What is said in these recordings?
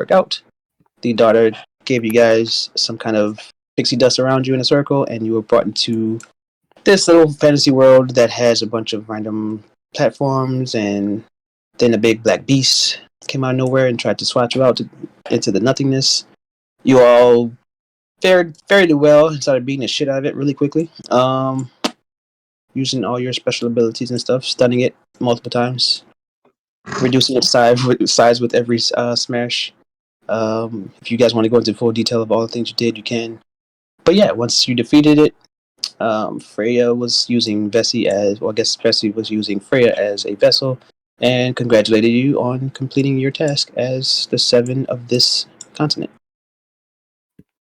work out. The daughter gave you guys some kind of pixie dust around you in a circle, and you were brought into this little fantasy world that has a bunch of random platforms, and then a big black beast came out of nowhere and tried to swat you out into the nothingness. You all fared fairly well and started beating the shit out of it really quickly. Using all your special abilities and stuff, stunning it multiple times, reducing its size with every smash. If you guys want to go into full detail of all the things you did, you can. But yeah, once you defeated it, Freya was using Vessi as, well, I guess Vessi was using Freya as a vessel, and congratulated you on completing your task as the seven of this continent.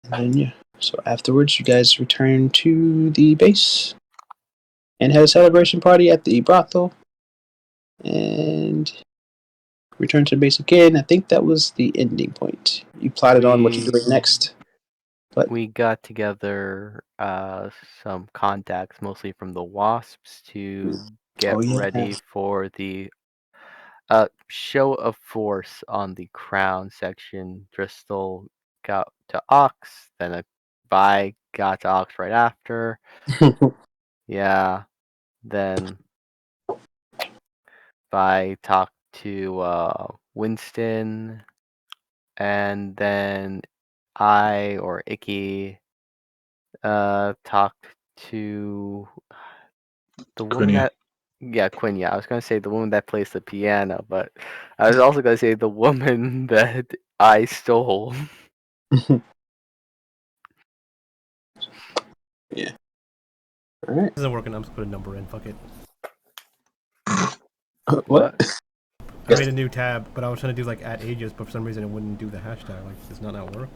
And then, yeah, so afterwards, you guys return to the base and had a celebration party at the brothel, and return to the base again. I think that was the ending point. You plotted on what you're doing next. But we got together some contacts, mostly from the Wasps, to get ready for the show of force on the crown section. Driscoll got to Ox, then a Vi got to Ox right after. Yeah, then Vi talked to Winston, and then I or Icky talked to the woman that Quinn. Yeah, I was gonna say the woman that plays the piano, but I was also gonna say the woman that I stole. Yeah. All right. This isn't working. I'm just put a number in. Fuck it. What? I made a new tab, but I was trying to do like at Ægis, but for some reason it wouldn't do the hashtag. Like, it's not now work.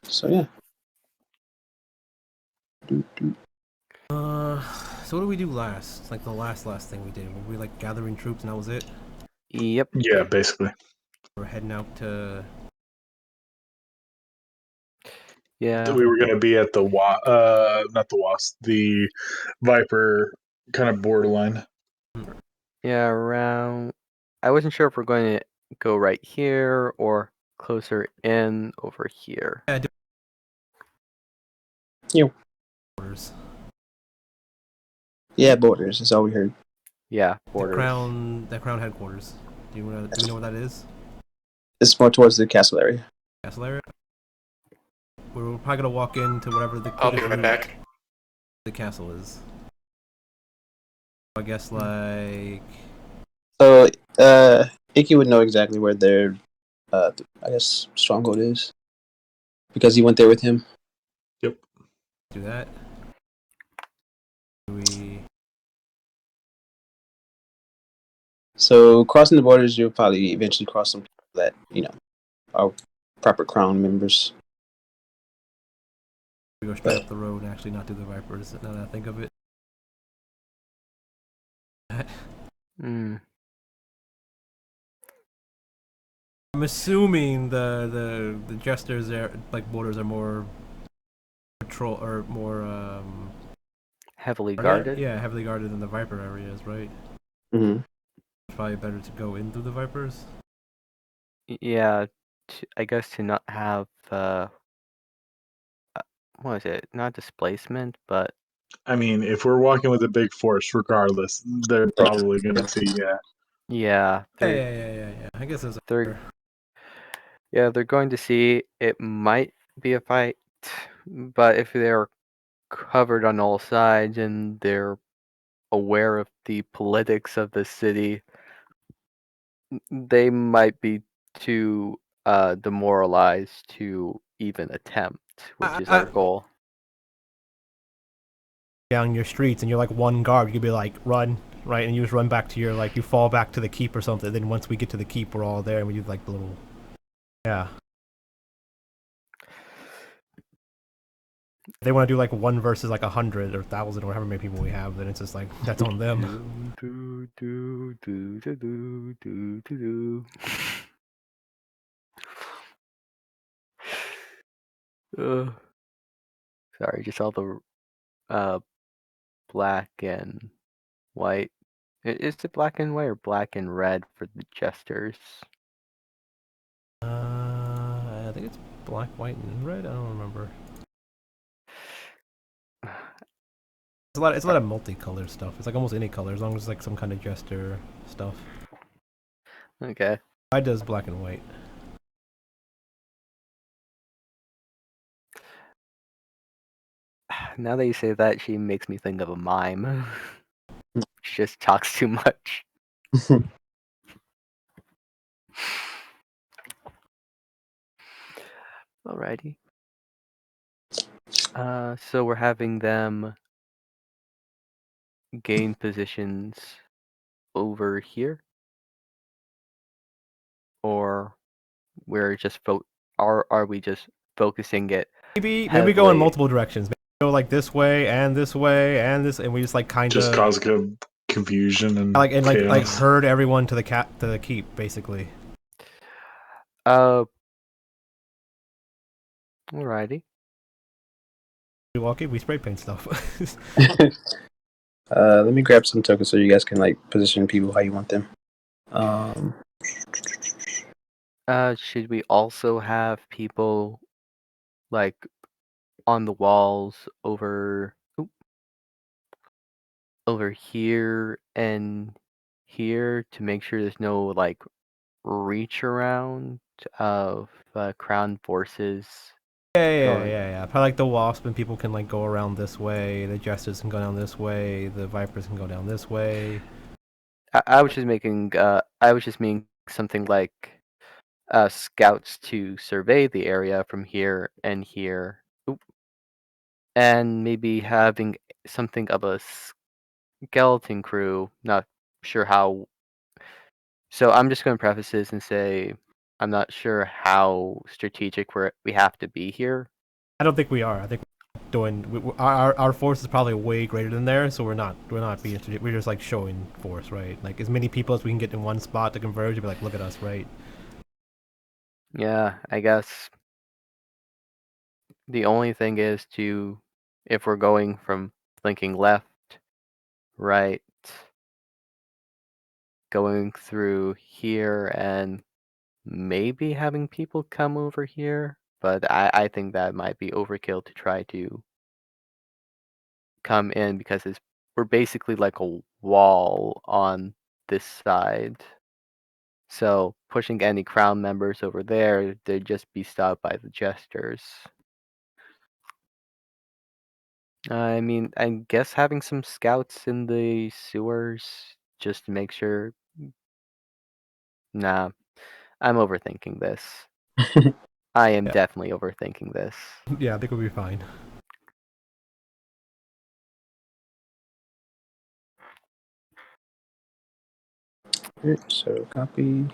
So yeah. So what did we do last? Like the last thing we did. Were we like gathering troops and that was it? Yep. Yeah, basically. We're heading out to. Yeah. We were gonna be at the not the Wasp, the Viper kind of borderline. Yeah, around. I wasn't sure if we're going to go right here or closer in over here. Yeah. Borders. Yeah, borders. That's all we heard. Yeah, borders. The crown headquarters. Do we know what that is? It's more towards the castle area. Castle area. We're probably gonna walk into whatever the. I'll be right back. The castle is. I guess like. So, Icky would know exactly where their, I guess, stronghold is, because he went there with him. Yep. Do that. So, crossing the borders, you'll probably eventually cross some people that, are proper crown members. We go straight up the road and actually not do the Vipers, now that I think of it. I'm assuming the jesters there, like borders, are more patrol or more heavily guarded. Yeah, heavily guarded than the Viper areas, right? Mm-hmm. It's probably better to go in through the Vipers. Yeah, I guess to not have what is it? Not displacement, but. I mean, if we're walking with a big force, regardless, they're probably gonna see. Yeah. Yeah. I guess it's. They're going to see. It might be a fight, but if they're covered on all sides and they're aware of the politics of the city, they might be too demoralized to even attempt, which is our goal. Down your streets and you're like one guard, you could be like run, right, and you just run back to your you fall back to the keep or something. Then once we get to the keep, we're all there and we do like the little. Yeah. If they want to do like 1 versus like 100 or 1,000 or however many people we have, then it's just like that's on them. Sorry, just all the black and white Is it black and white or black and red for the jesters? I think it's black, white, and red. I don't remember. It's a lot of multicolored stuff. It's like almost any color, as long as it's like some kind of jester stuff. Okay. Mine does black and white. Now that you say that, she makes me think of a mime. She just talks too much. Alrighty. So we're having them gain positions over here, or we're just are we just focusing it? Maybe we go in heavily- multiple directions. Maybe we go like this way and this way and this, and we just like kind of Just cause confusion and like chaos. herd everyone to the keep, basically. Alrighty. We walk in, we spray paint stuff. Let me grab some tokens so you guys can like position people how you want them. Should we also have people like on the walls over here and here to make sure there's no like reach around of crown forces? Yeah. Probably like the wasp and people can like go around this way. The jesters can go down this way. The vipers can go down this way. I was just making I was just meaning something like scouts to survey the area from here and here. And maybe having something of a skeleton crew. Not sure how. So I'm just going to preface this and say I'm not sure how strategic we have to be here. I don't think we are. I think our force is probably way greater than theirs, so we're not being strategic. We're just like showing force, right? Like as many people as we can get in one spot to converge and be like, look at us, right? Yeah, I guess the only thing is if we're going from flanking left, right, going through here and maybe having people come over here, but I think that might be overkill to try to come in because we're basically like a wall on this side. So pushing any crown members over there, they'd just be stopped by the jesters. I mean, I guess having some scouts in the sewers just to make sure. Nah, I'm overthinking this. I am definitely overthinking this. Yeah, I think we'll be fine. So copy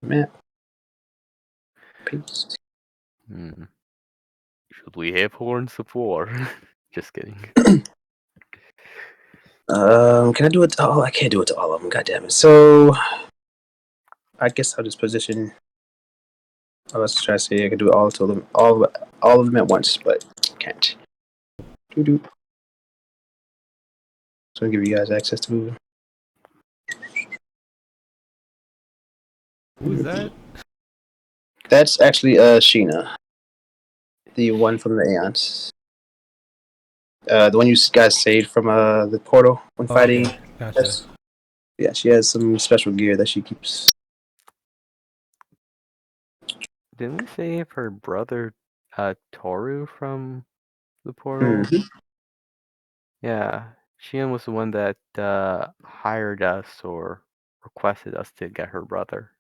map, paste. Should we have horns of war? Just kidding. Can I do it? Oh, I can't do it to all of them. God damn it. So, I guess I'll just position. I was trying to say I could do all of them, all of them at once, but can't. Doo-doo. So I'll give you guys access to moving. Who's that? That's actually Sheena, the one from the Aeons. The one you guys saved from the portal when fighting. Okay. Gotcha. Yeah, she has some special gear that she keeps. Didn't we save her brother Toru from the portal? Mhm. Yeah, Shion was the one that hired us or requested us to get her brother.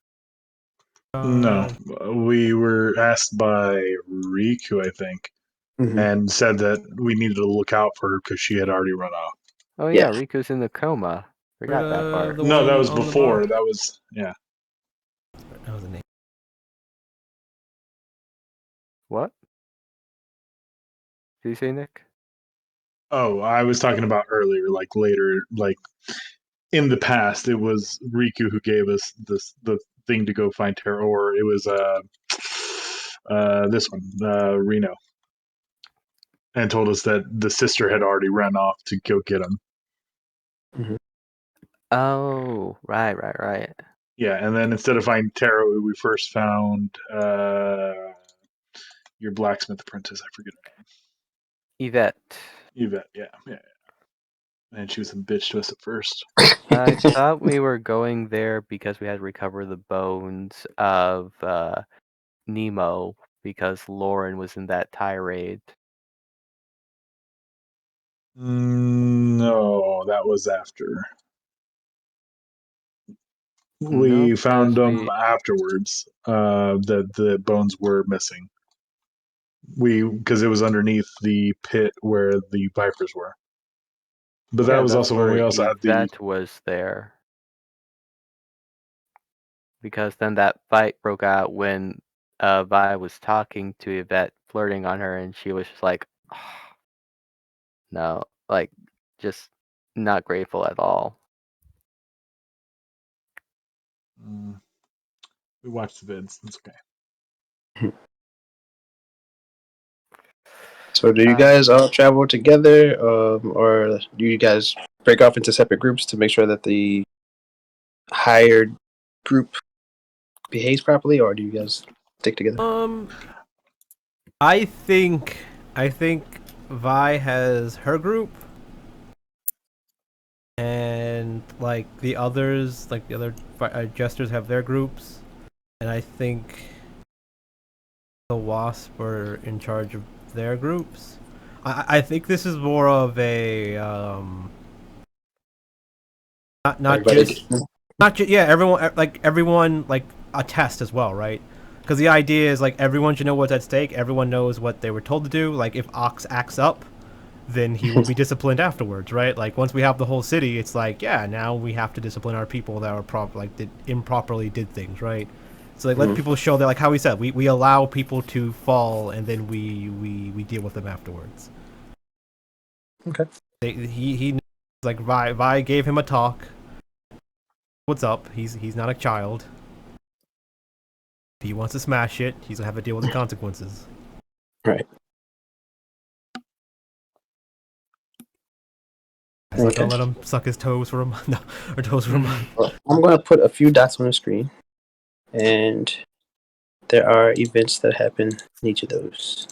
No, we were asked by Riku, I think, and said that we needed to look out for her because she had already run off. Oh yeah, Riku's in the coma. Forgot that part. No, that was before. That was That was a name. What? Did you say, Nick? Oh, I was talking about earlier, like later, like in the past, it was Riku who gave us the thing to go find Terra, or it was this one, Reno, and told us that the sister had already run off to go get him. Oh, right. Yeah, and then instead of finding Taro, we first found your blacksmith apprentice. I forget her Yvette. name. Yvette. Yeah. And she was a bitch to us at first. I thought we were going there because we had to recover the bones of Nemo because Lauren was in that tirade. No, that was after. No, We found because them afterwards. That the bones were missing. Because it was underneath the pit where the vipers were. But that was that's also when we where also had the. Yvette was there. Because then that fight broke out when Vi was talking to Yvette, flirting on her, and she was just like, no, like, just not grateful at all. We watched the vids. It's okay. So do you guys all travel together, or do you guys break off into separate groups to make sure that the hired group behaves properly, or do you guys stick together? I think Vi has her group, and like the others, like the other jesters have their groups, and I think the Wasp are in charge of their groups. I think this is more of a not just everyone like a test as well, right? Because the idea is like everyone should know what's at stake. Everyone knows what they were told to do. Like if Ox acts up, then he will be disciplined afterwards, right? Like once we have the whole city, it's like now we have to discipline our people that are improperly did things, right? So like let people show that, like how we said, we allow people to fall and then we deal with them afterwards. Okay. He like Vi gave him a talk. What's up? He's not a child. If he wants to smash it, he's gonna have to deal with the consequences. Right. I'm not gonna let him suck his toes for a month. No, or toes for a month. Well, I'm gonna put a few dots on the screen, and there are events that happen in each of those.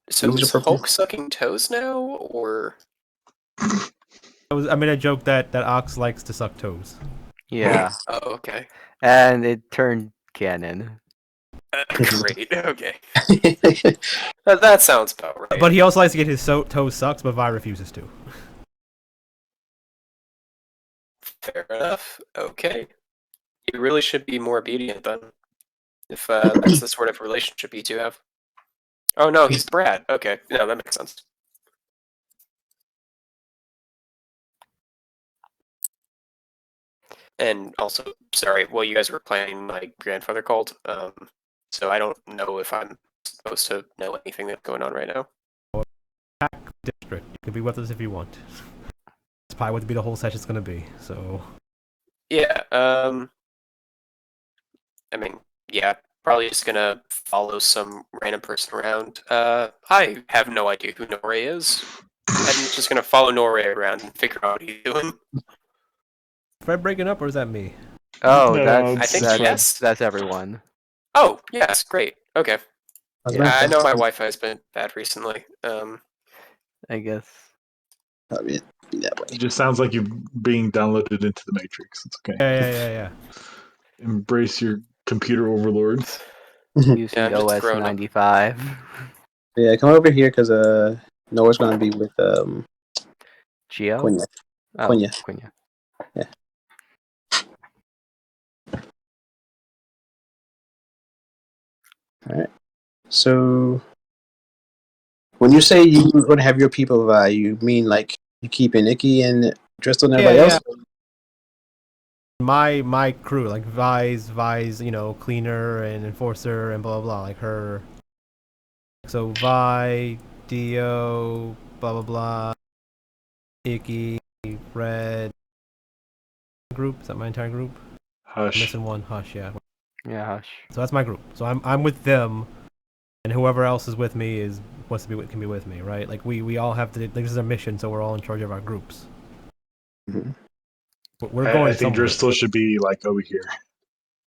So is Hulk sucking toes now, or? I made a joke that Ox likes to suck toes. Yeah. Oh, okay. And it turned canon. Great. Okay. That sounds about right. But he also likes to get his toes sucked, but Vi refuses to. Fair enough. Okay. You really should be more obedient then, if that's the sort of relationship you two have. Oh no, he's Brad. Okay, no, that makes sense. And also, sorry, well, you guys were planning my grandfather called, so I don't know if I'm supposed to know anything that's going on right now. Pack district. You can be with us if you want. It's probably what the whole session's gonna be. So. Yeah. I mean, yeah, probably just gonna follow some random person around. I have no idea who Norway is. I'm just gonna follow Norway around and figure out what he's doing. Fred breaking up, or is that me? Oh, No, I think yes. That's everyone. Oh, yes, great. Okay. Yeah, I know my Wi-Fi has been bad recently. I guess. I mean, that way. It just sounds like you're being downloaded into the Matrix. It's okay. Yeah. Embrace your computer overlords. Using Yeah, I'm just OS grown up. 95. Yeah, come over here because Noah's gonna be with Geo? Quenya. Oh, Quenya. Quenya. Yeah. All right. So, when you say you're going to have your people, you mean like you keeping Nikki and Dristle and everybody else? My crew, like Vi's, cleaner and enforcer and blah blah blah, like her. So Vi, Dio, blah blah blah, Icky, Red. Group, is that my entire group? Hush. I'm missing one. Hush, yeah. Yeah, Hush. So that's my group. So I'm with them, and whoever else is with me is wants to be can be with me, right? Like we all have to. Like, this is a mission, so we're all in charge of our groups. Mhm. We're going I think somewhere. Driscoll should be like over here.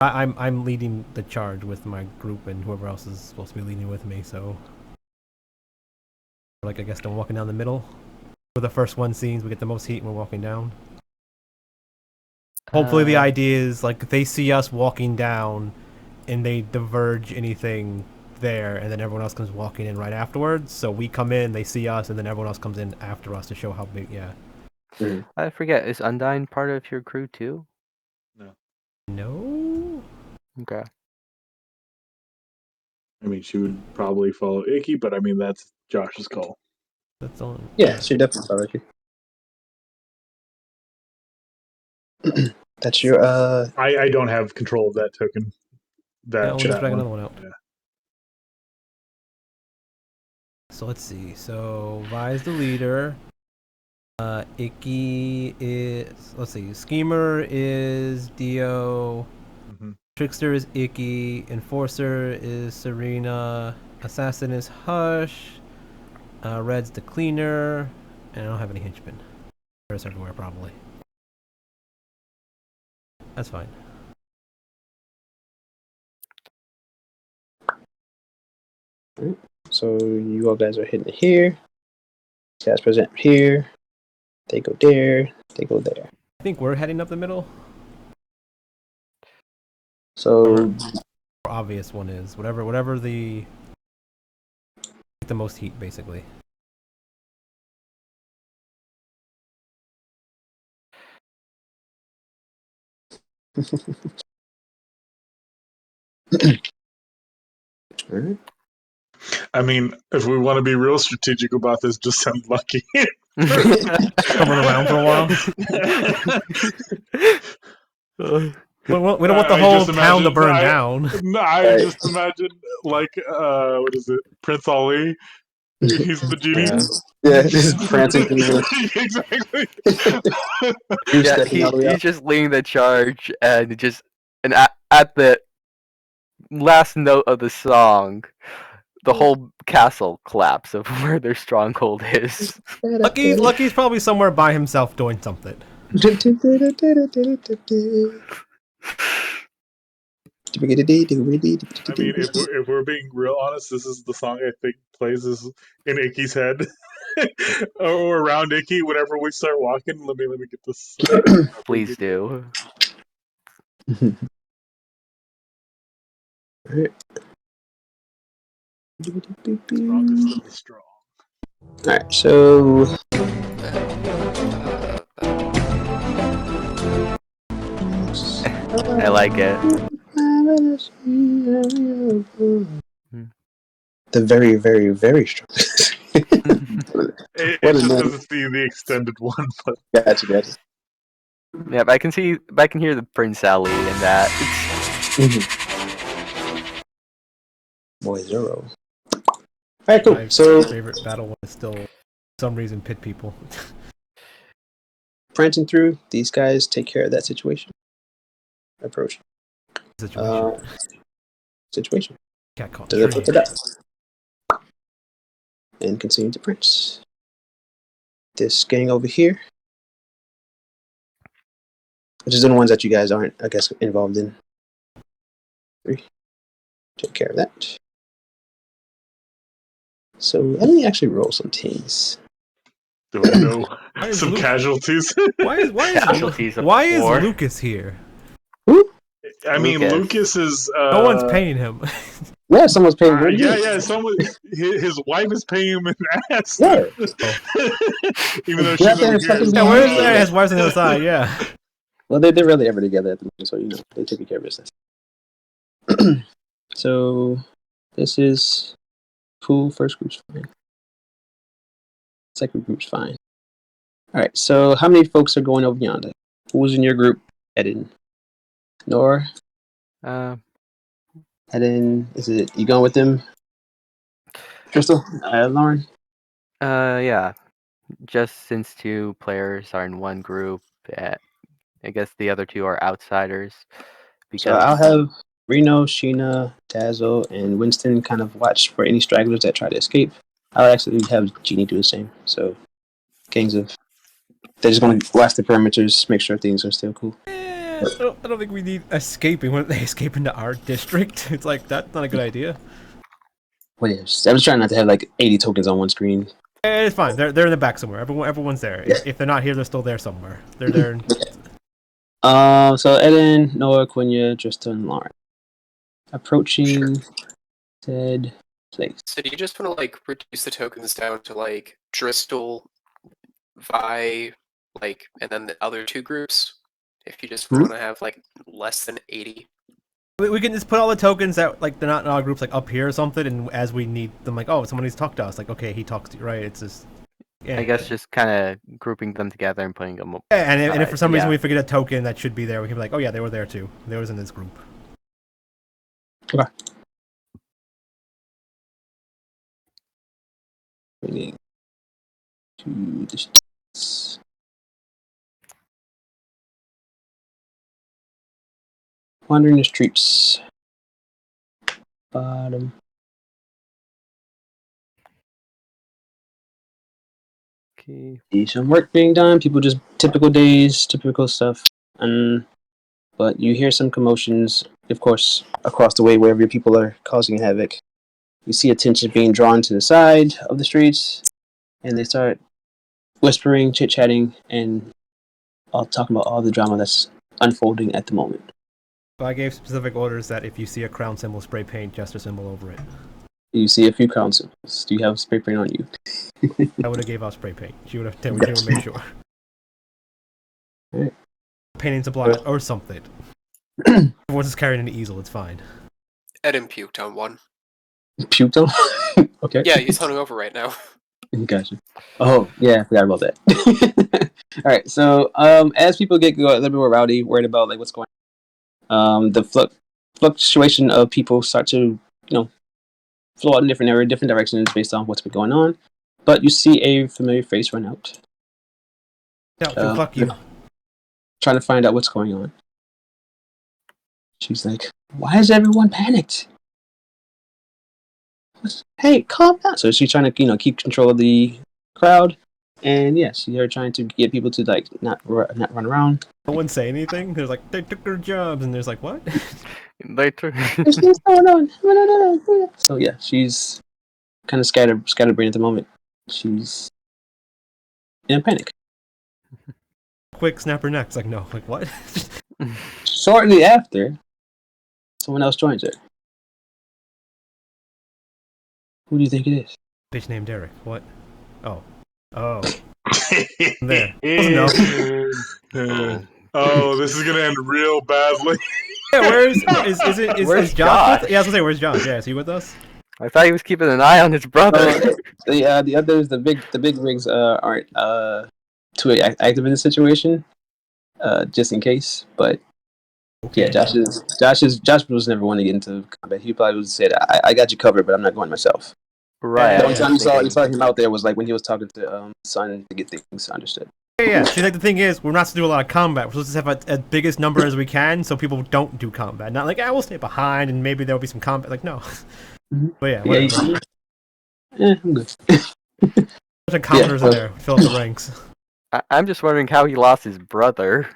I'm leading the charge with my group, and whoever else is supposed to be leading with me. So, like, I guess I'm walking down the middle. For the first one scenes, we get the most heat, and we're walking down. Hopefully, the idea is like they see us walking down, and they diverge anything there, and then everyone else comes walking in right afterwards. So we come in, they see us, and then everyone else comes in after us to show how big. Yeah. I forget. Is Undyne part of your crew too? No. Okay. I mean, she would probably follow Icky, but I mean, that's Josh's call. That's all. Yeah, she definitely follows you. That's your I don't have control of that token. That Yeah, we'll just chat drag one. another one out. Yeah. So let's see. So Vi's the leader. Icky is, let's see, Schemer is Dio. Mm-hmm. Trickster is Icky. Enforcer is Serena. Assassin is Hush. Red's the cleaner. And I don't have any henchmen. There's everywhere probably. That's fine. So you all guys are hitting here. These guys present here. They go there. They go there. I think we're heading up the middle. So Obvious one is whatever the most heat basically. Alright. I mean, if we want to be real strategic about this, just send Lucky. Coming around for a while. We don't want the whole town to burn down. No, I just imagine like what is it, Prince Ali? He's the genie. Yeah, just prancing through the Exactly. He's just leading the charge, and at the last note of the song, the whole castle collapse of where their stronghold is. Lucky's probably somewhere by himself doing something. I mean, if we're being real honest, this is the song I think plays in Icky's head or around Icky whenever we start walking. Let me get this. Please do. Strong is still strong. Alright, so I like it. The very, very, very strong. It just doesn't see the extended one, but Gotcha. Yeah, but I can hear the Prince Ali in that. Boy, Zero. Alright, cool. My So favorite battle one is still, for some reason, pit people. prancing through, these guys take care of that situation. Approach. Situation. Cat caught Does it flip it up? And continue to prance. This gang over here, which is the ones that you guys aren't, I guess, involved in. 3. Take care of that. So let me actually roll some teams. do we know some casualties? Why is Lucas here? I mean, Lucas is. No one's paying him. Yeah, someone's paying him. Yeah. Someone, his wife is paying him an ass. Yeah. Even though she's over here. Yeah, where's there? His wife's on the other side. Yeah. Well, they're really ever together at the moment, so they're taking care of business. So this is cool. First group's fine. Second group's fine. All right. So how many folks are going over yonder? Who's in your group? Heading. Nora. Heading. Is it you going with them? Crystal. Lauren. Yeah. Just since 2 players are in one group, I guess the other 2 are outsiders. So I'll have Reno, Sheena, Dazzle, and Winston kind of watch for any stragglers that try to escape. I'll actually have Genie do the same. So, gangs of. They're just going to watch the perimeters, make sure things are still cool. I don't think we need escaping when they escape into our district. It's like, that's not a good idea. Well, yeah, I was trying not to have like 80 tokens on one screen. It's fine. They're in the back somewhere. Everyone's there. If they're not here, they're still there somewhere. They're there. So Eden, Noah, Quenya, Tristan, Lauren. Approaching said place. So do you just want to like reduce the tokens down to like Dristal, Vi, like, and then the other two groups? If you just want to have like less than 80. We can just put all the tokens that like they're not in our groups like up here or something, and as we need them, like, oh, someone needs to talk to us. Like, okay, he talks to you, right? It's just. Yeah. I guess just kind of grouping them together and putting them up. Yeah, and if for some reason we forget a token that should be there, we can be like, oh yeah, they were there too. They was in this group. Okay. Bringing to distance. Wandering the streets. Bottom. Okay. See some work being done. People just typical days, typical stuff. But you hear some commotions, of course, across the way wherever your people are causing havoc. You see attention being drawn to the side of the streets, and they start whispering, chit-chatting, and all talking about all the drama that's unfolding at the moment. So I gave specific orders that if you see a crown symbol, spray paint Jester symbol over it. You see a few crown symbols. Do you have spray paint on you? I would have gave out spray paint. She would have made sure. Right. Painting supply or something. Everyone's just carrying an easel, it's fine. Eden puked on one. Puked on? Okay. Yeah, he's hunting over right now. Gotcha. Oh, yeah, I forgot about that. All right, so as people get a little bit more rowdy, worried about like what's going on, the fluctuation of people start to, flow out in different directions based on what's been going on. But you see a familiar face run out. No, fuck you. Trying to find out what's going on. She's like, "Why is everyone panicked? Hey, calm down." So she's trying to, keep control of the crowd, and yes, they're trying to get people to like not run around. No one say anything. There's like they took their jobs, and there's like what? They took. What's going on? No. So yeah, she's kind of scatterbrained at the moment. She's in a panic. Quick, snap her neck. It's like no, like what? Shortly after, someone else joins her. Who do you think it is? Bitch named Derek. What? Oh. There. Oh, this is gonna end real badly. Yeah, where's Josh? Josh? Yeah, I was gonna say, where's Josh? Yeah, is he with us? I thought he was keeping an eye on his brother. The others, the big rigs aren't too active in the situation, just in case. But Okay. yeah, Josh was never one to get into combat. He probably would say, I got you covered, but I'm not going myself. Right. The Yeah, only time you saw him out there was like when he was talking to Son to get things understood. Yeah. She's like, the thing is, we're not to do a lot of combat. We're supposed to have a biggest number as we can, so people don't do combat. Not like, we'll stay behind, and maybe there'll be some combat. Like, no. Mm-hmm. But yeah, whatever. I'm good. Bunch of commoners in there. Fill up the ranks. I'm just wondering how he lost his brother.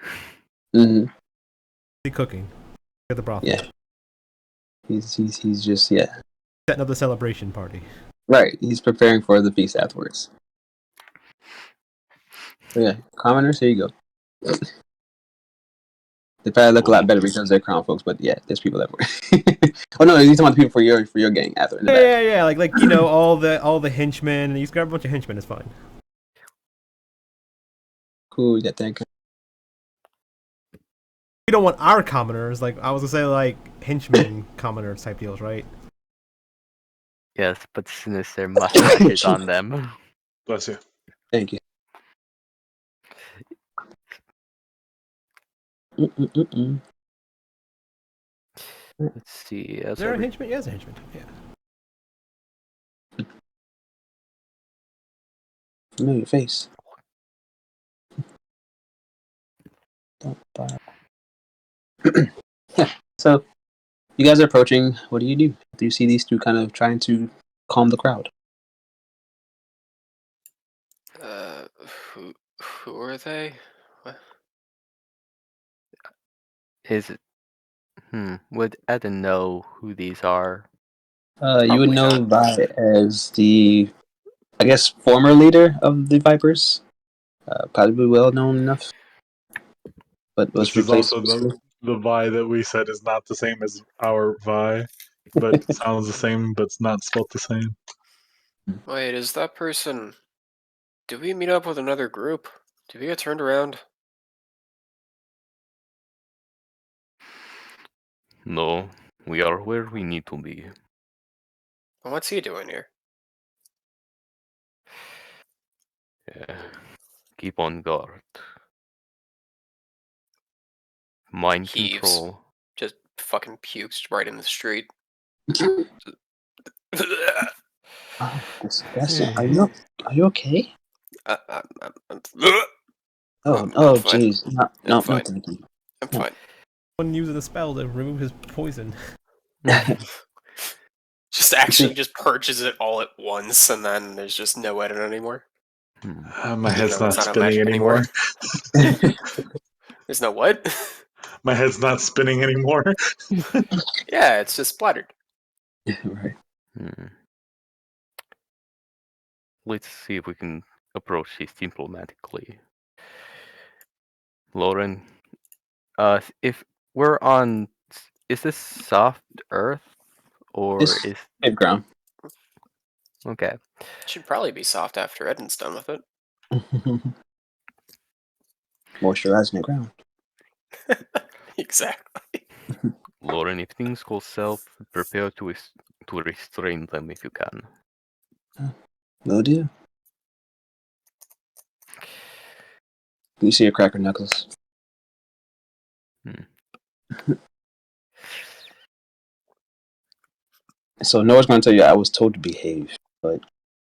Mm-hmm. He's cooking at the brothel. Yeah. He's just Setting up the celebration party. right. He's preparing for the feast afterwards. So yeah, commoners, here you go. They probably look a lot better because they're crown folks, but yeah, there's people everywhere. Oh no, you're talking about the people for your gang after. Yeah. Like all the henchmen. He's got a bunch of henchmen. It's fine. Cool, you got that. We don't want our commoners. Like I was gonna say, like henchmen, commoners type deals, right? Yes, but Sinister must have hit on them. Bless you. Thank you. Mm-mm-mm-mm. Let's see. Is there a henchman? Yeah, there's a henchman. Yeah. Familiar face. Yeah. So, you guys are approaching. What do? Do you see these two kind of trying to calm the crowd? Who are they? What? Is it? Would Eden know who these are? You would Probably know not. Vi as the, I guess, former leader of the Vipers. Probably well known enough, but was This is replaced also recently. the Vi that we said is not the same as our Vi, but sounds the same, but it's not spelled the same. Wait, is that person? Did we meet up with another group? Did we get turned around? No, we are where we need to be. What's he doing here? Yeah. Keep on guard. Mind Heaves. control. Just fucking pukes right in the street. Oh, Sebastian, are you okay? I'm fine. Jeez, no, I'm no, fine. thank you. I'm No. fine. One uses a spell to remove his poison. Just actually just purges it all at once, and then there's just no edit anymore. My Even head's though not it's not a spinning magic anymore. There's no what? My head's not spinning anymore. Yeah, it's just splattered. Right. Let's see if we can approach this diplomatically. Lauren, if we're on, is this soft Earth or It's is safe ground. okay? Should probably be soft after Eden's done with it. Moisturizing the ground. Exactly. Lauren, if things go south, prepare to restrain them if you can. Will do. You see your cracker knuckles. So Noah's going to tell you I was told to behave, but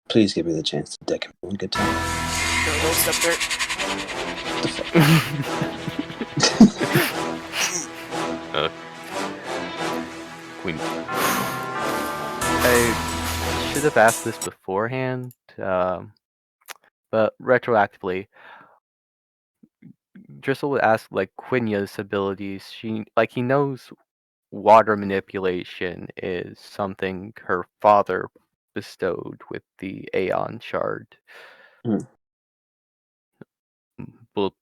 please give me the chance to deck him one good time. No, don't step there. Queen. I should have asked this beforehand, but retroactively, Driscoll would ask like Quinya's abilities. He knows water manipulation is something her father bestowed with the Aeon shard. But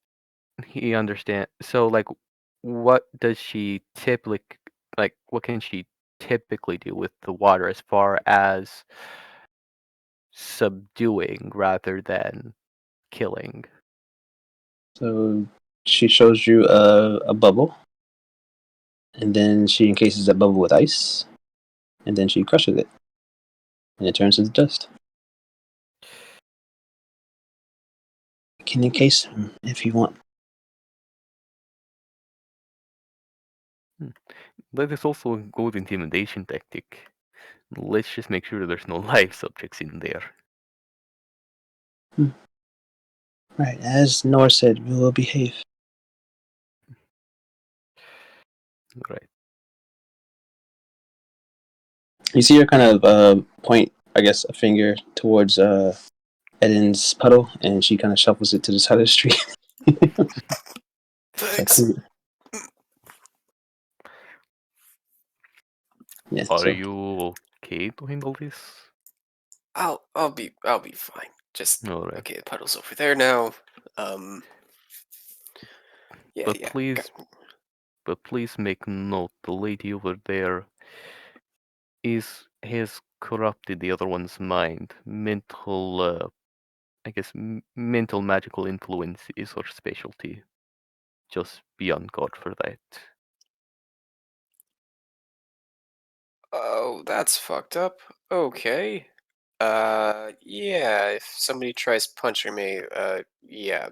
he understands. So like, what does she typically what can she typically do with the water as far as subduing rather than killing? So she shows you a bubble, and then she encases that bubble with ice, and then she crushes it, and it turns into dust. You can encase him if you want. That is also a good intimidation tactic. Let's just make sure there's no live subjects in there. Right, as Nor said, we will behave. Right. You see her kind of point, I guess, a finger towards Eden's puddle, and she kind of shuffles it to the side of the street. Thanks. Yeah, Are so you okay to handle this? I'll be fine. Just Alright. okay. The puddle's over there now. Yeah, But yeah. please make note, the lady over there has corrupted the other one's mind. Mental, I guess, mental magical influence is her specialty. Just be on guard for that. Oh, that's fucked up. Okay. Yeah. If somebody tries punching me, yeah,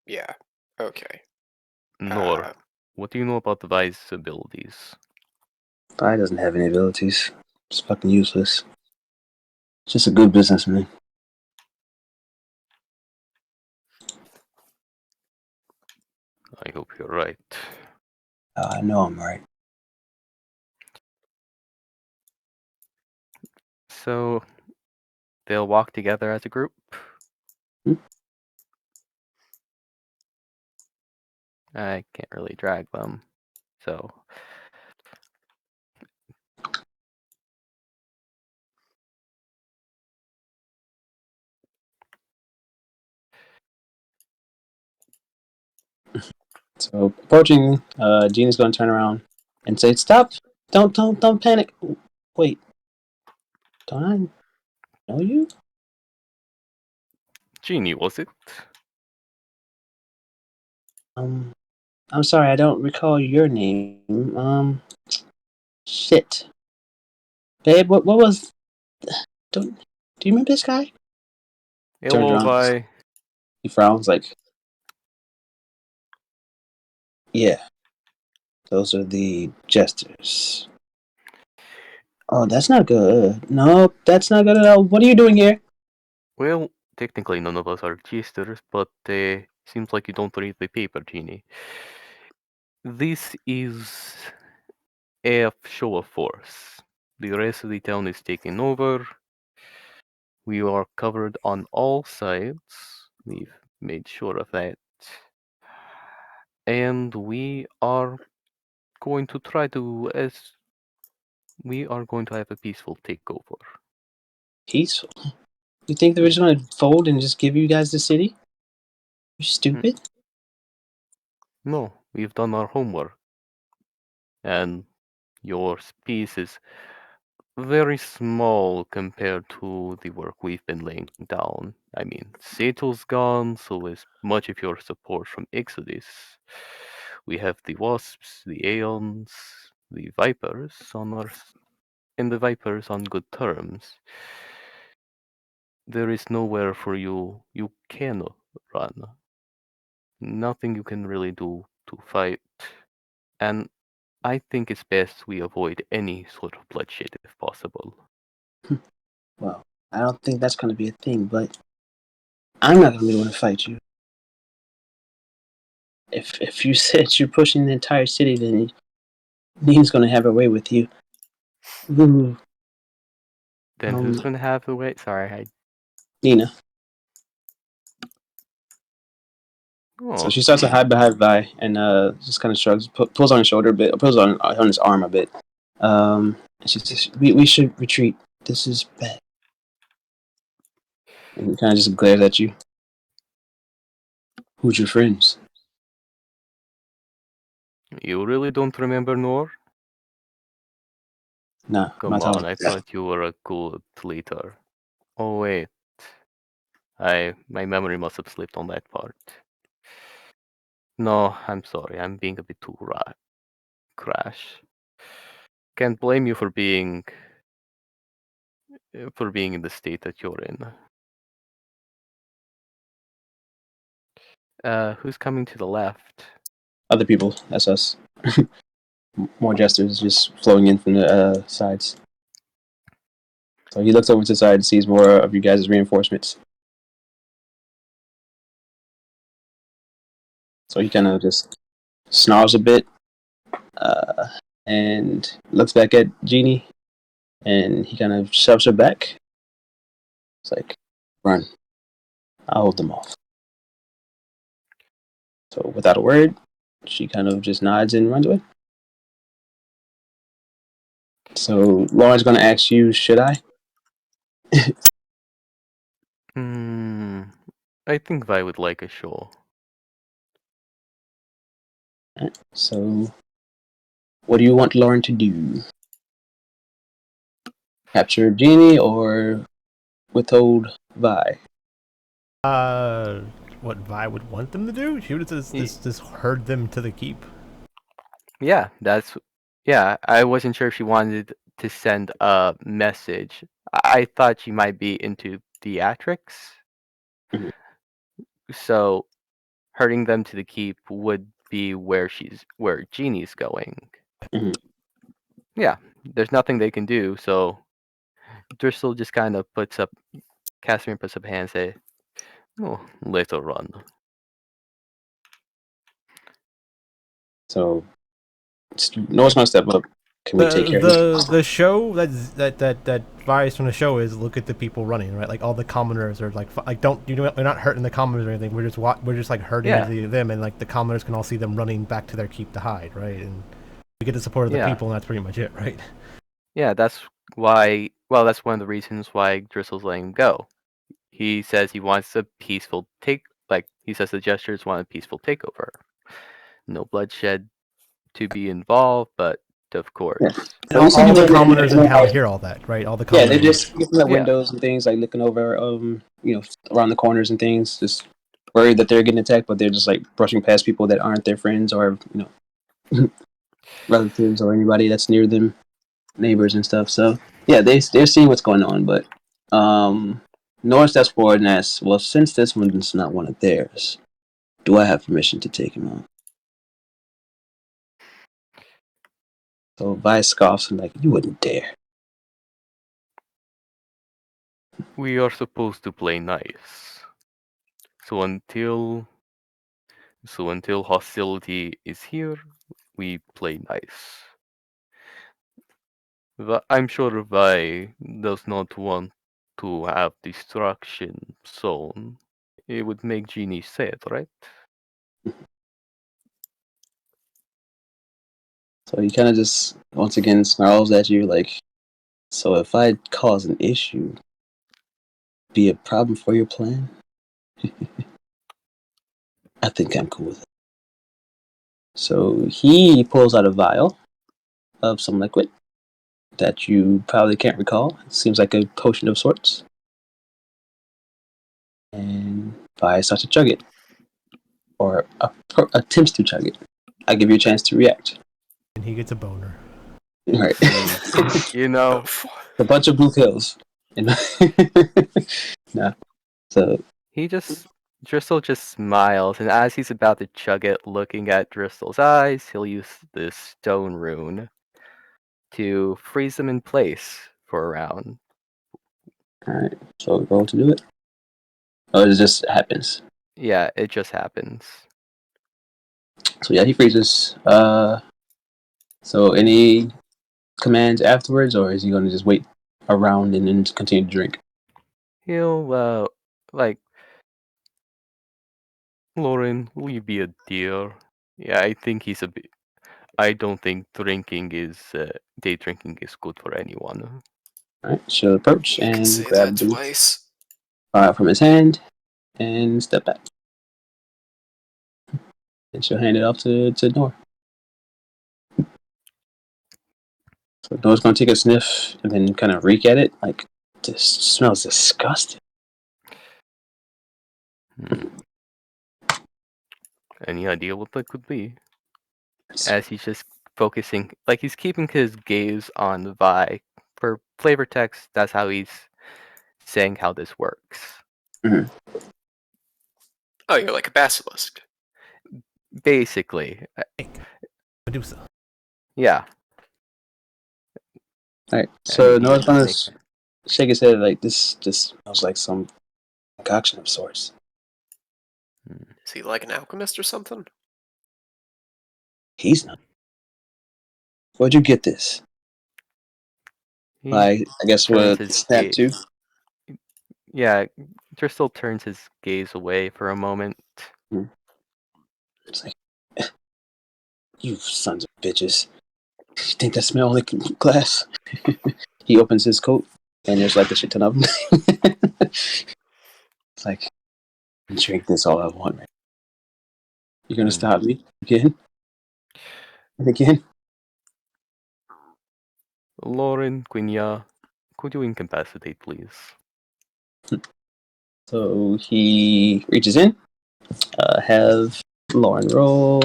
yeah. Okay. Nor, what do you know about the Vi's abilities? Vi doesn't have any abilities. It's fucking useless. Just a good businessman. I hope you're right. I know I'm right. So, they'll walk together as a group? I can't really drag them, so. So approaching, Gina's going to turn around and say, "Stop! Don't panic! Wait, don't I know you?" Genie, was it? I'm sorry, I don't recall your name. Shit, babe, what was? Do you remember this guy? Turns Hello, around, Vi. he frowns like, "Yeah, those are the jesters." Oh, that's not good. No, that's not good at all. What are you doing here? Well, technically none of us are jesters, but seems like you don't read the paper, Genie. This is a show of force. The rest of the town is taken over. We are covered on all sides. We've made sure of that. And we are going to try to, as we are going to have a peaceful takeover. Peaceful. You think they were just going to fold and just give you guys the city? You stupid. No, we've done our homework. And your piece is very small compared to the work we've been laying down. I mean, Sato's gone, so is much of your support from Exodus. We have the Wasps, the Aeons, the Vipers and the Vipers on good terms. There is nowhere for you. You cannot run. Nothing you can really do to fight. And I think it's best we avoid any sort of bloodshed if possible. Well, I don't think that's going to be a thing, but I'm not going to be the one to fight you. If you said you're pushing the entire city, then Nina's going to have her way with you. Ooh, Then who's going to have the way? Sorry, Nina. So she starts to hide behind Vi and just kind of shrugs, pulls on his shoulder a bit, pulls on his arm a bit. She says, "We should retreat. This is bad." And he kind of just glares at you. Who's your friends? You really don't remember Nor? Nah, Come on, I thought you were a good leader. Oh wait. My memory must have slipped on that part. No, I'm sorry, I'm being a bit too crash. Can't blame you for being in the state that you're in. Who's coming to the left? Other people. That's us. More jesters just flowing in from the sides. So he looks over to the side and sees more of you guys' reinforcements. So he kind of just snarls a bit and looks back at Jeannie, and he kind of shoves her back. It's like, run. I'll hold them off. So without a word, she kind of just nods and runs away. So Lauren's going to ask you, should I? I think Vi would like a show. So what do you want Lauren to do? Capture Jeannie or withhold Vi? What Vi would want them to do? She would just herd them to the keep. Yeah, I wasn't sure if she wanted to send a message. I thought she might be into theatrics. Mhm. So herding them to the keep would be where Jeannie's going. Mhm. Yeah, there's nothing they can do, so Driscoll just kind of Casimir puts up a hand and say, "Oh, later on." So Noah's going to step up Can we take care of this? The show that varies from the show is look at the people running, right? Like all the commoners are like we're not hurting the commoners or anything. We're just like hurting them, and like the commoners can all see them running back to their keep to hide, right? And we get the support of the people, and that's pretty much it, right? Yeah, that's why. Well, that's one of the reasons why Dristle's letting him go. He says he wants a peaceful he says the Jesters want a peaceful takeover. No bloodshed to be involved, but of course. Yeah. All the commoners in town hear all that, right? All the commoners. Yeah, they're just looking at windows and things, like looking over, around the corners and things, just worried that they're getting attacked, but they're just like brushing past people that aren't their friends or relatives or anybody that's near them, neighbors and stuff. So yeah, they're seeing what's going on, but Norris steps forward and asks, "Well, since this one's not one of theirs, do I have permission to take him on?" So Vi scoffs and like, "You wouldn't dare." We are supposed to play nice. So until hostility is here, we play nice. I'm sure Vi does not want to have destruction sown. It would make Genie sad, right? So he kind of just once again snarls at you like, "So if I cause an issue, be a problem for your plan?" I think I'm cool with it. So he pulls out a vial of some liquid that you probably can't recall. It seems like a potion of sorts. And Vi starts to chug it. Or attempts to chug it. I give you a chance to react. And he gets a boner. Right. A bunch of blue pills. No. So Dristle just smiles, and as he's about to chug it, looking at Dristle's eyes, he'll use this stone rune to freeze them in place for a round. Alright, so roll to do it? Oh, it just happens. Yeah, it just happens. So yeah, he freezes. So any commands afterwards, or is he going to just wait around and then continue to drink? He'll, Lauren, will you be a dear? Yeah, I think he's a bit. I don't think day drinking is good for anyone. Alright, she'll approach You can and say grab that the twice. from his hand and step back. And she'll hand it off to Nor. So Nor's going to take a sniff and then kind of reek at it. Like, this smells disgusting. Any idea what that could be? As he's just focusing, like he's keeping his gaze on Vi. For flavor text, that's how he's saying how this works. Mm-hmm. Oh, you're like a basilisk. Basically. Medusa. Yeah. Alright, so Noah's going to shake his head like, this just smells like some concoction of sorts. Is he like an alchemist or something? He's not. Where'd you get this? I guess with Snap too? Yeah, Dristle turns his gaze away for a moment. It's like, you sons of bitches. You think that smell like glass? He opens his coat, and there's like a shit ton of them. It's like, drink this all I want, man. You're gonna stop me again? And again? Lauren, Quinya, could you incapacitate, please? So he reaches in, have Lauren roll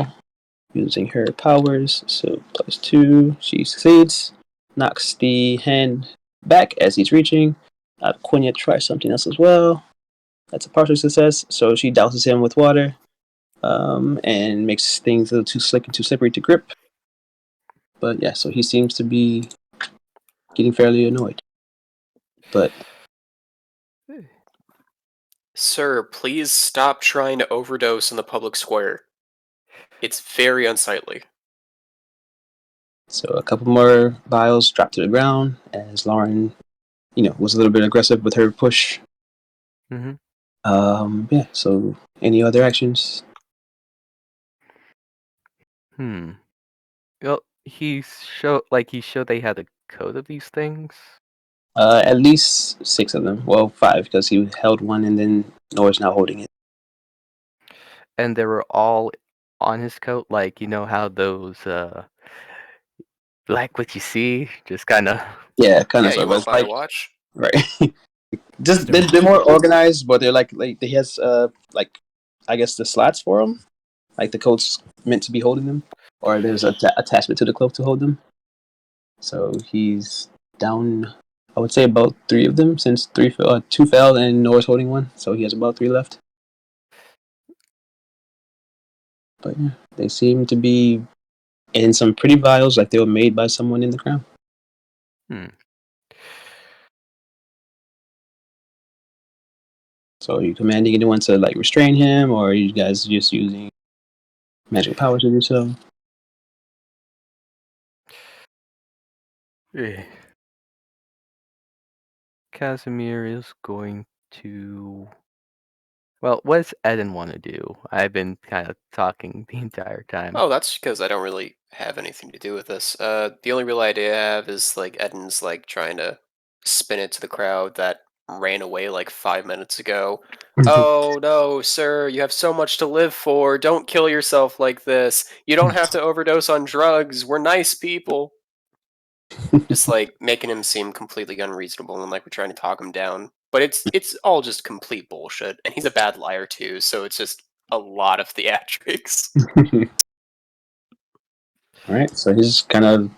using her powers. So +2, she succeeds, knocks the hand back as he's reaching. Quinya tries something else as well. That's a partial success. So she douses him with water, and makes things a little too slick and too slippery to grip. But yeah, so he seems to be getting fairly annoyed. But Sir, please stop trying to overdose in the public square. It's very unsightly. So a couple more vials dropped to the ground as Lauren, was a little bit aggressive with her push. Mm-hmm. Yeah. So any other actions? Well, he showed they had a code of these things, At least 6 of them. Well, 5 because he held one and then Nora's now holding it. and they were all on his coat. Like, you know how those like what you see, just kind of. Yeah, kind Yeah, of. you Sort of. won't It's buy a like watch. right. Just Still. they're more organized, but they're like he has like I guess the slots for them, like the coat's meant to be holding them, or there's a attachment to the cloak to hold them. So he's down. I would say about 3 of them since 2 fell and Noah's holding one, so he has about 3 left. But yeah, they seem to be in some pretty vials, like they were made by someone in the crown. So are you commanding anyone to like restrain him, or are you guys just using magical powers to do so? Casimir is going to. Well, what does Eden want to do? I've been kind of talking the entire time. Oh, that's because I don't really have anything to do with this. The only real idea I have is like Eden's like trying to spin it to the crowd that ran away like 5 minutes ago. Oh no, sir, you have so much to live for. Don't kill yourself like this. You don't have to overdose on drugs. We're nice people. Just like making him seem completely unreasonable and like we're trying to talk him down. But it's all just complete bullshit. And he's a bad liar too, so it's just a lot of theatrics. All right, so he's kind of,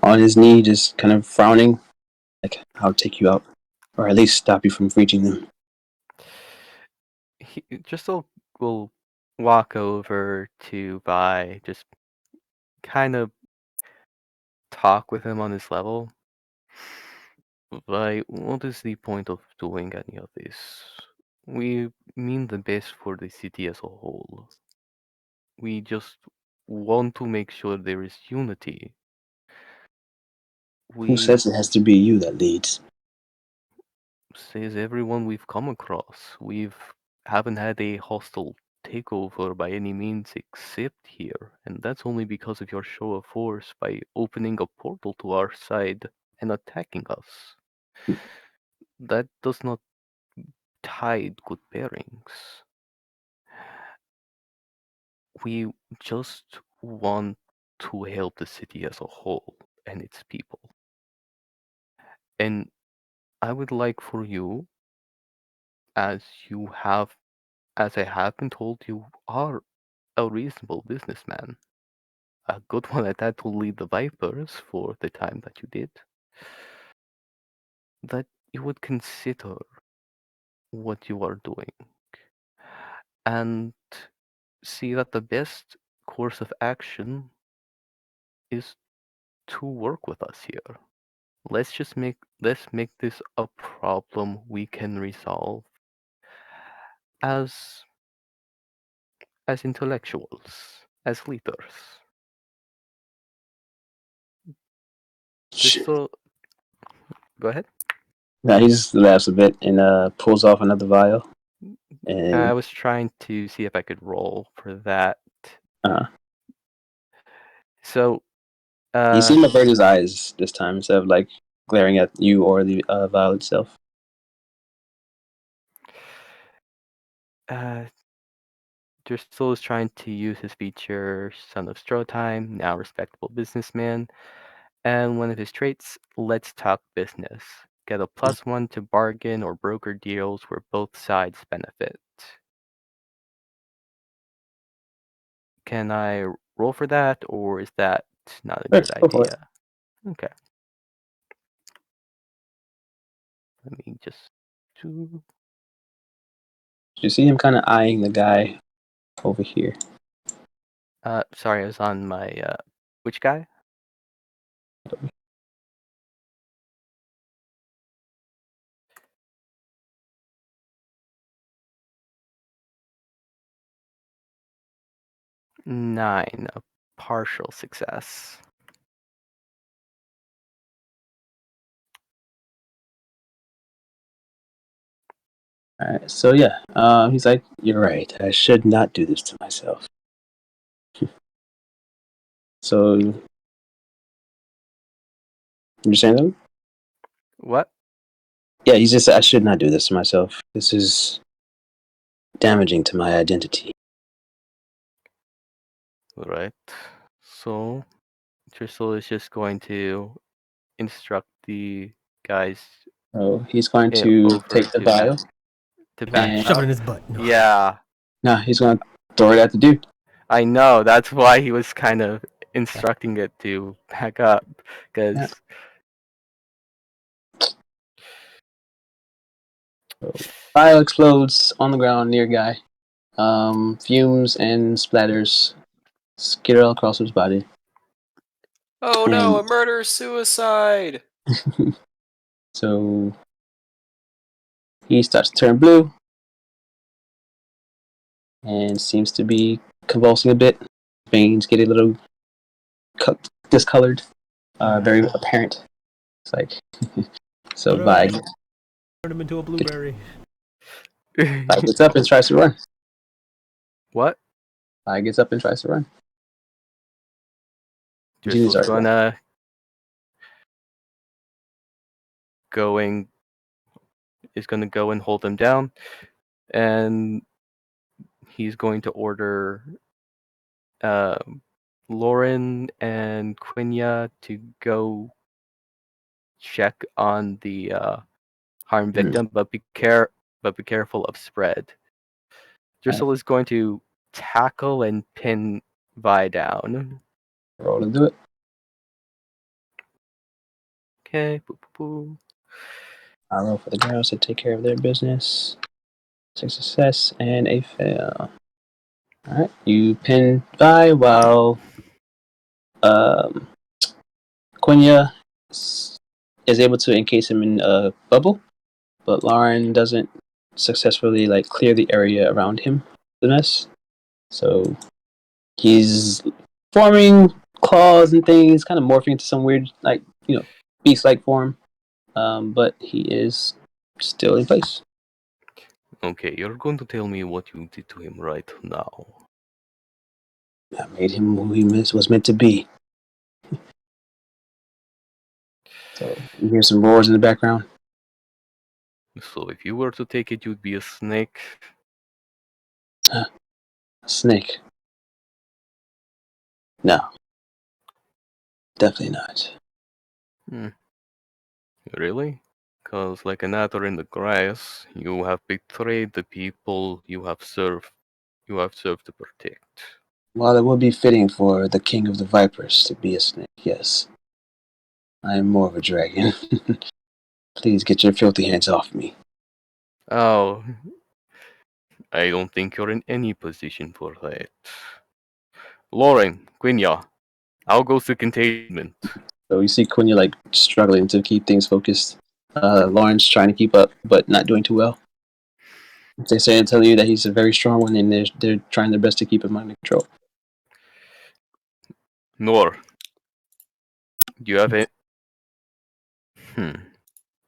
on his knee, just kind of frowning, like, I'll take you out, or at least stop you from reaching them. He just will walk over to Vi, just kind of talk with him on his level. Vi, what is the point of doing any of this? We mean the best for the city as a whole. We just want to make sure there is unity. Who says it has to be you that leads? Says everyone we've come across. Haven't had a hostile takeover by any means except here, and that's only because of your show of force by opening a portal to our side and attacking us. That does not tide good bearings. We just want to help the city as a whole and its people. And I would like for you, as you have, as I have been told, you are a reasonable businessman, a good one at that, to lead the Vipers for the time that you did, that you would consider what you are doing and see that the best course of action is to work with us here. Let's make this a problem we can resolve as intellectuals, as leaders. Just Shit. so go ahead. Now he just laughs a bit and pulls off another vial. I And was trying to see if I could roll for that. So you see him avert his eyes this time instead of like glaring at you or the vial itself. Driscoll is trying to use his feature Son of Straw Time, now respectable businessman, and one of his traits, Let's Talk Business. Get a +1 to bargain or broker deals where both sides benefit. Can I roll for that, or is that not a good Go for it. idea? Okay. Let me just do. You see him kind of eyeing the guy over here. Sorry, I was on my which guy? Nine. partial success. All right. So yeah, he's like, "You're right. I should not do this to myself." So you're saying that? What? Yeah, he's just. I should not do this to myself. This is damaging to my identity. Right. So Tristle is just going to instruct the guys So he's going to over take the to vial. back And- Shove it up. in his butt. No. Yeah, No, he's going to throw it at the dude. I know. That's why he was kind of instructing it to back up, because Yeah. Vial explodes on the ground near guy. Fumes and splatters skitter all across his body. Oh no, a murder suicide! So he starts to turn blue and seems to be convulsing a bit. Veins get a little discolored, very apparent. It's like so. Vi Turn him into a blueberry. gets up and tries to run. what? Vi gets up and tries to run. Dristle's already gonna going is gonna go and hold him down, and he's going to order Lauren and Quinya to go check on the harm victim, but be careful of spread. Dristle is going to tackle and pin Vi down. Roll to do it. Okay, boo, boo, boo. I'll roll for the girls to take care of their business. 6 success and a fail. Alright, you pin Vi while Quenya is able to encase him in a bubble, but Lauren doesn't successfully clear the area around him, the mess. So he's forming claws and things, kind of morphing into some weird, beast-like form. But he is still in place. Okay, you're going to tell me what you did to him right now. I made him who he was meant to be. So you hear some roars in the background. So if you were to take it, you'd be a snake. A snake. No. Definitely not. Really? Because like an adder in the grass, you have betrayed the people you have served to protect. While it would be fitting for the king of the vipers to be a snake, yes. I am more of a dragon. Please get your filthy hands off me. Oh, I don't think you're in any position for that. Lauren, Quinya, how goes the containment? So you see Quenya struggling to keep things focused. Lauren's trying to keep up, but not doing too well. They say and tell you that he's a very strong one, and they're trying their best to keep him under control. Nor, do you have it?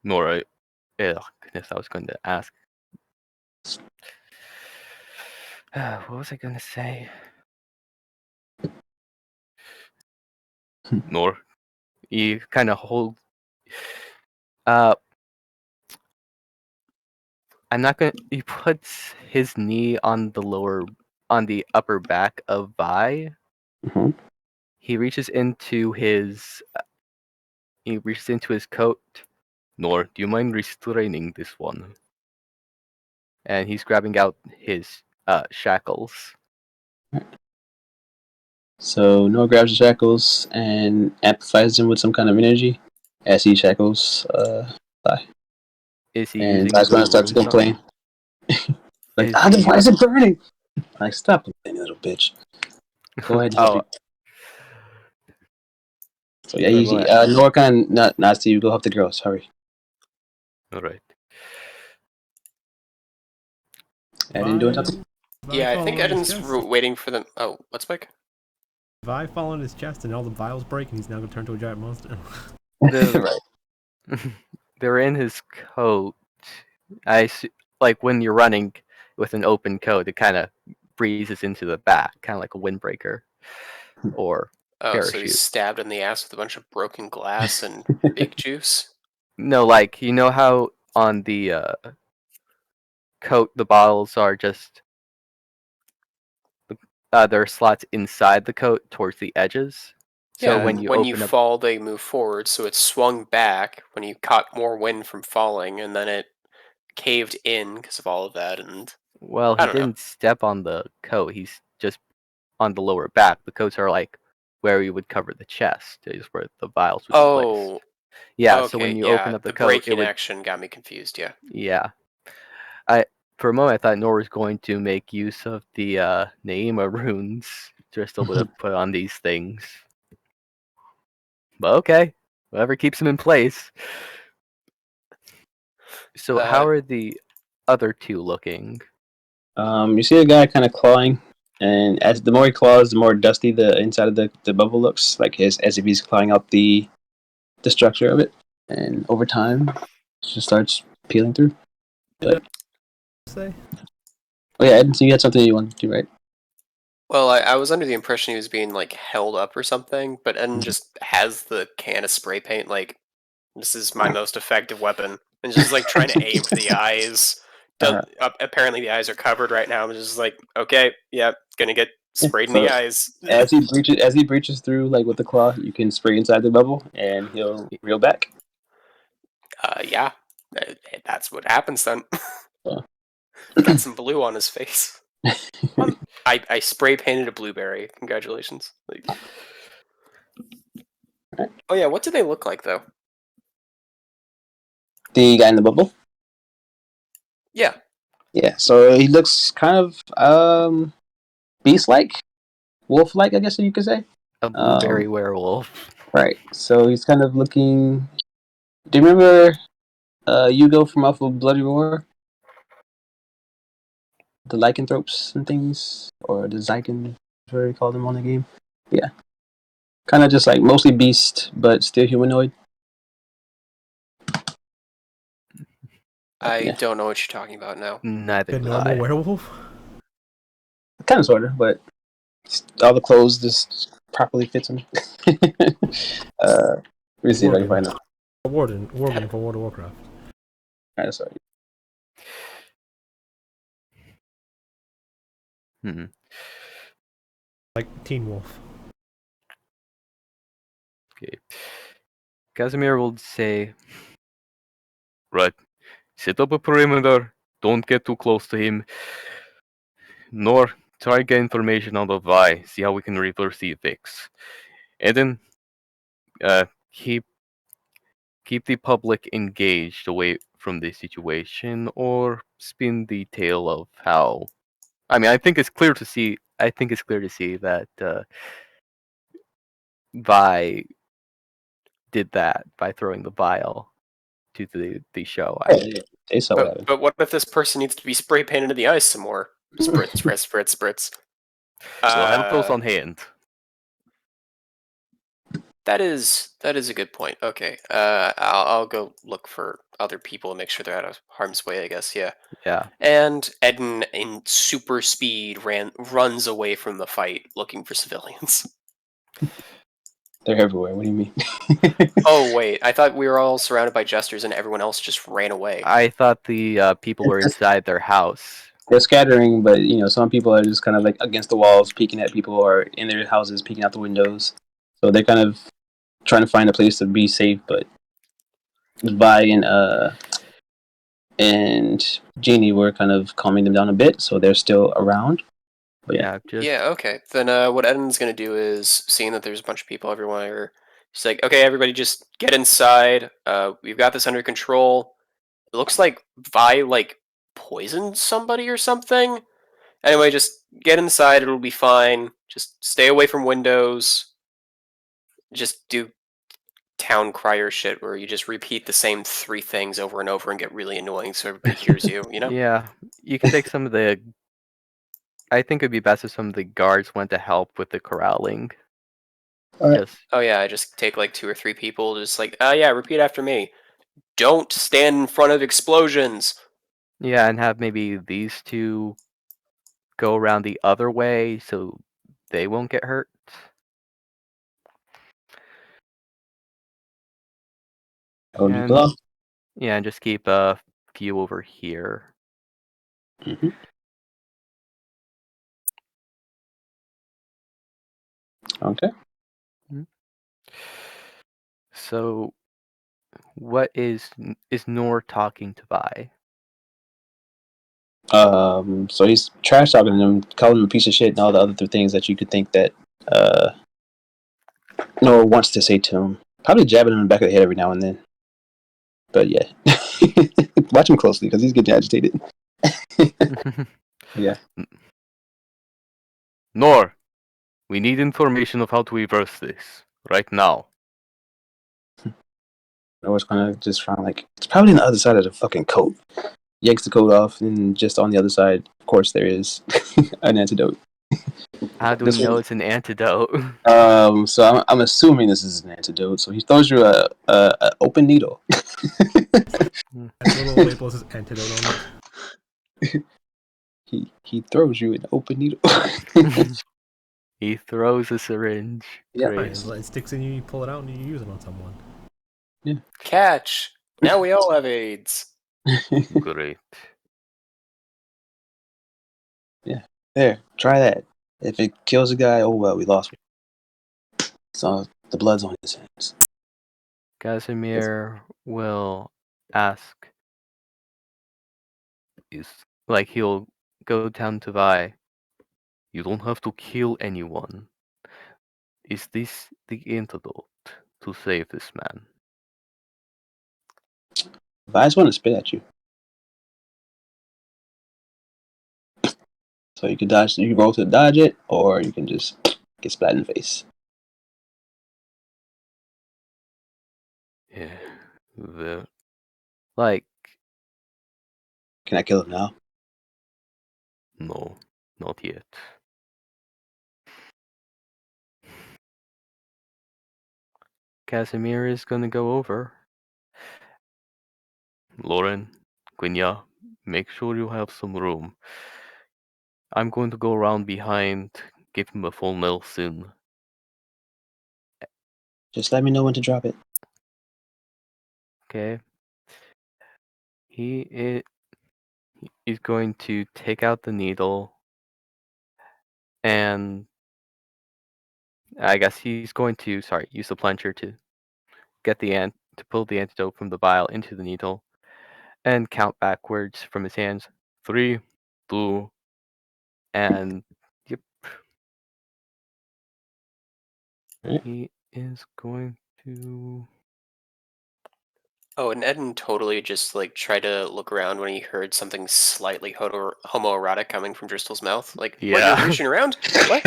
Nor, goodness, I was going to ask. What was I going to say? Nor, he kind of hold. I'm not gonna. He puts his knee on the upper back of Vi. Mm-hmm. He reaches into his coat. Nor, do you mind restraining this one? And he's grabbing out his shackles. So Noah grabs the shackles and amplifies them with some kind of energy as he shackles Vi. Is he And using Vi's going to the start to rune complain. Why is it burning? Stop complaining, little bitch. Go ahead and help you. So yeah, Noah kind of nods to you. Go help the girls. Hurry. All right. Eden doing something? Yeah, I think Eden's waiting for them. Oh, what's Mike? Vi fall on his chest and all the vials break, and he's now gonna turn to a giant monster. Right. They're in his coat. Like when you're running with an open coat, it kind of breezes into the back, kind of like a windbreaker or parachute. So he's stabbed in the ass with a bunch of broken glass and big juice? No, like, you know how on the coat the bottles are just there are slots inside the coat towards the edges. So Yeah, when you when open you up, fall, they move forward, so it swung back when you caught more wind from falling, and then it caved in because of all of that, and well, I he don't know. didn't step on the coat. He's just on the lower back. The coats are like where you would cover the chest, is where the vials would be Oh, placed. Yeah, so okay, when you yeah, open up the the coat, it break-in would. action got me confused, yeah. Yeah, for a moment I thought Nor was going to make use of the Naima runes just to put on these things. But okay, whatever keeps him in place. So how are the other two looking? You see a guy kind of clawing, and as the more he claws, the more dusty the inside of the bubble looks, like as if he's clawing up the structure of it. And over time, it just starts peeling through. Say? Oh yeah, Ed, so you had something you wanted to do, right? Well, I was under the impression he was being, like, held up or something, but Eden Mhm. just has the can of spray paint, like, this is my most effective weapon, and just, like, trying to aim for the eyes. Apparently the eyes are covered right now, I'm just like, okay, yeah, gonna get sprayed in So the eyes. as he breaches through, like with the claw, you can spray inside the bubble, and he'll reel back. Yeah, that's what happens then. Yeah. Got some blue on his face. I spray painted a blueberry. Congratulations. Like, oh yeah, what do they look like though? The guy in the bubble. Yeah. Yeah. So he looks kind of beast-like, wolf-like, I guess you could say. A blueberry werewolf. Right. So he's kind of looking. Do you remember Hugo from off of Bloody Roar? The lycanthropes and things, or the Zygon, whatever you call them on the game. Yeah. Kind of just like mostly beast, but still humanoid. I Yeah. don't know what you're talking about now. Neither The do normal I. werewolf? Kind of, sort of, but all the clothes just properly fits him. Let me see if I can find them. Warden for World of Warcraft. Kind of, sorry. Like Teen Wolf. Okay. Casimir will say, right, set up a perimeter, don't get too close to him, nor try to get information out of Vi, see how we can reverse the effects. And then keep the public engaged away from this situation, or spin the tale of how. I mean, I think it's clear to see that Vi did that by throwing the vial to the show. They saw what happened. But what if this person needs to be spray painted in the eyes some more? Spritz, spritz, spritz, spritz. So have those on hand. That is a good point. Okay, I'll go look for other people and make sure they're out of harm's way. I guess, yeah. Yeah. And Eden, in super speed, runs away from the fight, looking for civilians. They're everywhere. What do you mean? Oh wait, I thought we were all surrounded by jesters and everyone else just ran away. I thought the people were inside their house. They're scattering, but some people are just kind of like against the walls, peeking at people, or in their houses, peeking out the windows. So they're kind of trying to find a place to be safe. But Vi and Jeannie were kind of calming them down a bit, so they're still around. But Yeah. Yeah, okay. Then what Eden's gonna do is, seeing that there's a bunch of people everywhere, she's like, okay, everybody just get inside. We've got this under control. It looks like Vi, like, poisoned somebody or something. Anyway, just get inside, it'll be fine. Just stay away from windows. Just do town crier shit where you just repeat the same 3 things over and over and get really annoying so everybody hears you, you know? Yeah. You can take some of the. I think it'd be best if some of the guards went to help with the corralling. All right. Oh yeah, I just take like 2 or 3 people, just like, yeah, repeat after me. Don't stand in front of explosions. Yeah, and have maybe these two go around the other way so they won't get hurt. Hold you And below. yeah, and just keep a few over here. Mm-hmm. Okay. So, what is Nor talking to Vi? So he's trash talking him, calling him a piece of shit, and all the other things that you could think that Noah wants to say to him. Probably jabbing him in the back of the head every now and then. But yeah, watch him closely because he's getting agitated. Yeah. Nor, we need information of how to reverse this right now. Noah's kind of just trying like it's probably on the other side of the fucking coat. Yanks the coat off, and just on the other side, of course, there is an antidote. How do This we know one- it's an antidote? So I'm assuming this is an antidote. So he throws you a open needle. That little label says antidote on it. He throws you an open needle. He throws a syringe. Yeah. Great. Right, it sticks in you, you pull it out, and you use it on someone. Catch. Now we all have AIDS. Great. There, try that. If it kills a guy, oh well, we lost. So the blood's on his hands. Casimir will ask, he'll go down to Vi. You don't have to kill anyone. Is this the antidote to save this man? If I just want to spit at you, so you can dodge. You can roll to dodge it, or you can just get splat in the face. Yeah. Like, Can I kill him now? no, not yet. Casimir is gonna go over. Lauren, Quenya, make sure you have some room. I'm going to go around behind, give him a full Nelson. Just let me know when to drop it. Okay. He's going to take out the needle, and I guess he's going to use the plunger to get to pull the antidote from the vial into the needle, and count backwards from his hands. 3, 2, and yep. Right. He is going to. Oh, and Eden totally just like tried to look around when he heard something slightly homoerotic coming from Driscoll's mouth. Like, what, Yeah. you're reaching around? What?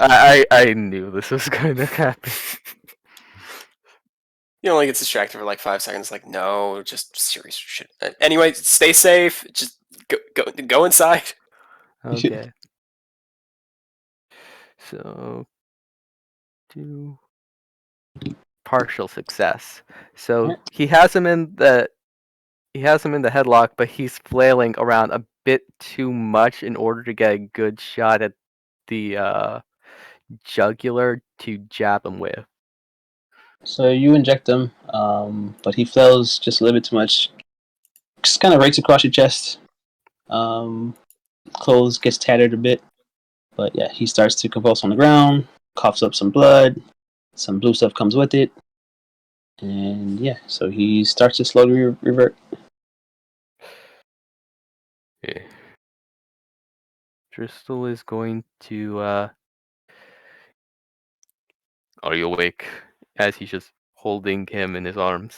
I knew this was going to happen. You know, like gets distracted for like 5 seconds. Like, no, just serious shit. Anyway, stay safe. Just go inside. Okay. So, do partial success. So Right. he has him in the headlock, but he's flailing around a bit too much in order to get a good shot at the jugular to jab him with. So you inject him, but he flails just a little bit too much. Just kind of rakes across your chest. Clothes gets tattered a bit, but yeah, he starts to convulse on the ground, coughs up some blood, some blue stuff comes with it, and yeah, so he starts to slowly revert. Yeah. Driscoll is going to. Are you awake? As he's just holding him in his arms.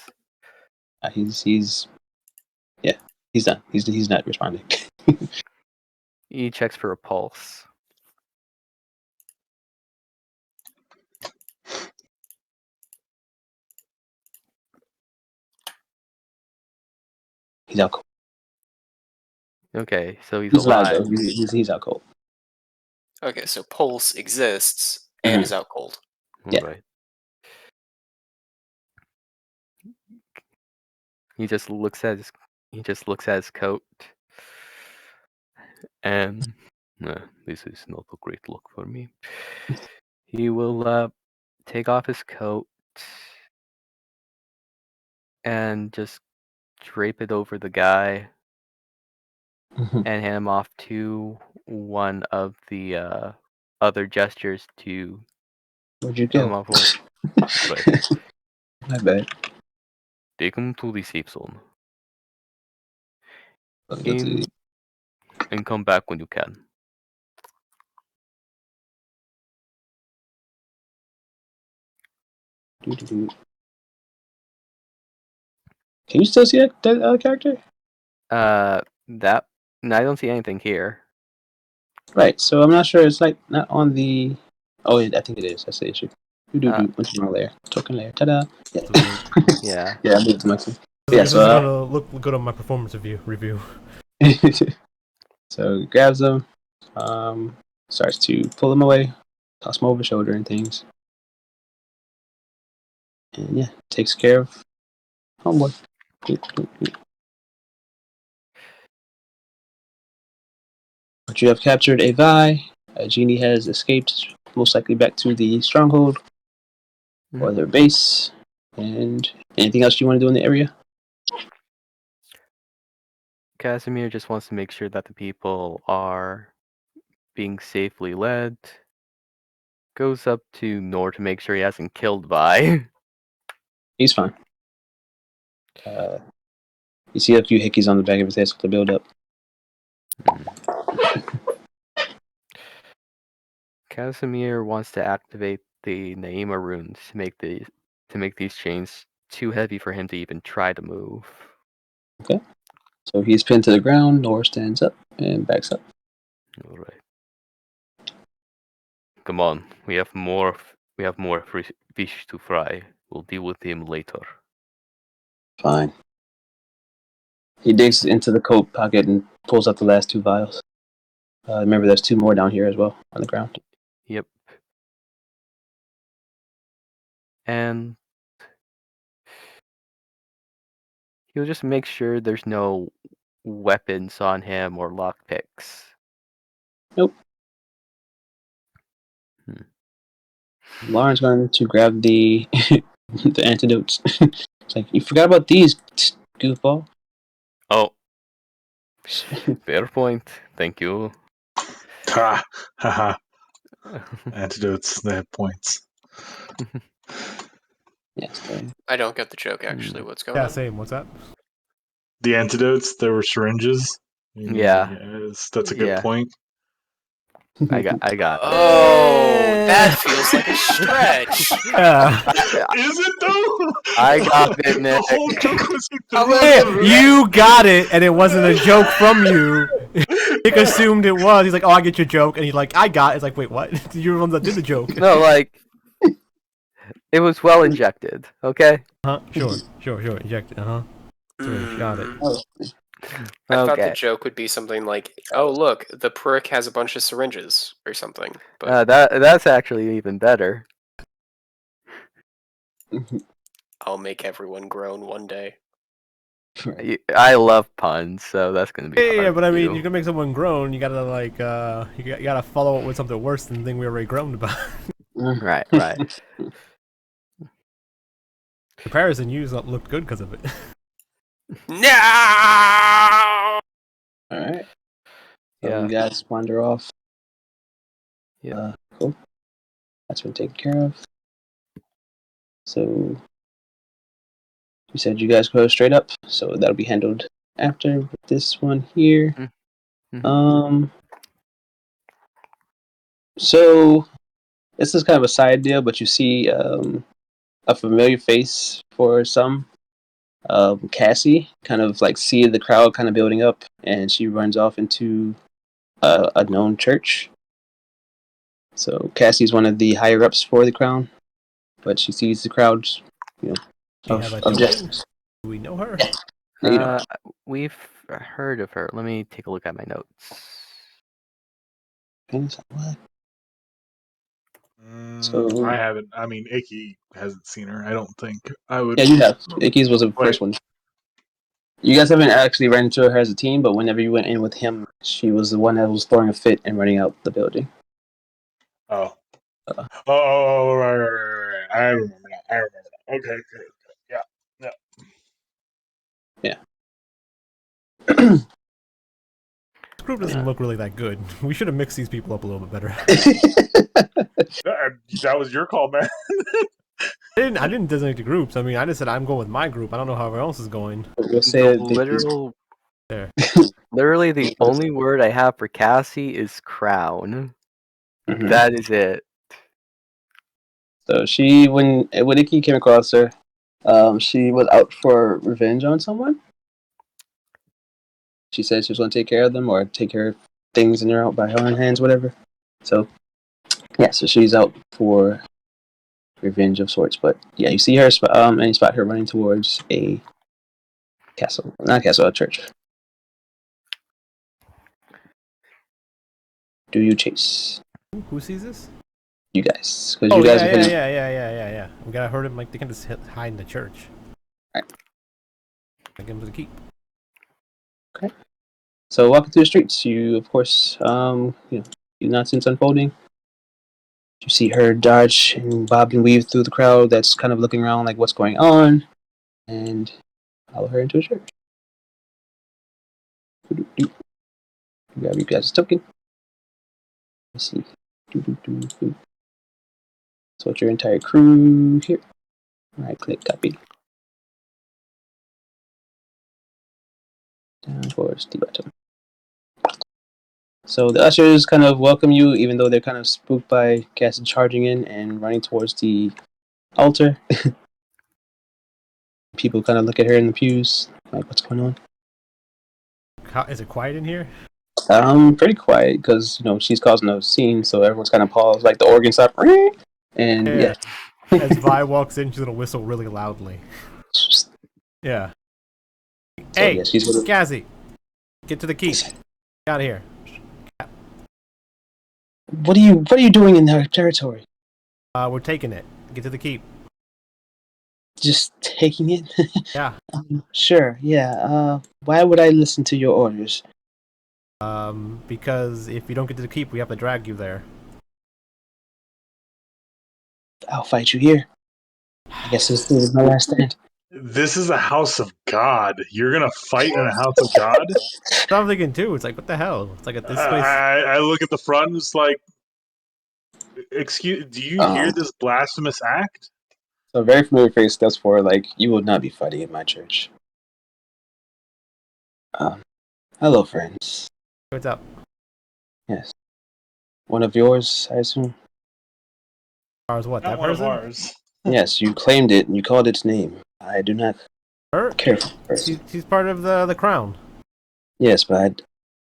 He's done. He's not responding. He checks for a pulse. He's out cold. Okay, so he's He's alive alive. though. He's out cold. Okay, so pulse exists and is out cold. Yeah. Right. He just looks at his coat, and this is not a great look for me. He will take off his coat and just drape it over the guy Mhm. and hand him off to one of the other gestures to Where'd you show him go? off. Right. My bad. Take him to the safe zone. Let's go to the- And come back when you can. doo-doo-doo. Can you still see that character? That no, I don't see anything here. Right. So I'm not sure. It's like not on the. Oh, I think it is. That's the issue. Doo-doo-doo. What's the wrong layer? Token layer. Ta-da. Yeah. Yeah. Yeah, I moved to Maxim. So Yeah, this so, is gonna look good on my performance review. So grabs them, starts to pull them away, toss them over the shoulder and things. And yeah, takes care of homeboy. But you have captured a Vi. A genie has escaped, most likely back to the stronghold or their base. And anything else you want to do in the area? Casimir just wants to make sure that the people are being safely led. Goes up to Nor to make sure he hasn't killed Vi. He's fine. You see a few hickeys on the back of his head to build up. Casimir wants to activate the Naima runes to make these chains too heavy for him to even try to move. Okay. So he's pinned to the ground. Nor stands up and backs up. All right. Come on, we have more fish to fry. We'll deal with him later. Fine. He digs into the coat pocket and pulls out the last 2 vials. Remember, there's 2 more down here as well on the ground. Yep. And he'll just make sure there's no weapons on him or lockpicks. Nope. Lauren's going to grab the the antidotes. It's like, you forgot about these, goofball. Oh, fair point. Thank you. Ha ha ha. Antidotes, they have points. Yes. I don't get the joke, actually. What's going Yeah, on? same. What's that? The antidotes, there were syringes. Yeah. Yes, that's a good Yeah. point. I got Oh, that feels like a stretch. Yeah. Is it though? I got it, Nick. The whole joke was You got it, and it wasn't a joke from you. Nick assumed it was. He's like, "Oh, I get your joke," and he's like, "I got it." It's like, "Wait, what? You're the one that did the joke." No, like it was well injected. Okay. Sure. Inject it. Got it. I thought Okay. the joke would be something like, "Oh, look, the prick has a bunch of syringes" or something. But That's actually even better. I'll make everyone groan one day. I love puns, so that's gonna be hard. Yeah, but I to mean, do. you're gonna make someone groan. You gotta you gotta follow it with something worse than the thing we already groaned about. Right. Comparison, you looked good because of it. No. Alright. So Yeah. you guys wander off. Yeah. Cool. That's been taken care of. So you said you guys go straight up, so that'll be handled after with this one here. Mm-hmm. So this is kind of a side deal, but you see a familiar face for some. Cassie kind of like see the crowd kind of building up, and she runs off into a known church. So Cassie's one of the higher ups for the crown, but she sees the crowds, Do you have a of token? just. Do we know her? No, you don't. We've heard of her. Let me take a look at my notes. What? So I haven't. I mean, Icky hasn't seen her. I don't think I would. yeah, you have. Ægis was the first one. You guys haven't actually ran into her as a team, but whenever you went in with him, she was the one that was throwing a fit and running out the building. Oh. Oh, right. I remember that. Okay. Yeah. This group doesn't look really that good. We should have mixed these people up a little bit better. That was your call, man. I didn't designate the groups. I mean, I just said I'm going with my group. I don't know how everyone else is going. We'll say Literally the only word I have for Cassie is crown. Mhm. That is it. So she, when Icky came across her, she was out for revenge on someone. She said she was going to take care of them or take care of things in her by her own hands, whatever. So yeah, so she's out for revenge of sorts. But yeah, you see her, and you spot her running towards a castle, not a castle, a church. Do you chase? Who sees this? You guys, because Oh you guys yeah. We gotta hurt him. Like they can just hide in the church. Alright. Like him to the keep. Okay. So walking through the streets, you of course, you nonsense unfolding. You see her dodge and bob and weave through the crowd that's kind of looking around like what's going on, and follow her into a church. Grab you guys' token. Let's see. So it's your entire crew here. Right click, copy. Down towards the bottom. So the ushers kind of welcome you, even though they're kind of spooked by Cassie charging in and running towards the altar. People kind of look at her in the pews, like, what's going on? Is it quiet in here? Pretty quiet, because, she's causing a scene, so everyone's kind of paused, like the organ stop, and yeah. As Vi walks in, she's gonna whistle really loudly. Yeah. So, Hey, yeah, she's gonna... Cassie, get to the keep. Get out of here. What are you doing in our territory? We're taking it. Get to the keep. Just taking it? Yeah. Sure, yeah. Why would I listen to your orders? Because if you don't get to the keep, we have to drag you there. I'll fight you here. I guess this is my last stand. This is a house of God. You're gonna fight in a house of God? That's what I'm thinking too. It's like, what the hell? It's like at this place. I look at the front and it's like, excuse, do you hear this blasphemous act? So very familiar face steps forward, like, you will not be fighting in my church. Hello, friends. What's up? Yes. One of yours, I assume? Ours what? Not That one person? of ours. Yes, you claimed it and you called its name. I do not Her? care for the person. She's part of the crown. Yes, but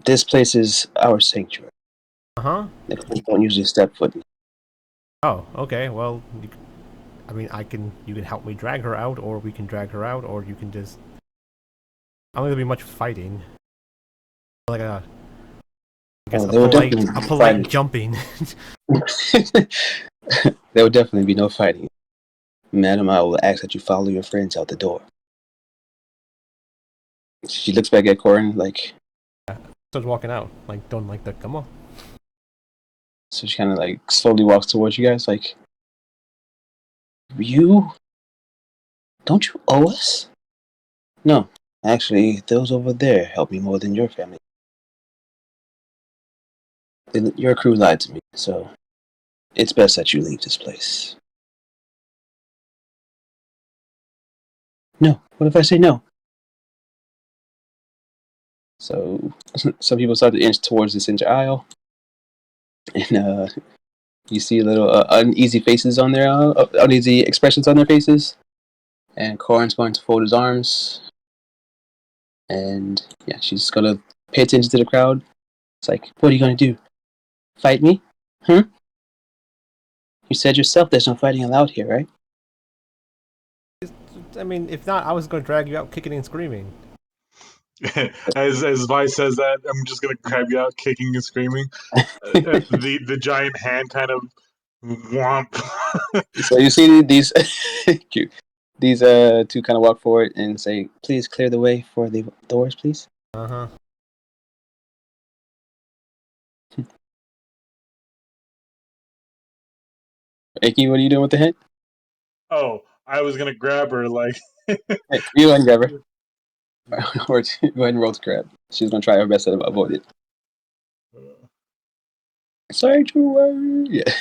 this place is our sanctuary. Uh-huh. The Clint don't usually step foot in. Oh, okay. Well, you can help me drag her out, or we can drag her out, or you can just... I don't think there'll be much fighting. Like a... I guess a polite jumping. There will definitely be no fighting. Madam, I will ask that you follow your friends out the door. She looks back at Corin, like... Starts walking out. Like, don't like the... Come on. So she kind of, like, slowly walks towards you guys, like... You? Don't you owe us? No. Actually, those over there help me more than your family. Your crew lied to me, so... It's best that you leave this place. No. What if I say no? So, some people start to inch towards the center aisle. And, you see a little uneasy faces on their, uneasy expressions on their faces. And Corin's going to fold his arms. And, yeah, she's going to pay attention to the crowd. It's like, what are you going to do? Fight me? Huh? You said yourself there's no fighting allowed here, right? I mean, if not, I was going to drag you out kicking and screaming. As Vi says that, I'm just gonna grab you out, kicking and screaming. The giant hand kind of Womp. So you see these cute. These two kind of walk forward and say, "Please clear the way for the doors, please." Uh-huh. Icky, what are you doing with the hint? Oh, I was gonna grab her like. Hey, you go ahead and grab her. Or go ahead and roll to grab. She's gonna try her best to avoid it. Sanctuary. Yeah.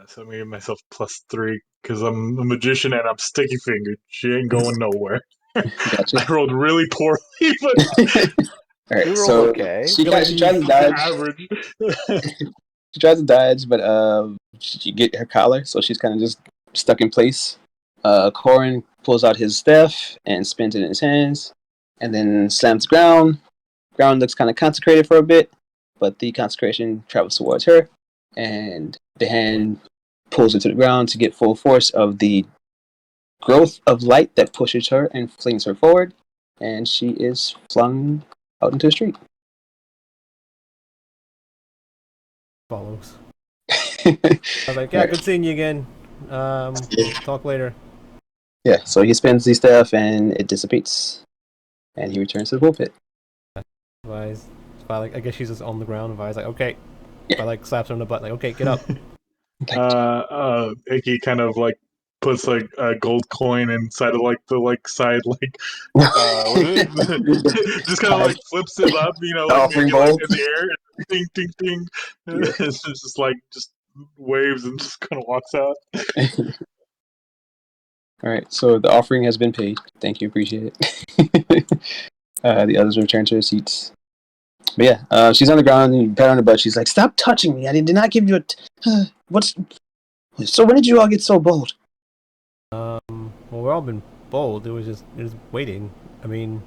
So I'm gonna give myself +3 because I'm a magician and I'm sticky fingered. She ain't going nowhere. Gotcha. I rolled really poorly, but All right, You rolled so okay. she tries to dodge. average. She tries to dodge, but she get her collar, so she's kind of just stuck in place. Corin pulls out his staff and spins it in his hands, and then slams the ground. Ground looks kind of consecrated for a bit, but the consecration travels towards her, and the hand pulls her to the ground to get full force of the growth of light that pushes her and flings her forward, and she is flung out into the street. Follows. I was like, yeah, Right. good seeing you again. Talk later. Yeah, so he spins the staff and it dissipates, and he returns to the pulpit. I guess she's just on the ground. And Vi's like, okay. I like slaps her on the butt, like, okay, get up. Icky kind of like puts like a gold coin inside of like the like side like what is it? Just kind of like flips it up, like Offering maybe like bowl. in the air, ding ding ding. It's just like just waves and just kind of walks out. All right, so the offering has been paid. Thank you, appreciate it. The others return to their seats. But yeah, she's on the ground and you pat on her butt. She's like, "Stop touching me! I did not give you a. What's so? When did you all get so bold?" Well, we've all been bold. It was waiting. I mean,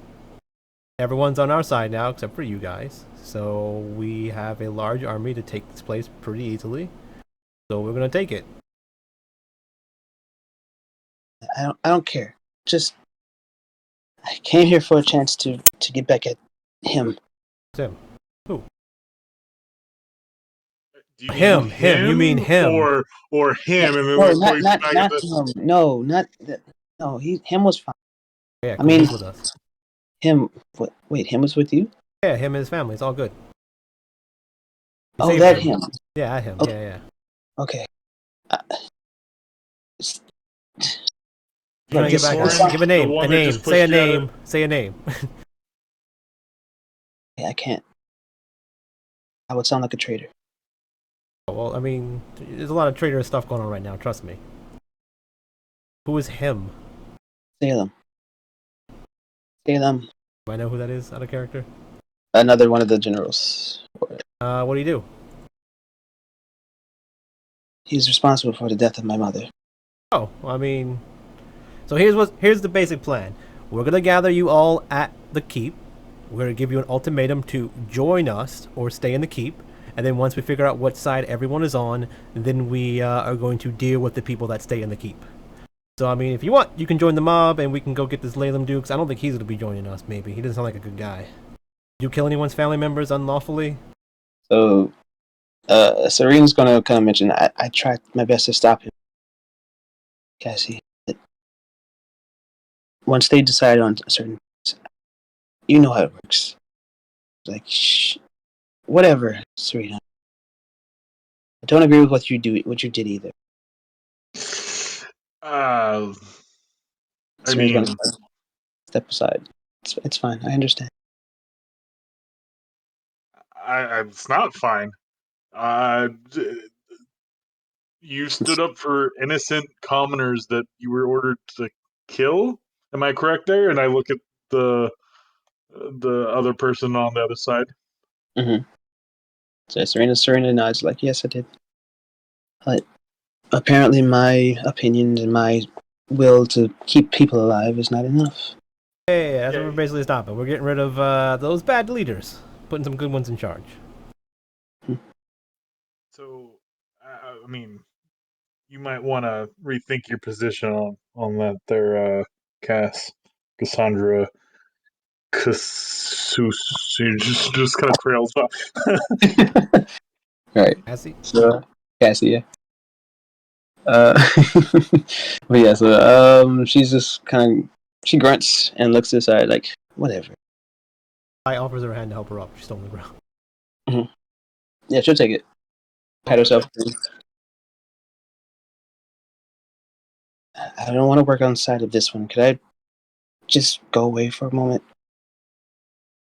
everyone's on our side now except for you guys. So we have a large army to take this place pretty easily. So we're gonna take it. I don't care. Just I came here for a chance to get back at him. Him. Who? Do you Him. You mean him? Or him, and then No, like points not back at the. him. No, not no. Him was fine. Yeah, I mean, he's with us. him. What? Wait, him was with you? Yeah, him and his family. It's all good. We Oh, saved that him. Yeah, him. Okay. Yeah. Okay. Trying to get back. Give a name. A name. Say a name. Say a name. I can't. I would sound like a traitor. Well, I mean, there's a lot of traitorous stuff going on right now. Trust me. Who is him? Salem. Salem. Do I know who that is out of character? Another one of the generals. What do you do? He's responsible for the death of my mother. Oh, I mean, so here's the basic plan. We're gonna gather you all at the keep. We're gonna give you an ultimatum to join us or stay in the keep. And then once we figure out what side everyone is on, then we are going to deal with the people that stay in the keep. So, I mean, if you want, you can join the mob and we can go get this Lalem Dukes. I don't think he's going to be joining us, maybe. He doesn't sound like a good guy. Did you kill anyone's family members unlawfully? So, Serene's going to kind of mention, I tried my best to stop him, Cassie. But once they decide on certain things, you know how it works. Like, shh, whatever, Serena. I don't agree with what you did either. I Serena's mean, going to step aside. It's fine. I understand. it's not fine. You stood up for innocent commoners that you were ordered to kill. Am I correct there? And I look at the other person on the other side. Mm-hmm. So Serena nods like, yes, I did. But apparently my opinions and my will to keep people alive is not enough. Hey, that's what we're basically stopping. We're getting rid of those bad leaders, putting some good ones in charge. So, I mean, you might want to rethink your position on that there, Cassandra. just kind of trails off. Right. Cassie? So Cassie, yeah. But yeah, so she's just she grunts and looks to the side like whatever. I offers her a hand to help her up. She's still on the ground. Mm-hmm. Yeah, she'll take it. Pat herself. I don't want to work on the side of this one. Could I just go away for a moment?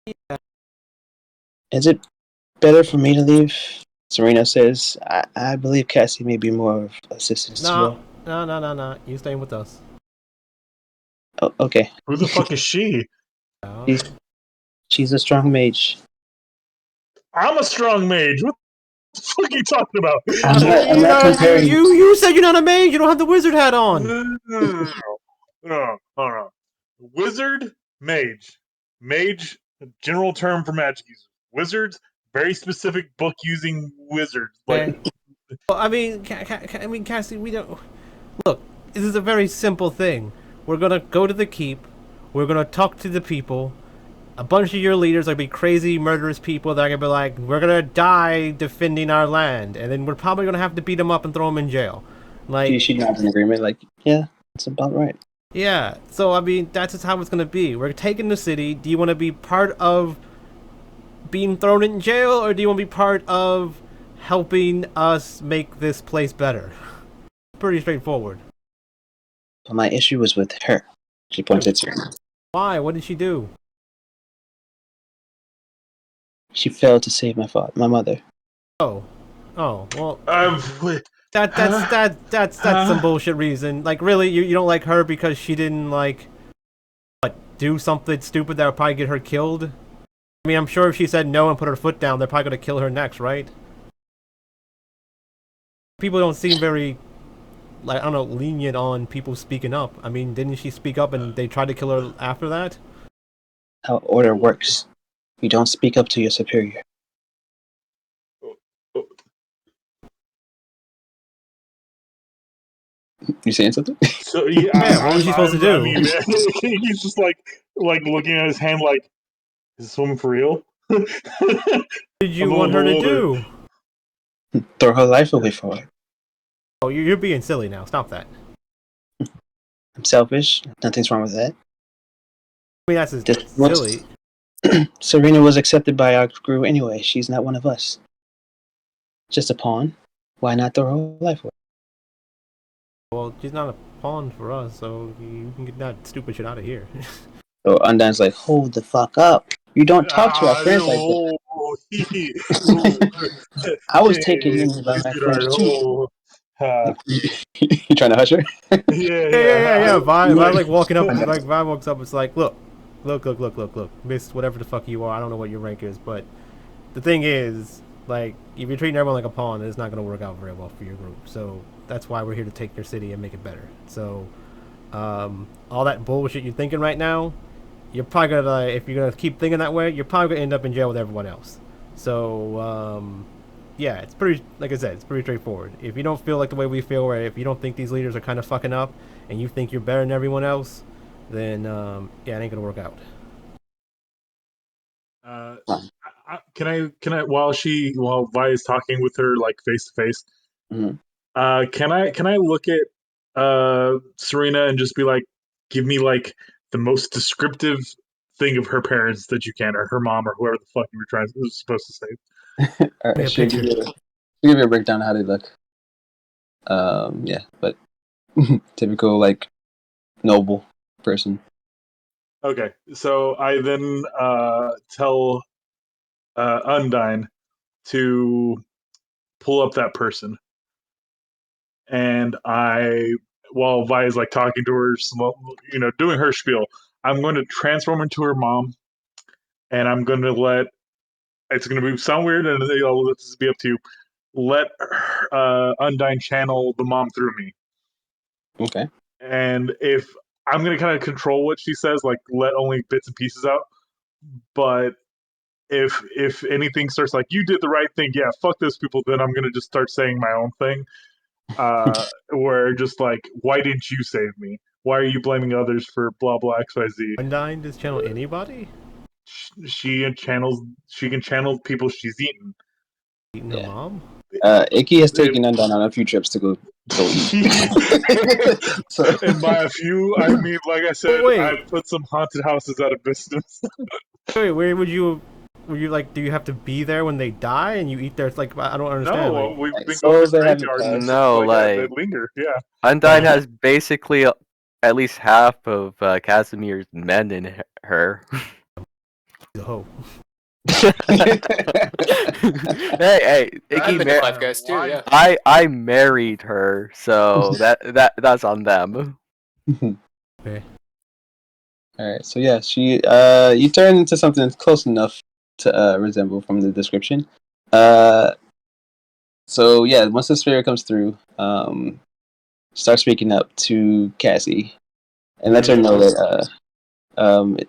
Yeah. Is it better for me to leave? Serena says, I believe Cassie may be more of assistance to No, her. no. You staying with us. Oh, okay. Who the fuck is she? She's a strong mage. I'm a strong mage. What the fuck are you talking about? I'm not comparing. You said you're not a mage. You don't have the wizard hat on. No. Wizard, mage. Mage, general term for magic users. Wizards, very specific book using wizards. Okay. Well, I mean, Cassie, we don't. Look, this is a very simple thing. We're gonna go to the keep. We're gonna talk to the people. A bunch of your leaders are gonna be crazy, murderous people that are gonna be like, we're gonna die defending our land, and then we're probably gonna have to beat them up and throw them in jail. Like, She nods in agreement. Like, yeah, that's about right. yeah. So I mean, that's just how it's gonna be. We're taking the city. Do you want to be part of being thrown in jail, or do you want to be part of helping us make this place better? Pretty straightforward. But my issue was with her. She points at Serena. Why? What did she do? She failed to save my mother. Oh, well, Wait. that's some bullshit reason. Like, really, you don't like her because she didn't like do something stupid that would probably get her killed? I mean, I'm sure if she said no and put her foot down, they're probably gonna kill her next, right? People don't seem very, like, I don't know, lenient on people speaking up. I mean, didn't she speak up and they tried to kill her after that? How order works. You don't speak up to your superior. You saying something? So yeah, what was she supposed to do? I mean, he's just like looking at his hand, like, is this woman for real? What did you want her to do? Throw her life away for her. Oh, you're being silly now. Stop that. I'm selfish. Nothing's wrong with that. I mean, that's just silly. Serena was accepted by our crew anyway. She's not one of us. Just a pawn. Why not throw her life away? Well, she's not a pawn for us, so you can get that stupid shit out of here. So Undyne's like, hold the fuck up. You don't talk to our friends like that. I was taken in by my friends too. You trying to hush her? Yeah. Vi like walking up, like Vi walks up. It's like, look, Miss, whatever the fuck you are. I don't know what your rank is, but the thing is, like, if you're treating everyone like a pawn, it's not gonna work out very well for your group. So that's why we're here to take your city and make it better. So, all that bullshit you're thinking right now, you're probably gonna, if you're gonna keep thinking that way, you're probably gonna end up in jail with everyone else. So, yeah, it's pretty, like I said, it's pretty straightforward. If you don't feel like the way we feel, or if you don't think these leaders are kind of fucking up, and you think you're better than everyone else, then, yeah, it ain't gonna work out. Can I while Vi is talking with her, like, face to face, can I look at Serena and just be like, give me like the most descriptive thing of her parents that you can, or her mom, or whoever the fuck you were supposed to say. All right, she'll give you a breakdown of how they look. Yeah, but typical, like, noble person. Okay, so I then tell Undyne to pull up that person, and while Vi is like talking to her, doing her spiel, I'm going to transform into her mom, and I'm going to it's going to sound weird, and I'll let this be up to you. Let Undyne channel the mom through me. Okay. And if I'm going to kind of control what she says, like, let only bits and pieces out. But if anything starts like, you did the right thing, yeah, fuck those people, then I'm going to just start saying my own thing. Where just like, why didn't you save me? Why are you blaming others for blah blah XYZ? Undyne does channel anybody? she can channel people she's eaten. Eating her mom? Ægis has taken Undyne on a few trips to go eat. So, And by a few, I mean, like I said, Wait. I put some haunted houses out of business. Wait, where would you? Were you like? Do you have to be there when they die and you eat there? It's like I don't understand. No, like, we've been so going to they're having graveyards and pets. stuff No, like that like that linger. Yeah. Undyne has basically at least half of Casimir's men in her. the hoe. Hey, I've been to Iggy, Five Guys too. Yeah. I married her, so that's on them. Okay. Alright, so yeah, she you turn into something close enough to resemble from the description. So yeah, once the spirit comes through, start speaking up to Cassie and let her know that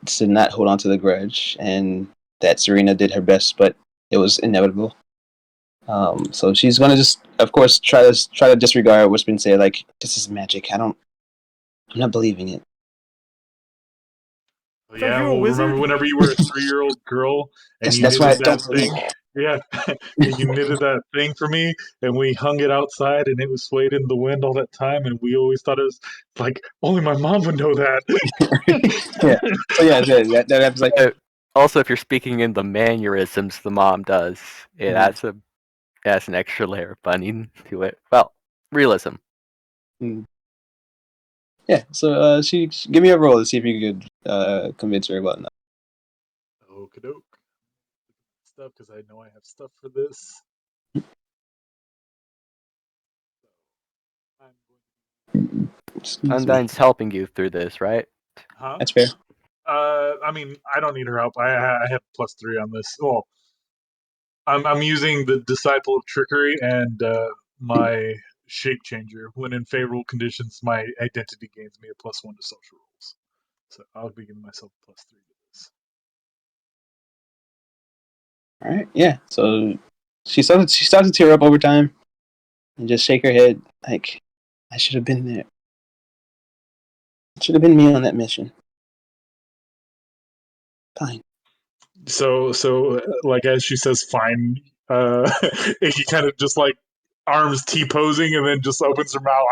it's to not hold on to the grudge and that Serena did her best, but it was inevitable. So she's gonna just, of course, try to disregard what's been said. Like, this is magic. I'm not believing it. Yeah, you're a well, wizard? remember whenever you were a 3-year-old girl and That's you why I knitted don't that believe thing? it. Yeah, and you knitted that thing for me, and we hung it outside, and it was swayed in the wind all that time, and we always thought it was like only my mom would know that. Yeah. So yeah, that happens. Like, Also, if you're speaking in the mannerisms the mom does, it adds an extra layer of funny to it. Well, realism. yeah. So she give me a roll to see if you could convince her about that. Okie doke. Stuff because I know I have stuff for this. Undyne's helping you through this, right? Huh? That's fair. I mean, I don't need her help. I have +3 on this. Well, I'm using the Disciple of Trickery and my Shape Changer. When in favorable conditions, my identity gains me a +1 to social rules. So I'll be giving myself a +3 to this. All right. Yeah. So she starts to tear up over time and just shake her head like, I should have been there. It should have been me on that mission. Fine. So like as she says, fine. He kind of just like arms T posing and then just opens her mouth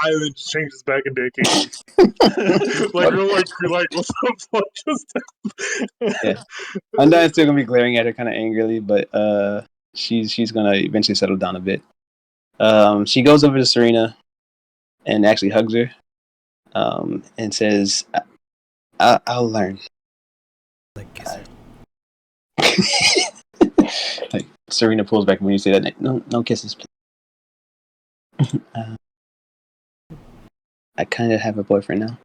and then changes back into a KT. like what's up? What just Yeah. Undyne's still gonna be glaring at her kind of angrily, but she's gonna eventually settle down a bit. She goes over to Serena and actually hugs her, and says, "I'll learn." Like kiss her. Like Serena pulls back when you say that. No kisses, please. I kind of have a boyfriend now.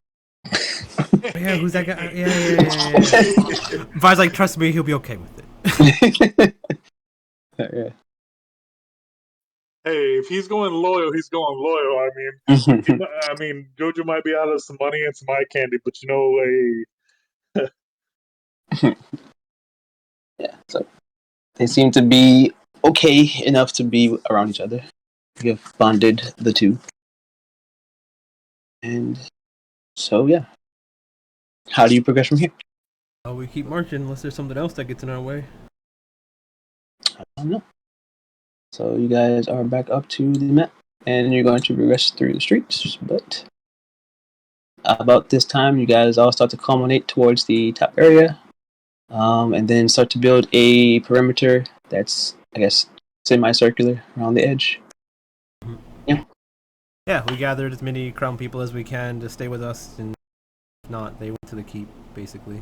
Yeah, who's that guy? Yeah. Vi's like, trust me, he'll be okay with it. Yeah. Hey, if he's going loyal, he's going loyal. I mean, Jojo might be out of some money and some eye candy, but Yeah. So they seem to be okay enough to be around each other. We have bonded the two, and so yeah. How do you progress from here? Oh, we keep marching unless there's something else that gets in our way. I don't know. So you guys are back up to the map, and you're going to progress through the streets. But about this time, you guys all start to culminate towards the top area, and then start to build a perimeter that's, I guess, semicircular around the edge. Yeah, we gathered as many crown people as we can to stay with us, and if not, they went to the keep, basically.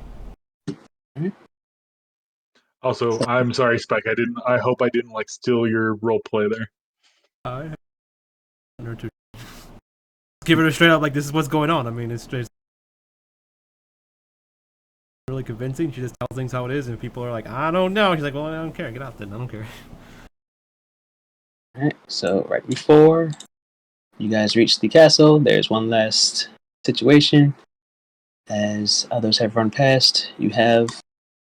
Also, I'm sorry, Spike. I hope I didn't like steal your role play there. I her to give it a straight up like this is what's going on. I mean, it's just really convincing. She just tells things how it is, and people are like, I don't know. She's like, well, I don't care. Get out then. I don't care. Alright, so right before you guys reach the castle, there's one last situation. As others have run past, you have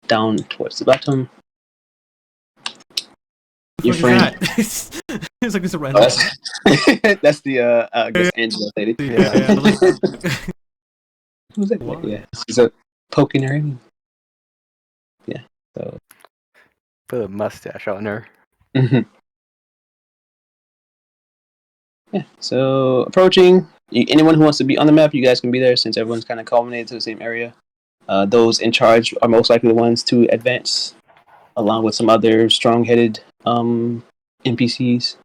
down towards the bottom your friend. It's like it's a random. That's the I guess Angela lady. Yeah. Who's that? Yeah, she's poking her in. So Put a mustache on her. yeah. So approaching. Anyone who wants to be on the map, you guys can be there since everyone's kind of culminated to the same area. Those in charge are most likely the ones to advance, along with some other strong-headed NPCs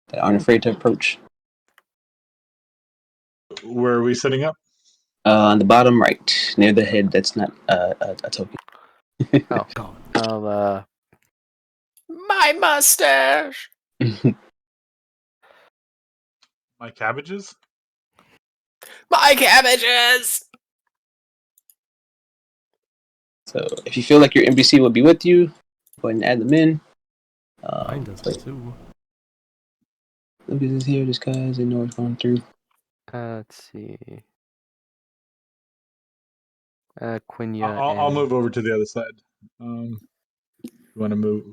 that aren't afraid to approach. Where are we setting up? On the bottom right, near the head. That's not a token. Oh, Gone. I'll My mustache. My cabbages? My cabbages. So if you feel like your NPC will be with you, go ahead and add them in. Mine does that too. Lucas is here. This guy's in North going through. let's see. Quinya I'll and move over to the other side. You want to move?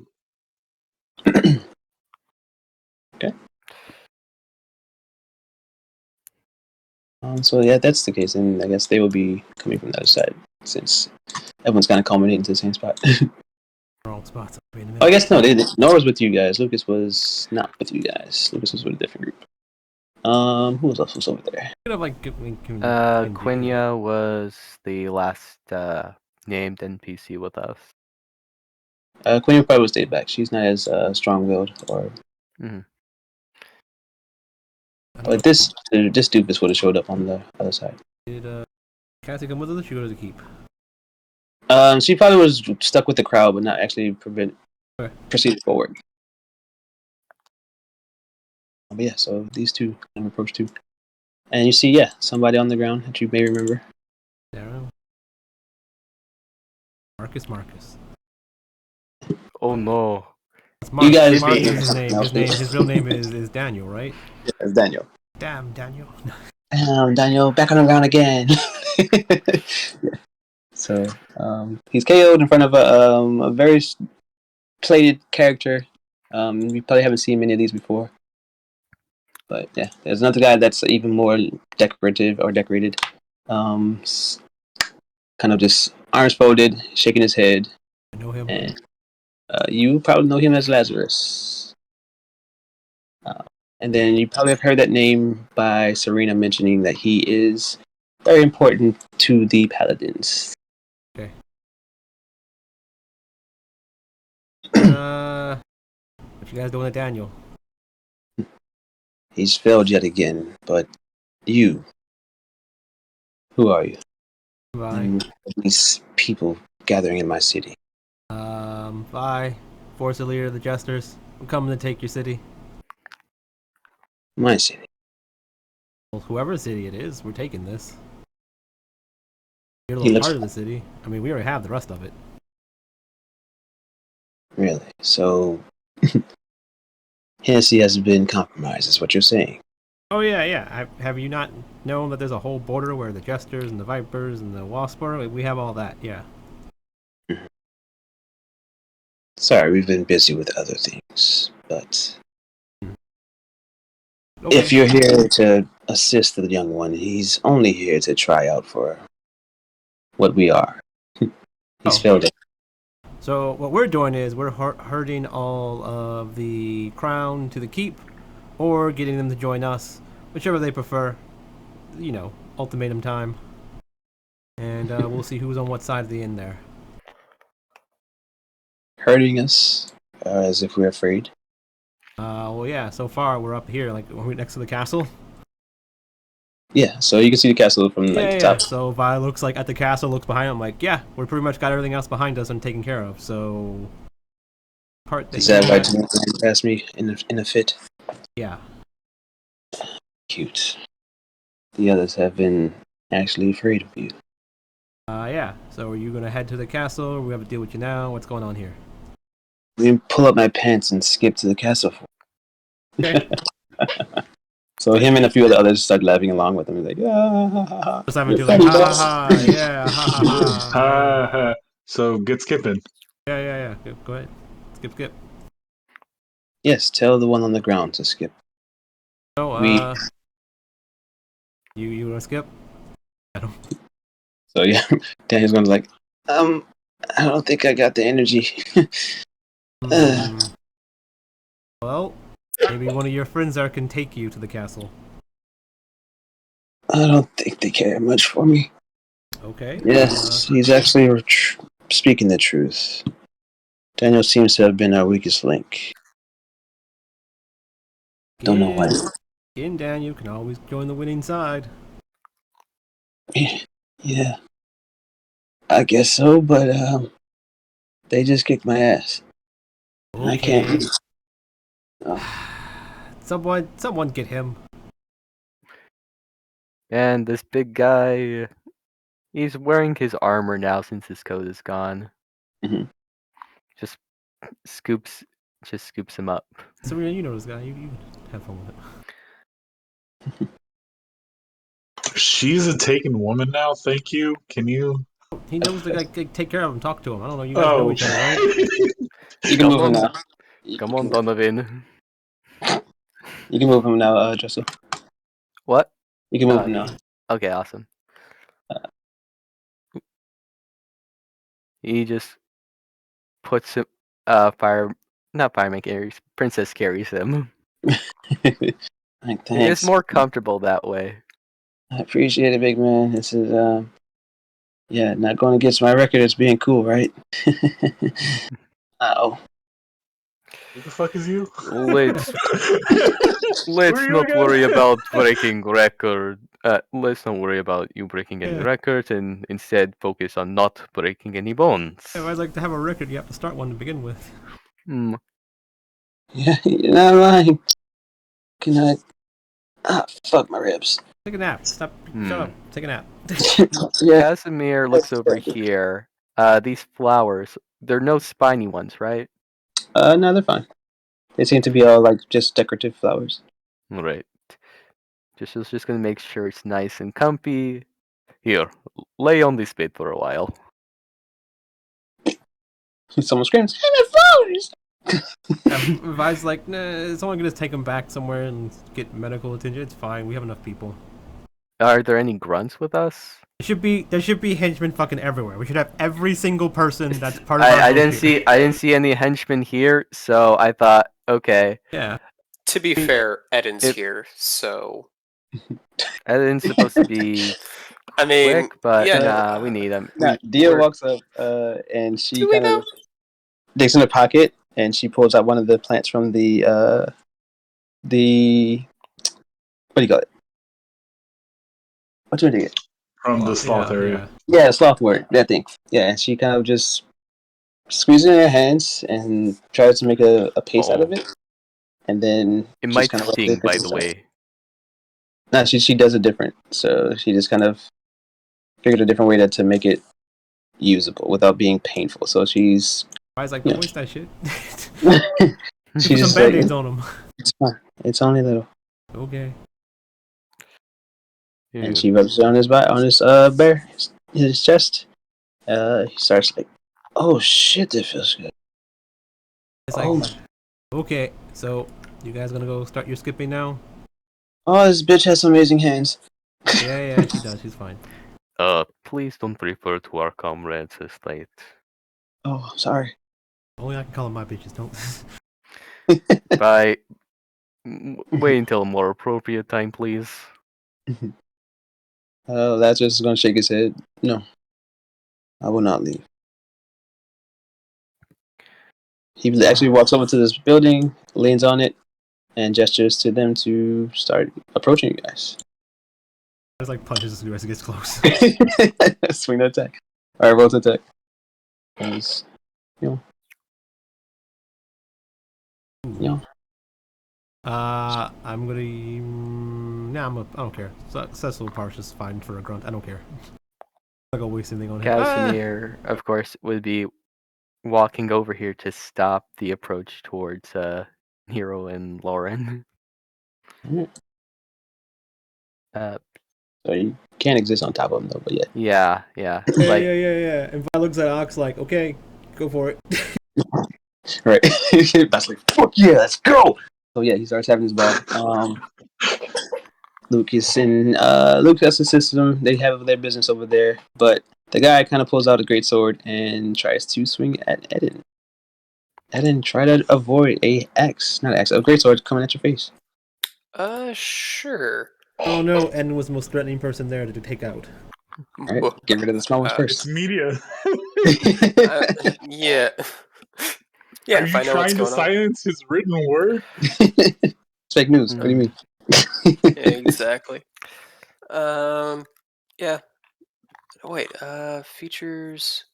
Okay. So yeah, that's the case, and I guess they will be coming from the other side since everyone's kind of culminating to the same spot. Wrong spots. Wait a minute. Oh, I guess no. Nora was with you guys. Lucas was not with you guys. Lucas was with a different group. Who else was over there? Could have like Quinya was the last named NPC with us. Queen probably will stay back. She's not as strong-willed, or. Mhm. But this doofus would have showed up on the other side. Did Cassie come with us? Or she go to the keep. She probably was stuck with the crowd, but not actually proceed forward. But yeah, so these two approach too, and you see, somebody on the ground that you may remember. Darrow. Marcus. Oh no. You guys, Marcus is his name. His real name is Daniel, right? It's Daniel. Damn, Daniel. Daniel, back on the ground again. Yeah. So he's KO'd in front of a very plated character. You probably haven't seen many of these before. But yeah, there's another guy that's even more decorated. Kind of just arms folded, shaking his head. I know him. And you probably know him as Lazarus. And then you probably have heard that name by Serena mentioning that he is very important to the Paladins. Okay. What you guys doing with Daniel? He's failed yet again, but you, who are you? Bye. And these people gathering in my city. Bye. Force leader of the Jesters. I'm coming to take your city. My city. Well, whoever city it is, we're taking this. You're a He little looks- part of the city. I mean, we already have the rest of it. Really? So, Hennessy has been compromised, is what you're saying. Oh yeah. Have you not known that there's a whole border where the Jesters and the Vipers and the Wasp are? We have all that, yeah. Sorry, we've been busy with other things, but Okay. if you're here to assist the young one, he's only here to try out for what we are. He's failed it. So what we're doing is we're herding all of the crown to the keep, or getting them to join us, whichever they prefer. You know, ultimatum time. And we'll see who's on what side of the inn there. Hurting us, as if we're afraid. Well, yeah. So far we're up here, like we're next to the castle. Yeah, so you can see the castle from the top. So Vi looks like at the castle, looks behind him, like, yeah, we're pretty much got everything else behind us and taken care of. So Is that right to pass me in a fit? Yeah. Cute. The others have been actually afraid of you. Yeah. So are you gonna head to the castle? We have to deal with you now. What's going on here? Let me pull up my pants and skip to the castle. Okay. So him and a few of the others start laughing along with him. He's like, ah, Just having to like, ha ha ha, yeah, ha ha ha. So get skipping. Yeah. Go ahead. Skip. Yes, tell the one on the ground to skip. Oh, you wanna skip? I don't. So yeah, Daniel's going to like, I don't think I got the energy. Well, maybe one of your friends there can take you to the castle. I don't think they care much for me. Okay. Yes, he's actually speaking the truth. Daniel seems to have been our weakest link. Don't know why. In Dan, you can always join the winning side. Yeah, I guess so, but they just kicked my ass. Okay. I can't. Oh. Someone get him. And this big guy, he's wearing his armor now since his coat is gone. Mm-hmm. Just scoops him up. Serena, you know this guy. You have fun with it. She's a taken woman now. Thank you. Can you? He knows the guy. Take care of him. Talk to him. I don't know. You guys know each other, right? You can move him now. Come on, Donovan. You can move him now, Jesse. What? You can move him now. Okay, awesome. He just puts him. Not fireman carries. Princess carries him. Thanks. It's more comfortable that way. I appreciate it, big man. This is not going against my record as being cool, right? Oh. Who the fuck is you? Let's not worry about breaking record. Let's not worry about you breaking any records, and instead focus on not breaking any bones. If I'd like to have a record, you have to start one to begin with. Yeah, you're not lying. Can I? Fuck my ribs. Take a nap. Stop. Shut up. Take a nap. Yeah. Casimir looks over here. These flowers, they're no spiny ones, right? No, they're fine. They seem to be all like just decorative flowers. Right. Just gonna make sure it's nice and comfy. Here, lay on this bed for a while. Someone screams, "Hey, my flowers!" If I was like, nah, someone can just take him back somewhere and get medical attention. It's fine. We have enough people. Are there any grunts with us? There should be henchmen fucking everywhere. We should have every single person that's part of I didn't see any henchmen here, so I thought, okay. Yeah. To be fair, Eden's here, so Eden's supposed to be I mean, quick, but yeah. nah, we need him. Dia walks up and she kind of digs in her pocket and she pulls out one of the plants from the what do you call it? What do you get? From the sloth area. Yeah, sloth word, that thing. Yeah, and she kind of just squeezes it in her hands and tries to make a paste out of it. And then it might sting, by the way. No, she does it different. So she just kind of figured a different way to make it usable without being painful. So she's. I was like, don't waste that shit. She put just some band-aids on him. It's fine. It's only little. Okay. And she rubs it on his bear, his chest. He starts like, "Oh shit, that feels good." It's like, okay, so you guys gonna go start your skipping now? Oh, this bitch has some amazing hands. Yeah, she does. She's fine. Please don't refer to our comrades as late. Oh, sorry. Only I can call them my bitches, don't. Bye. Wait until a more appropriate time, please. Lazarus is gonna shake his head. No, I will not leave. He actually walks over to this building, leans on it, and gestures to them to start approaching you guys. It's like punches as soon as he gets close. Swing the attack. Alright, roll to attack. I'm gonna. I don't care. Successful part is fine for a grunt. I don't care. I'm not gonna waste anything on him. Casimir, of course, would be walking over here to stop the approach towards Hero and Lauren. So you can't exist on top of him though, but yeah. Yeah. And Vi looks at Ox like, okay, go for it. Right. That's like, fuck yeah, let's go. So yeah, he starts having his ball. Luke has the system. They have their business over there, but the guy kind of pulls out a greatsword and tries to swing at Eden. Eden, try to avoid a greatsword coming at your face. Sure. Oh no, Eden was the most threatening person there to take out. All right, get rid of the small ones It's first. media. Yeah. Yeah, Are if you I know what's trying to going on. silence his written word? It's fake news. What do you mean? Exactly. Yeah. Wait, features.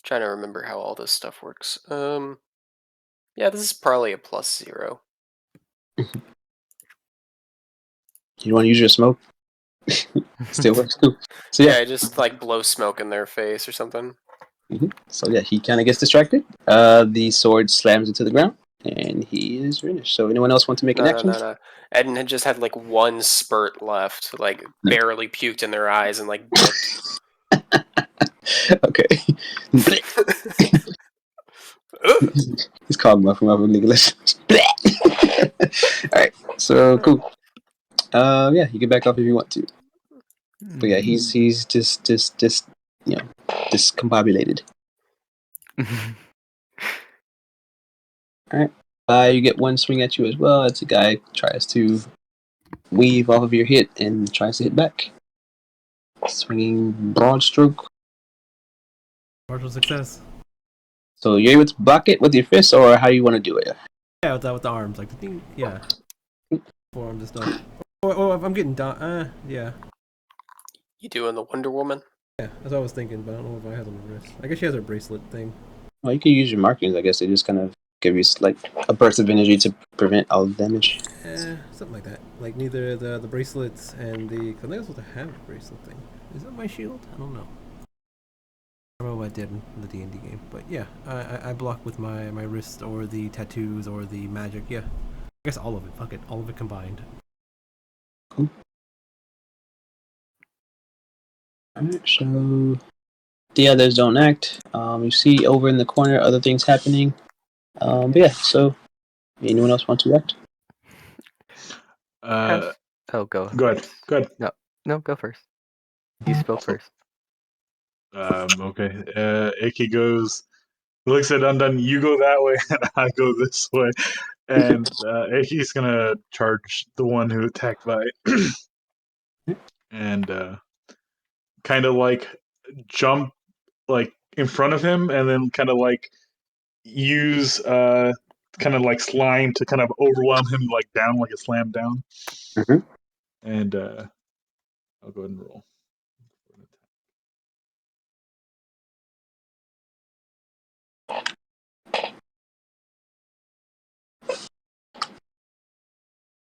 Trying to remember how all this stuff works. Yeah, this is probably a +0. You want to use your smoke? Still works. Cool. So Yeah, yeah. I just like blow smoke in their face or something. So yeah, he kind of gets distracted. The sword slams into the ground, and he is finished. So anyone else want to make an action? No. Eden had just had like one spurt left, like barely puked in their eyes and like dipped. Okay. He's called Muffin English. All right. So cool. Yeah, you get back up if you want to. But yeah, he's just discombobulated. All right. You get one swing at you as well. It's a guy tries to weave off of your hit and tries to hit back. Swinging broad stroke. Partial success. So you're able to block it with your fist, or how you want to do it? Yeah, with the arms, like the thing. Yeah. Forearms and stuff. Oh, I'm getting done. Yeah. You doing the Wonder Woman? Yeah, that's what I was thinking, but I don't know if I have on the wrist. I guess she has her bracelet thing. Well, you can use your markings. I guess they just kind of give you like a burst of energy to prevent all the damage. Something like that. Like neither the bracelets and the. I think I'm supposed to have a bracelet thing. Is that my shield? I don't know. I don't know what I did in the D&D game, but yeah, I block with my wrist or the tattoos or the magic. Yeah, I guess all of it. Fuck it, all of it combined. Cool. Alright, so the others don't act. You see over in the corner other things happening. But yeah, so anyone else want to act? Oh, go. Go ahead. Go ahead. No, go first. You spoke first. Okay. Iki goes, looks at Undone. You go that way, and I go this way. And Iki's gonna charge the one who attacked Vi, and kind of like jump like in front of him, and then kind of like use kind of like slime to kind of overwhelm him like down, like a slam down. Mhm. And I'll go ahead and roll.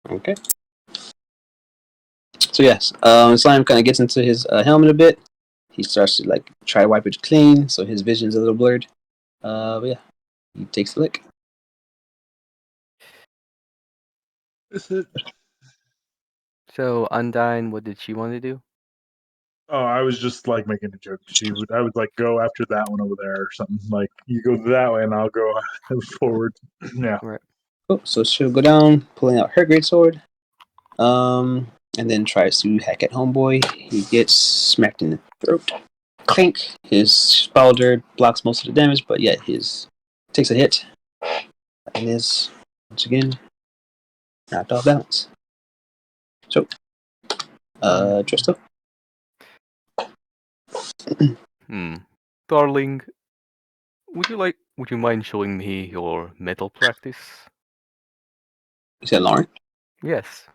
Okay. So yes, slime kind of gets into his helmet a bit. He starts to like try to wipe it clean, so his vision's a little blurred. But yeah, he takes the lick. Is it? So Undyne, what did she want to do? Oh, I was just like making a joke. I would like go after that one over there or something. Like you go that way and I'll go forward. Yeah. Right. Oh, so she'll go down, pulling out her greatsword. And then tries to hack at Homeboy. He gets smacked in the throat. Clink. His Spalder blocks most of the damage, but yet his takes a hit and is once again knocked off balance. So, Tristo. Darling, would you mind showing me your metal practice? You said Lauren. Yes.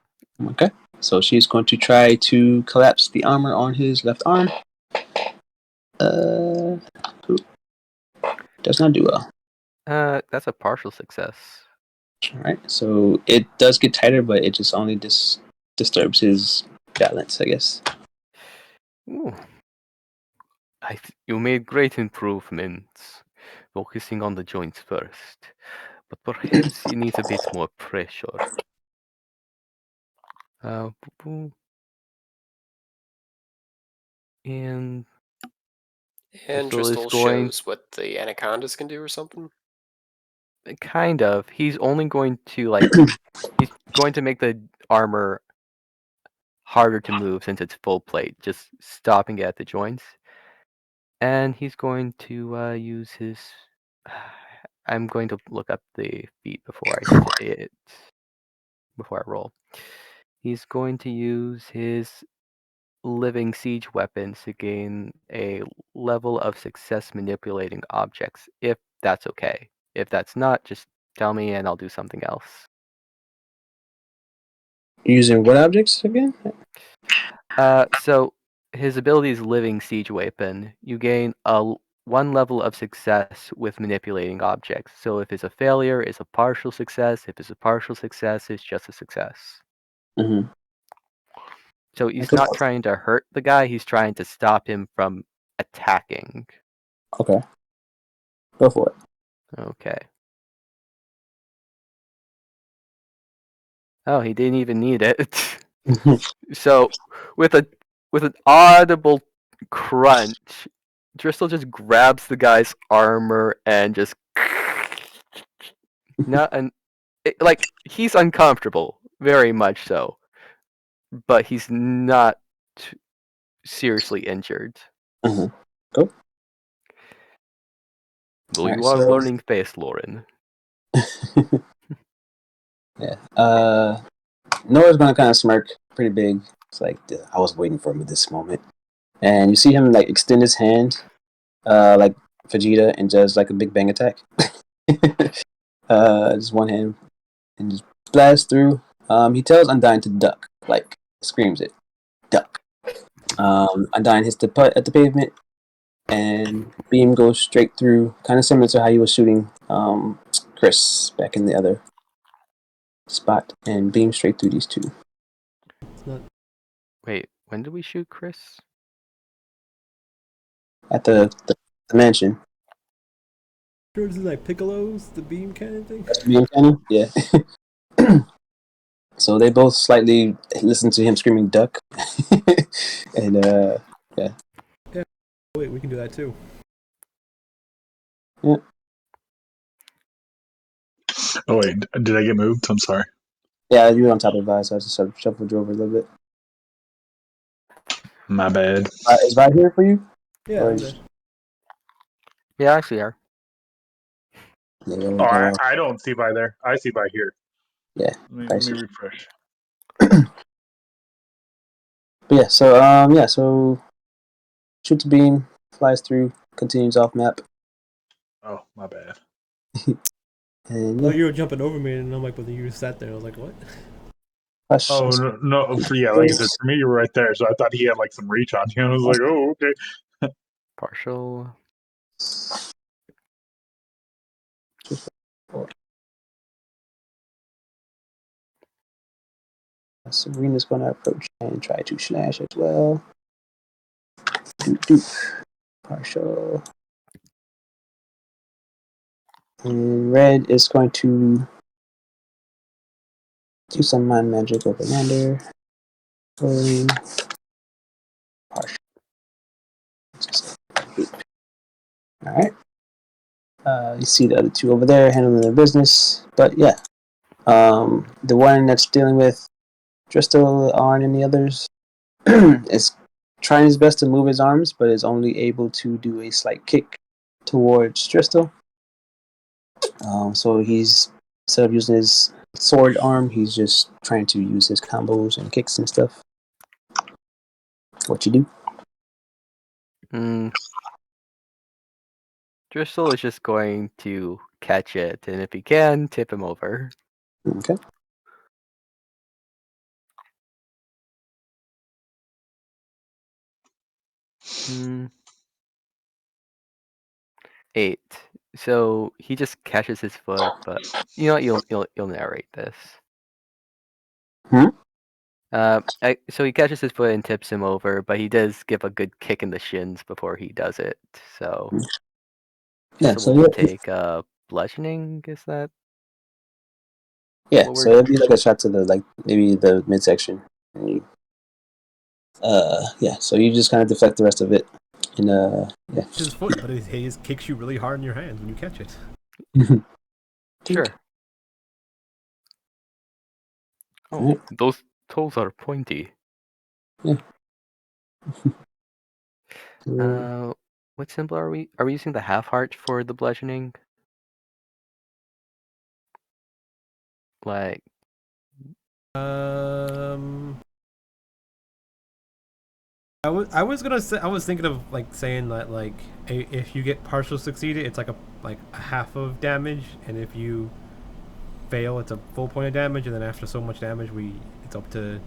Okay. So she's going to try to collapse the armor on his left arm. Does not do well. That's a partial success. Alright, so it does get tighter, but it just only disturbs his balance, I guess. Ooh. You made great improvements, focusing on the joints first, but perhaps he needs a bit more pressure. And And Crystal is Tristal going, shows what the anacondas can do or something. kind of. He's only going to he's going to make the armor harder to move since it's full plate, just stopping it at the joints. And he's going to use his. I'm going to look up the feat before I say it. Before I roll. He's going to use his living siege weapons to gain a level of success manipulating objects, if that's okay. If that's not, just tell me and I'll do something else. Using what objects again? So his ability is living siege weapon. You gain one level of success with manipulating objects. So if it's a failure, it's a partial success. If it's a partial success, it's just a success. Mm-hmm. So he's not trying to hurt the guy, he's trying to stop him from attacking. Okay. Go for it. Okay. Oh, he didn't even need it. So with an audible crunch, Driscoll just grabs the guy's armor and just he's uncomfortable, very much so, but he's not seriously injured. Mm-hmm. Go. Well, you are learning fast, Lauren. Yeah. Noah's gonna kind of smirk pretty big. It's like, I was waiting for him at this moment. And you see him like extend his hand, like Vegeta, and does like a big bang attack. Just one hand and just blasts through. He tells Undyne to duck, like screams it, duck. Undyne hits the putt at the pavement, and beam goes straight through, kind of similar to how he was shooting Chris back in the other spot, and beam straight through these two. Wait, when did we shoot Chris? At the mansion. Sure, this is like Piccolo's, the beam cannon thing? Beam cannon? Yeah. So they both slightly listen to him screaming duck. And yeah. Yeah. Wait, we can do that too. Yeah. Oh wait, did I get moved? I'm sorry. Yeah, you were on top of Vi, so I just sort of shuffled you over a little bit. My bad. Is Vi here for you? Yeah. Yeah, I see her. Yeah, I don't see by there. I see by here. Yeah. Let me refresh. But yeah, so shoots a beam, flies through, continues off map. Oh, my bad. And Oh, you were jumping over me, and I'm like, but then you just sat there. I was like, what? Oh no! Yeah, like I said, for me, you were right there, so I thought he had like some reach on you. I was like, oh, okay. Partial. Serena's going to approach and try to slash as well. Doop. Partial. And red is going to do some mind magic over Lander. Rolling. Partial. Alright. You see the other two over there handling their business. But yeah. The one that's dealing with Driscoll, Arn, and the others is trying his best to move his arms, but is only able to do a slight kick towards Driscoll. So he's, instead of using his sword arm, he's just trying to use his combos and kicks and stuff. What you do? Driscoll is just going to catch it, and if he can, tip him over. Okay. Eight. So he just catches his foot, but you know what? You'll narrate this. So he catches his foot and tips him over, but he does give a good kick in the shins before he does it. So yeah, so we'll take bludgeoning. Is that? Yeah, so it'd be like a shot to the maybe the midsection. Yeah, so you just kind of deflect the rest of it, and yeah. It's his foot, but he just kicks you really hard in your hands when you catch it. Sure. Oh, those toes are pointy. What symbol are we? Are we using the half heart for the bludgeoning? Like, I was gonna say, I was thinking of like saying that like if you get partial succeeded, it's like a half of damage, and if you fail, it's a full point of damage, and then after so much damage, it's up to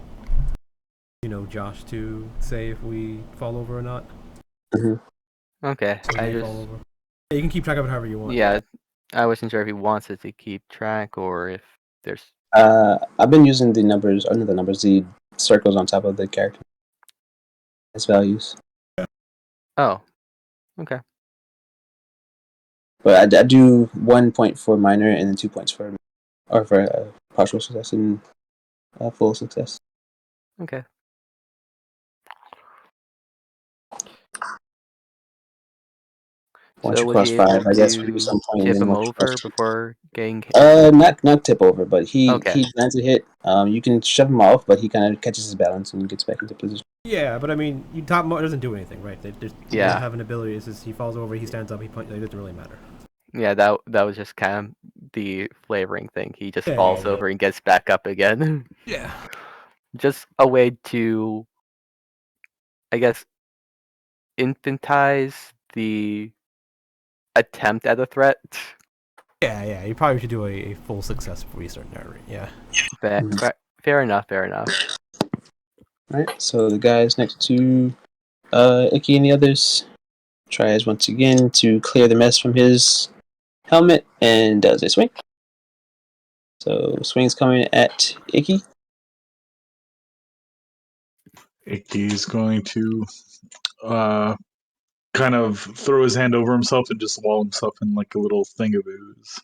Josh to say if we fall over or not. Okay, So I you just fall over. You can keep track of it however you want. Yeah, I wasn't sure if he wants it to keep track or if there's. I've been using the numbers, or not the numbers, the circles on top of the character as values. Oh, okay. But I do 1 point for minor and then 2 points for partial success and full success. Okay. Once So you was cross he 5, able I guess would be to some point. tip And then him once you over cross before getting hit? not tip over, but he Okay. lands a hit. You can shove him off, but he kind of catches his balance and gets back into position. Yeah, but I mean, top mode doesn't do anything, right? They Yeah. don't have an ability. It's just he falls over, he stands up, he punches. It doesn't really matter. Yeah, that was just kind of the flavoring thing. He just falls over and gets back up again. Yeah. Just a way to, I guess, infantize the attempt at a threat. Yeah. You probably should do a full success before you start narrating. Yeah. Fair enough. Alright, so the guys next to Icky and the others tries once again to clear the mess from his helmet and does a swing. So swing's coming at Icky. Icky's going to kind of throw his hand over himself and just wall himself in like a little thing of ooze.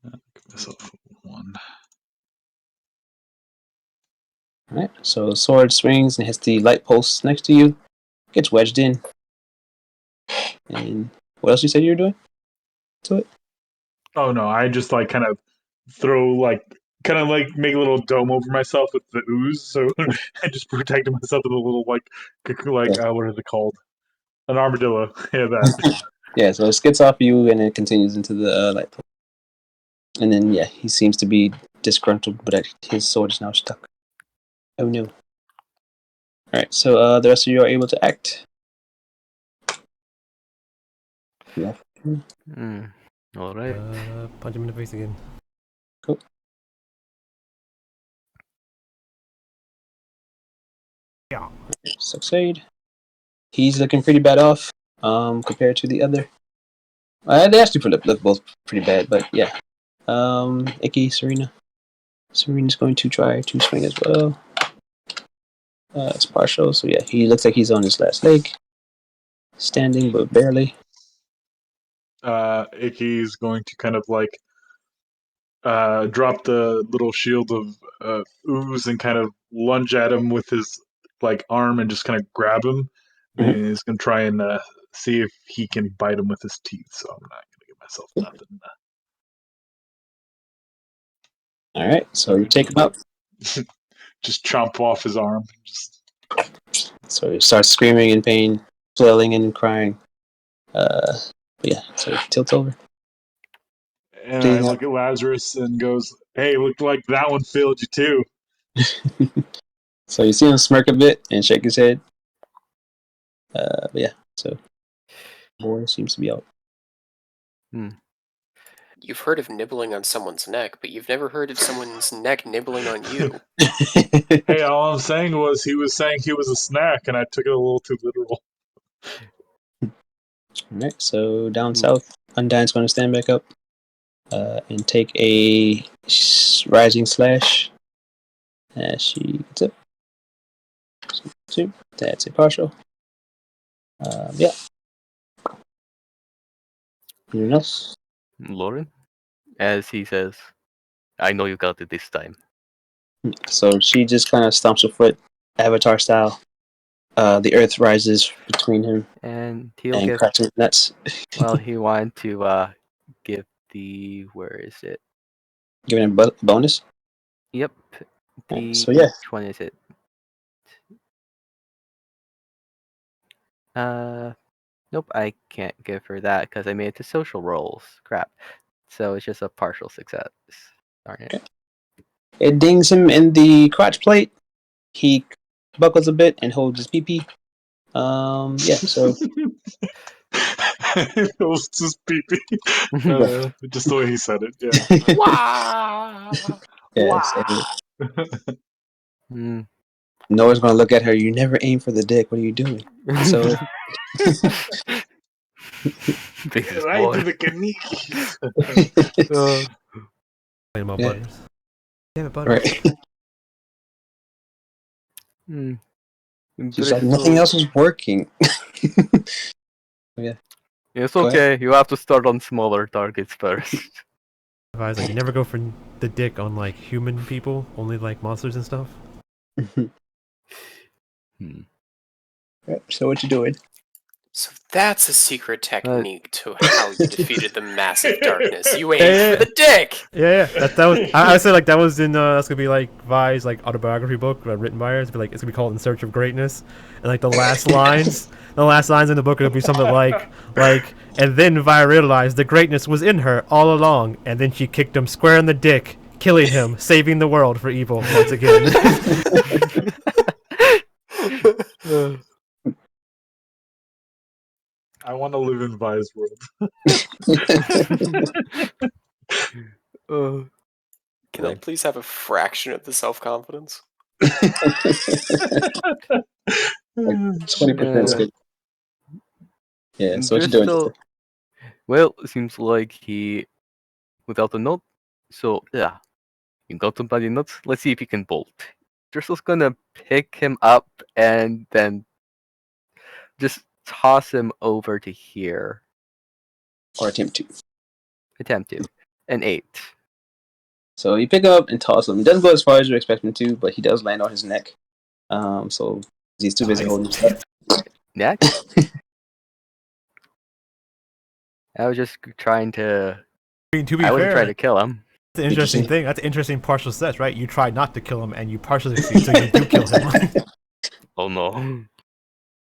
Give myself 1. Alright, so sword swings and hits the light post next to you. Gets wedged in. And what else you said you were doing to it? Oh no, I just like kind of throw kind of make a little dome over myself with the ooze, so I just protected myself with a little what are they called? An armadillo. Yeah, that. Yeah, so it skids off you and it continues into the light post. And then he seems to be disgruntled, but his sword is now stuck. Oh no. Alright, so the rest of you are able to act. Yeah. All right. Punch him in the face again. Cool. Yeah. Succeed. He's looking pretty bad off compared to the other. They actually look both pretty bad, but yeah. Icky, Serena. Serena's going to try to swing as well. It's partial, so yeah, he looks like he's on his last leg. Standing, but barely. Icky's going to kind of drop the little shield of ooze and kind of lunge at him with his arm and just kind of grab him. Mhm. And he's going to try and see if he can bite him with his teeth. So I'm not going to give myself nothing. All right, so you take him out. Just chomp off his arm. So he starts screaming in pain, flailing and crying. Yeah, so he tilts over. And I look at Lazarus and goes, "Hey, looked like that one failed you too." So you see him smirk a bit and shake his head. But yeah, so boy seems to be out. You've heard of nibbling on someone's neck, but you've never heard of someone's neck nibbling on you. Hey, all I'm saying was he was saying he was a snack, and I took it a little too literal. Alright, so down south, Undyne's going to stand back up and take a rising slash as she gets up. 2. That's a partial. Yeah. Anyone else? Lauren, as he says, I know you got it this time. So she just kind of stomps her foot, Avatar style. The earth rises between him and he'll give cracks him nuts. Well, he wanted to give the where is it? Giving him a bonus. Yep. So yeah. Which one is it? Nope, I can't give her that because I made it to social roles. Crap. So it's just a partial success. Darn it. It dings him in the crotch plate. He buckles a bit and holds his pee-pee. Yeah, so... It was just pee-pee. Just the way he said it, yeah. Wow. Yeah, Hmm. Noah's gonna look at her. You never aim for the dick. What are you doing? So... Biggest Right boy. to the knees. Talking about Yeah. Butters. Damn it, Butters. Right. Hmm. She's like, nothing else is working. Yeah. It's Go okay. You have to start on smaller targets first. I was like, you never go for the dick on like human people, only like monsters and stuff. Right, so what you doing? So that's a secret technique to how you defeated the massive darkness. You aimed Yeah. for the dick. Yeah. That was. I said like that was in. That's gonna be like Vi's like autobiography book written by her. It's gonna be like it's gonna be called In Search of Greatness, and like the last lines. The last lines in the book will be something like, and then Vi realized the greatness was in her all along, and then she kicked him square in the dick, killing him, saving the world for evil once again. I want to live in Vi's world. Can I please have a fraction of the self-confidence? 20% skip. Yeah, so what you Just doing? so- Well, it seems like he, without a note, so yeah, you got somebody nuts. Let's see if he can bolt. Driscoll's gonna pick him up and then just toss him over to here. Or attempt to. Attempt to. An 8. So you pick up and toss him. He doesn't go as far as you expect him to, but he does land on his neck. So he's too busy holding himself. Neck? I was just trying to. I mean, to be I wasn't fair, trying to kill him. that's an interesting thing. That's an interesting partial success, right? You try not to kill him, and you partially succeed, so you do kill him. Oh no.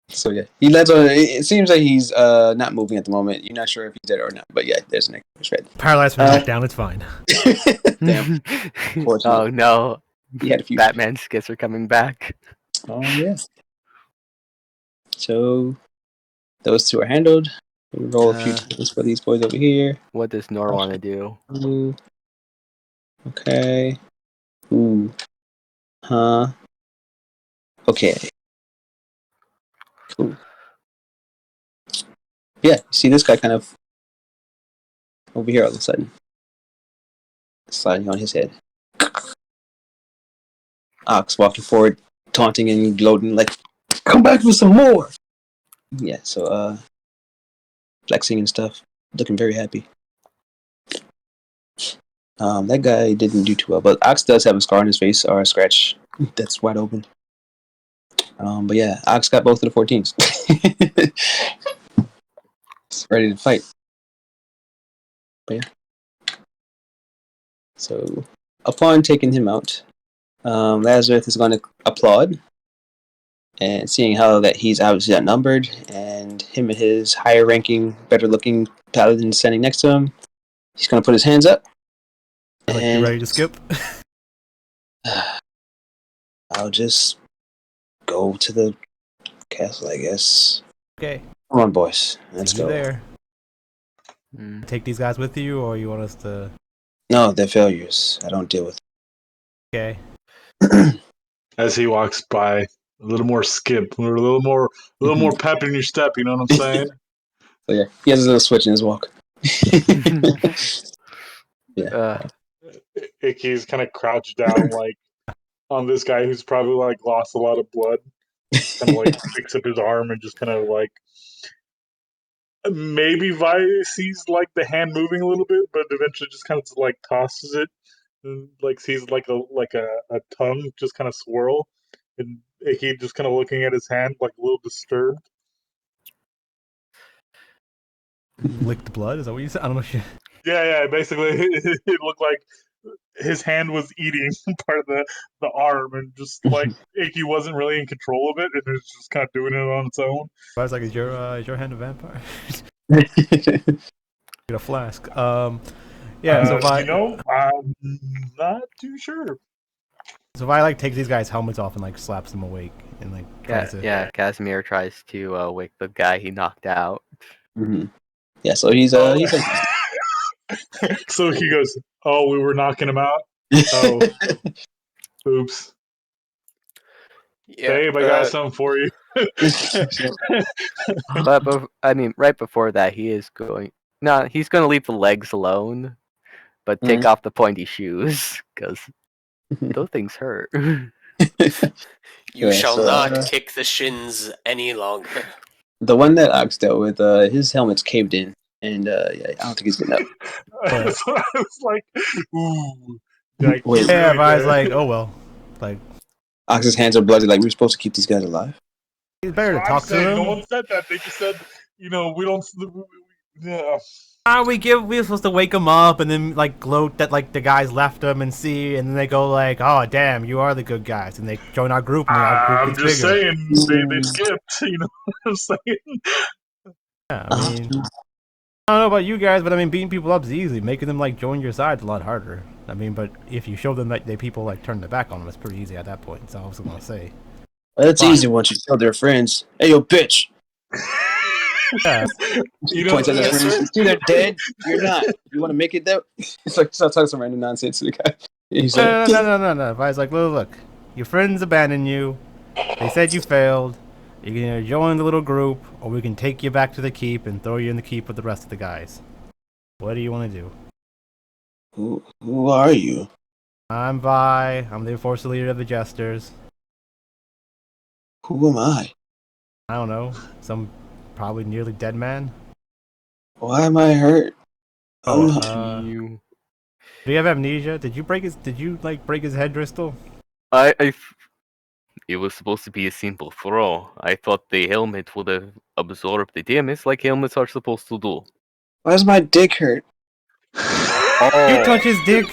So yeah, he lands on. It seems like he's not moving at the moment. You're not sure if he's dead or not, but yeah, there's an extra shred. Paralyzed from the neck down, it's fine. Damn. Oh no. He had a few. Batman skits are coming back. Oh yeah. So those two are handled. We roll a few times for these boys over here. What does Nor want to do? Ooh. Okay. Ooh. Huh. Okay. Cool. Yeah, you see this guy kind of over here all of a sudden. Sliding on his head. Ox walking forward, taunting and gloating like, come back for some more! Yeah, so, flexing and stuff. Looking very happy. That guy didn't do too well, but Ox does have a scar on his face, or a scratch that's wide open. But yeah, Ox got both of the 14s. It's ready to fight. But yeah. So, upon taking him out, Lazarus is going to applaud, and seeing how that he's obviously outnumbered, and him and his higher-ranking, better-looking paladin standing next to him, he's going to put his hands up. Like, you ready to skip? I'll just go to the castle, I guess. Okay. Come on, boys. Let's See you go. there. Take these guys with you, or you want us to... No, they're failures. I don't deal with Okay. As he walks by, a little more skip, a little more pep in your step. You know what I'm saying? So yeah, he has a little switch in his walk. Yeah. Icky's kind of crouched down, like on this guy who's probably like lost a lot of blood. Kind of like picks up his arm and just kind of like maybe Vi sees like the hand moving a little bit, but eventually just kind of like tosses it and like sees like a tongue just kind of swirl, and Icky just kind of looking at his hand like a little disturbed. Licked blood? Is that what you said? I don't know. Yeah. Basically, it looked like his hand was eating part of the arm, and just like Ægis wasn't really in control of it, and it was just kind of doing it on its own. I was like, is your hand a vampire? Get a flask. Yeah. So if I'm not too sure. So if I like take these guys' helmets off and like slaps them awake and like tries to... Casimir tries to wake the guy he knocked out. Mm-hmm. Yeah, so he's So he goes, "Oh, we were knocking him out. Oh, oops. Yeah, Babe, I got something for you." But I mean, right before that, he's going to leave the legs alone, but take off the pointy shoes because those things hurt. You shall not kick the shins any longer. The one that Ox dealt with, his helmet's caved in, and I don't think he's getting up. So I was like, "Ooh." Wait. Yeah, but I was like, oh well. Like, Ox's hands are bloody. Like, we're supposed to keep these guys alive. It's better to talk to them. No one said that. They just said, we don't. Yeah. We're supposed to wake them up and then like gloat that like the guys left them and see, and then they go like, oh damn, you are the good guys, and they join our group. And our group I'm just bigger. saying, they skipped. You know what I'm saying? Yeah, I mean, I don't know about you guys, but I mean, beating people up is easy. Making them like join your side is a lot harder. I mean, but if you show them that people like turn their back on them, it's pretty easy at that point. So I was gonna say, well, that's easy once you tell their friends, "Hey, yo, bitch." Yeah. Points at their friends. See, they're dead. You're not. You want to make it though? It's like stop talking some random nonsense to the guy. He's like, no. If I was like, look, your friends abandoned you. They said you failed. You can either join the little group, or we can take you back to the keep and throw you in the keep with the rest of the guys. What do you want to do? Who are you? I'm Vi. I'm the enforcer leader of the Jesters. Who am I? I don't know. Some probably nearly dead man. Why am I hurt? Do you have amnesia? Did you break his head, Dristle? It was supposed to be a simple throw. I thought the helmet would have absorbed the damage like helmets are supposed to do. Why does my dick hurt? You touch his dick.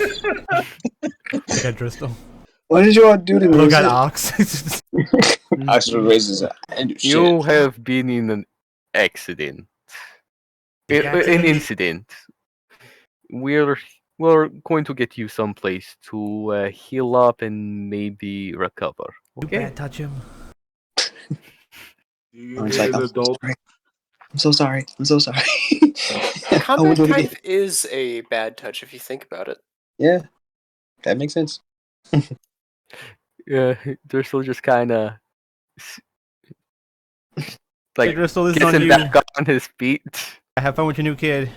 Okay, Dristle. What did you all do to me? Look at Ox. Ox raises his hand. You have been in an accident. An incident. We're going to get you someplace to heal up and maybe recover. Okay? You can't touch him. I'm so sorry. Combat knife is a bad touch if you think about it. Yeah, that makes sense. Yeah, they're still just kind of like hey, Dristle, this gets is on him you. back on his feet. Have fun with your new kid.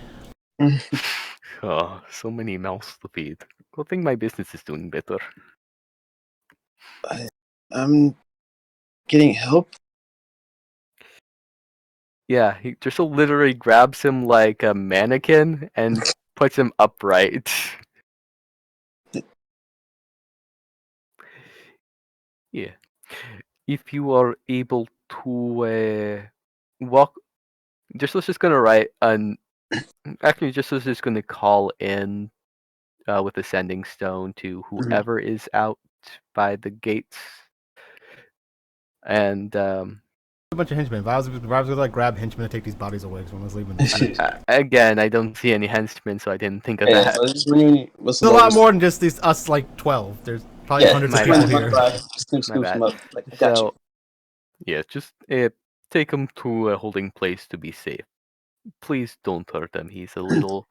Oh, so many mouths to feed. Good thing my business is doing better. I'm getting help. Yeah, he just literally grabs him like a mannequin and puts him upright. Yeah. If you are able to walk, just gonna write actually just gonna call in with a sending stone to whoever is out by the gates. And A bunch of henchmen. I was gonna like grab henchmen to take these bodies away when I was leaving. again, I don't see any henchmen, so I didn't think of that. There's a lot more than just us like 12. There's probably hundreds of people here. Yeah, just take him to a holding place to be safe. Please don't hurt him. He's a little.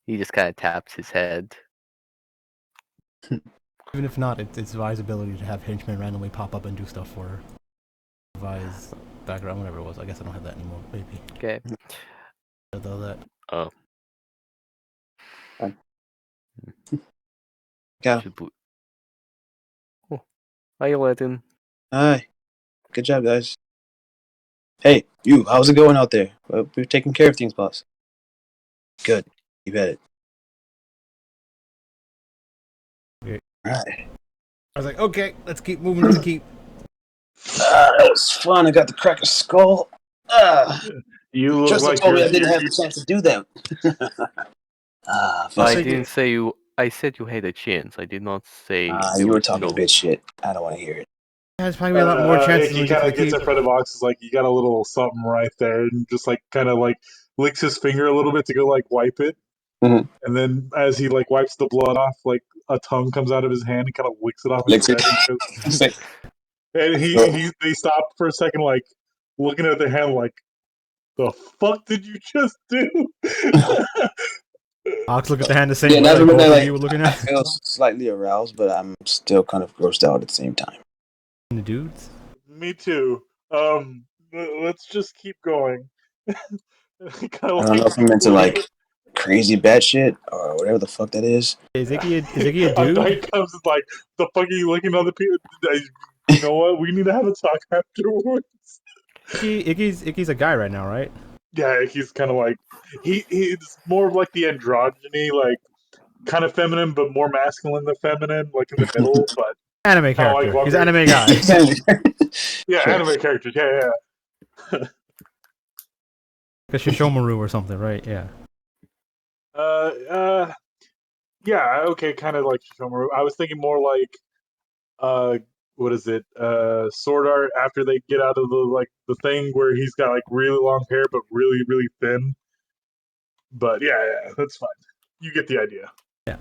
He just kind of taps his head. Even if not, it's Vi's ability to have henchmen randomly pop up and do stuff for Vi's background, whatever it was. I guess I don't have that anymore. Maybe. Okay. That. Oh. Yeah. Oh. Hi, Latin. Hi. Good job, guys. Hey, you. How's it going out there? We're taking care of things, boss. Good. You bet it. Okay. Alright. I was like, okay, let's keep moving to the keep. That was fun. I got to crack a skull. You look Just like told me I didn't have the chance to do that. I didn't say you I said you had a chance. I did not say You were were talking so. bitch shit. I don't want to hear it. There's probably a lot more chances when He we get kind to of the gets keep. in front of Ox, is like, you got a little something right there, and just like kind of like licks his finger a little bit to go like wipe it. Mhm. And then as he like wipes the blood off, like a tongue comes out of his hand and kind of licks it off Licks it. instead. And, It's like, they stop for a second, like looking at their hand, like, the fuck did you just do? Ox look at the hand the same yeah, way, that's like when both they're of like, you were looking I at feel slightly aroused, but I'm still kind of grossed out at the same time. the dudes. Me too. Let's just keep going. I don't know if I'm into like crazy bad shit or whatever the fuck that is. Is Iggy a dude? Undyne comes and like, the fuck are you looking at other people? You know what? We need to have a talk afterwards. Iggy's a guy right now, right? Yeah, he's kind of like he's more of like the androgyny, like kind of feminine, but more masculine than feminine, like in the middle. But Anime kind of like character. He's an anime guy. yeah, Sure. anime characters. Yeah. Like a Shishomaru or something, right? Yeah. Yeah. Okay, kind of like Shishomaru. I was thinking more like what is it? Sword Art, after they get out of the thing where he's got like really long hair but really really thin. But yeah, that's fine. You get the idea. Yeah.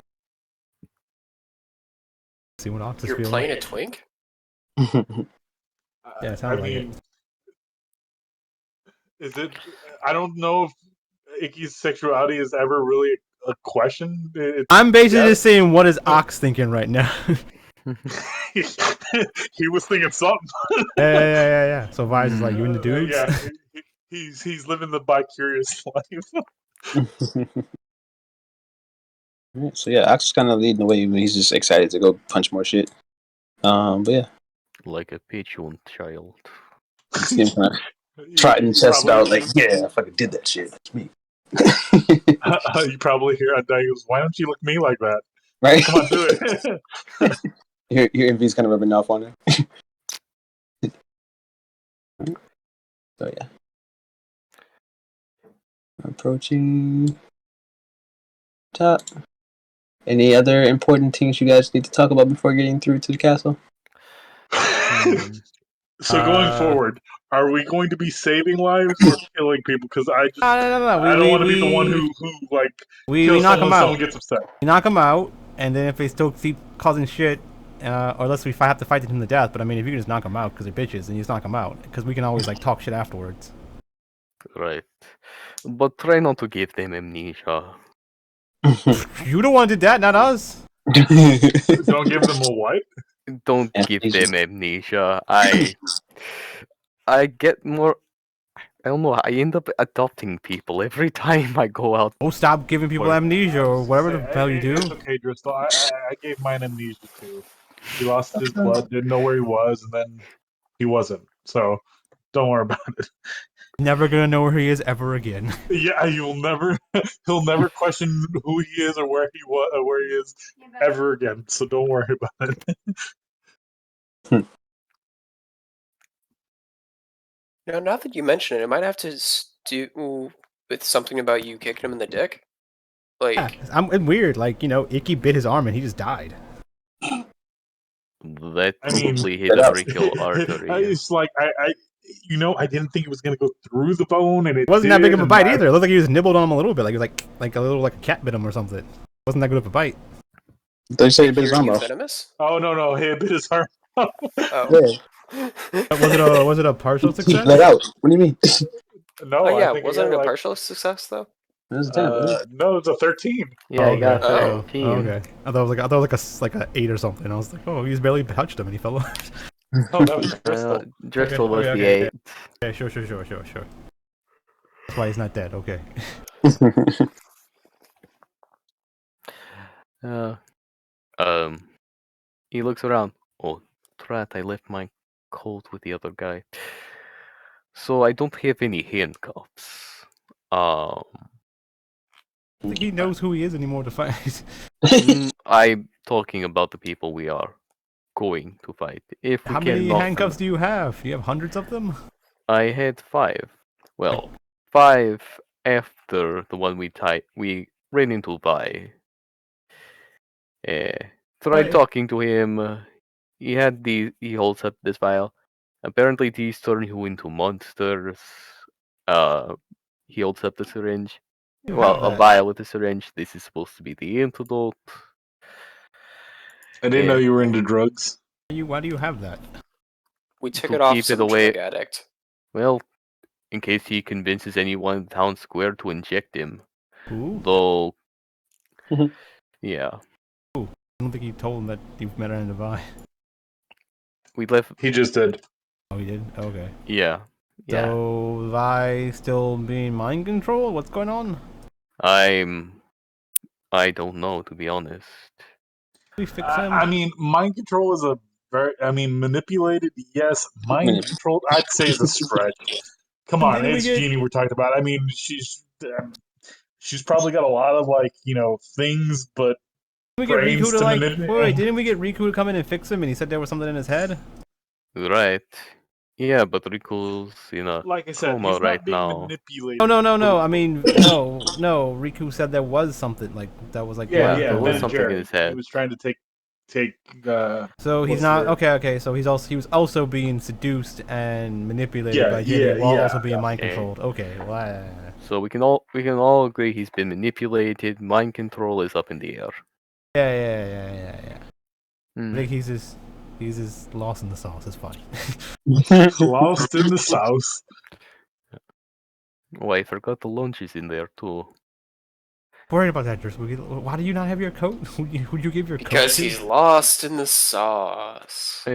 See what Ox is You're feeling. playing a twink? Yeah, it sounds like it. Is it? I don't know if Icky's sexuality is ever really a question. I'm basically just saying, what is Ox thinking right now? He was thinking something. Yeah. So Vise is like, you into dudes? Yeah, he's living the bi-curious life. So yeah, Ox is kind of leading the way. He's just excited to go punch more shit. But yeah, Like a petulant child. see him kind of trotting chest out like, yeah, I fucking did that shit. That's me. You probably hear Undyne goes, "Why don't you look at me like that? Right? Come on, do it." your envy's kind of rubbing off on her. So yeah, approaching top. Any other important things you guys need to talk about before getting through to the castle? So going forward, are we going to be saving lives or killing people? Because I just No. I don't want to be the one who like kills knock someone them if out. someone gets upset. We knock them out, and then if they still keep causing shit, or unless we have to fight them to death. But I mean, if you can just knock them out because they're bitches, then you just knock them out. Because we can always like talk shit afterwards. Right. But try not to give them amnesia. You the one did that, not us. Don't give them a what? Don't give them amnesia. I get more. I don't know. I end up adopting people every time I go out. Oh, stop giving people amnesia or whatever the hell you do. It's okay, Driscoll. I gave mine amnesia too. He lost his blood, didn't know where he was, and then he wasn't. So don't worry about it. Never gonna know where he is ever again. Yeah, you'll never. He'll never question who he is or where he is ever again. So don't worry about it. Now that you mention it, it might have to do with something about you kicking him in the dick. Like, yeah, it's weird. Like, you know, Icky bit his arm and he just died. That probably hit a brachial artery. It's like I didn't think it was gonna go through the bone, and it wasn't that big of a bite either. It looked like he was nibbled on him a little bit, like he was like a cat bit him or something. Wasn't that good of a bite? They say he bit his arm off. venomous? Oh no, he bit his arm. Oh. Yeah. Was it a partial success? Let out. What do you mean? No, Oh yeah, I think wasn't it a partial success though? It was a 10, no, it's a 13. Yeah, I got Oh. 13. Okay. I thought it was like a 8 or something. I was like, oh, he's barely touched him and he fell off. Oh, that was Driscoll. Driscoll was the 8. Okay, sure. That's why he's not dead. Okay. He looks around. Oh, drat! I left my coat with the other guy. So I don't have any handcuffs. I think he knows who he is anymore to fight. I'm talking about the people we are going to fight. If we How many knock handcuffs them, do you have? You have hundreds of them? I had 5. Well, 5 after the one we ran into by. Tried Right. talking to him. He holds up this vial. Apparently, these turn you into monsters. He holds up the syringe. You Well, have a that. vial with a syringe. This is supposed to be the antidote. I didn't know you were into drugs. Why do you have that? We took To it off keep it some away. drug addict. Well, in case he convinces anyone in town square to inject him. Who? Though, Mhm. yeah. I don't think you told him that you've met her in Dubai. We left. He just did. Oh, he did? Okay. Yeah. Yeah. So, Vi still being mind controlled? What's going on? I don't know, to be honest. We fix him? I mean, mind control is a very. I mean, manipulated, yes. Mind controlled, I'd say, is a stretch. Come on, Didn't we it's get- Jeannie we're talking about. I mean, she's probably got a lot of things, but Didn't we get brains Riku to to like? manipulate. Wait, didn't we get Riku to come in and fix him? And he said there was something in his head. Right. Yeah, but Riku's in a Like I said, coma he's right not being now. manipulated. Oh no! I mean, no. Riku said there was something like that was like. Yeah, there was Ben something in Jerry. his head. He was trying to take. So he's what's not the- okay. So he was also being seduced and manipulated Yeah, by Jenny while yeah, also being yeah. mind controlled. Okay, well, So we can all agree he's been manipulated. Mind control is up in the air. yeah. I Hmm. think he's just lost in the sauce. It's fine. Lost in the sauce. Oh, I forgot the lunch is in there too. Worried about that, Dris. Why do you not have your coat? Who'd you give your coat Because to? he's lost in the sauce.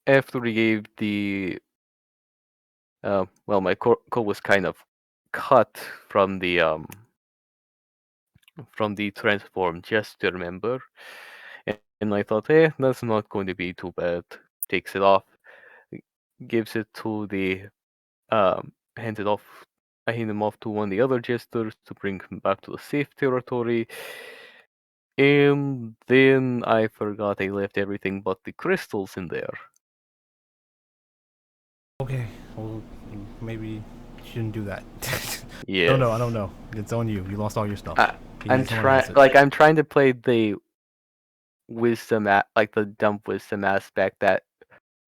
After we gave the well, my coat was kind of cut from the transform gesture, remember? And I thought, that's not going to be too bad. Takes it off, gives it to the hands it off. I hand him off to one of the other jesters to bring him back to the safe territory. And then I forgot I left everything but the crystals in there. Okay, well, maybe you shouldn't do that. Yeah. No, I don't know. It's on you. You lost all your stuff. I'm trying to play the wisdom like the dumb wisdom aspect that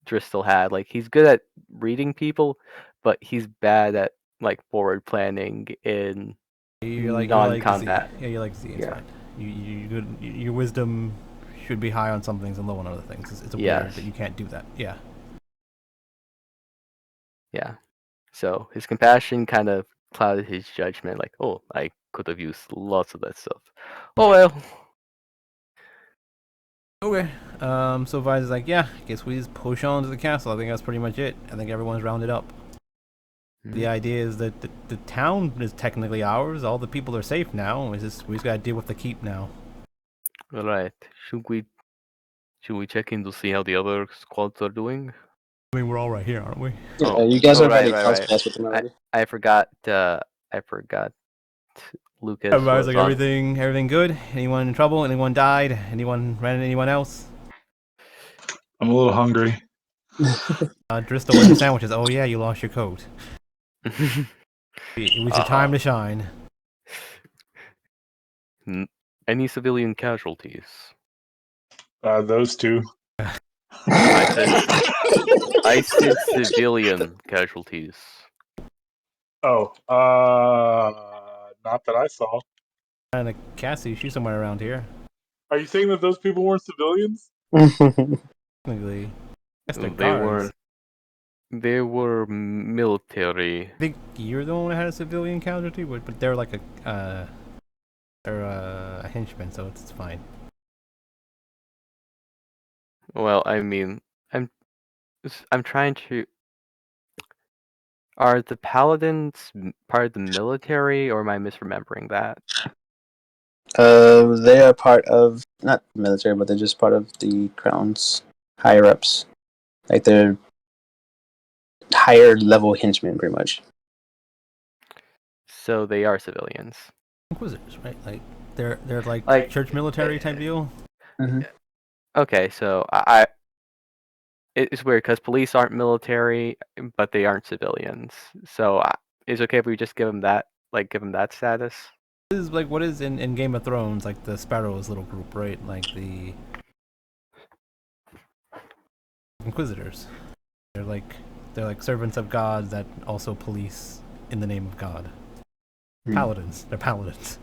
Dristle had. Like he's good at reading people, but he's bad at like forward planning in non-combat. You're like Z. It's Yeah. fine. You good. Your wisdom should be high on some things and low on other things. It's weird Yes. that you can't do that. Yeah. Yeah. So his compassion kind of clouded his judgment. Like, oh, I could have used lots of that stuff. Oh well. Okay. So Vi's is like, yeah, I guess we just push on to the castle. I think that's pretty much it. I think everyone's rounded up. The idea is that the town is technically ours. All the people are safe now. We just gotta deal with the keep now. All right. Should we check in to see how the other squads are doing? I mean, we're all right here, aren't we? Yeah, you guys already right. cross-paths with them already. I forgot. Lucas. Everybody's was like, on- everything good? Anyone in trouble? Anyone died? Anyone ran into anyone else? I'm a little hungry. Drista, where's your sandwiches? Oh yeah, you lost your coat. It was your time to shine. Any civilian casualties? Those two. I said civilian casualties. Oh, not that I saw. And Cassie, she's somewhere around here. Are you saying that those people weren't civilians? Technically, I guess they're They guards. They were military. I think you're the one that had a civilian casualty, but they're like they're a henchman, so it's fine. Well, I mean, I'm trying to. Are the paladins part of the military, or am I misremembering that? They are part of not military, but they're just part of the crown's higher ups. Like they're higher level henchmen, pretty much. So they are civilians. Inquisitors, right? Like they're like church military type deal. Mm-hmm. Okay, so it's weird because police aren't military, but they aren't civilians. So it's okay if we just give them that status. What is in Game of Thrones like the Sparrows little group, right? Like the Inquisitors. They're like servants of God that also police in the name of God. Paladins. They're paladins.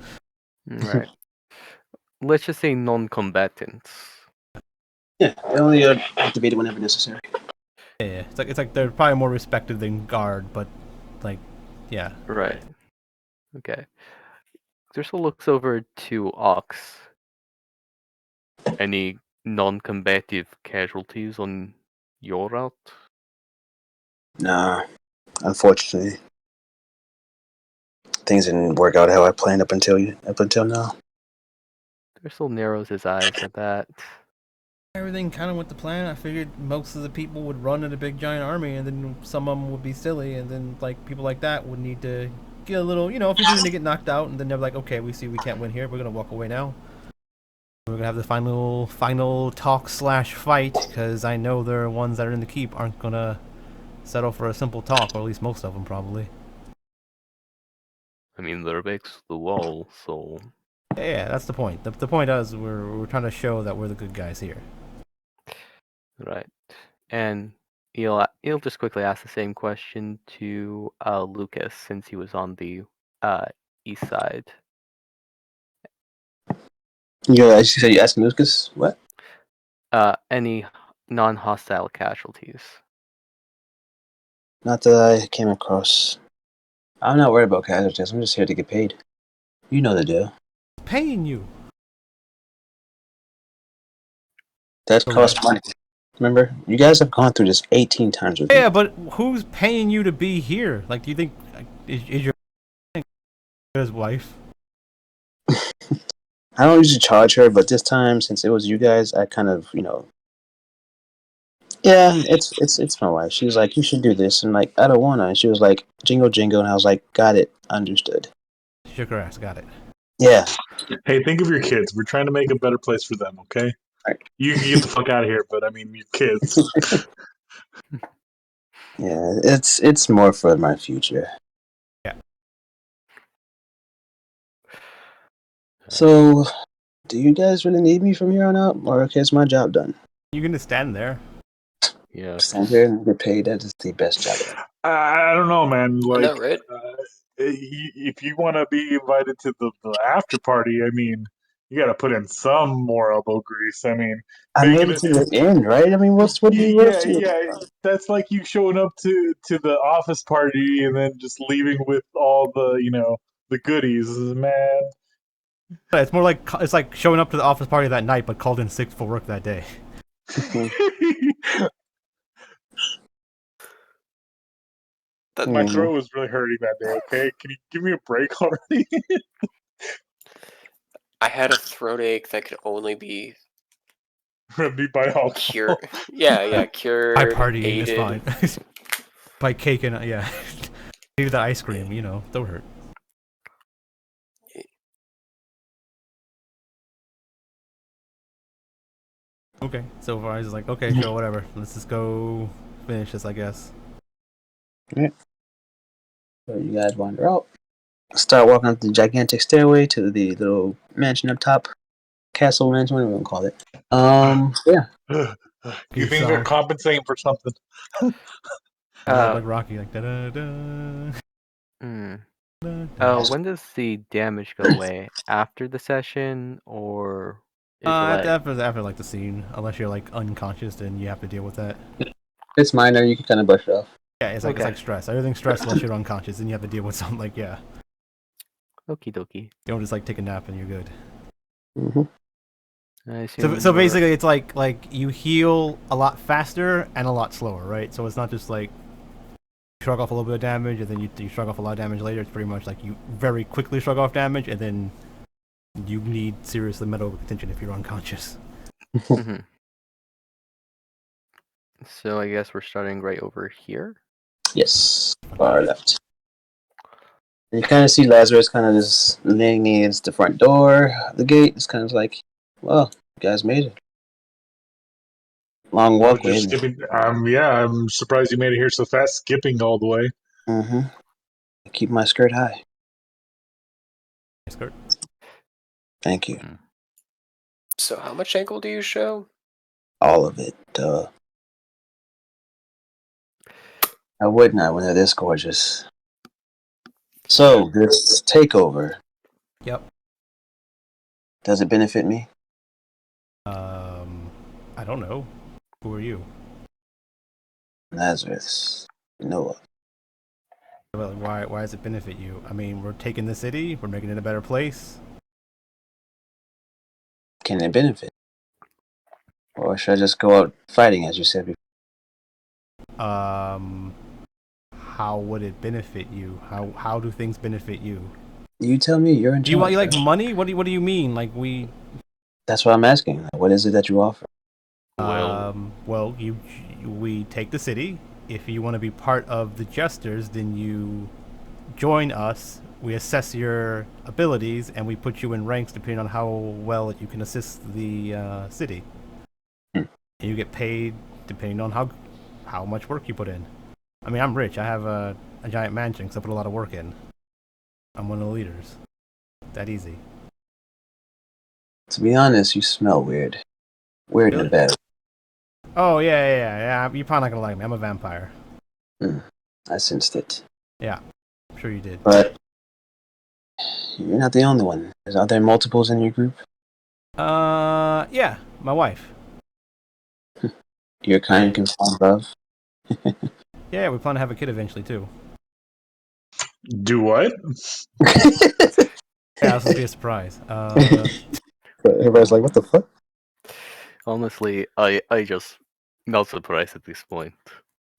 Right. Let's just say non-combatants. Yeah, they only are activated whenever necessary. Yeah, it's like they're probably more respected than guard, but like, yeah. Right. Okay. Crystal looks over to Ox. Any non-combative casualties on your route? Nah, unfortunately, things didn't work out how I planned up until now. Crystal narrows his eyes at that. Everything kind of went to plan. I figured most of the people would run in a big giant army, and then some of them would be silly, and then like people like that would need to get a little, if you need to get knocked out, and then they're like, okay, we see we can't win here, we're gonna walk away now. We're gonna have the final talk / fight, because I know the ones that are in the keep aren't gonna settle for a simple talk, or at least most of them probably. I mean, they're against the wall, so. Yeah, that's the point. The point is we're trying to show that we're the good guys here. Right. And he'll just quickly ask the same question to Lucas, since he was on the east side. You said you asked Lucas what? Any non-hostile casualties? Not that I came across. I'm not worried about casualties. I'm just here to get paid. You know the deal. Paying you. That costs money. Remember, you guys have gone through this 18 times with me. Yeah, but who's paying you to be here? Like, do you think is your his wife? I don't usually charge her, but this time, since it was you guys, I kind of, yeah, it's my wife. She was like, you should do this, and like, I don't wanna. And she was like, jingle jingle, and I was like, got it, understood. Shook her ass, got it. Yeah. Hey, think of your kids. We're trying to make a better place for them, okay? Right. You can get the fuck out of here, but I mean, your kids. Yeah, it's more for my future. Yeah. So, do you guys really need me from here on out, or is my job done? You're gonna stand there. Yeah. Stand here and get paid. That is the best job ever. I don't know, man. I Like, know, right? if you want to be invited to the after party, I mean, you got to put in some more elbow grease. I mean, I made it to the end, right? I mean, what do you yeah. That's like you showing up to the office party and then just leaving with all the the goodies, man. It's more like it's like showing up to the office party that night, but called in sick for work that day. My throat was really hurting that day. Okay, can you give me a break already? I had a throat ache that could only be Remedied by alcohol. cured. Yeah, cured. By partying, aided. it's fine. By cake and yeah, maybe the ice cream. Don't hurt. Okay, so far I was like, okay, sure, whatever. Let's just go finish this, I guess. Yeah. So you guys wander out. Start walking up the gigantic stairway to the little mansion up top. Castle mansion, whatever you want to call it. Yeah. You think they're compensating for something? Like Rocky, like da da da. When does the damage go away? After the session, or is it after like the scene, unless you're like unconscious, then you have to deal with that. It's minor. You can kind of brush it off. Yeah, it's like stress. Everything's stress unless you're unconscious, and you have to deal with something like Okie dokie. You don't just like take a nap and you're good. So basically, it's like you heal a lot faster and a lot slower, right? So it's not just like you shrug off a little bit of damage and then you shrug off a lot of damage later. It's pretty much like you very quickly shrug off damage and then you need seriously medical attention if you're unconscious. So I guess we're starting right over here. Yes, far left. And you kind of see Lazarus kind of just leaning against the front door, the gate. It's kind of like, well, you guys made it. Long walkway. Just skipping. Yeah, I'm surprised you made it here so fast, skipping all the way. I keep my skirt high. Skirt. Thank you. So how much ankle do you show? All of it. I would not when they're this gorgeous. So, this takeover. Yep. Does it benefit me? I don't know. Who are you? Nazareth. Noah. Well, why does it benefit you? I mean, we're taking the city. We're making it a better place. Can it benefit? Or should I just go out fighting, as you said before? How would it benefit you? How do things benefit you? You tell me. You're in charge. Do you want like money? What do you mean? Like we? That's what I'm asking. What is it that you offer? Well, we take the city. If you want to be part of the Jesters, then you join us. We assess your abilities, and we put you in ranks depending on how well you can assist the city. And you get paid depending on how much work you put in. I mean, I'm rich. I have a giant mansion because I put a lot of work in. I'm one of the leaders. That easy. To be honest, you smell weird. Weird in a bad way. Oh, yeah. You're probably not gonna like me. I'm a vampire. I sensed it. Yeah, I'm sure you did. But you're not the only one. Are there multiples in your group? Yeah, my wife. Your kind can find love. Yeah, we plan to have a kid eventually, too. Do what? Yeah, this will be a surprise. Everybody's like, what the fuck? Honestly, I just not surprised at this point.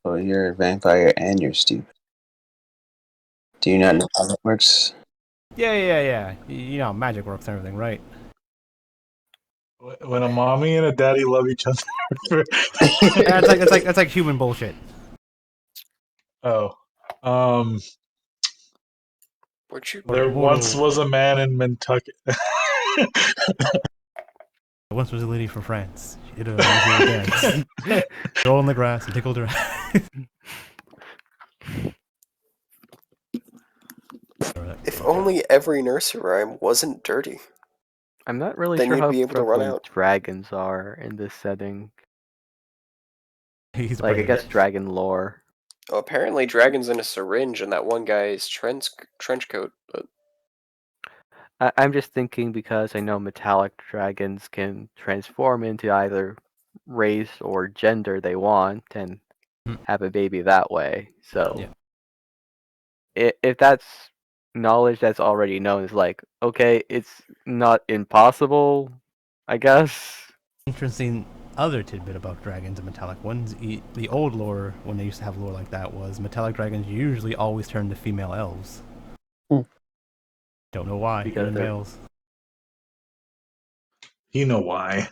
Oh, you're a vampire and you're stupid. Do you not know how that works? Yeah. You know how magic works and everything, right? When a mommy and a daddy love each other. Yeah, it's like human bullshit. Oh. Where'd you? There once was a man in Nantucket. Once was a lady from France. She did a dance. Roll in the grass and tickled her. If only every nursery rhyme wasn't dirty. I'm not really Then sure you'd how be able to run prevalent out. dragons are in this setting. He's Like, I brave. guess dragon lore. Oh, apparently, dragons in a syringe and that one guy's trench coat. But I'm just thinking because I know metallic dragons can transform into either race or gender they want and have a baby that way. So, if that's knowledge that's already known, it's like, okay, it's not impossible, I guess. Interesting other tidbit about dragons and metallic ones. The old lore, when they used to have lore like that, was metallic dragons usually always turn to female elves. Don't know why. Because Even they're- males. You know why.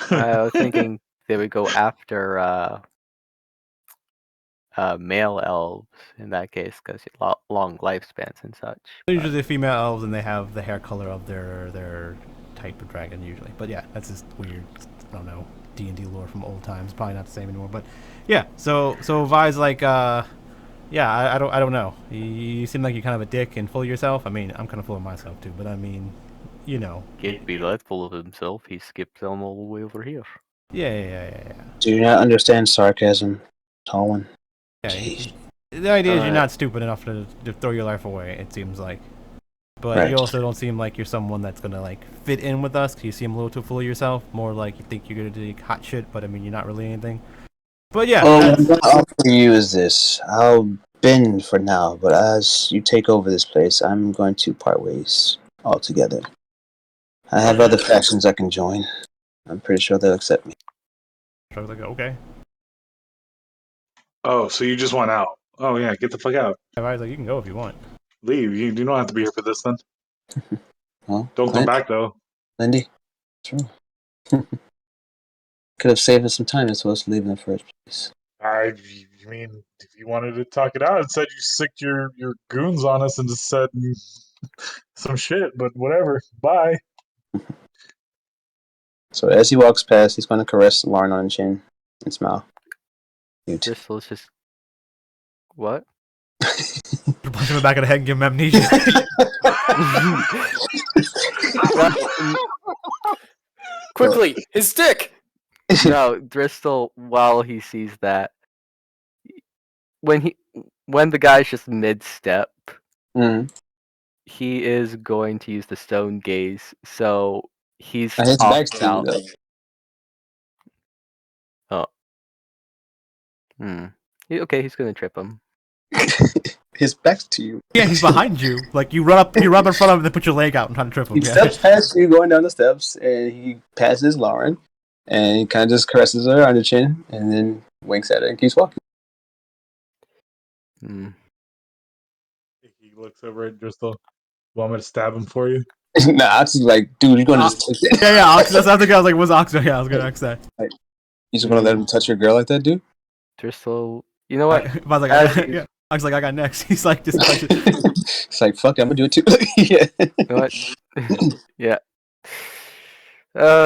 I was thinking they would go after male elves in that case because long lifespans and such. Usually they're female elves and they have the hair color of their type of dragon usually. But yeah, that's just weird. I don't know. D&D lore from old times. Probably not the same anymore. But yeah, so Vi's like, yeah, I don't know. You seem like you're kind of a dick and full of yourself. I mean, I'm kind of full of myself too. But I mean, you know. Can't be that full of himself. He skipped them all the way over here. Yeah. Do you not understand sarcasm, Tallman? Yeah, Jeez. the idea is you're not stupid enough to throw your life away, it seems like. But you also don't seem like you're someone that's gonna like fit in with us. 'Cause you seem a little too full of yourself. More like you think you're gonna do hot shit, but I mean you're not really anything. But yeah. What I'm offering you is this. I'll bend for now, but as you take over this place, I'm going to part ways altogether. I have other factions I can join. I'm pretty sure they'll accept me. I was like, okay. Oh, so you just want out. Oh, yeah, get the fuck out. I was like, you can go if you want. Leave. You don't have to be here for this then. Well, Don't come back, though. Lindy, true. Could have saved us some time as opposed to leaving in the first place. I mean, if you wanted to talk it out, it said you sicked your goons on us and just said some shit, but whatever. Bye. So as he walks past, he's going to caress Lauren on the chin and smile. Let's just... What? Punch him in the back of the head and give him amnesia. Quickly, his stick. No, Driscoll, while he sees that, when the guy's just mid-step, he is going to use the stone gaze, so he's His back's off to you, out. though. Okay, he's gonna trip him. His back's to you. Yeah, he's behind you. Like you run up in front of him and then put your leg out and try to trip him. He steps past you going down the steps, and he passes Lauren, and he kind of just caresses her on the chin, and then winks at her and keeps walking. He looks over at Driscoll. Want me to stab him for you? Nah, Ox is like, dude, you're gonna just take that. Yeah, Ox. That's the guy. I was like, what's Ox? Yeah, I was gonna ask that. Like, you just gonna let him touch your girl like that, dude? Driscoll, you know what? I was like, Ox like, I got next. He's like, just touch it. It's like, fuck, I'm gonna do it too. Yeah. You know what? Yeah.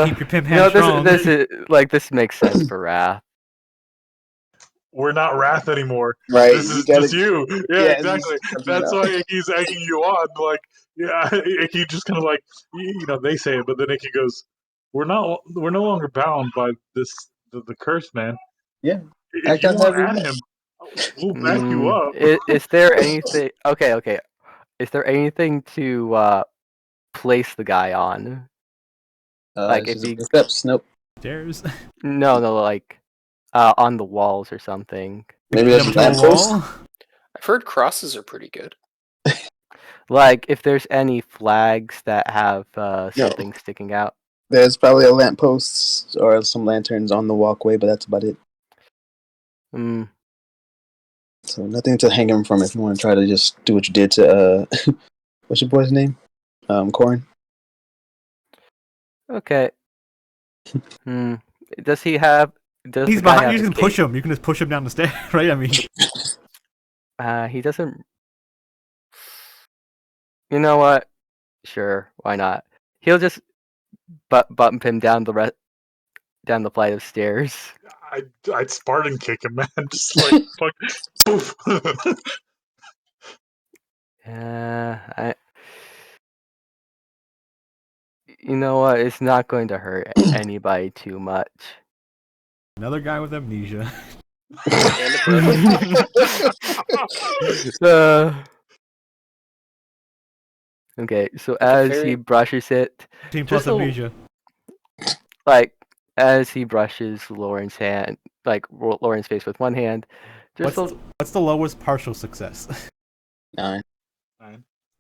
Keep your pimp hand strong. This makes sense for Wrath. We're not Wrath anymore. Right. This is just you. Yeah, exactly. That's why why he's egging you on. Like, yeah, he just kind of like, they say it, but then Icky goes, "We're no longer bound by the curse, man. Yeah. If you want at him, we'll back you up." Is there anything? Okay. Is there anything to place the guy on? Like if he steps, nope. Stairs. No, like on the walls or something. Maybe there's a lamppost. I've heard crosses are pretty good. Like if there's any flags that have something sticking out. There's probably a lamppost or some lanterns on the walkway, but that's about it. So nothing to hang him from if you want to try to just do what you did to what's your boy's name? Corin. Okay. Does he have? He's behind. You can push him. You can just push him down the stairs, right? I mean, he doesn't. You know what? Sure, why not? He'll just bump him down the flight of stairs. I'd Spartan kick him, man. Just like fuck, poof. You know what? It's not going to hurt anybody too much. Another guy with amnesia. Okay, so as he brushes it, Team plus amnesia. Like as he brushes Lauren's hand, like Lauren's face with one hand. What's the lowest partial success? 9.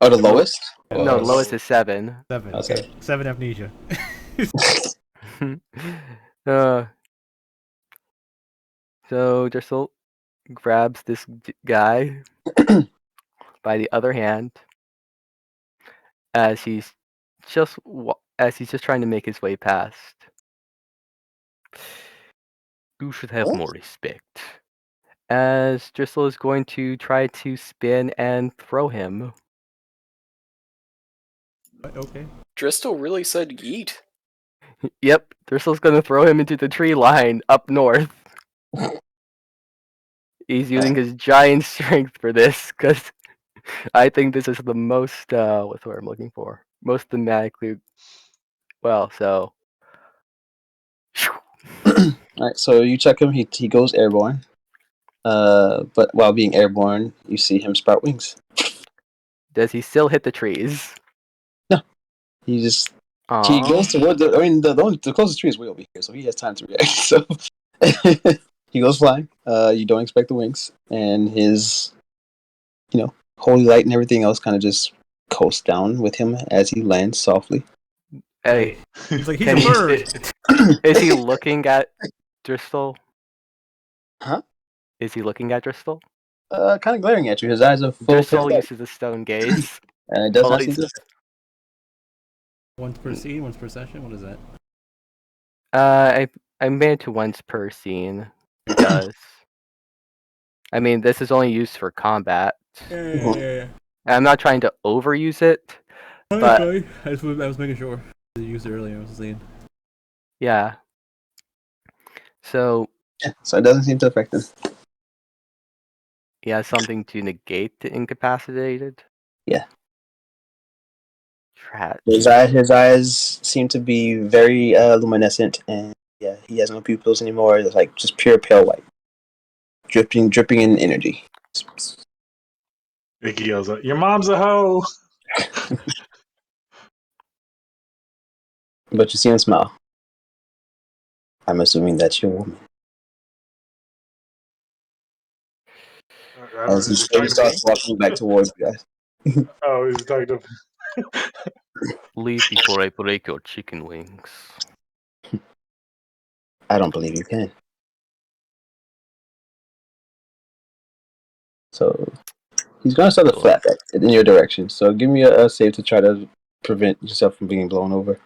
Oh, the lowest? No, the lowest is 7. 7. Okay. 7 amnesia. So Driscoll grabs this guy by the other hand as he's just trying to make his way past. You should have more respect. As Driscoll is going to try to spin and throw him. Okay. Driscoll really said yeet. Yep, Driscoll's going to throw him into the tree line up north. He's using his giant strength for this, because I think this is the most, what's the word I'm looking for? Most thematically, well, so. Alright, so you check him, he goes airborne. But while being airborne, you see him sprout wings. Does he still hit the trees? No. He just... He goes toward the closest tree is way over here, so he has time to react. So he goes flying. You don't expect the wings, and his, holy light and everything else kind of just coast down with him as he lands softly. Hey, he's like, he's a bird. Is he looking at Driscoll? Huh? Is he looking at Driscoll? Kind of glaring at you. His eyes are full. Driscoll uses the stone gaze. And it does not seem to. Once per scene, once per session. What is that? I made it to once per scene. It does. I mean, this is only used for combat. Yeah. I'm not trying to overuse it, but I was making sure. I used it earlier. I was seeing. Yeah. So it doesn't seem to affect him. He has something to negate the incapacitated? Yeah. His eyes seem to be very luminescent, and yeah, he has no pupils anymore. It's like just pure pale white, dripping in energy. Iggy yells out, "Your mom's a hoe!" But you see him smile. I'm assuming that's your woman. As he slowly starts walking back towards you guys. Oh, he's talking to. Leave before I break your chicken wings. I don't believe you can. So he's gonna start a flap in your direction. So give me a save to try to prevent yourself from being blown over.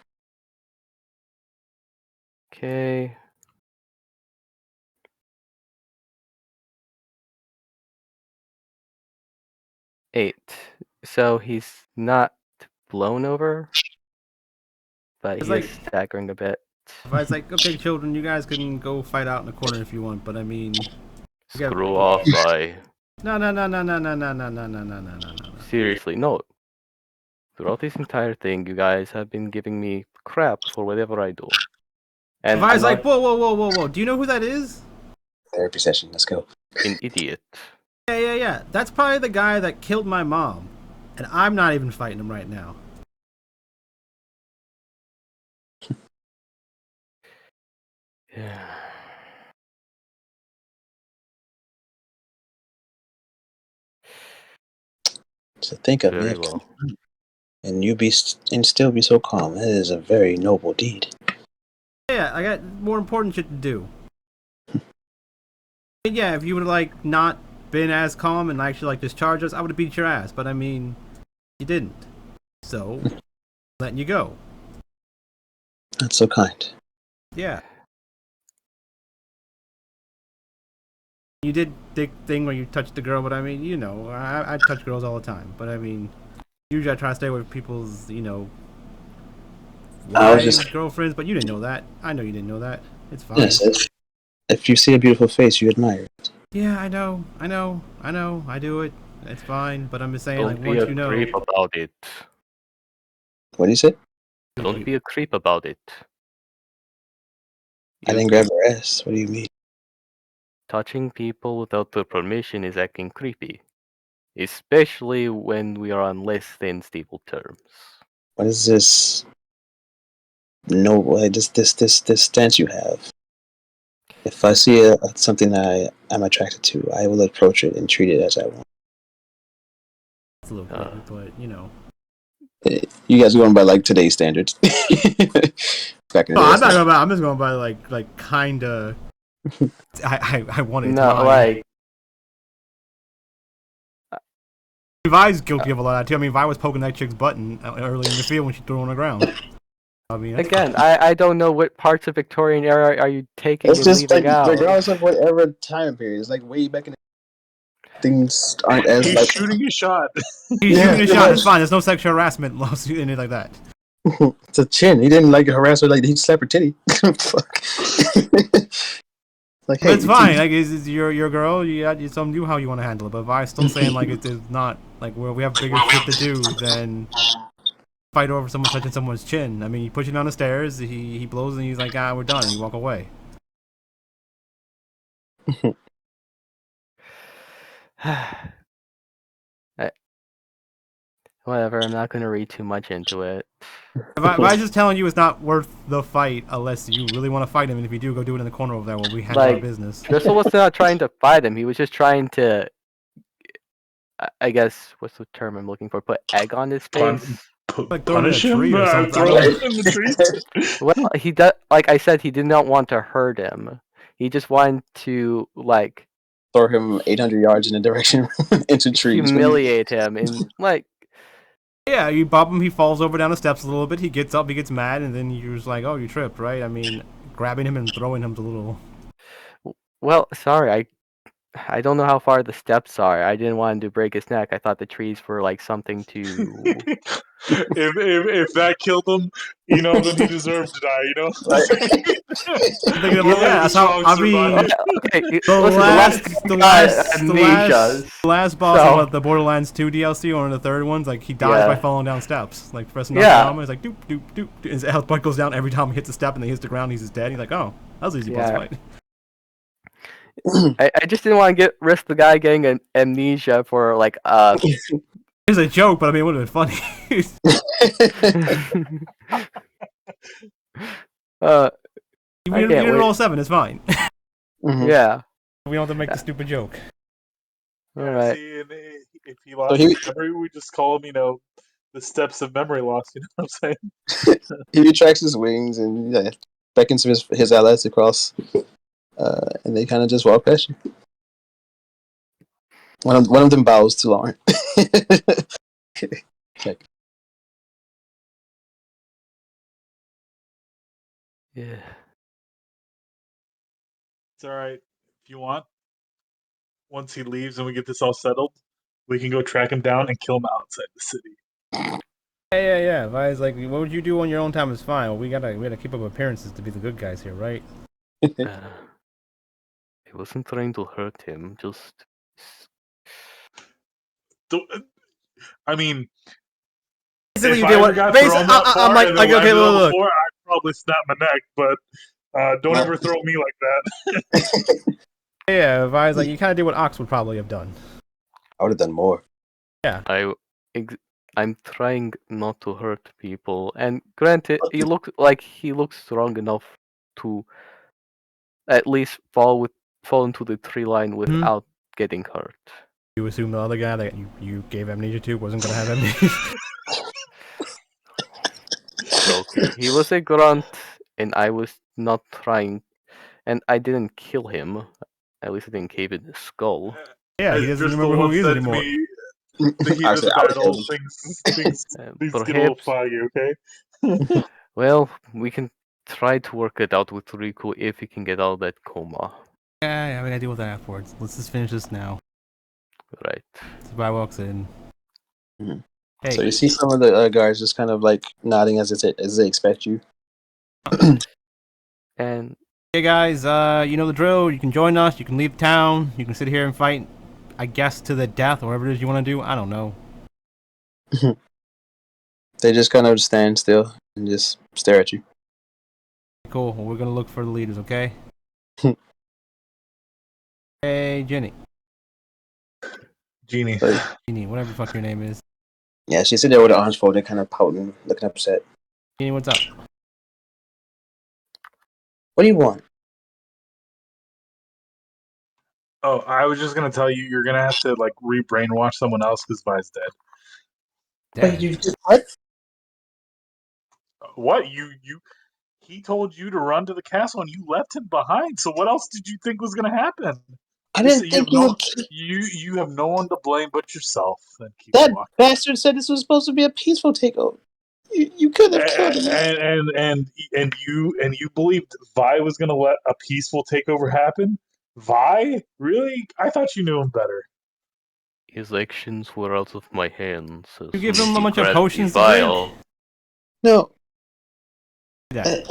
Okay. Eight. So he's not blown over, but It's he is like- staggering a bit. If I was like, okay, children, you guys can go fight out in the corner if you want, but I mean, Screw off, I. no. Seriously, no. Throughout this entire thing, you guys have been giving me crap for whatever I do. And If I was like, whoa, do you know who that is? Therapy session. Let's go. an idiot. Yeah. That's probably the guy that killed my mom, and I'm not even fighting him right now. Yeah. To think of Very it, well. and and still be so calm. That is a very noble deed. Yeah, I got more important shit to do. And yeah, if you would have like not been as calm and actually like discharged us, I would have beat your ass. But I mean, you didn't. So, letting you go. That's so kind. Yeah. You did the thing where you touched the girl, but I mean, you know, I touch girls all the time. But I mean, usually I try to stay away from people's, you know, wives, girlfriends. But you didn't know that. I know you didn't know that. It's fine. Yes, if you see a beautiful face, you admire it. Yeah, I know. I do it. It's fine. But I'm just saying, Don't like, be once a you know. creep about it. What do you say? Don't be a creep about it. I didn't grab her ass. What do you mean? Touching people without their permission is acting creepy. Especially when we are on less than stable terms. What is this? No, this stance you have. If I see something that I'm attracted to, I will approach it and treat it as I want. It's a little creepy, but you know. You guys are going by like today's standards. Back in the day, I'm not going by. I'm just going by like kinda. I wanted. No, like Vi's guilty of a lot of that too. I mean, Vi was poking that chick's button early in the field when she threw her on the ground. I mean, again, I don't know what parts of Victorian era are you taking it's and just leaving like out. regardless of whatever time period, it's like way back in the things aren't as He's like shooting a shot. He's shooting a shot. much. It's fine. There's no sexual harassment lawsuit anything like that. It's a chin. He didn't like harass her. Like he slapped her titty. Fuck. Like, hey, But it's fine. Like, it's your girl. You some do how you want to handle it. But Vi's still saying like it's not like where we have bigger shit to do than fight over someone touching someone's chin. I mean, you push him down the stairs. He blows and he's like, we're done. And you walk away. Whatever, I'm not gonna read too much into it. If I just telling you it's not worth the fight unless you really want to fight him, and if you do, go do it in the corner over there while we handle our business. Crystal was not trying to fight him. He was just trying to, I guess, what's the term I'm looking for? Put egg on his face. Like throwing in a Punish tree him. or something. Throw him in the tree. Well, he does. Like I said, he did not want to hurt him. He just wanted to like throw him 800 yards in a direction into trees. humiliate him, and like. Yeah, you bump him, he falls over down the steps a little bit, he gets up, he gets mad, and then you're just like, oh, you tripped, right? I mean, grabbing him and throwing him's a little... Well, sorry, I don't know how far the steps are. I didn't want him to break his neck. I thought the trees were like something to. if that killed him, then he deserved to die. Thinking Only about the that's how strong I mean. survive. Okay, The listen. last, The last guy got the amnesias. last boss so- of what, the Borderlands 2 DLC, or one of the third ones, like he dies Yeah. by falling down steps. Like pressing Yeah. down, he's like doop doop doop. His health point goes down every time he hits a step, and then he hits the ground. He's just dead. He's like, oh, that was an easy boss Yeah. fight. I just didn't want to risk the guy getting an amnesia for like It was a joke, but I mean, it would have been funny. I you can't didn't wait. roll 7. It's fine. Mhm. Yeah. We don't have to make the stupid joke. All right. See, and if he lost he- his memory, we just call him, the steps of memory loss. You know what I'm saying? He retracts his wings and beckons his allies across, and they kind of just walk past you. One of them bows to Lauren. Check. Yeah. It's all right. If you want, once he leaves and we get this all settled, we can go track him down and kill him outside the city. Yeah. Vi's like, what would you do on your own time is fine. Well, we gotta keep up appearances to be the good guys here, right? I wasn't trying to hurt him. Just. I mean, Basically, if you I did ever what? got thrown that far I'm like, and then okay, landed on the look. floor, I'd probably snap my neck. But don't ever throw me like that. Yeah, Vi's like, you kind of did what Ox would probably have done. I would have done more. I'm trying not to hurt people, and granted, he looks strong enough to at least fall into the tree line without getting hurt. You assume the other guy that you gave amnesia to wasn't gonna have amnesia. Okay, he was a grunt, and I was not trying, and I didn't kill him. At least I didn't cave in his skull. Yeah, he As doesn't Driscoll remember who once he is said anymore. to me, the heat I of said, the I would battle, kill things get a little Perhaps. foggy. Okay. Well, we can try to work it out with Riku if he can get out of that coma. Yeah, we gotta deal with that afterwards. Let's just finish this now. Right. So Vi walks in. Mhm. Hey, So you see some of the guards just kind of like nodding as they expect you. And hey guys, you know the drill. You can join us. You can leave town. You can sit here and fight, I guess, to the death or whatever it is you want to do. I don't know. They just kind of stand still and just stare at you. Cool. Well, we're gonna look for the leaders, okay? Hey, Jenny, Genie. Jenny, whatever the fuck your name is. Yeah, she's sitting there with her arms folded, kind of pouting, looking upset. Jenny, what's up? What do you want? Oh, I was just gonna tell you, you're gonna have to re-brainwash someone else because Vi's dead. Dad. You just what? What he told you to run to the castle and you left him behind. So what else did you think was gonna happen? I didn't think you would. You have no one to blame but yourself. Then keep That walking. bastard said this was supposed to be a peaceful takeover. You couldn't have killed him. And you believed Vi was gonna let a peaceful takeover happen? Vi? Really? I thought you knew him better. his actions were out of my hands. You give him a bunch of incredibly potions to vile. drink? No, Yeah.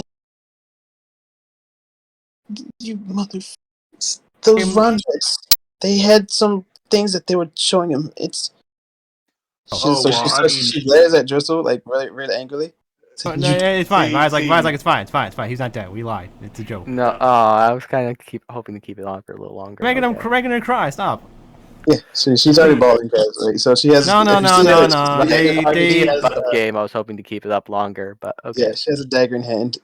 you mother. Those Ronjets, they had some things that they were showing him. It's. Oh, well, I mean- She glares at Driscoll like really angrily. No, it's fine. See- Vi's like, see- it's fine. He's not dead. We lied. It's a joke. No, I was kind of hoping to keep it on for a little longer. Making okay. her cry. Stop. Yeah, she's already bawling. So she has. No. They- Game. I was hoping to keep it up longer, but okay. Yeah, she has a dagger in hand,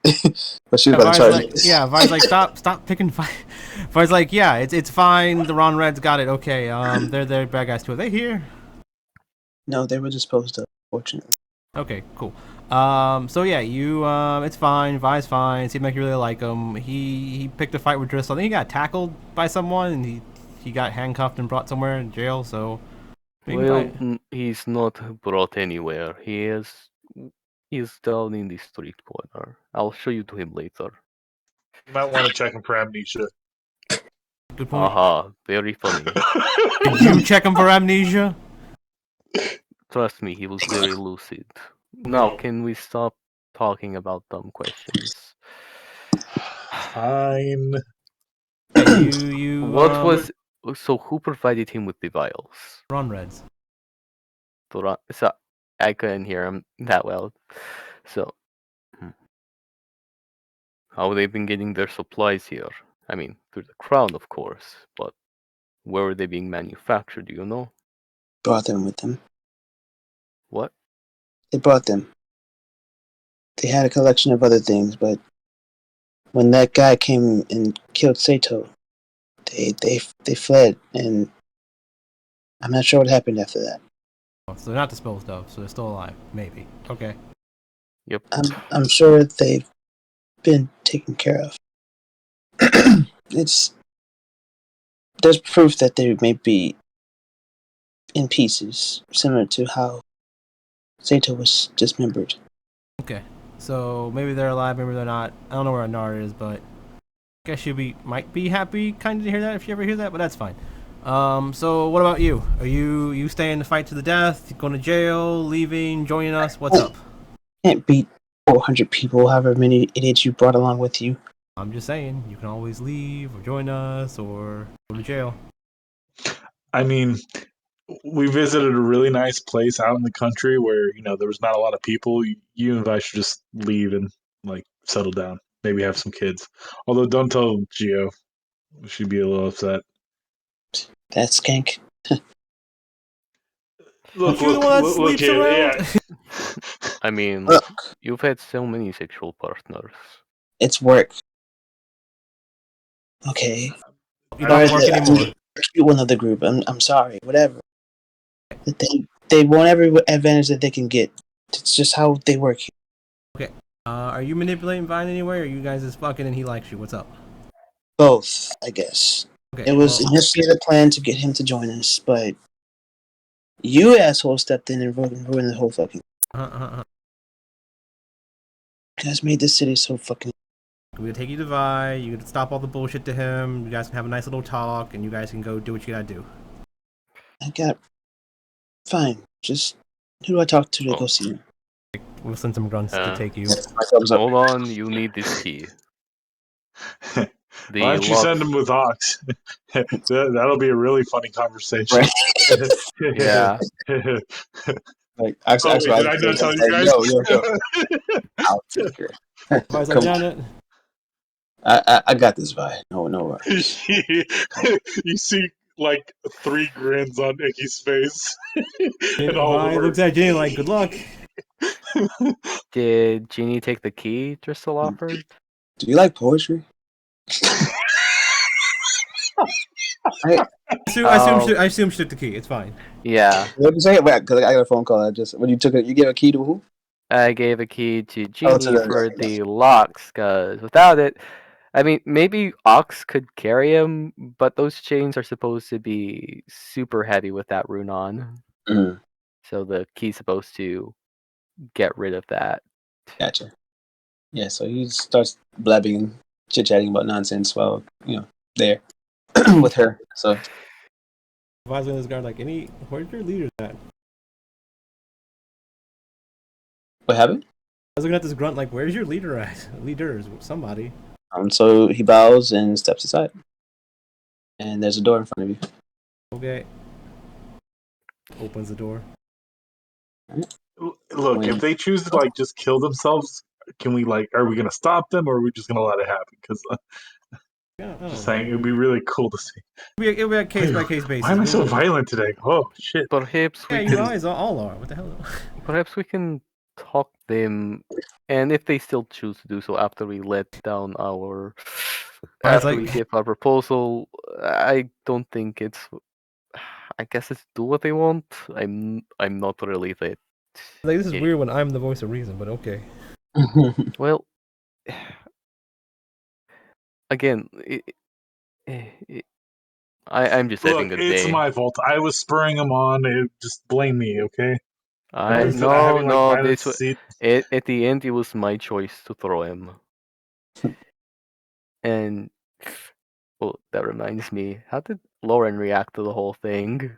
but she's about to try. Vi's like, stop picking fight. Vi's like, yeah, it's fine. The Ron Reds got it. Okay, they're bad guys too. Are they here? No, they were just supposed to. Fortunately. Okay, cool. So yeah, it's fine. Vi's fine. Seemed like you really like him. He picked a fight with Driscoll. I think he got tackled by someone, and he got handcuffed and brought somewhere in jail. So. Well, he's not brought anywhere. He's down in the street corner. I'll show you to him later. You might want to check him for amnesia. Good point. Aha, very funny. Did you check him for amnesia? Trust me, he was very lucid. Now, can we stop talking about dumb questions? Fine. What was so? Who provided him with the vials? Ron Reds. So I couldn't hear him that well. So, how they've been getting their supplies here? I mean, through the crown, of course, but where were they being manufactured? Do you know? Brought them with them. What? They brought them. They had a collection of other things, but when that guy came and killed Sato, they fled, and I'm not sure what happened after that. Oh, so they're not disposed of, so they're still alive. Maybe. Okay. Yep. I'm sure they've been taken care of. There's proof that they may be in pieces, similar to how Sato was dismembered. Okay. So maybe they're alive, maybe they're not. I don't know where Anar is, but I guess you might be happy kind of to hear that if you ever hear that, but that's fine. So what about you? Are you staying to fight to the death? Going to jail? Leaving? Joining us? What's up? Can't beat 400 people, however many idiots you brought along with you. I'm just saying, you can always leave or join us or go to jail. I mean, we visited a really nice place out in the country where there was not a lot of people. You and I should just leave and settle down. Maybe have some kids. Although don't tell Gio; she'd be a little upset. That skank. Look, You the one that sleeps here, around? yeah. I mean, Look, you've had so many sexual partners. it's work. Okay. You don't work anymore. One of the group. I'm sorry. Whatever. They want every advantage that they can get. It's just how they work here. Okay. Are you manipulating Vine anyway, or are you guys just fucking and he likes you? What's up? Both, I guess. Okay. It was initially the plan to get him to join us, but you assholes stepped in and ruined the whole fucking. You guys made this city so fucking. We're gonna take you to Vi. You can stop all the bullshit to him. You guys can have a nice little talk, and you guys can go do what you gotta do. Fine. Just who do I talk to go see him? We'll send some grunts to take you. Hold on, you need this key. Why don't you send him with Ox? That'll be a really funny conversation. Right. Yeah. Like, Wait, did I not tell you guys? Yo. I'll take her. Vi's like, Janet. I got this, Vi. No worries. You see, 3 grins on Iggy's face. And Vi looks at Jenny like, good luck. Did Jeannie take the key Driscoll offered? Do you like poetry? I assume she took the key. It's fine. Yeah. What did you say? Because I got a phone call. When you took it, you gave a key to who? I gave a key to Jeannie to for the locks, because without it, I mean, maybe Ox could carry him, but those chains are supposed to be super heavy with that rune on. Mm. So the key's supposed to get rid of that. Gotcha. Yeah, so he starts blabbing and chit-chatting about nonsense while, there with her. So Advising this guy like, where's your leader at? what happened? I was looking at this grunt like, where's your leader at? Leaders, somebody. So he bows and steps aside. And there's a door in front of you. Okay. Opens the door. Look, if they choose to just kill themselves, can we are we gonna stop them, or are we just gonna let it happen? Because just saying, it would be really cool to see. It'll be a case by case basis. Why am I so violent today? Oh shit! Perhaps we you guys all are. What the hell? Perhaps we can talk them, and if they still choose to do so after we let down our, after we give our proposal, I don't think it's. I guess it's do what they want. I'm not really that. This is weird when I'm the voice of reason, but okay. Well, again, I'm just having a day. It's my fault. I was spurring them on. Just blame me, okay? No. At the end, it was my choice to throw him. And Well, that reminds me. How did Lauren react to the whole thing?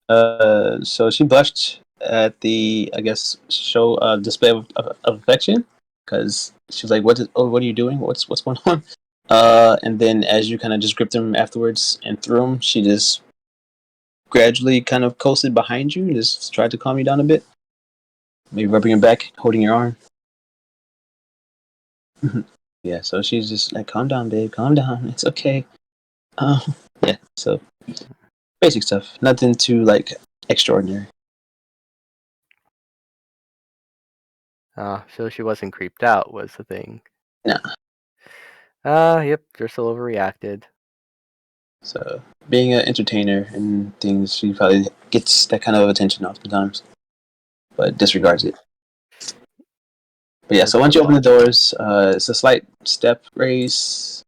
So she blushed at the, I guess, show display of affection, because she was like, what are you doing? What's going on?" And then as you kind of just gripped him afterwards and threw him, she just gradually kind of coasted behind you and just tried to calm you down a bit. Maybe rubbing your back, holding your arm. Yeah, so she's just like, "Calm down, babe. Calm down. It's okay." Yeah, so basic stuff. Nothing too, like, extraordinary. So she wasn't creeped out, was the thing. No. Yep, Driscoll overreacted. So, being an entertainer and things, she probably gets that kind of attention oftentimes, but disregards it. But yeah, so once you open the doors, it's a slight step raise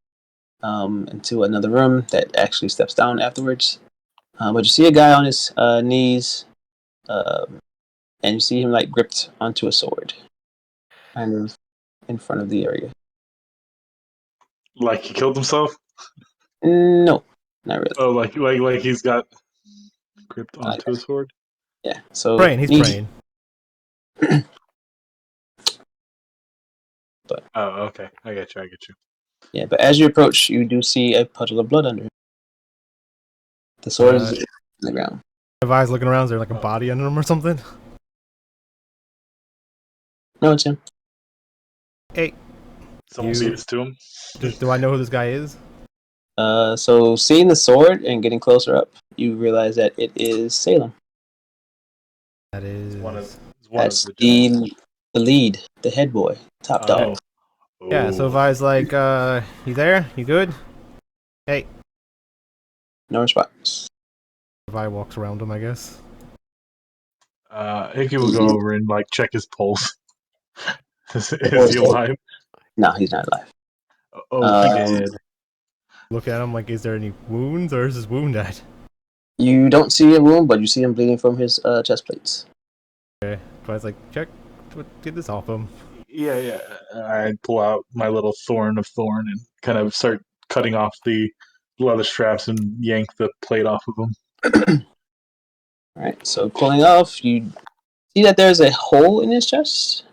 into another room that actually steps down afterwards. But you see a guy on his knees, and you see him like gripped onto a sword, kind of in front of the area. Like he killed himself? No, not really. Oh, like he's got gripped onto a sword? Yeah, so He's praying. But okay, I get you. Yeah, but as you approach, you do see a puddle of blood under him. The sword is in the ground. If I was looking around, is there like a body under him or something? No, it's him. Hey. Someone beat us to him. Do I know who this guy is? So seeing the sword and getting closer up, you realize that it is Salem. That is That's the lead, the head boy, top dog. Yeah, so if I was like, you there? You good? Hey. No response. If I walks around him, I guess. Ægis will go over and like check his pulse. Is he alive? No, he's not alive. Dead. Look at him like, is there any wounds, or is his wound at? You don't see a wound, but you see him bleeding from his chest plates. Okay, so I was like, check, get this off him. Yeah. I pull out my little thorn of thorn and kind of start cutting off the leather straps and yank the plate off of them. Alright, so pulling off, you see that there's a hole in his chest.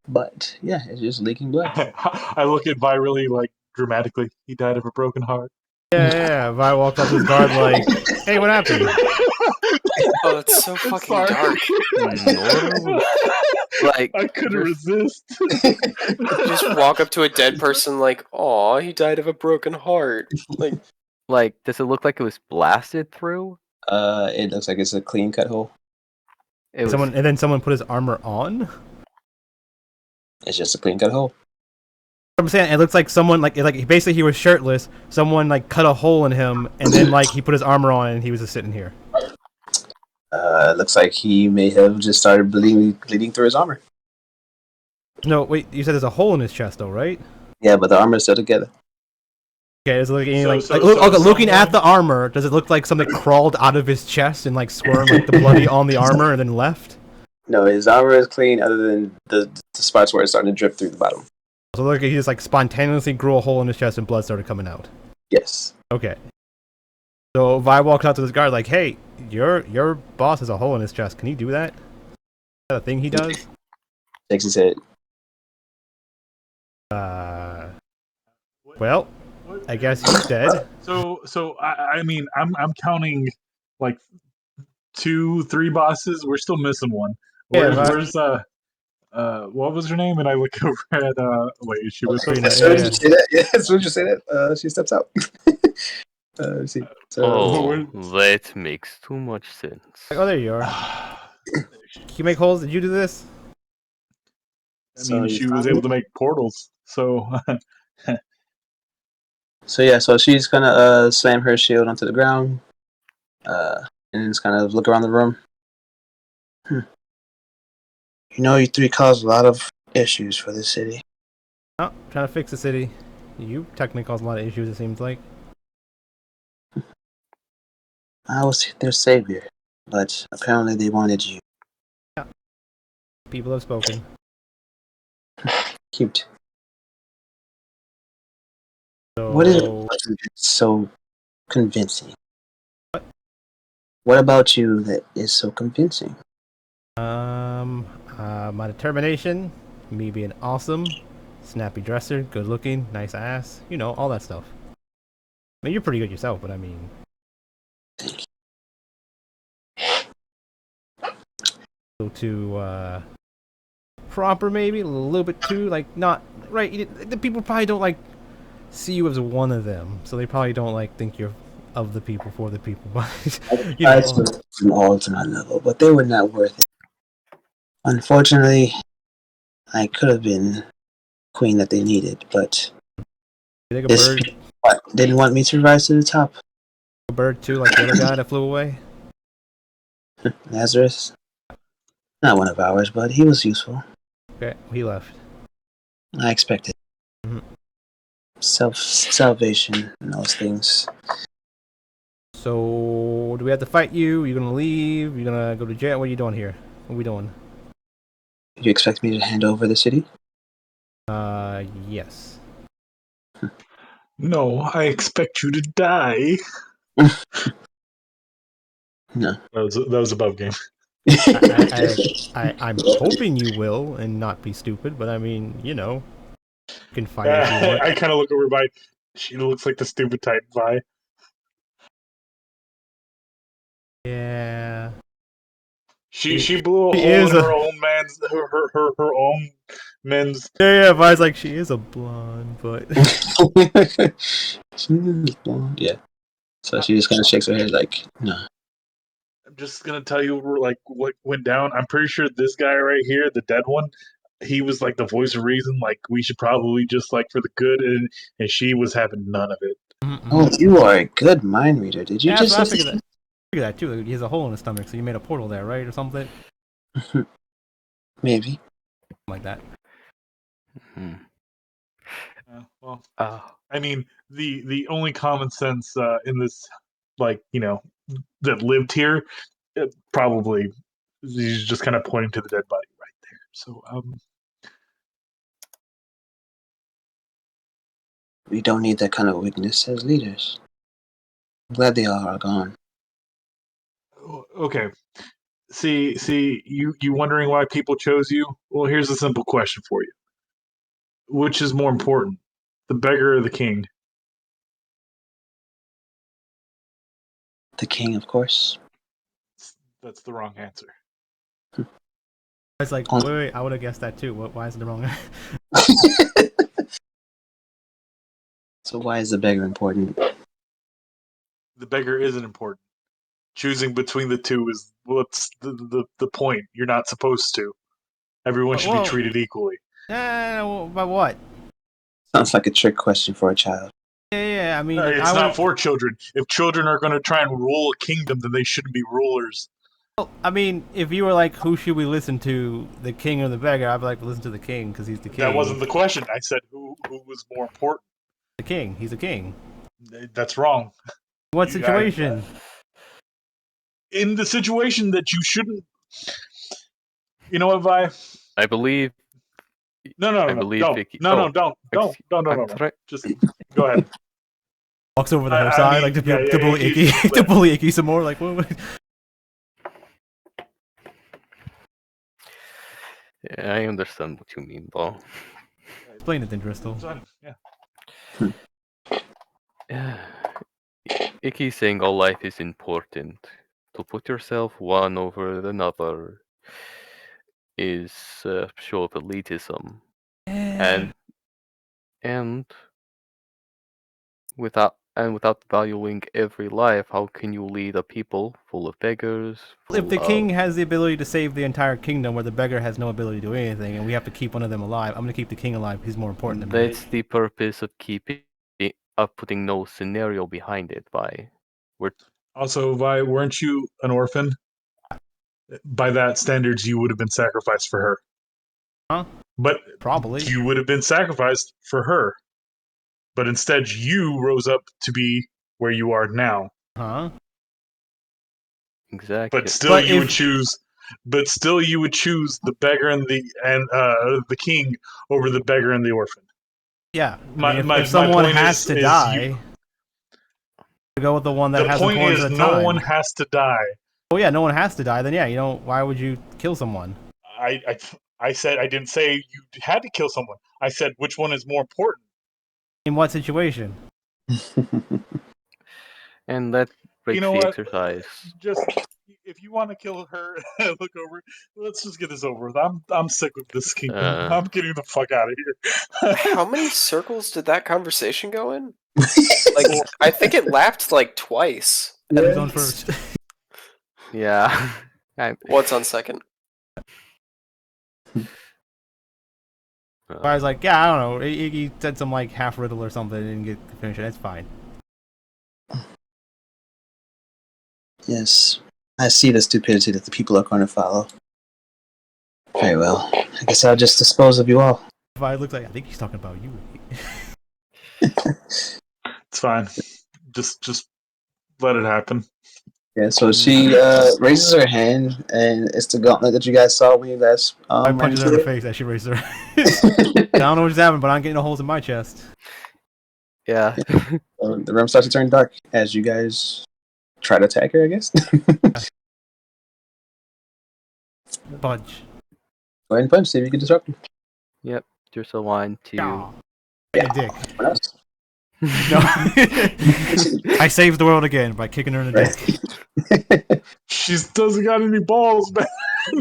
But, yeah, it's just leaking blood. I look at Vi really, like, dramatically. He died of a broken heart. Yeah. Vi walked up to his guard like, hey, what happened? Oh, it's so fucking dark. Like, I couldn't resist. Just walk up to a dead person like, "Aw, he died of a broken heart." Like, does it look like it was blasted through? It looks like it's a clean cut hole. And then someone put his armor on? It's just a clean cut hole. I'm saying it looks like someone like basically he was shirtless. Someone like cut a hole in him, and then like he put his armor on, and he was just sitting here. It looks like he may have just started bleeding through his armor. No, wait. You said there's a hole in his chest, though, right? Yeah, but the armor is still together. Okay, is it looking at the armor, does it look like something crawled out of his chest and like squirmed like the bloody on the armor and then left? No, his armor is clean, other than the spots where it's starting to drip through the bottom. So look, he just like spontaneously grew a hole in his chest and blood started coming out. Yes. Okay. So Vi walks out to this guard like, "Hey, your boss has a hole in his chest. Can you do that? Is that a thing he does?" Shakes his head. Well, I guess he's dead. So I mean, I'm counting like 2-3 bosses. We're still missing one. Where's what was her name? And I look over at wait, is she with us? As soon as you say that, as soon as you say that, she steps out. Let's see. So, that makes too much sense. Oh, there you are. Can you make holes? Did you do this? I mean, she was able to make portals, so. So yeah, so she's gonna slam her shield onto the ground, and just kind of look around the room. You know, you three caused a lot of issues for this city. Oh, trying to fix the city. You technically caused a lot of issues, it seems like. I was their savior, but apparently they wanted you. Yeah. People have spoken. Cute. So, What is it so convincing? What about you that is so convincing? My determination, me being awesome, snappy dresser, good looking, nice ass, you know, all that stuff. I mean, you're pretty good yourself, but I mean, go to proper maybe a little bit too, like not right. The people probably don't like see you as one of them, so they probably don't like think you're of the people for the people. But you I know, took them all to my level, but they were not worth it. Unfortunately, I could have been queen that they needed, but you take a this bird, people didn't want me to rise to the top. a bird too, like the other guy that flew away. Lazarus, not one of ours, but he was useful. Okay, he left. I expected. Mhm. Salvation and those things. So, do we have to fight you? You gonna leave? You gonna go to jail? What are you doing here? What are we doing? You expect me to hand over the city? Yes. No, I expect you to die. No. That was above game. I'm hoping you will and not be stupid, but I mean, you know, you can fight if you want. I kind of look over by. She looks like the stupid type Vi. Yeah. She blew a She hole is in a- her own man's her own men's. Yeah, Vi's like, she is a blonde, but She's blonde. Yeah. So she just kind of shakes her head like, no. I'm just gonna tell you like what went down. I'm pretty sure this guy right here, the dead one, he was like the voice of reason. Like we should probably just like for the good, and she was having none of it. Oh, you are a good mind reader. Did you yeah, that's just what I listen? figured that. Figure that too. He has a hole in his stomach, so you made a portal there, right, or something Maybe. like that. Well, Oh, I mean, the only common sense in this, like that lived here, probably he's just kind of pointing to the dead body right there. So, We don't need that kind of weakness as leaders. I'm glad they all are gone. okay. See, you wondering why people chose you? Well, here's a simple question for you: which is more important, the beggar or the king? The king, of course. That's the wrong answer. I was like, Oh. wait, I would have guessed that too. Why is it the wrong? So why is the beggar important? The beggar isn't important. Choosing between the two is what's the point. You're not supposed to. Everyone should be Whoa. treated equally. By what? Sounds like a trick question for a child. Yeah. I mean, like, It's not for children. If children are going to try and rule a kingdom, then they shouldn't be rulers. Well, I mean, if you were like, who should we listen to, the king or the beggar? I'd be like, listen to the king because he's the king. That wasn't the question. I said who was more important. The king. He's a king. That's wrong. What situation? In the situation that you shouldn't. You know what, Vi? I believe. No, believe don't. Vicky. Don't. Just go ahead. Walks over the hillside, like to bully Ægis, to bully Ægis some more. Like, what? Yeah, I understand what you mean, though. Explain it then, Dristle. Yeah. Icky saying all life is important. To put yourself one over another is a show of elitism, and without valuing every life, how can you lead a people full of beggars? If the king has the ability to save the entire kingdom, where the beggar has no ability to do anything, and we have to keep one of them alive, I'm gonna keep the king alive. He's more important than me. That's the purpose of putting no scenario behind it. Also, Vi, weren't you an orphan? By that standards, you would have been sacrificed for her. Huh? But Probably. you would have been sacrificed for her. But instead, you rose up to be where you are now. Huh? Exactly. But still, you would choose. But still, you would choose the beggar and the king over the beggar and the orphan. Yeah. My if someone point has is, to is die, to go with the one that the has point importance is at the no time. one has to die. Oh yeah, no one has to die. Then yeah, why would you kill someone? I said I didn't say you had to kill someone. I said which one is more important. In what situation? And that breaks You know the what? exercise. Just if you want to kill her, look over. Let's just get this over with. I'm sick with this kingdom. I'm getting the fuck out of here. How many circles did that conversation go in? Like, I think it lapped like twice. Who's on first? Yeah. What's on second? I was like, yeah, I don't know. He said some like half riddle or something and didn't get to finish it. It's fine. Yes, I see the stupidity that the people are going to follow. Very well. I guess I'll just dispose of you all. If I look like, I think he's talking about you. It's fine. Just let it happen. Yeah, so she raises her hand, and it's the gauntlet that you guys saw when you guys I ran punched her in into the it. face as she raised her. I don't know what's happening, but I'm getting the holes in my chest. Yeah. The room starts to turn dark as you guys try to attack her, I guess. Punch. Go ahead and punch, see if you can disrupt her. Yep. Just a line to. Yeah. Yeah. Dick. What else? No. I saved the world again by kicking her in the dick. She doesn't got any balls, man.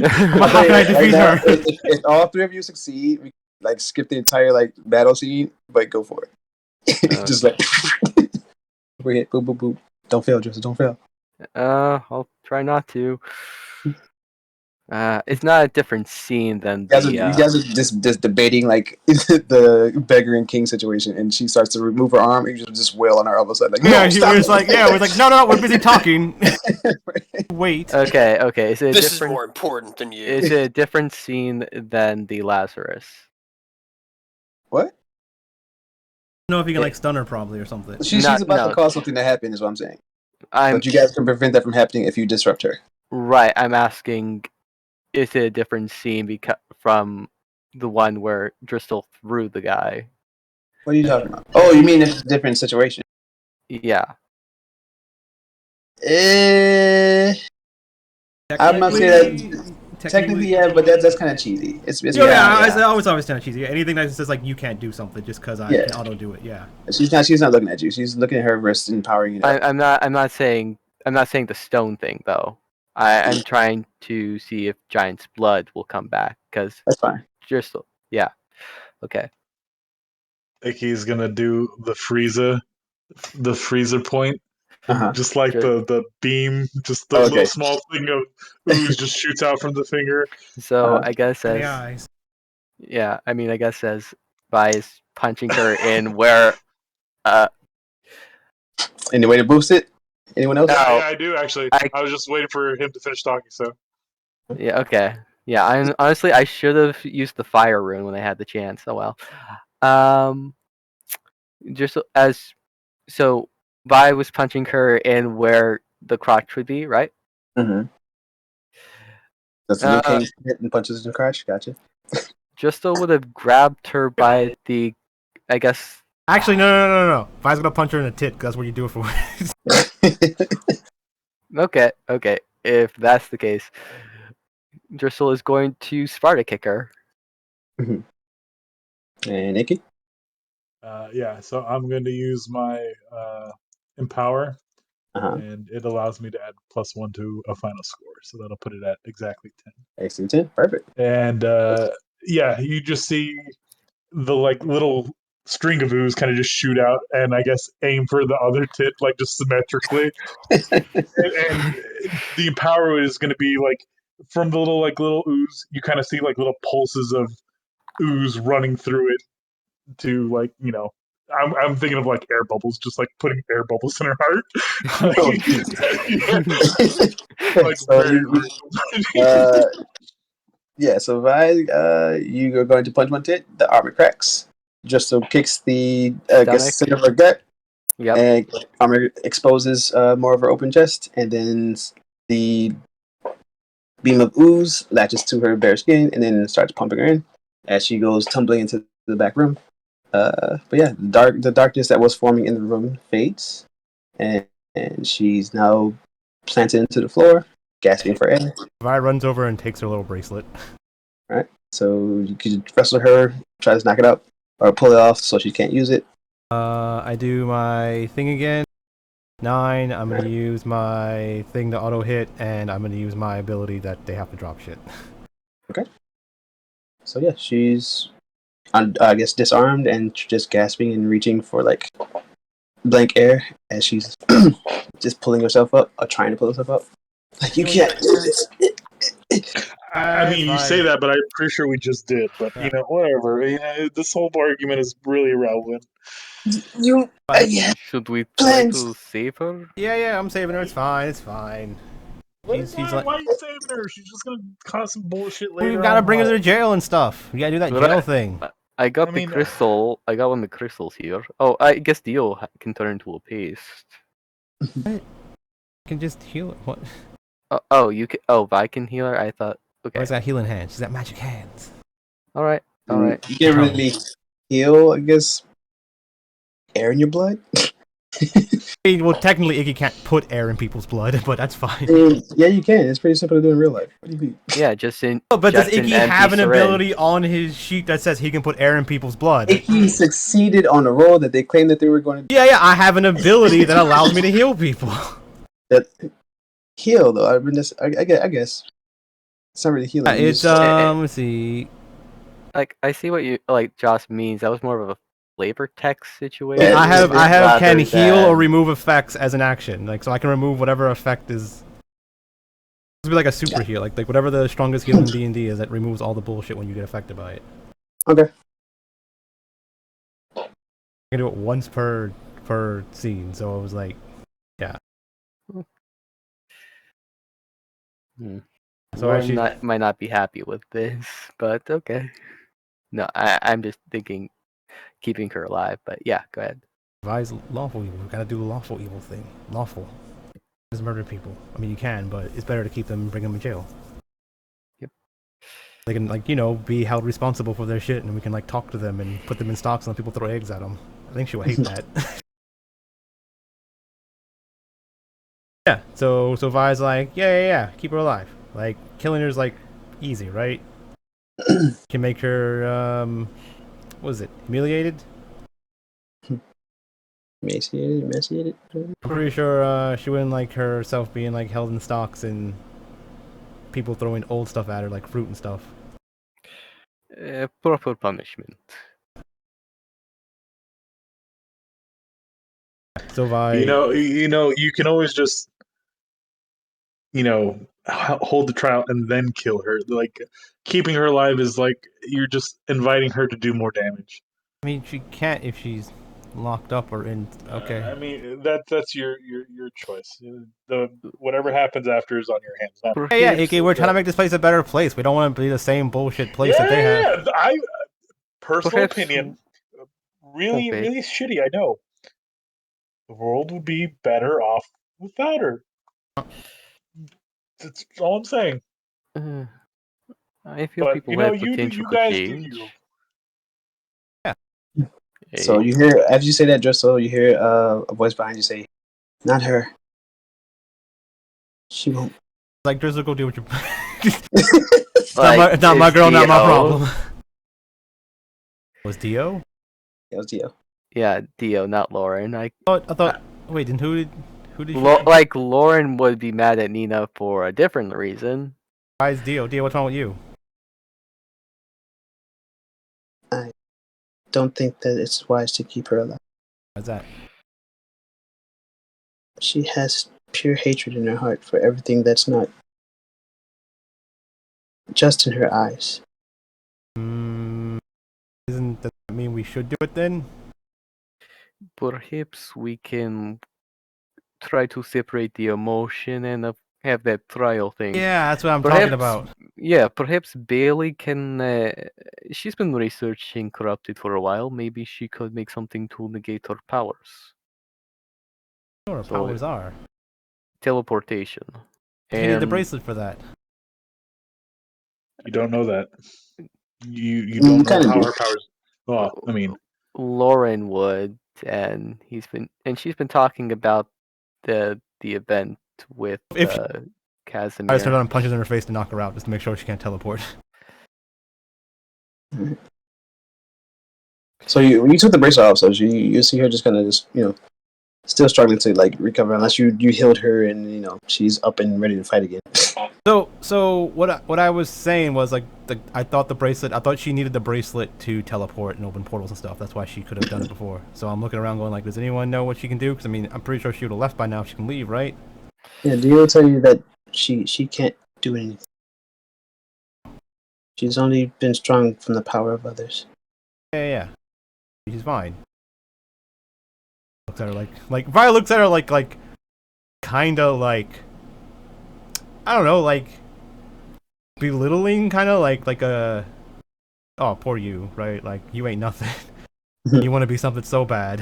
How can I defeat her? If all three of you succeed, we like skip the entire battle scene, but go for it. Just we hit boop boop boop. Don't fail, Joseph. Don't fail. I'll try not to. It's not a different scene than You guys are just debating the beggar and king situation, and she starts to remove her arm, and you just wail on her elbow side we're like, no, we're busy talking. Wait. Okay. Is it This is more important than you. Is it a different scene than the Lazarus? What? I don't know if you can stun her probably or something. She's about to cause something to happen, is what I'm saying. But you guys can prevent that from happening if you disrupt her. Right. I'm asking, is it a different scene from the one where Driscoll threw the guy? What are you talking about? Oh, you mean it's a different situation? Yeah. I'm not saying that. Technically, yeah, but that's kind of cheesy. It's I always kind of cheesy. Anything that says you can't do something just because I can auto do it. Yeah. She's not looking at you. She's looking at her wrist and powering it up. I'm not saying the stone thing though. I'm trying to see if Giant's blood will come back because that's fine. Yeah. Okay. He's gonna do the freezer point. Just like the beam, just the little small thing of ooze just shoots out from the finger. So I guess as Vi is punching her in where. Any way to boost it? Anyone else? Yeah, I do actually. I was just waiting for him to finish talking. So. Yeah. Okay. Yeah. Honestly, I should have used the fire rune when I had the chance. Oh well. Just as so, Vi was punching her in where the crotch would be, right? Mm-hmm. That's the king hit and punches in the crotch. Gotcha. Justo would have grabbed her by the, I guess. Actually, no. Vi's gonna punch her in the tit because that's what you do it for. Okay. If that's the case, Driscoll is going to Sparta kick her. Mm-hmm. And Nikki? Yeah, so I'm going to use my Empower, and it allows me to add +1 to a final score, so that'll put it at exactly 10. Excellent 10, perfect. And yeah, you just see the little string of ooze kind of just shoot out, and I guess aim for the other tit just symmetrically. and the Empower is going to be from the little ooze, you kind of see little pulses of ooze running through it to I'm thinking of air bubbles, just putting air bubbles in her heart. So Vi, you are going to punch one tit. The armor cracks. Just so kicks the center of her gut. Yep. And armor exposes more of her open chest, and then the beam of ooze latches to her bare skin, and then starts pumping her in as she goes tumbling into the back room. But yeah, the darkness that was forming in the room fades, and she's now planted into the floor, gasping for air. Vi runs over and takes her little bracelet. Right. So you could wrestle her, try to knock it out, or pull it off so she can't use it. I do my thing again. 9. I'm gonna use my thing to auto hit, and I'm gonna use my ability that they have to drop shit. Okay. So yeah, she's I guess disarmed and just gasping and reaching for like blank air as she's just pulling herself up or trying to pull herself up. Like you can't do this. I mean, you say that, but I'm pretty sure we just did. But whatever. This whole argument is really irrelevant. You yeah. Should we try Plans. to save her? Yeah, I'm saving her. It's fine. It's fine. Why are you saving her? She's just gonna cause some bullshit later. We've got to bring her to jail and stuff. We gotta do that jail thing. I got the crystal. I got one of the crystals here. Oh, I guess Dio can turn into a paste. What? You can just heal it. What? You can. Oh, Vi can heal her. I thought. Okay. She's got healing hands. She's got magic hands. All right. You can't really heal, I guess. Air in your blood. Well, technically, Iggy can't put air in people's blood, but that's fine. Yeah, you can. It's pretty simple to do in real life. What do you mean? Yeah, just in. Oh, but does Iggy have an syringe. ability on his sheet that says he can put air in people's blood? He succeeded on a roll that they claimed that they were going to. Yeah. I have an ability that allows me to heal people. That heal though. I mean, I guess it's not really healing. It's let's see. Like I see what you Josh means. That was more of a flavor text situation. Yeah, I have can heal or than... remove effects as an action. Like so I can remove whatever effect is. This would be like a super heal, like whatever the strongest heal in D&D is that removes all the bullshit when you get affected by it. Okay. I can do it once per scene, so I was like, yeah. So I might not be happy with this, but okay. No, I'm just thinking keeping her alive, but yeah, go ahead. Advise lawful evil. We gotta do the lawful evil thing. Lawful. Just murder people. I mean, you can, but it's better to keep them and bring them in jail. Yep. They can, be held responsible for their shit, and we can, talk to them and put them in stocks and let people throw eggs at them. I think she would hate that. Yeah, so Vi's like, yeah, keep her alive. Like, killing her's, easy, right? Can make her, what is it, humiliated? Emaciated. I'm pretty sure she wouldn't like herself being held in stocks and people throwing old stuff at her, like fruit and stuff. Proper punishment. So Vi, you can always just hold the trial and then kill her. Like keeping her alive is like you're just inviting her to do more damage. I mean, she can't if she's locked up or in. Okay. I mean that's your choice. Whatever happens after is on your hands. Yeah, Ike, we're trying to make this place a better place. We don't want to be the same bullshit place that they have. Yeah, I personal opinion, really shitty. I know. The world would be better off without her. That's all I'm saying. I feel people have potential to change. Yeah. So you hear, as you say that, just so you hear a voice behind you say, "Not her. She won't." Like Drizzle, go deal with your. not my girl, not my problem. Was Dio? Yeah, it was Dio. Yeah, Dio, not Lauren. I thought. Wait, then who did? Lauren would be mad at Nina for a different reason. Why is Dio? Dio, what's wrong with you? I don't think that it's wise to keep her alive. Why's that? She has pure hatred in her heart for everything that's not just in her eyes. Doesn't that mean we should do it then? Perhaps we can try to separate the emotion and have that trial thing. Yeah, that's what I'm talking about. Yeah, perhaps Bailey can. She's been researching Corrupted for a while. Maybe she could make something to negate her powers. What her powers are? Teleportation. You need the bracelet for that. You don't know that. You don't know how her powers. Well, I mean, Lauren would, and she's been talking about the event with If I Casimir. just turn on punches in her face to knock her out, just to make sure she can't teleport. So you took the bracelet off, so you see her just kind of still struggling to like recover, unless you healed her and she's up and ready to fight again. So what I was saying was like I thought she needed the bracelet to teleport and open portals and stuff. That's why she could have done it before. So I'm looking around going like, does anyone know what she can do? Because I mean, I'm pretty sure she would have left by now if she can leave, right? Yeah, Dio tell you that she can't do anything. She's only been strong from the power of others. Yeah. She's fine. Looks at her like Vi looks at her like kind of like, I don't know, like belittling, kind of like a, oh, poor you, right? Like, you ain't nothing. You want to be something so bad.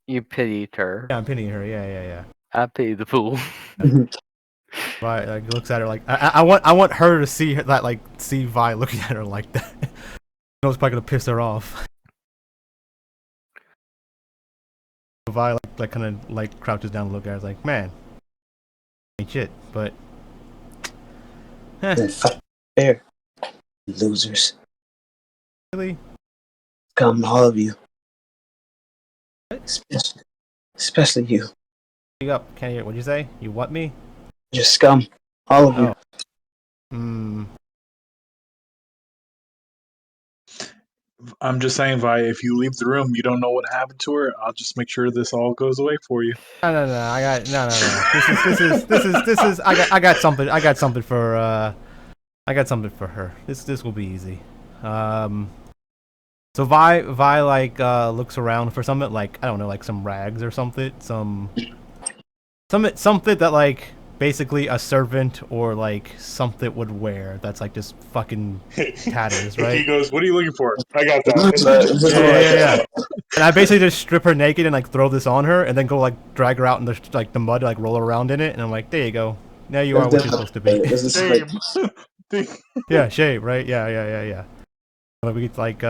You pitied her. Yeah, I'm pitying her. Yeah. I pity the fool. Vi like looks at her like I want her to see that, like, see Vi looking at her like that. You know, it's probably gonna piss her off. Vi like kind of like crouches down and look at her like, man, ain't shit, but Fair, losers. really, Come, all of you. Especially you. speak up. Can't hear. What'd you say? You what me? You're scum. All of you. I'm just saying, Vi, if you leave the room, you don't know what happened to her. I'll just make sure this all goes away for you. No. I got no. This is. I got something. I got something for her. This will be easy. So Vi like looks around for something, like, I don't know, like some rags or something, something that like basically a servant or like something would wear. That's like just fucking tatters, right? He goes, "What are you looking for? I got that." Yeah. And I basically just strip her naked and like throw this on her, and then go like drag her out in the mud, like roll her around in it, and I'm like, there you go. Now you are what you're supposed to be. Shame. Yeah, shame, right? Yeah. Like, we like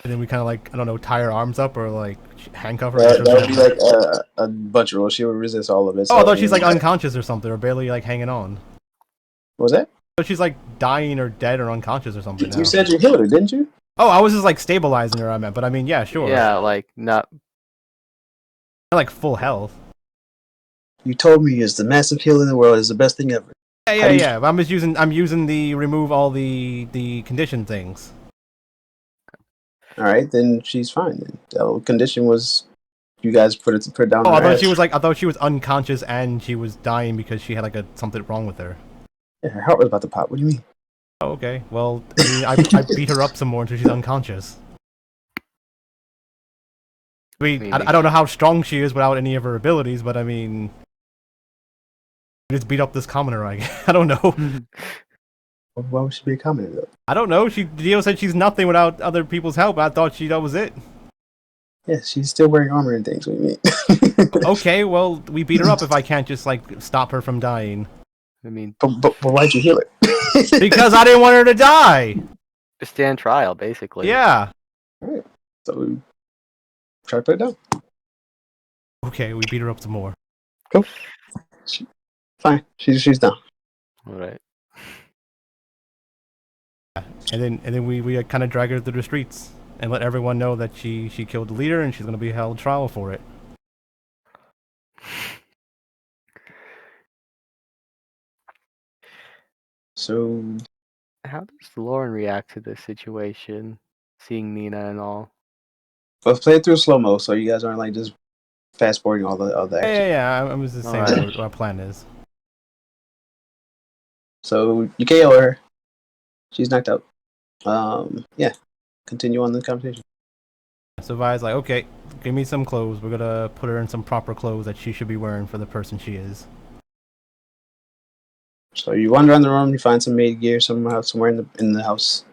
and then we kind of like, I don't know, tie her arms up or like handcuff her. That would be like a bunch of rolls. She would resist all of it. Oh, I thought she's like unconscious or something, or barely like hanging on. What was that? But she's like dying or dead or unconscious or something. You said you healed her, didn't you? Oh, I was just like stabilizing her, I meant. But I mean, yeah, sure. Yeah, like not like full health. You told me it's the massive heal in the world is the best thing ever. Yeah. But I'm using the remove all the condition things. All right, then she's fine. Then the condition was you guys put it down. Oh, I thought she was unconscious and she was dying because she had like something wrong with her. Yeah, her heart was about to pop. What do you mean? Oh, okay. Well, I mean, I beat her up some more until she's unconscious. I mean, I don't know how strong she is without any of her abilities, but I mean, just beat up this commoner. I don't know. Why would she be a commoner though? I don't know. Dio said she's nothing without other people's help. I thought that was it. Yeah, she's still wearing armor and things. What do you mean? Okay, well, we beat her up if I can't just like stop her from dying. I mean, but why'd you heal her? Because I didn't want her to die. To stand trial, basically. Yeah. All right. So we try to put it down. Okay, we beat her up some more. Cool. Fine. She's down. All right. And then we kind of drag her through the streets and let everyone know that she killed the leader and she's going to be held trial for it. So, how does Lauren react to this situation, seeing Nina and all? let's play it through slow mo, so you guys aren't like just fast forwarding all the action. Yeah. I'm just saying what our plan is. So you KO her. She's knocked out. Yeah. Continue on the conversation. So Vi's like, okay, give me some clothes. We're gonna put her in some proper clothes that she should be wearing for the person she is. So you wander around the room, you find some maid gear somewhere in the house.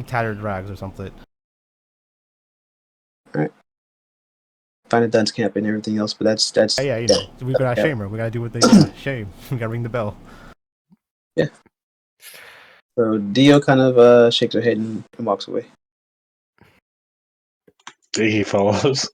Tattered rags or something. Alright. Find a dunce camp and everything else, but that's Yeah, you know. We gotta shame her. We gotta do what they shame. We gotta ring the bell. Yeah. So Dio kind of shakes her head and walks away. He follows.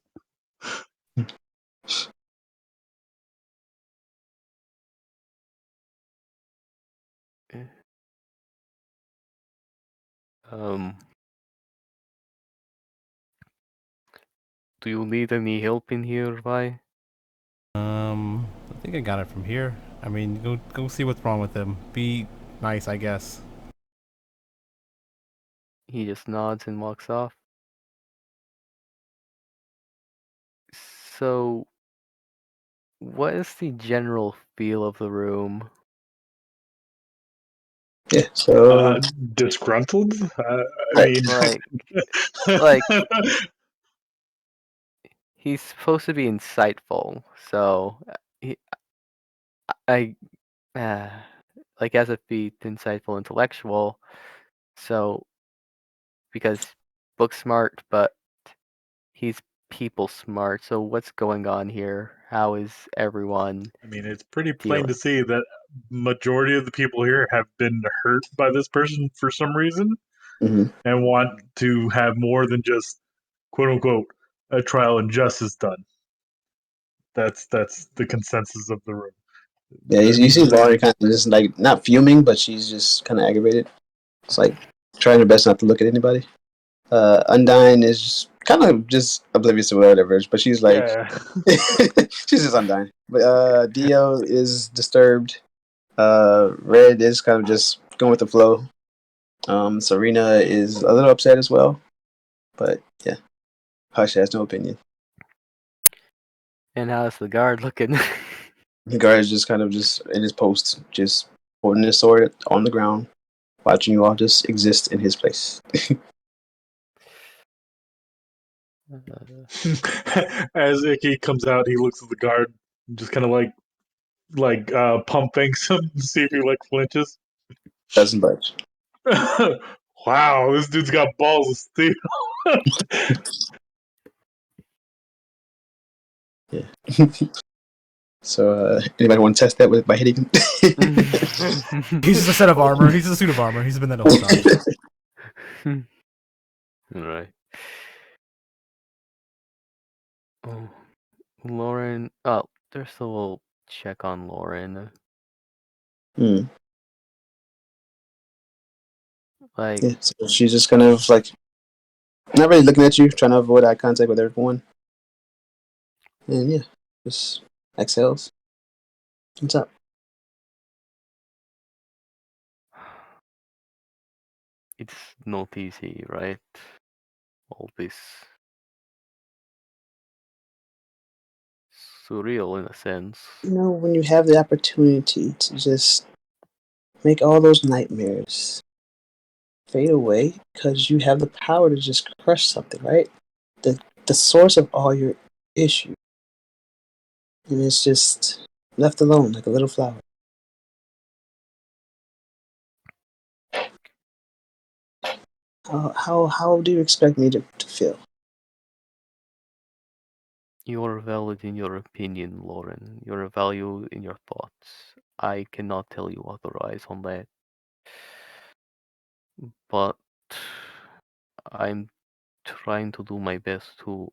Do you need any help in here, Vi? I think I got it from here. I mean, go see what's wrong with him. Be nice, I guess. He just nods and walks off. So, what is the general feel of the room? Yeah. So Disgruntled. I right. mean, Like he's supposed to be insightful, so I like as a feat insightful intellectual. So because book smart, but he's people smart. So what's going on here? How is everyone I mean, it's pretty plain dealing? to see that majority of the people here have been hurt by this person for some reason, Mhm. and want to have more than just quote unquote a trial and justice done. That's the consensus of the room. Yeah, you see Laurie kind of just like not fuming, but she's just kind of aggravated. It's like trying her best not to look at anybody. Undyne is just kind of just oblivious to whatever, but she's like, Yeah. she's just Undyne. But Dio is disturbed. Red is kind of just going with the flow. Serena is a little upset as well, but yeah, Hush has no opinion. And how's the guard looking? The guard is just kind of just in his post, just holding his sword on the ground, watching you all just exist in his place. As Icky comes out, he looks at the guard, just kind of like pump fakes him to see if he like flinches. Doesn't budge. Wow, this dude's got balls of steel. Yeah. So, anybody want to test that by hitting him? He's just a set of armor. He's just a suit of armor. He's been there the whole time. Alright. Oh, Lauren. Oh, there's a little check on Lauren. Like, Yeah, so she's just kind of like not really looking at you, trying to avoid eye contact with everyone. And yeah, just exhales. What's up? it's not easy, right? All this surreal in a sense. You know, when you have the opportunity to just make all those nightmares fade away because you have the power to just crush something, right? The source of all your issue. And it's just left alone like a little flower. How do you expect me to feel? You're valid in your opinion, Lauren. You're valued in your thoughts. I cannot tell you otherwise on that. But I'm trying to do my best to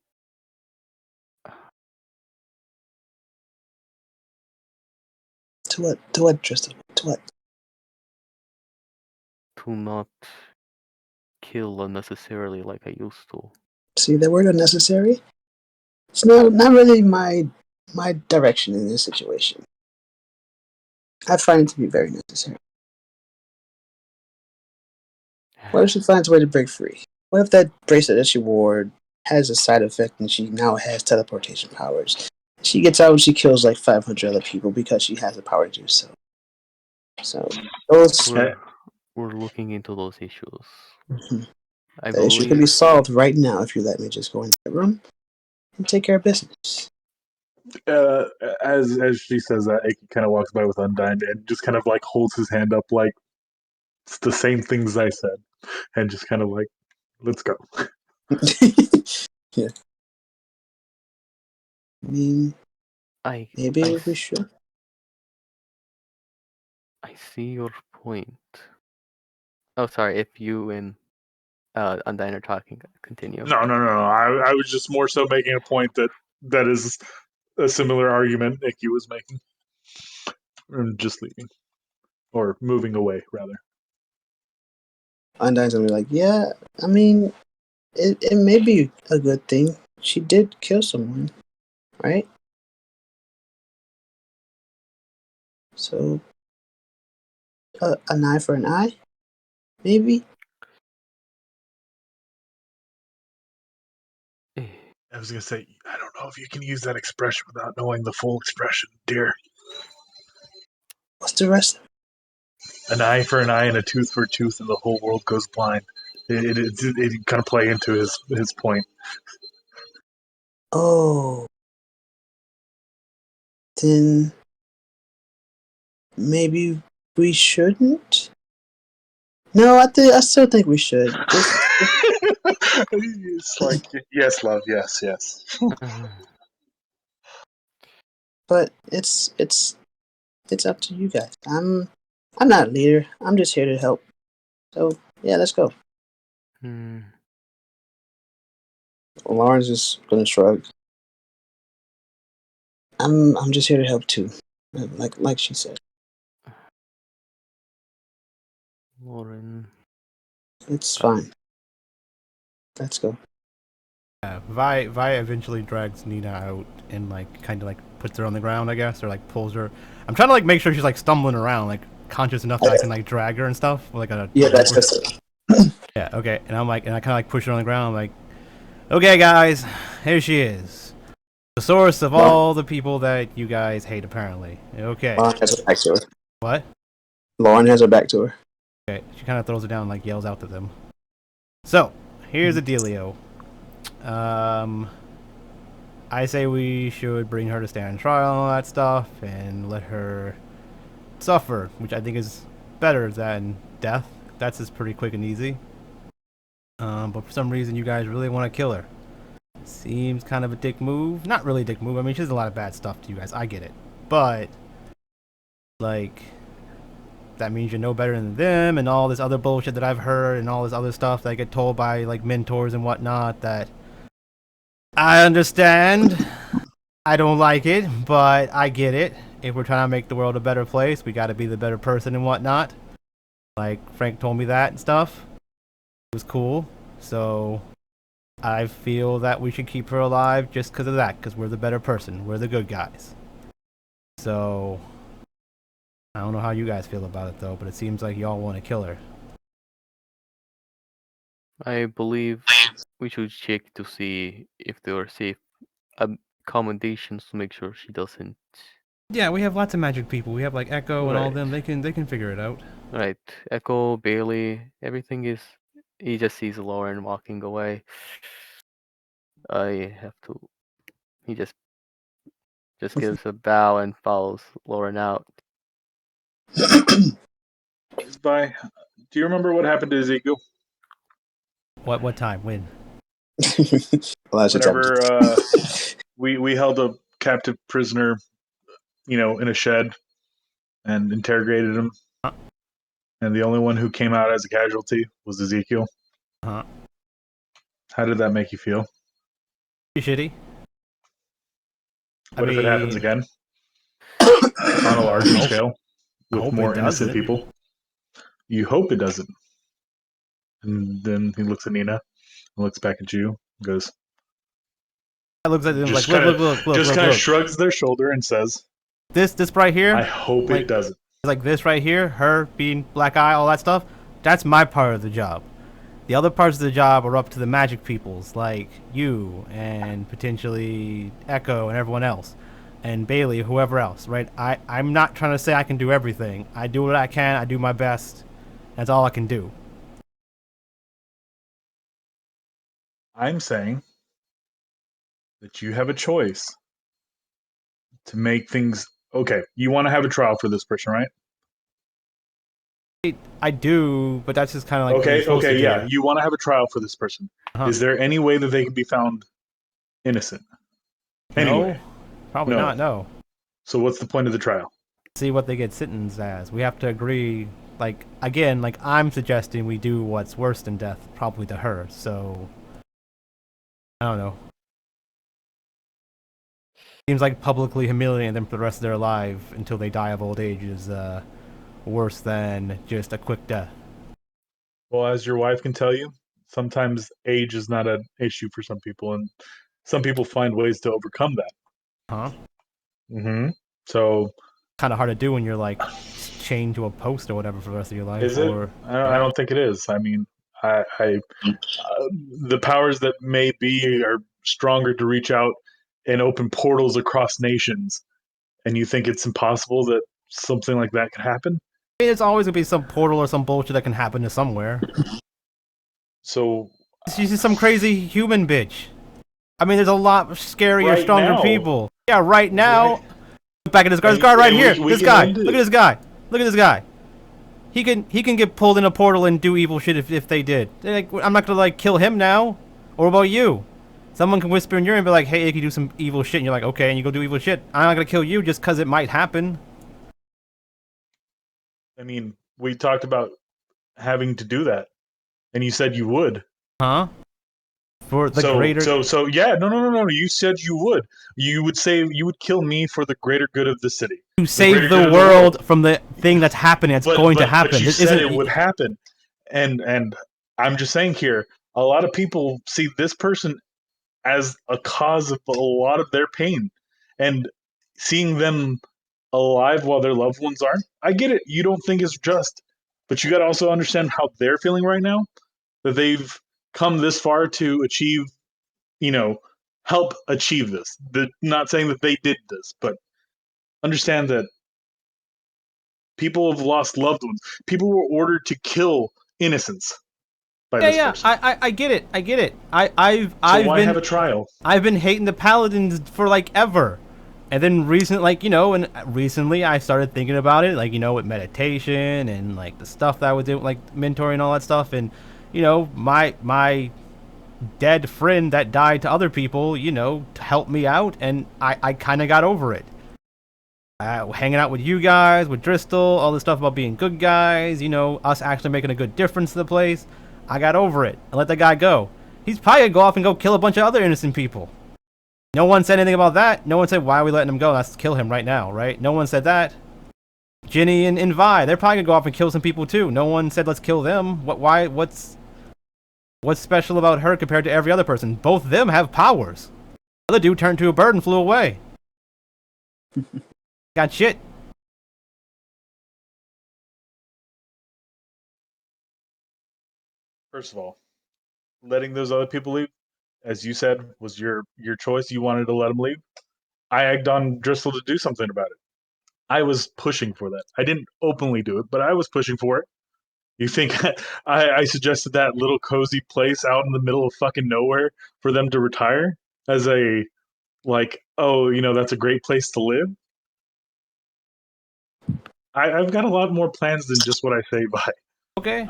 To what? To what, Tristan? To what? not kill unnecessarily like I used to. See that word unnecessary? It's not really my direction in this situation. I find it to be very necessary. What if she finds a way to break free? What if that bracelet that she wore has a side effect and she now has teleportation powers? She gets out and she kills like 500 other people because she has the power to do so. So those We're looking into those issues. I that issue can be solved right now if you let me just go into the room and take care of business. As she says that, Icky kind of walks by with Undyne and just kind of like holds his hand up like it's the same things I said, and just kind of like, let's go. Yeah. I mean, maybe we should. I see your point. Oh, sorry. If you and Undyne are talking. Continue. No. I was just more so making a point that is a similar argument Nikki was making. I'm just leaving. Or moving away, rather. Undyne's gonna be like, yeah, I mean, it may be a good thing. She did kill someone, right? So, an eye for an eye, maybe. I was gonna say, I don't know if you can use that expression without knowing the full expression, dear. What's the rest? An eye for an eye and a tooth for a tooth, and the whole world goes blind. It kind of play into his point. Oh, then maybe we shouldn't. No, I still think we should. It's like, yes, love, yes. But it's up to you guys. I'm not a leader. I'm just here to help. So yeah, let's go. Lauren's just gonna shrug. I'm just here to help too, like she said. Lauren. It's fine. Let's go. Yeah, Vi eventually drags Nina out and like kind of like puts her on the ground, I guess, or like pulls her. I'm trying to like make sure she's like stumbling around, like conscious enough that I can like drag her and stuff. Like that's it. Yeah, okay. And I'm like, and I kind of like push her on the ground. I'm like, okay, guys, here she is, the source of all the people that you guys hate, apparently. Okay. Lauren has her back to her. What? Lauren has her back to her. Okay. She kind of throws it down and like yells out to them. So here's the dealio. I say we should bring her to stand trial and all that stuff and let her suffer, which I think is better than death. That's just pretty quick and easy. But for some reason you guys really want to kill her. Seems kind of a dick move. Not really a dick move. I mean, she does a lot of bad stuff to you guys. I get it. But, like, that means you're no better than them and all this other bullshit that I've heard and all this other stuff that I get told by, like, mentors and whatnot that I understand. I don't like it, but I get it. If we're trying to make the world a better place, we gotta be the better person and whatnot. Like, Frank told me that and stuff. It was cool. So I feel that we should keep her alive just because of that, because we're the better person. We're the good guys. So I don't know how you guys feel about it, though, but it seems like y'all want to kill her. I believe we should check to see if there are safe accommodations to make sure she doesn't. Yeah, we have lots of magic people. We have like Echo and all them. They can figure it out. Right, Echo, Bailey, everything is. He just sees Lauren walking away. I have to. He just gives a bow and follows Lauren out. Bye. Do you remember what happened to Ezekiel? What time? When? Whenever we held a captive prisoner, in a shed and interrogated him. And the only one who came out as a casualty was Ezekiel. How did that make you feel? Shitty. What if it happens again? On a larger scale? With more innocent people? You hope it doesn't. And then he looks at Nina, and looks back at you, and goes... looks at them just like, look. Just kind of shrugs their shoulder and says... This right here? I hope it doesn't. Like this right here, her being black eye, all that stuff, that's my part of the job. The other parts of the job are up to the magic peoples, like you and potentially Echo and everyone else. And Bailey, whoever else, right? I'm not trying to say I can do everything. I do what I can, I do my best. That's all I can do. I'm saying that you have a choice to make things... Okay, you want to have a trial for this person, right? I do, but that's just kind of like... Okay, yeah. You want to have a trial for this person. Is there any way that they can be found innocent? Anyway. No, probably not, no. So what's the point of the trial? See what they get sentenced as. We have to agree... like again, like I'm suggesting we do what's worse than death, probably to her. So I don't know. Seems like publicly humiliating them for the rest of their life until they die of old age is worse than just a quick death. Well, as your wife can tell you, sometimes age is not an issue for some people, and some people find ways to overcome that. Huh? Mm-hmm. So, kind of hard to do when you're like chained to a post or whatever for the rest of your life. is it? Or I don't think it is. I mean, the powers that may be are stronger to reach out and open portals across nations, and you think it's impossible that something like that could happen? I mean, it's always gonna be some portal or some bullshit that can happen to somewhere. So She's just some crazy human bitch. I mean, there's a lot scarier, right stronger now, people. Yeah, right now. Right. Look back at this guy. This guy right here. We This can guy. end it. Look at this guy. Look at this guy. He can get pulled in a portal and do evil shit if they did. They're like, I'm not gonna like kill him now. Or about you? Someone can whisper in your ear and be like, hey, you can do some evil shit, and you're like, okay, and you go do evil shit. I'm not gonna kill you just because it might happen. I mean, we talked about having to do that, and you said you would. Huh? For the greater. So yeah, no. You said you would. You would say you would kill me for the greater good of the city. To save the world from the thing that's happening. That's going to happen. But you This said isn't. it would happen, and I'm just saying here, a lot of people see this person as a cause of a lot of their pain, and seeing them alive while their loved ones aren't. I get it. You don't think it's just, but you got to also understand how they're feeling right now. That they've come this far to achieve, help achieve this. Not saying that they did this, but understand that people have lost loved ones. People were ordered to kill innocents by this person. I get it. I get it. I've why been have a trial? I've been hating the paladins for like ever. And then recently I started thinking about it, like, with meditation and like the stuff that I would do, like mentoring and all that stuff. And, my dead friend that died to other people, helped me out. And I kind of got over it. Hanging out with you guys, with Dristle, all the stuff about being good guys, us actually making a good difference to the place. I got over it and let that guy go. He's probably going to go off and go kill a bunch of other innocent people. No one said anything about that. No one said, why are we letting him go? Let's kill him right now, right? No one said that. Ginny and Vi, they're probably going to go off and kill some people too. No one said, let's kill them. What's special about her compared to every other person? Both of them have powers. The other dude turned to a bird and flew away. Got shit. First of all, letting those other people leave, as you said, was your choice. You wanted to let them leave. I egged on Driscoll to do something about it. I was pushing for that. I didn't openly do it, but I was pushing for it. You think I suggested that little cozy place out in the middle of fucking nowhere for them to retire as a, like, oh, that's a great place to live? I've got a lot more plans than just what I say by. Okay.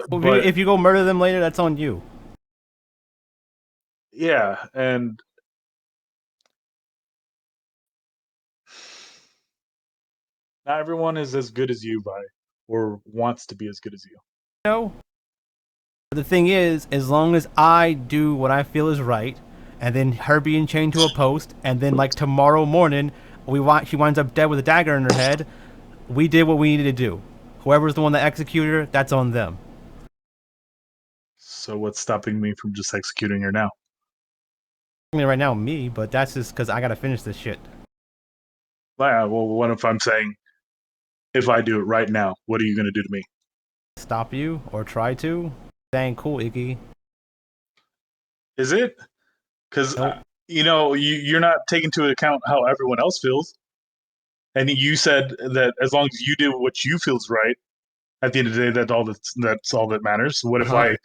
But if you go murder them later, that's on you. yeah, and not everyone is as good as you, or wants to be as good as you. No. But the thing is, as long as I do what I feel is right, and then her being chained to a post, and then like tomorrow morning, she winds up dead with a dagger in her head, we did what we needed to do. Whoever's the one that executed her, that's on them. So what's stopping me from just executing her now? I mean, right now, me, but that's just because I gotta finish this shit. Well, what if I'm saying, if I do it right now, what are you going to do to me? Stop you, or try to? That ain't cool, Iggy. Is it? Because, Nope. you're not taking into account how everyone else feels. And you said that as long as you do what you feel is right, at the end of the day, that's all that matters. What if I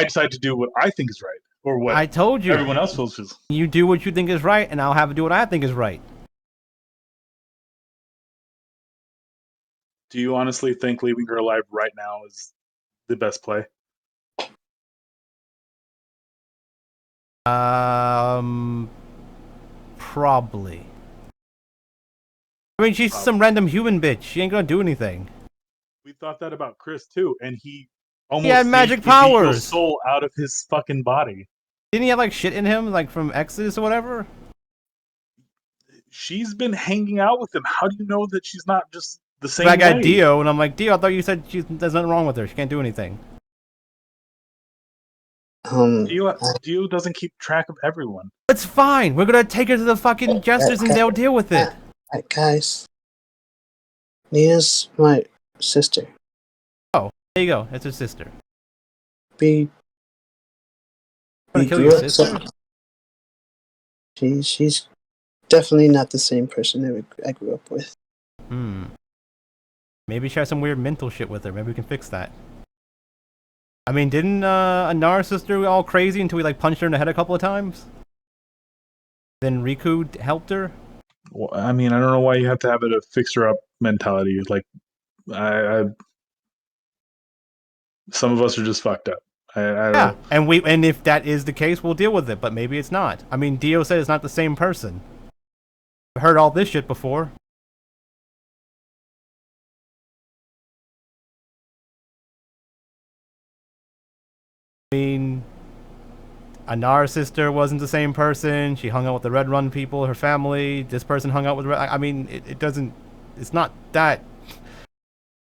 decide to do what I think is right, or what I told you everyone else feels? You do what you think is right, and I'll have to do what I think is right. Do you honestly think leaving her alive right now is the best play? Probably. I mean, she's some random human bitch. She ain't gonna do anything. We thought that about Chris too, and he almost had magic sneaked Ezekiel's powers. soul out of his fucking body. Didn't he have like shit in him, like from Exodus or whatever? She's been hanging out with him. How do you know that she's not just the same I got way? Dio, and I'm like, Dio, I thought you said there's nothing wrong with her. She can't do anything. Dio doesn't keep track of everyone. It's fine. We're gonna take her to the fucking jesters, and they'll deal with it. Guys, Nia's my sister. Oh, there you go. It's her sister. We Wanna kill grew your up sister? She's definitely not the same person that I grew up with. Maybe she has some weird mental shit with her. Maybe we can fix that. I mean, didn't Anara's sister go all crazy until we like punched her in the head a couple of times? Then Riku helped her? Well, I mean, I don't know why you have to have a fixer-up mentality. Like, some of us are just fucked up. I don't know. And if that is the case, we'll deal with it. But maybe it's not. I mean, Dio said it's not the same person. I've heard all this shit before. I mean, Anara's sister wasn't the same person. She hung out with the Red Run people, her family. This person hung out with I mean, it doesn't... It's not that...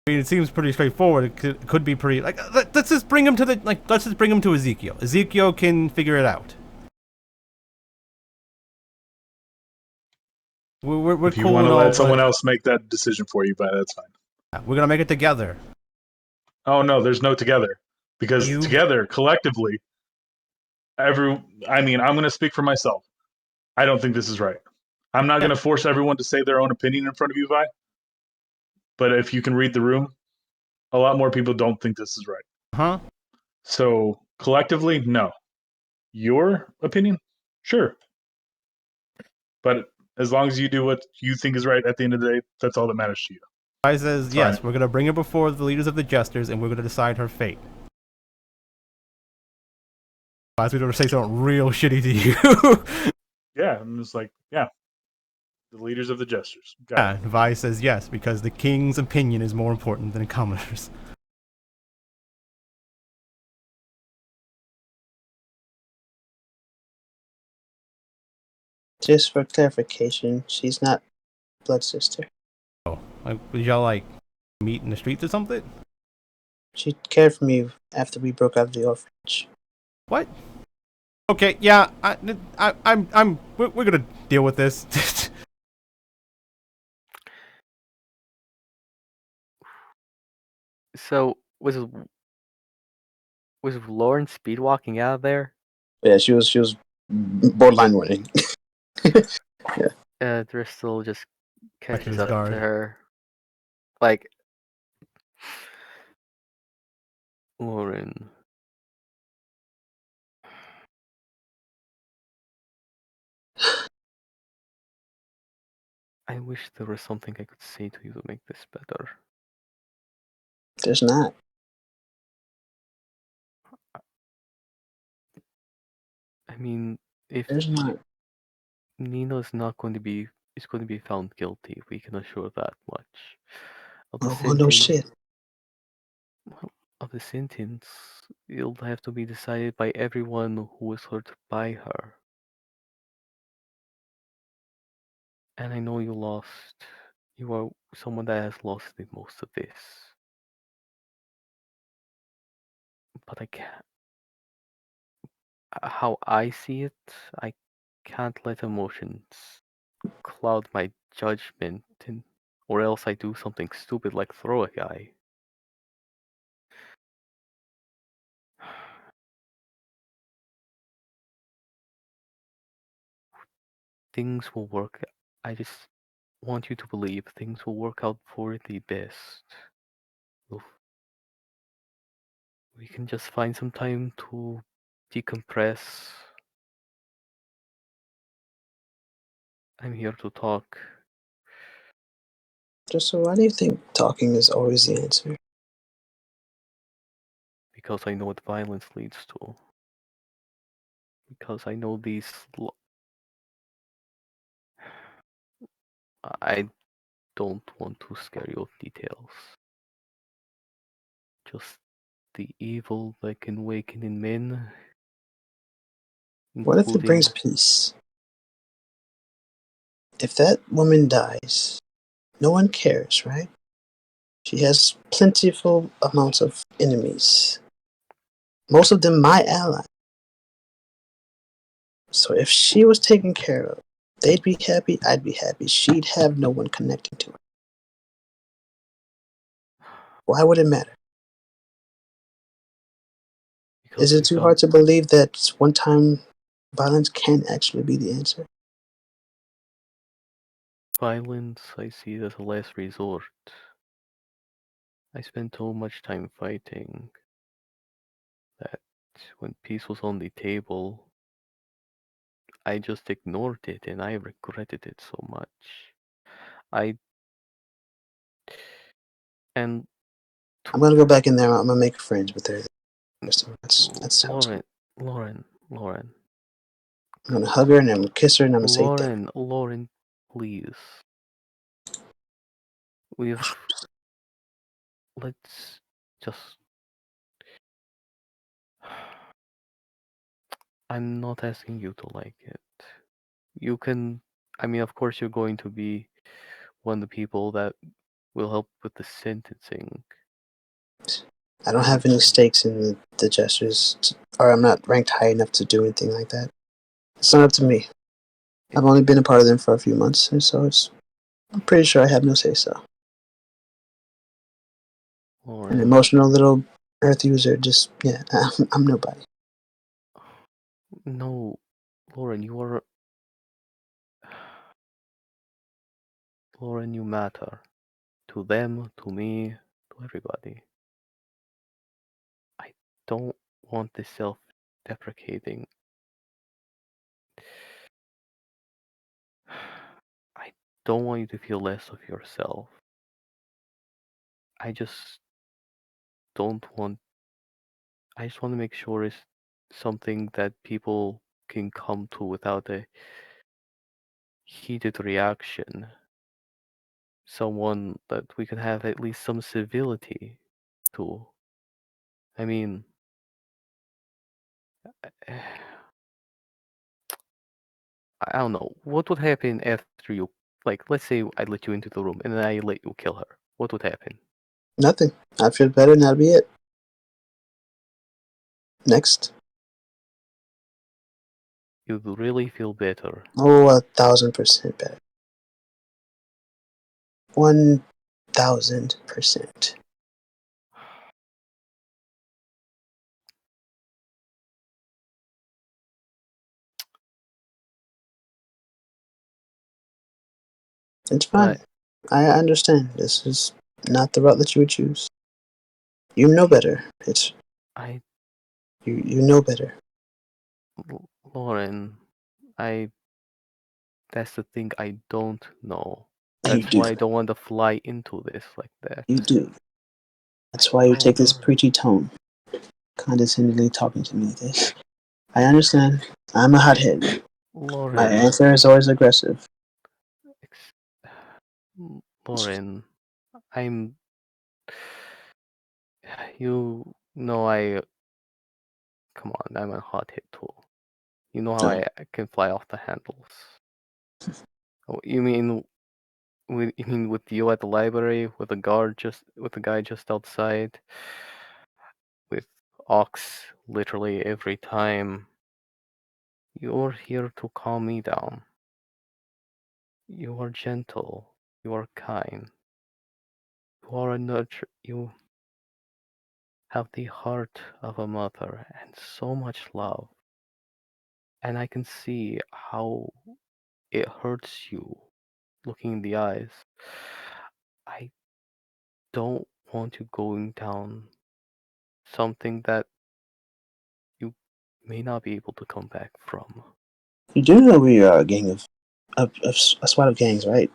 I mean, it seems pretty straightforward. It could be pretty... Like, let's just bring him to the... Like, let's just bring him to Ezekiel. Ezekiel can figure it out. We're if you cool want to and all, let someone else make that decision for you, but that's fine. We're gonna make it together. Oh no, there's no together. Because together, collectively, I'm going to speak for myself. I don't think this is right. I'm not going to force everyone to say their own opinion in front of you, Vi. But if you can read the room, a lot more people don't think this is right. Huh? So, collectively, no. Your opinion? Sure. But as long as you do what you think is right at the end of the day, that's all that matters to you. I says, yes, we're going to bring her before the leaders of the Jesters, and we're going to decide her fate. I was going to say something real shitty to you. Yeah, I'm just like, yeah. The leaders of the Jesters. Yeah, Vi says yes, because the king's opinion is more important than a commoner's. Just for clarification, she's not blood sister. Oh, like, did y'all like meet in the streets or something? She cared for me after we broke out of the orphanage. What? Okay, yeah, we're gonna deal with this. So was Lauren speed walking out of there? Yeah, she was borderline running. Yeah. Driscoll just catches up guard. to her. Like, Lauren. I wish there was something I could say to you to make this better. There's not. I mean, if There's not. Nina is going to be found guilty, we can assure that much. Oh, no shit. Well, of the sentence, it'll have to be decided by everyone who was hurt by her. And I know you are someone that has lost the most of this. But I can't. How I see it, I can't let emotions cloud my judgment, or else I do something stupid like throw a guy. Things will work. I just want you to believe things will work out for the best. We can just find some time to decompress. I'm here to talk. So why do you think talking is always the answer? Because I know what violence leads to. Because I know I don't want to scare you with details. just the evil that can awaken in men. What if it including- brings peace? If that woman dies, no one cares, right? She has plentiful amounts of enemies. Most of them my ally. So if she was taken care of, they'd be happy, I'd be happy. She'd have no one connecting to her. Why would it matter? because Is it we too found hard to believe that one-time violence can actually be the answer? violence, I see it as a last resort. I spent so much time fighting that when peace was on the table, I just ignored it and I regretted it so much. I'm gonna go back in there. I'm gonna make friends with her. That sounds good. Lauren. I'm gonna hug her and I'm gonna kiss her and I'm gonna say thank you. Lauren, please. Let's just. I'm not asking you to like it. You can. I mean, of course, you're going to be one of the people that will help with the sentencing. I don't have any stakes in the gestures, or I'm not ranked high enough to do anything like that. It's not up to me. I've only been a part of them for a few months, and so I'm pretty sure I have no say-so. Lauren, An emotional little earth user, I'm nobody. No, Lauren, Lauren, you matter. To them, to me, to everybody. I don't want this self-deprecating. I don't want you to feel less of yourself. I just don't want. I just want to make sure it's something that people can come to without a heated reaction. Someone that we can have at least some civility to. I mean, I don't know. What would happen after you, like, let's say I let you into the room and then I let you kill her. What would happen? Nothing. I feel better and that'll be it. Next. You'd really feel better. Oh, 1,000% better. 1,000%. It's fine. I understand. This is not the route that you would choose. You know better. You know better. Lauren, that's the thing I don't know. You That's do. why I don't want to fly into this like that. You do. That's why you take this preachy tone, condescendingly talking to me like this. I understand. I'm a hothead. Lauren, My answer is always aggressive. Lauren, I'm. You know Come on, I'm a hothead too. You know how I can fly off the handles. Oh, you mean with you at the library, with a guy just outside, with Ox literally every time. You're here to calm me down. You are gentle. You are kind. You are a nurture. You have the heart of a mother and so much love. And I can see how it hurts you looking in the eyes. I don't want you going down something that you may not be able to come back from. You do know we are a gang of a squad of gangs, right?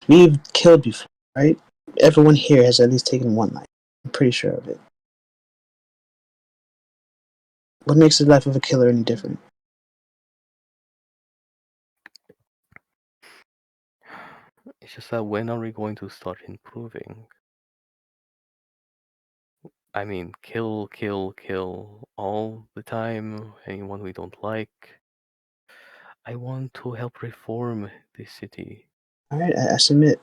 We've killed before, right? Everyone here has at least taken one life. I'm pretty sure of it. What makes the life of a killer any different? It's just that when are we going to start improving? I mean, kill, kill, kill all the time. Anyone we don't like. I want to help reform this city. All right, I submit.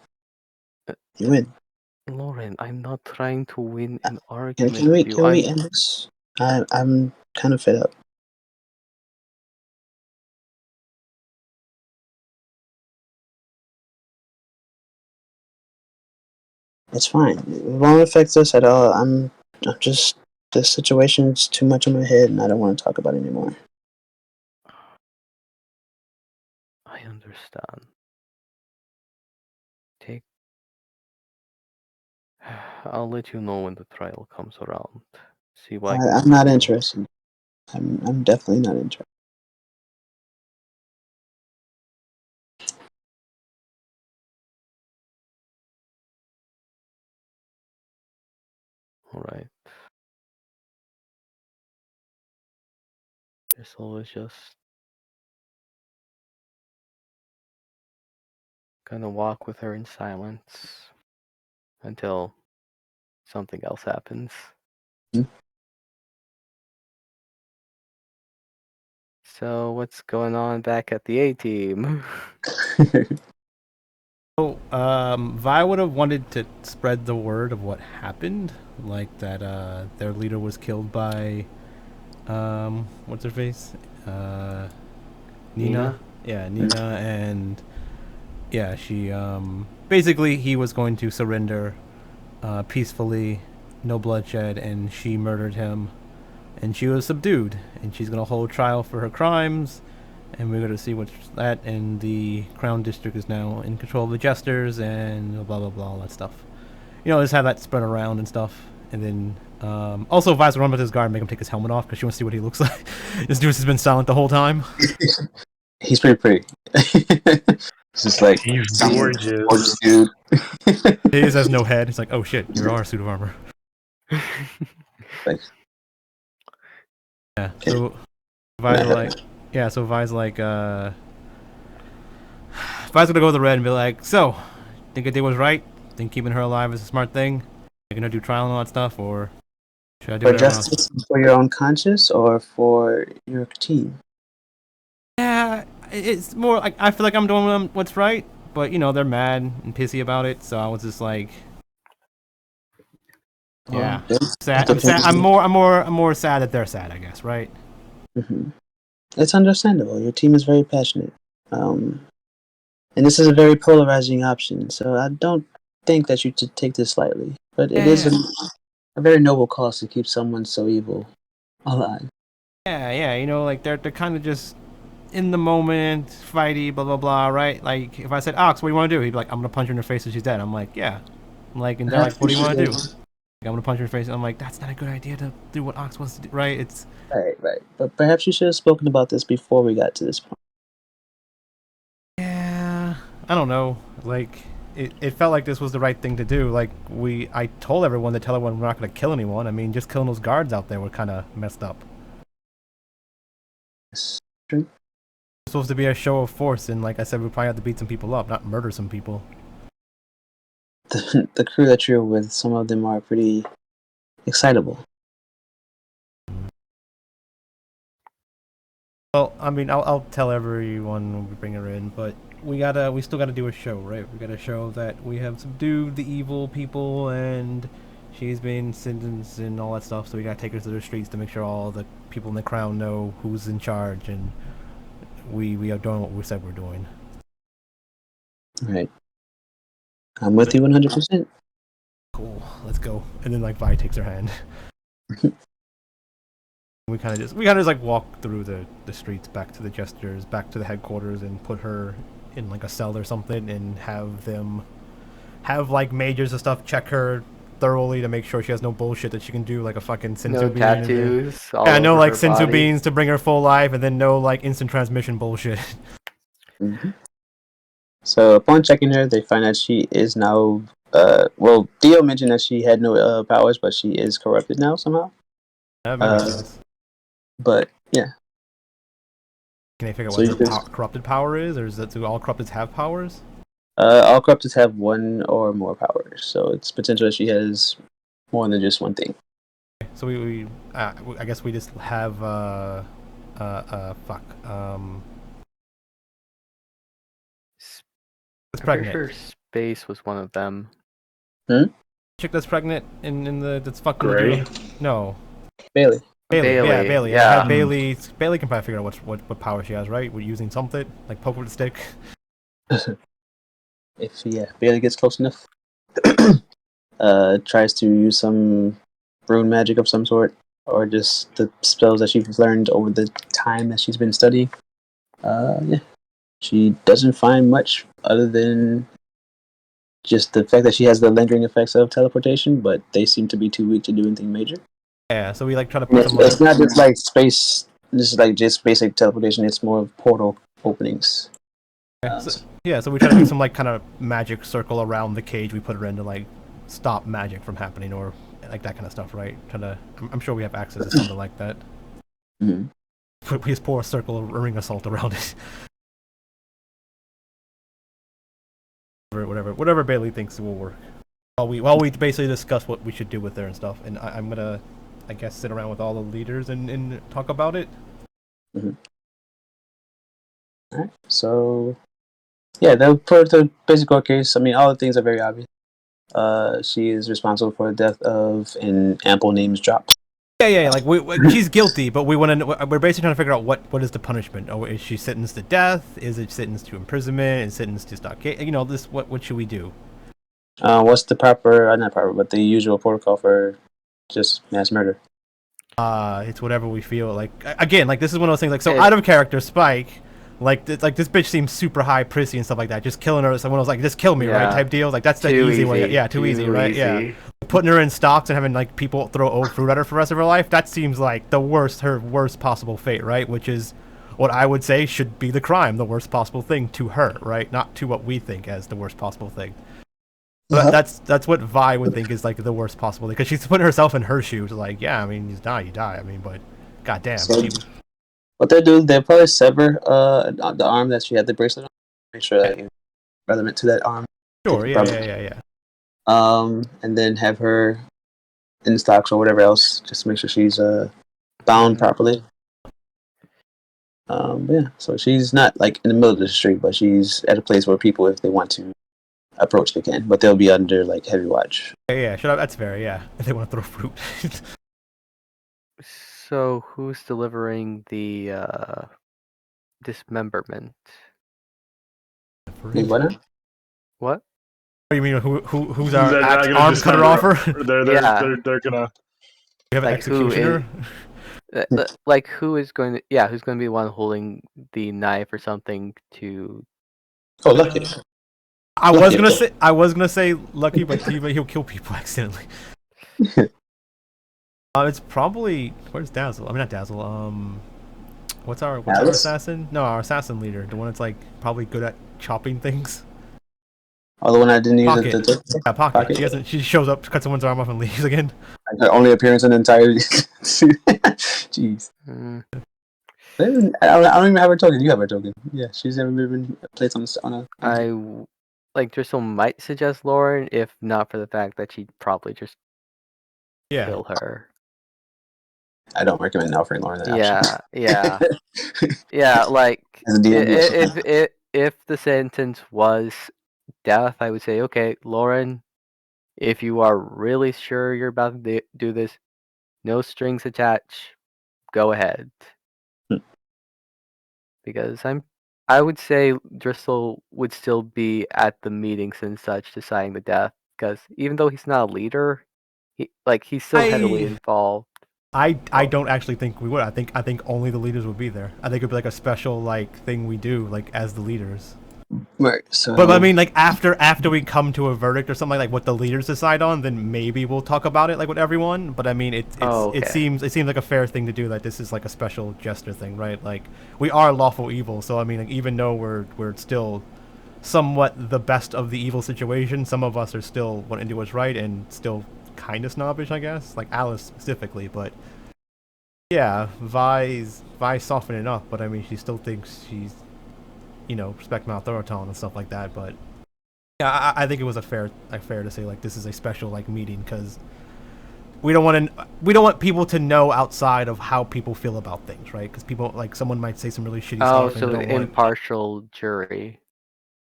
You win. Lauren, I'm not trying to win an Can, argument can we with you. can we end this? I'm kind of fed up. It's fine. It won't affect us at all. I'm just, the situation's too much in my head, and I don't want to talk about it anymore. I understand. I'll let you know when the trial comes around. See what I can I'm not do. interested. I'm definitely not interested. Alright. There's always just gonna walk with her in silence until something else happens. Hmm? So what's going on back at the A-team? So, Vi would have wanted to spread the word of what happened, like that their leader was killed by, what's her face? Nina? Nina? Yeah, Nina, and yeah, she, basically he was going to surrender, peacefully, no bloodshed, and she murdered him, and she was subdued, and she's gonna hold trial for her crimes, and we're gonna see what's that, and the Crown District is now in control of the Jesters, and blah blah blah, all that stuff. You know, just have that spread around and stuff, and then also Vi's run with his guard and make him take his helmet off because she wants to see what he looks like. This dude has been silent the whole time. He's pretty. It's just like, He's gorgeous. dude. His has no head. It's like, oh shit, you're our suit of armor. Like, yeah. So Vi's like, yeah. So Vi's like, Vi's gonna go with the red and be like, so, think I did was right? Think keeping her alive is a smart thing? You're gonna do trial and all that stuff, or should I do for whatever else? justice, for your own conscience, or for your team? Yeah, it's more like I feel like I'm doing what's right, but you know they're mad and pissy about it, so I was just like, yeah, sad. I'm sad. I'm more sad that they're sad, I guess, right? Mm-hmm. It's understandable. Your team is very passionate, and this is a very polarizing option. So I don't think that you should take this lightly. But it is a very noble cause to keep someone so evil alive. Yeah, you know, like they're kind of just in the moment, fighty, blah blah blah, right? Like if I said, Ox, what do you want to do? He'd be like, I'm gonna punch her in her face and she's dead. I'm like, yeah. I'm like, and they're like, what do you want to do? Like, I'm gonna punch her in her face. I'm like, that's not a good idea to do what Ox wants to do, right? It's right. But perhaps you should have spoken about this before we got to this point. yeah, I don't know. Like it felt like this was the right thing to do. Like I told everyone to tell everyone we're not gonna kill anyone. I mean, just killing those guards out there were kind of messed up. It's true. It's supposed to be a show of force, and like I said, we probably have to beat some people up, not murder some people. The crew that you're with, some of them are pretty excitable. Well, I mean, I'll tell everyone when we bring her in, but we still gotta do a show, right? We gotta show that we have subdued the evil people and she's been sentenced and all that stuff. So we gotta take her to the streets to make sure all the people in the crown know who's in charge, and we are doing what we said we're doing. Right. I'm with you 100%. Cool, let's go. And then like Vi takes her hand. We kind of just like walk through the streets back to the Jesters, back to the headquarters, and put her in like a cell or something, and have like mages and stuff check her thoroughly to make sure she has no bullshit that she can do like a fucking Senzu No bean. tattoos. Yeah, no like Senzu body. beans to bring her full life, and then no like instant transmission bullshit. Mm-hmm. So upon checking her, they find that she is now. Well, Dio mentioned that she had no powers, but she is corrupted now somehow. That makes sense. But yeah. Can they figure out So what her corrupted power is, or do all corrupteds have powers? All corrupteds have one or more powers, so it's potential that she has more than just one thing. So I guess we just have it's I'm pretty pregnant. sure space was one of them. Chick that's pregnant in the that's fucking Gray? No. Bailey. Bailey. Yeah, Bailey. Yeah. I had Bailey. Bailey can probably figure out what power she has, right? We're using something like poke with a stick. If Bailey gets close enough, tries to use some rune magic of some sort, or just the spells that she's learned over the time that she's been studying. She doesn't find much other than just the fact that she has the lingering effects of teleportation, but they seem to be too weak to do anything major. Yeah, so we like try to put some. It's not just like space. This is like just basic teleportation. It's more of portal openings. So we try to do some like kind of magic circle around the cage we put her in to like stop magic from happening or like that kind of stuff, right? I'm sure we have access to something like that. Mm-hmm. We just pour a circle of ring assault around it. Whatever Bailey thinks will work. While we basically discuss what we should do with her and stuff, and I'm gonna, I guess, sit around with all the leaders and talk about it. Mm-hmm. All right. So, yeah, for the basic court case, I mean, all the things are very obvious. She is responsible for the death of an ample names dropped. Yeah. Like she's guilty, but we're basically trying to figure out what is the punishment. Oh, is she sentenced to death? Is it sentenced to imprisonment? Is sentenced to stockade? You know, what should we do? What's the not proper, but the usual protocol for just mass murder? It's whatever we feel like. Again, like this is one of those things. Like, so out of character, Spike. Like this bitch seems super high prissy and stuff like that. Just killing her. Someone was like, just kill me, right? Type deals. Like that's the easy way. Yeah, too easy, right? Yeah. Putting her in stocks and having like people throw old fruit at her for the rest of her life. That seems like her worst possible fate, right? Which is what I would say should be the crime, the worst possible thing to her, right? Not to what we think as the worst possible thing. But that's what Vi would think is like the worst possible thing because she's putting herself in her shoes. Like, yeah, I mean, you die. I mean, but goddamn. What they'll do, they'll probably sever the arm that she had the bracelet on. Make sure that relevant to that arm. Sure, yeah. And then have her in stocks or whatever else, just to make sure she's bound properly. So she's not like in the middle of the street, but she's at a place where people, if they want to approach, they can. But they'll be under like heavy watch. Yeah, that's fair. Yeah, if they want to throw fruit. So who's delivering the dismemberment? What? What? You mean who's our arm cutter offer? They're gonna. You have an executioner. Like who's going to be the one holding the knife or something to? Oh, Lucky. I was gonna say Lucky, but he'll kill people accidentally. It's probably where's Dazzle? I mean not Dazzle. What's our assassin? No, our assassin leader, the one that's like probably good at chopping things. Oh, the one I didn't use it. Yeah, Pocket. She shows up, cuts someone's arm off, and leaves again. Her only appearance in the entire. Jeez. I don't even have her token. You have her token. Yeah, she's never been placed on a. I like Driscoll might suggest Lauren, if not for the fact that she'd probably just kill her. I don't recommend offering Lauren that option. Yeah. Like if the sentence was death, I would say, okay, Lauren, if you are really sure you're about to do this, no strings attached, go ahead. Because I would say Driscoll would still be at the meetings and such deciding the death, because even though he's not a leader, he's still heavily involved. I don't actually think we would. I think only the leaders would be there. I think it'd be like a special like thing we do like as the leaders. Right. So, but I mean, like after we come to a verdict or something like what the leaders decide on, then maybe we'll talk about it like with everyone. But I mean, it seems like a fair thing to do. Like this is like a special gesture thing, right? Like we are lawful evil, so I mean, like, even though we're still somewhat the best of the evil situation, some of us are still wanting to do what's right and still kind of snobbish, I guess. Like Alice specifically, but yeah, Vi's softening up, but I mean, she still thinks she's, respect my authority and stuff like that. But yeah, I think it was a fair to say like this is a special like meeting because we don't want people to know outside of how people feel about things, right? Because people like someone might say some really shitty Oh, stuff. so And impartial jury.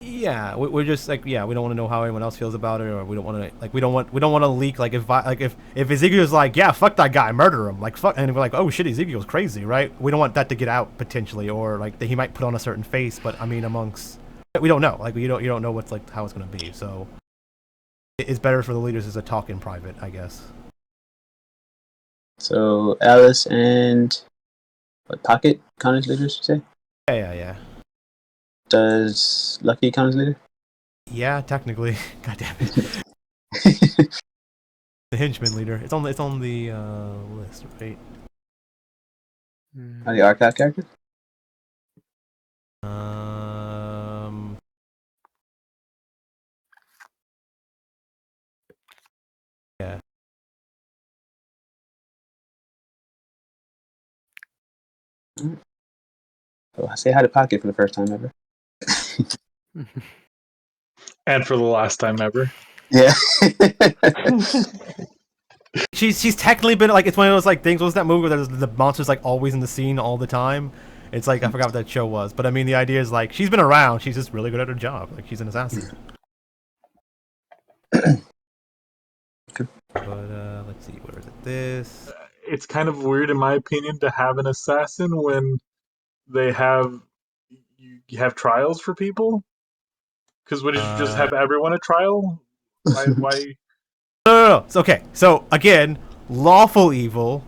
Yeah, we're just like we don't want to know how anyone else feels about it, or we don't want to we don't want to leak like if Ezekiel's like yeah fuck that guy, murder him, like fuck, and we're like oh shit Ezekiel's crazy, right? We don't want that to get out potentially, or like that he might put on a certain face, but I mean amongst we don't know, like you don't know what's like how it's gonna be, so it's better for the leaders to talk in private, I guess. So Alice and what Pocket count as leaders? You say? Yeah. Does Lucky count as leader? Yeah, technically. God damn it. The henchman leader. It's on the list, right? Are the archive characters? Yeah. Oh, I say hi to Pocket for the first time ever. And for the last time ever. Yeah. She's technically been like it's one of those like things. What was that movie where the monster's like always in the scene all the time? It's like I forgot what that show was, but I mean the idea is like she's been around. She's just really good at her job. Like she's an assassin. But let's see, where is it? This. It's kind of weird, in my opinion, to have an assassin when they have you have trials for people. Because would you just have everyone a trial? Why? No. It's okay. So again, lawful evil.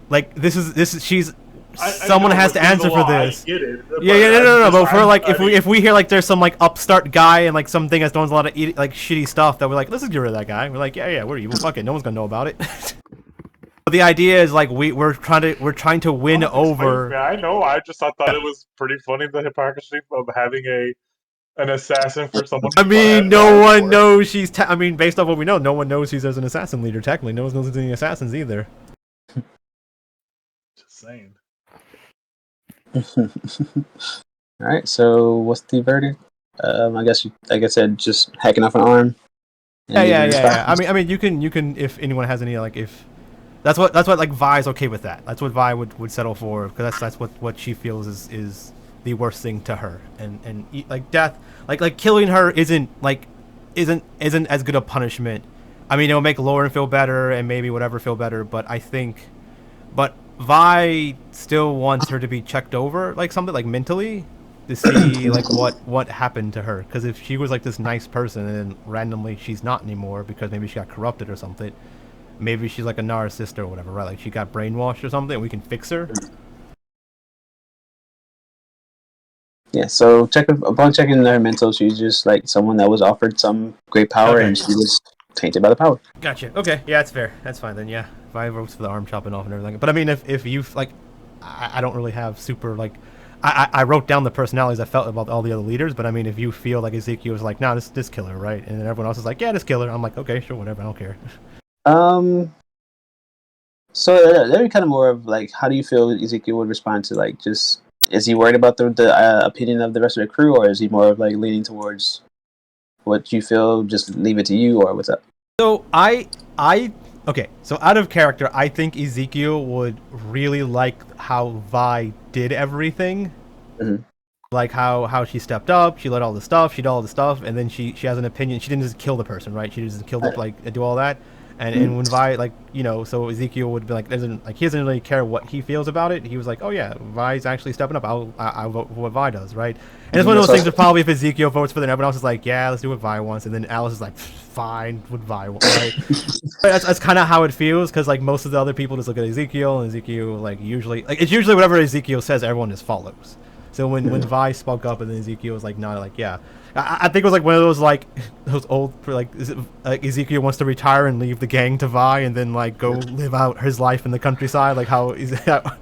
Like this is she's. Someone has to answer for this. I get it. Yeah, no. But for like, if we hear like there's some like upstart guy and like something that's doing a lot of like shitty stuff that we're like, let's just get rid of that guy. We're like, yeah, we're evil. Fuck it, no one's gonna know about it. But the idea is like we're trying to win over. I know. I just thought it was pretty funny, the hypocrisy of having an assassin for someone. I mean, no one knows she's. I mean, based off what we know, no one knows she's as an assassin leader. Technically, no one knows any assassins either. Just saying. All right. So, what's the verdict? I guess, like I said, just hacking off an arm. Yeah. I mean, you can if anyone has any like if that's what like Vi's okay with that. That's what Vi would settle for because that's what she feels is the worst thing to her and like death like killing her isn't as good a punishment. I mean, it'll make Lauren feel better and maybe whatever feel better, but Vi still wants her to be checked over, like something like mentally, to see like what happened to her. Because if she was like this nice person and then randomly she's not anymore because maybe she got corrupted or something, maybe she's like a narcissist or whatever, right? Like she got brainwashed or something, and we can fix her. Yeah. So upon checking her mental, she's just like someone that was offered some great power, and she was tainted by the power. Gotcha. Okay. Yeah, that's fair. That's fine then. Yeah. Vi votes for the arm chopping off and everything. But I mean, if you like, I don't really have super like. I wrote down the personalities I felt about all the other leaders, but I mean, if you feel like Ezekiel was like, nah, this killer, right? And then everyone else is like, yeah, this killer. I'm like, okay, sure, whatever, I don't care. So they're kind of more of like, how do you feel Ezekiel would respond to like just is he worried about the opinion of the rest of the crew, or is he more of like leaning towards what you feel, just leave it to you, or what's up? So okay, so out of character, I think Ezekiel would really like how Vi did everything. Mm-hmm. Like how she stepped up, she let all the stuff, she did all the stuff, and then she has an opinion. She didn't just kill the person, right? She just killed it, like do all that. And when Vi, like, you know, so Ezekiel would be like, he doesn't really care what he feels about it. He was like, oh yeah, Vi's actually stepping up. I'll vote for what Vi does, right? And it's one of those things that probably if Ezekiel votes for, then everyone else is like, yeah, let's do what Vi wants. And then Alice is like, fine, what Vi wants, right? that's kind of how it feels, because like most of the other people just look at Ezekiel, and Ezekiel like it's usually whatever Ezekiel says, everyone just follows. So when Vi spoke up and then Ezekiel was like, not like, yeah. I think it was like one of those like those old like Ezekiel wants to retire and leave the gang to Vi and then like go live out his life in the countryside, like how that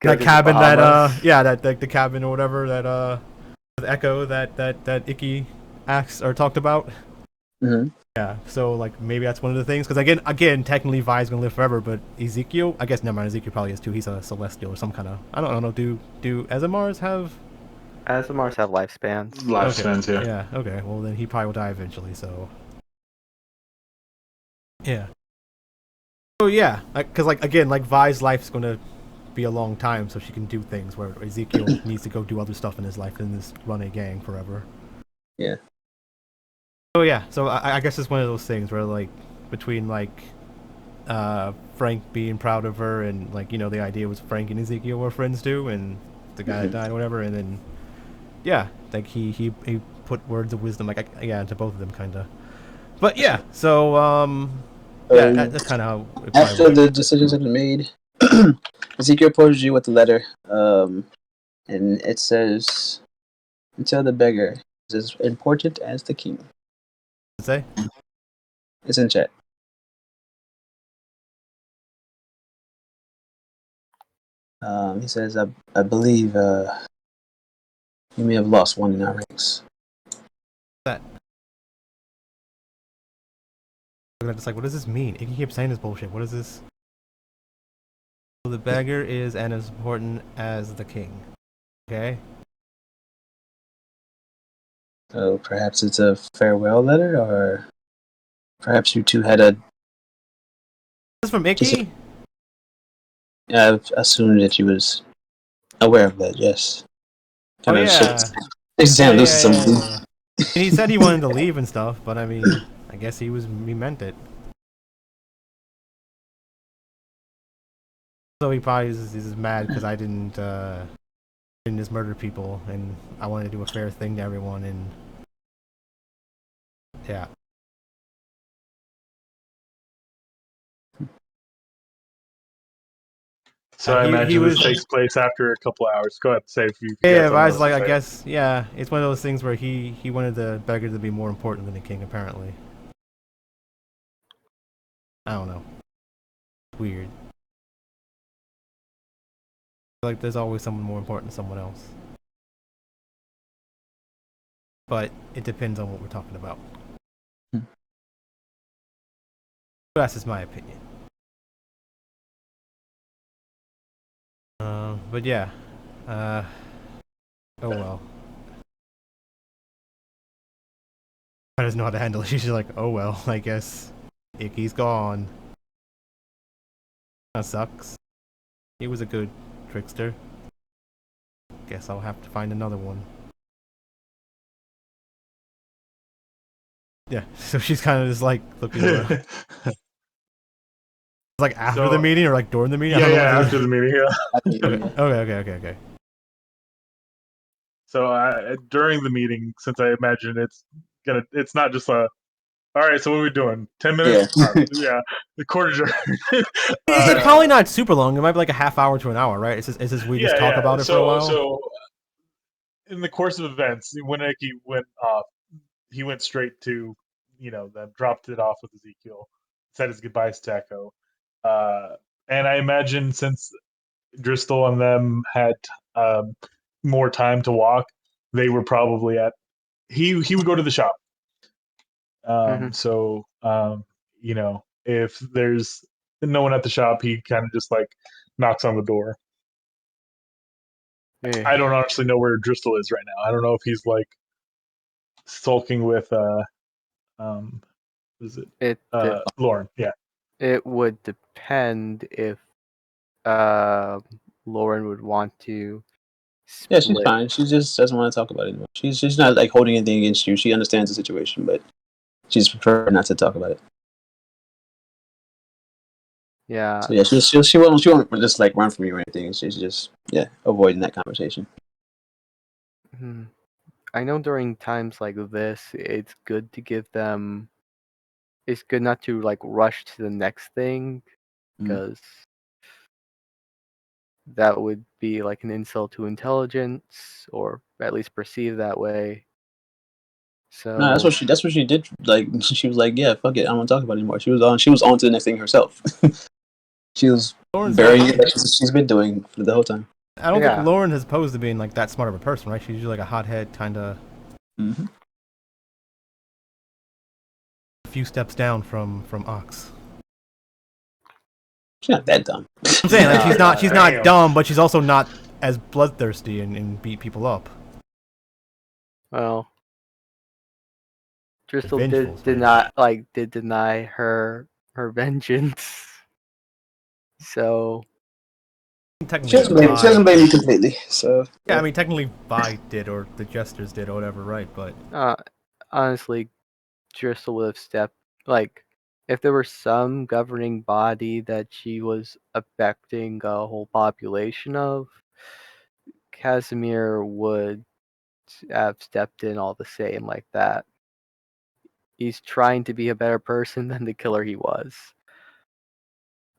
cabin that the cabin or whatever that the Echo that Icky asked or talked about. Mm-hmm. Yeah, so like maybe that's one of the things, because again technically Vi's gonna live forever, but Ezekiel, I guess never mind, Ezekiel probably is too. He's a celestial or some kind of, I don't know. Do Azamars have? Azamars have lifespans. Lifespans, okay. Yeah. Okay. Well, then he probably will die eventually. So. Yeah. Oh yeah, because again, Vi's life's gonna be a long time, so she can do things where Ezekiel needs to go do other stuff in his life and just run a gang forever. Yeah. Oh yeah, so I guess it's one of those things where between Frank being proud of her and the idea was Frank and Ezekiel were friends too, and the guy that died or whatever, and then he put words of wisdom into both of them kinda. But yeah, so that's kind of how it after the decisions have been made, Ezekiel approaches you with the letter, and it says, "Until the beggar is as important as the king." Say? It's in chat. He says, "I believe you may have lost one in our ranks." That. I'm just what does this mean? He keeps saying this bullshit. What is this? The beggar is as important as the king. Okay. So perhaps it's a farewell letter, or perhaps you two had a. This is from Ægis? I assumed that you was aware of that. Yes. Yeah. Some. And he said he wanted to leave and stuff, but I mean, I guess he meant it. So he probably is mad because I didn't just murder people, and I wanted to do a fair thing to everyone, and yeah. So I imagine this takes place after a couple hours. Go ahead, say if you. Yeah, but I was I guess, it's one of those things where he wanted the beggar to be more important than the king, apparently. I don't know. Weird. There's always someone more important than someone else. But it depends on what we're talking about. But that's just my opinion. But yeah. Oh well. I doesn't know how to handle it. She's just oh well, I guess. Icky's gone. That sucks. He was a good trickster. Guess I'll have to find another one. Yeah, so she's kind of just looking around. After the meeting or during the meeting? Yeah, after the meeting, yeah. Okay. So during the meeting, since I imagine it's not just all right, so what are we doing? 10 minutes? Yeah. The quarter. It's probably not super long. It might be a half hour to an hour, right? It's just we just talk about it for a while. So in the course of events, when Eki went off, he went straight to, them, dropped it off with Ezekiel, said his goodbyes to Echo. And I imagine since Driscoll and them had more time to walk, they were probably he would go to the shop. So, if there's no one at the shop, he kind of just knocks on the door. I don't honestly know where Driscoll is right now. I don't know if he's sulking with is it Lauren? Yeah. It would depend if Lauren would want to split. Yeah, she's fine. She just doesn't want to talk about it anymore. She's not holding anything against you. She understands the situation, but she's prefer not to talk about it. Yeah. So yeah, she won't just run from you or anything. She's just avoiding that conversation. I know during times like this, it's good to give them. It's good not to rush to the next thing, because that would be an insult to intelligence, or at least perceived that way. So no, that's what she did. She was yeah, fuck it, I don't want to talk about it anymore. She was on to the next thing herself. She was burying it like she's been doing for the whole time. I don't think Lauren has posed to being that smart of a person, right? She's usually a hothead kind of. A few steps down from Ox. She's not that dumb. I'm saying she's not dumb, but she's also not as bloodthirsty and beat people up. Well, Driscoll did deny her vengeance. So Technically, She doesn't blame me completely. So yeah, I mean, technically, Vi did, or the jesters did, or whatever, right? But honestly, Driscoll would have stepped like if there were some governing body that she was affecting a whole population of, Casimir would have stepped in all the same like that. He's trying to be a better person than the killer he was.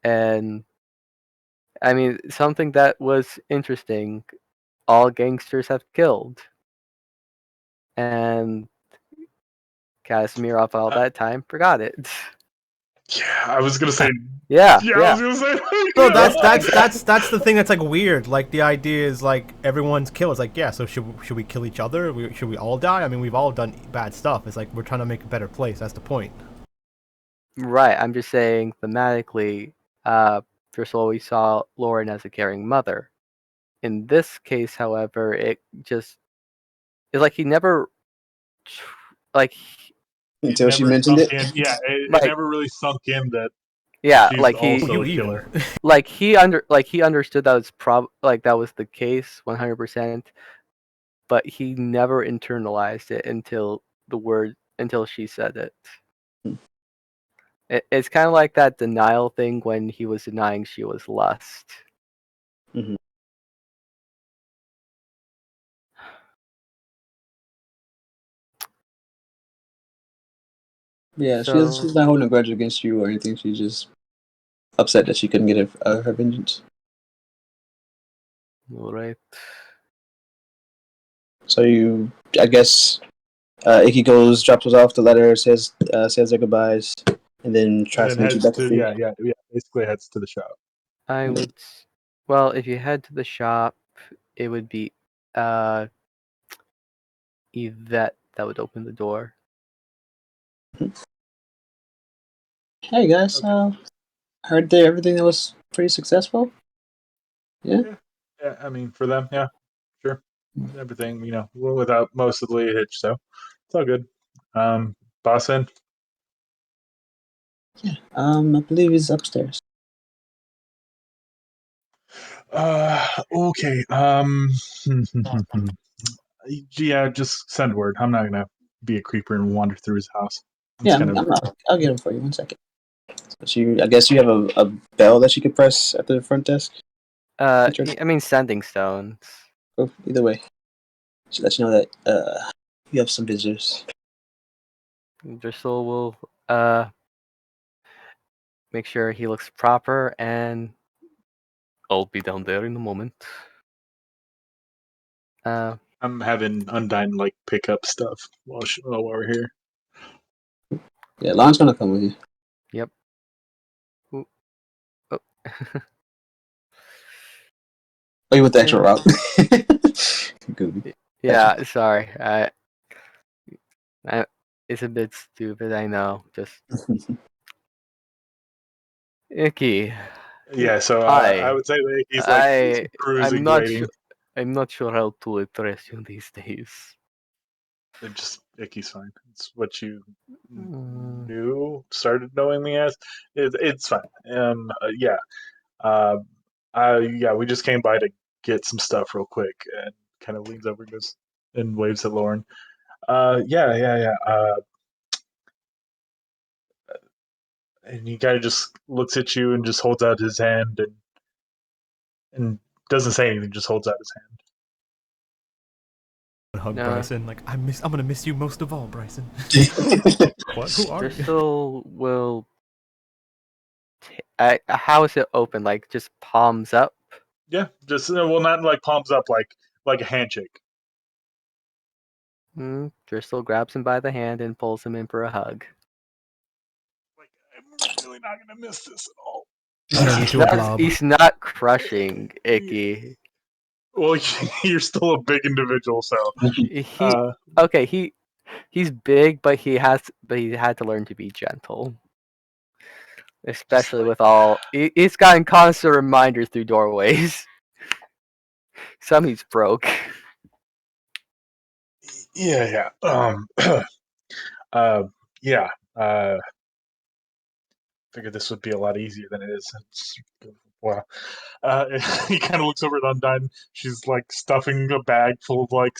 And I mean, something that was interesting, all gangsters have killed. And Casimir, off all that time, forgot it. Yeah, I was gonna say. Yeah. I was gonna say. no, that's the thing that's like weird. Like the idea is like everyone's killed. It's like, yeah, so should we kill each other? Should we all die? I mean, we've all done bad stuff. It's like we're trying to make a better place. That's the point. Right. I'm just saying thematically, Driscoll always saw Lauren as a caring mother. In this case, however, it's like he never like until she mentioned it. It like never really sunk in that yeah, she's like also a You killer. like he understood that was that was the case 100%, but he never internalized it until she said it. It's kind of like that denial thing when he was denying she was lust. Mm-hmm. Yeah, she's not holding a grudge against you or anything. She's just upset that she couldn't get her vengeance. All right. So I guess, Icky drops us off the letter, says their goodbyes, and then tries to meet you back at the basically heads to the shop. I would. Well, if you head to the shop, it would be Yvette that would open the door. Hey guys, heard that everything that was pretty successful. Yeah. Yeah, I mean, for them, yeah, sure. Everything, without mostly a hitch, so it's all good. Boss in? Yeah. I believe he's upstairs. Okay. Yeah, just send word. I'm not gonna be a creeper and wander through his house. I'll get him for you. 1 second. So I guess you have a bell that you could press at the front desk. I mean, sending stones. Oh, either way, should let you know that you have some visitors. Driscoll will make sure he looks proper, and I'll be down there in a moment. I'm having Undyne pick up stuff while we're here. Yeah, Lon's gonna come with you. Yep. Ooh. Oh. Oh, you went the extra route. Good. Yeah, sorry. It's a bit stupid, I know. Just Icky. Yeah, so I would say that he's cruising grading. I'm not sure how to address you these days. Just Icky's fine. It's what you started knowing me as. It's fine. We just came by to get some stuff real quick, and kind of leans over, goes and waves at Lauren. Yeah. And he kind of just looks at you and just holds out his hand and doesn't say anything, just holds out his hand. Hug Bryson, I'm gonna miss you most of all, Bryson. What? Who are you? Crystal will. How is it open? Just palms up? Yeah, just not palms up, like a handshake. Crystal grabs him by the hand and pulls him in for a hug. I'm really not gonna miss this at all. He's not crushing Icky. Well, you're still a big individual, so he's big, but he had to learn to be gentle, especially with all. He's gotten constant reminders through doorways. Some he's broke. Yeah. Figured this would be a lot easier than it is. It's Wow. He kind of looks over at Undyne. She's like stuffing a bag full of like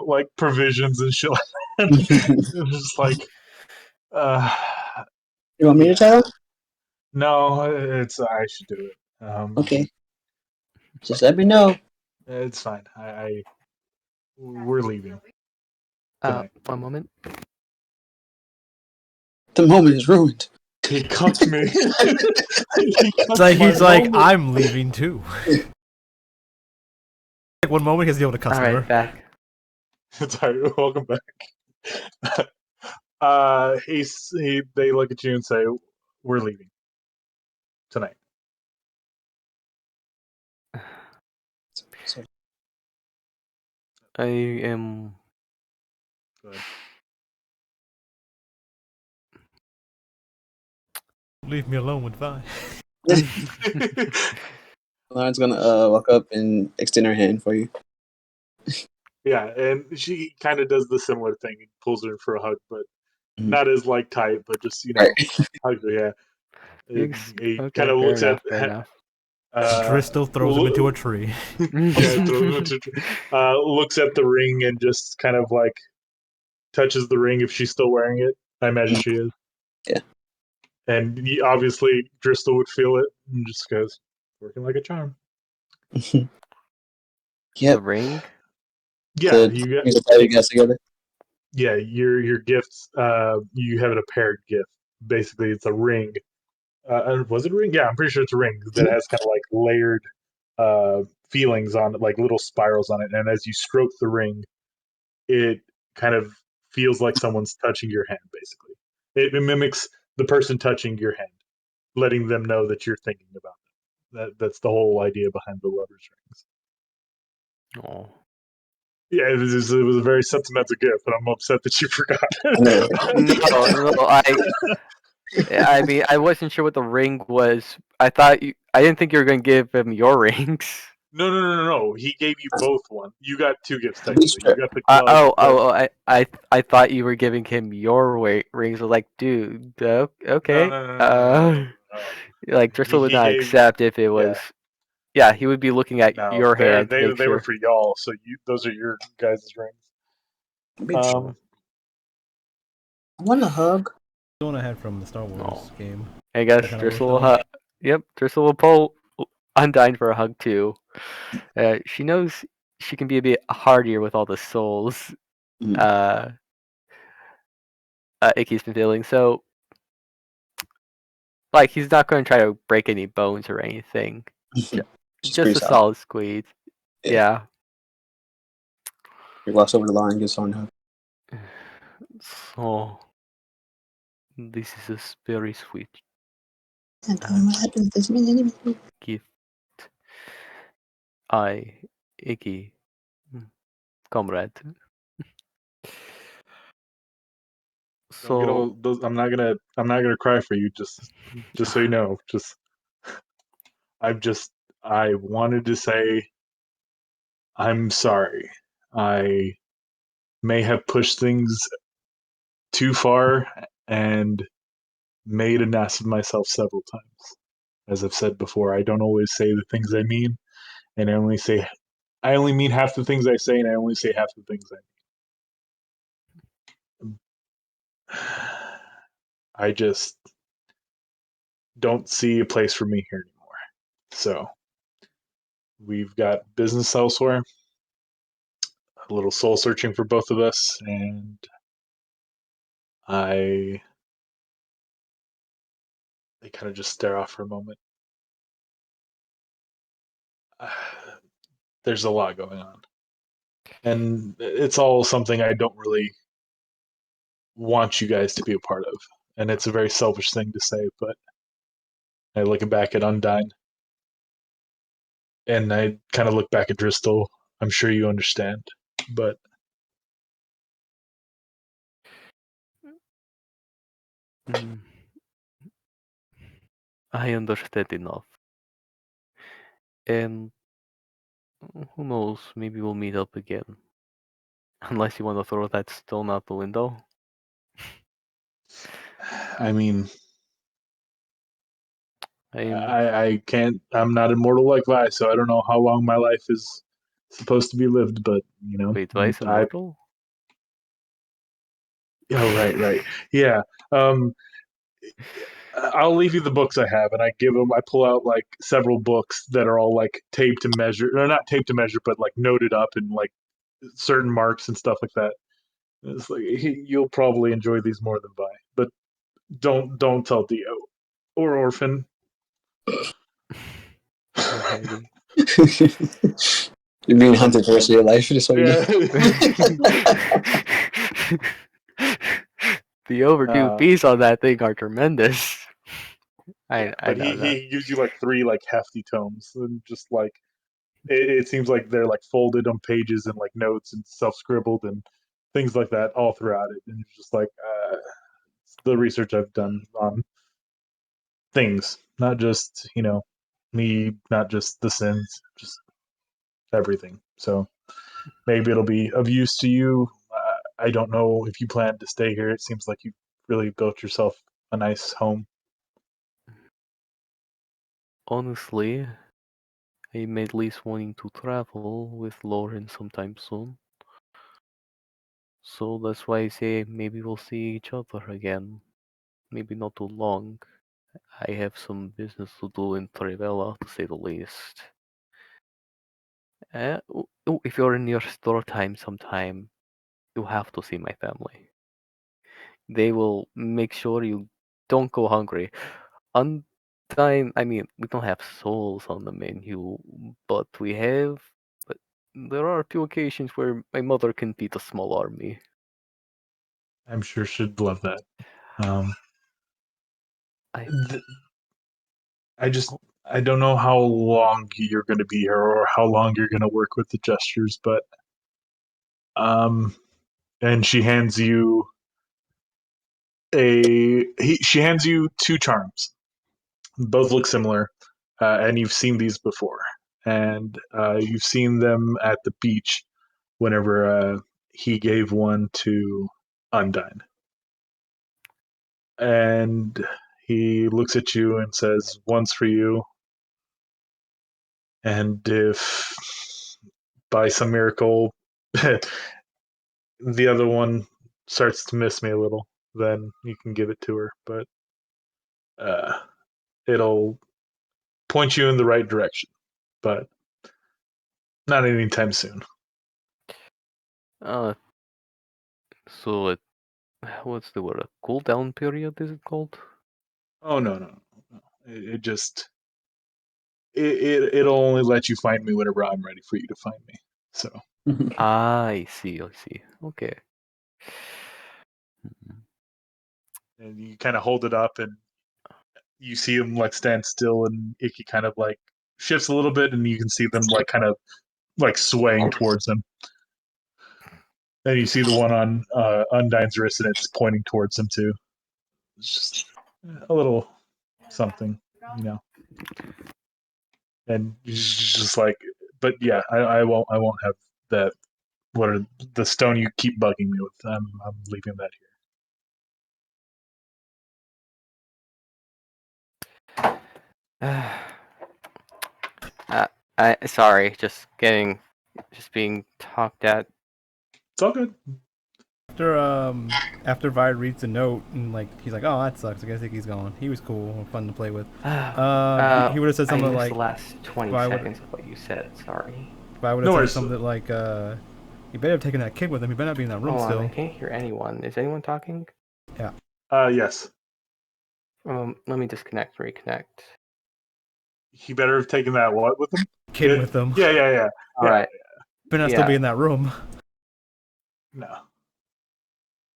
like provisions and shit. It's just like, You want me to try? no, it's I should do it. Okay. Just let me know. It's fine. We're leaving tonight. One moment. The moment is ruined. He cucked me. He's like, I'm leaving too. Like one moment he's dealing with a customer. All right, back. Sorry, welcome back. They look at you and say, "We're leaving tonight." I am. Go ahead. Leave me alone with Vi. Lauren's gonna walk up and extend her hand for you. Yeah, and she kind of does the similar thing. He pulls her in for a hug, but not as like tight, but just hug her. Yeah. He kind of looks fair at. enough. Crystal throws him into a tree. Looks at the ring and just kind of like touches the ring if she's still wearing it. I imagine she is. Yeah. And obviously Driscoll would feel it and just goes, working like a charm. Yep. The ring? Yeah, you guys together. Yeah, your gifts. You have a paired gift. Basically, it's a ring. Was it a ring? Yeah, I'm pretty sure it's a ring that has kind of like layered feelings on it, like little spirals on it. And as you stroke the ring, it kind of feels like someone's touching your hand. Basically, it mimics the person touching your hand, letting them know that you're thinking about them. That's the whole idea behind the lovers rings. Oh. Yeah, it was a very sentimental gift, but I'm upset that you forgot. I mean, I wasn't sure what the ring was. I didn't think you were going to give him your rings. No. He gave you both one. You got two gifts technically. You got the glove. I thought you were giving him your rings. I was like, dude, okay. No. Like Driscoll would not accept if it was. Yeah, he would be looking at your hand. They were for y'all, so those are your guys' rings. I want a hug. Going ahead from the Star Wars game. I guess Driscoll will Driscoll will pull Undyne for a hug too. She knows she can be a bit hardier with all the souls. Icky's been feeling, so like he's not going to try to break any bones or anything. Just a solid squeeze. Yeah. You gloss over the line and get someone a hug. So this is very sweet. And tell me what happens this minute. Gift. Icky, comrade. So I'm not gonna cry for you. Just so you know. I wanted to say I'm sorry. I may have pushed things too far and made an ass of myself several times. As I've said before, I don't always say the things I mean, and I only mean half the things I say, and I only say half the things I mean. I just don't see a place for me here anymore. So we've got business elsewhere, a little soul searching for both of us, and they kind of just stare off for a moment. There's a lot going on. And it's all something I don't really want you guys to be a part of. And it's a very selfish thing to say, but I look back at Undyne and I kind of look back at Driscoll. I'm sure you understand, but I understand enough. And who knows, maybe we'll meet up again. Unless you want to throw that stone out the window. I mean, I can't. I'm not immortal like Vi, so I don't know how long my life is supposed to be lived. But Wait, Vi's immortal? Oh, right. Yeah. I'll leave you the books I have, and I pull out like several books that are all like taped to measure, or not taped to measure, but like noted up and like certain marks and stuff like that. It's like you'll probably enjoy these more than Vi, but don't tell Dio or Orphan. Alrighty. You're being hunted for the rest of your life. Just so you know. The overdue fees on that thing are tremendous. I But know that. he gives you like 3 like hefty tomes, and just like it seems like they're like folded on pages and like notes and self scribbled and things like that all throughout it. And it's just like it's the research I've done on things, not just me, not just the sins, just everything. So maybe it'll be of use to you. I don't know if you plan to stay here. It seems like you really built yourself a nice home. Honestly, I'm at least wanting to travel with Lauren sometime soon. So that's why I say maybe we'll see each other again. Maybe not too long. I have some business to do in Trivella, to say the least. If you're in your store time sometime, you have to see my family. They will make sure you don't go hungry. I mean, we don't have souls on the menu, but but there are a few occasions where my mother can feed a small army. I'm sure she'd love that. I I don't know how long you're going to be here or how long you're going to work with the gestures, but and she hands you she hands you 2 charms. Both look similar, and you've seen these before, and you've seen them at the beach whenever he gave one to Undyne. And he looks at you and says, "One's for you, and if by some miracle the other one starts to miss me a little, then you can give it to her. But uh, it'll point you in the right direction, but not anytime soon." uh so what's the word? A cooldown period is it called? Oh no. It just it'll only let you find me whenever I'm ready for you to find me. So I see. Okay. and you kind of hold it up, and you see him like stand still, and Icky kind of like shifts a little bit, and you can see them like kind of like swaying towards him. And you see the one on Undyne's wrist, and it's pointing towards him too. It's just a little something. And he's just like, but yeah, I won't have that. What are the stone you keep bugging me with? I'm leaving that I sorry, just being talked at. It's all good. After Vi reads the note and like he's like, oh, that sucks. I guess he's gone. He was cool and fun to play with. He would have said something like the last 20 seconds of what you said. Sorry. Vi would have said something like, you better have taken that kid with him. He better not be in that room still. I can't hear anyone. Is anyone talking? Yeah. Yes. Let me disconnect, reconnect. He better have taken that what with him? Kid with him. Yeah. All right. Better not still be in that room. No.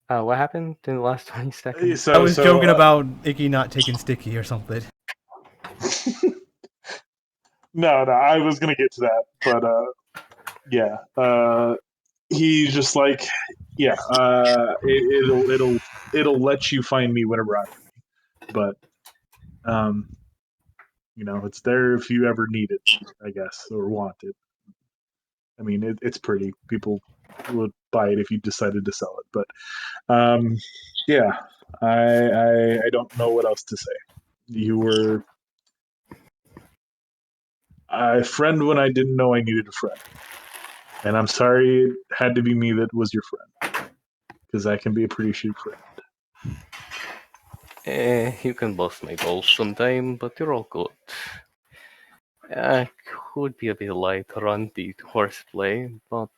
What happened in the last 20 seconds? I was joking about Icky not taking Sticky or something. No, I was gonna get to that, but yeah. He's just like, yeah. It'll let you find me whenever I'm ready, but it's there if you ever need it, I guess, or want it. I mean, it's pretty. People would buy it if you decided to sell it, but yeah, I don't know what else to say. You were a friend when I didn't know I needed a friend. And I'm sorry it had to be me that was your friend. Because I can be a pretty shitty friend. You can bust my balls sometime, but you're all good. I could be a bit lighter on the horseplay, but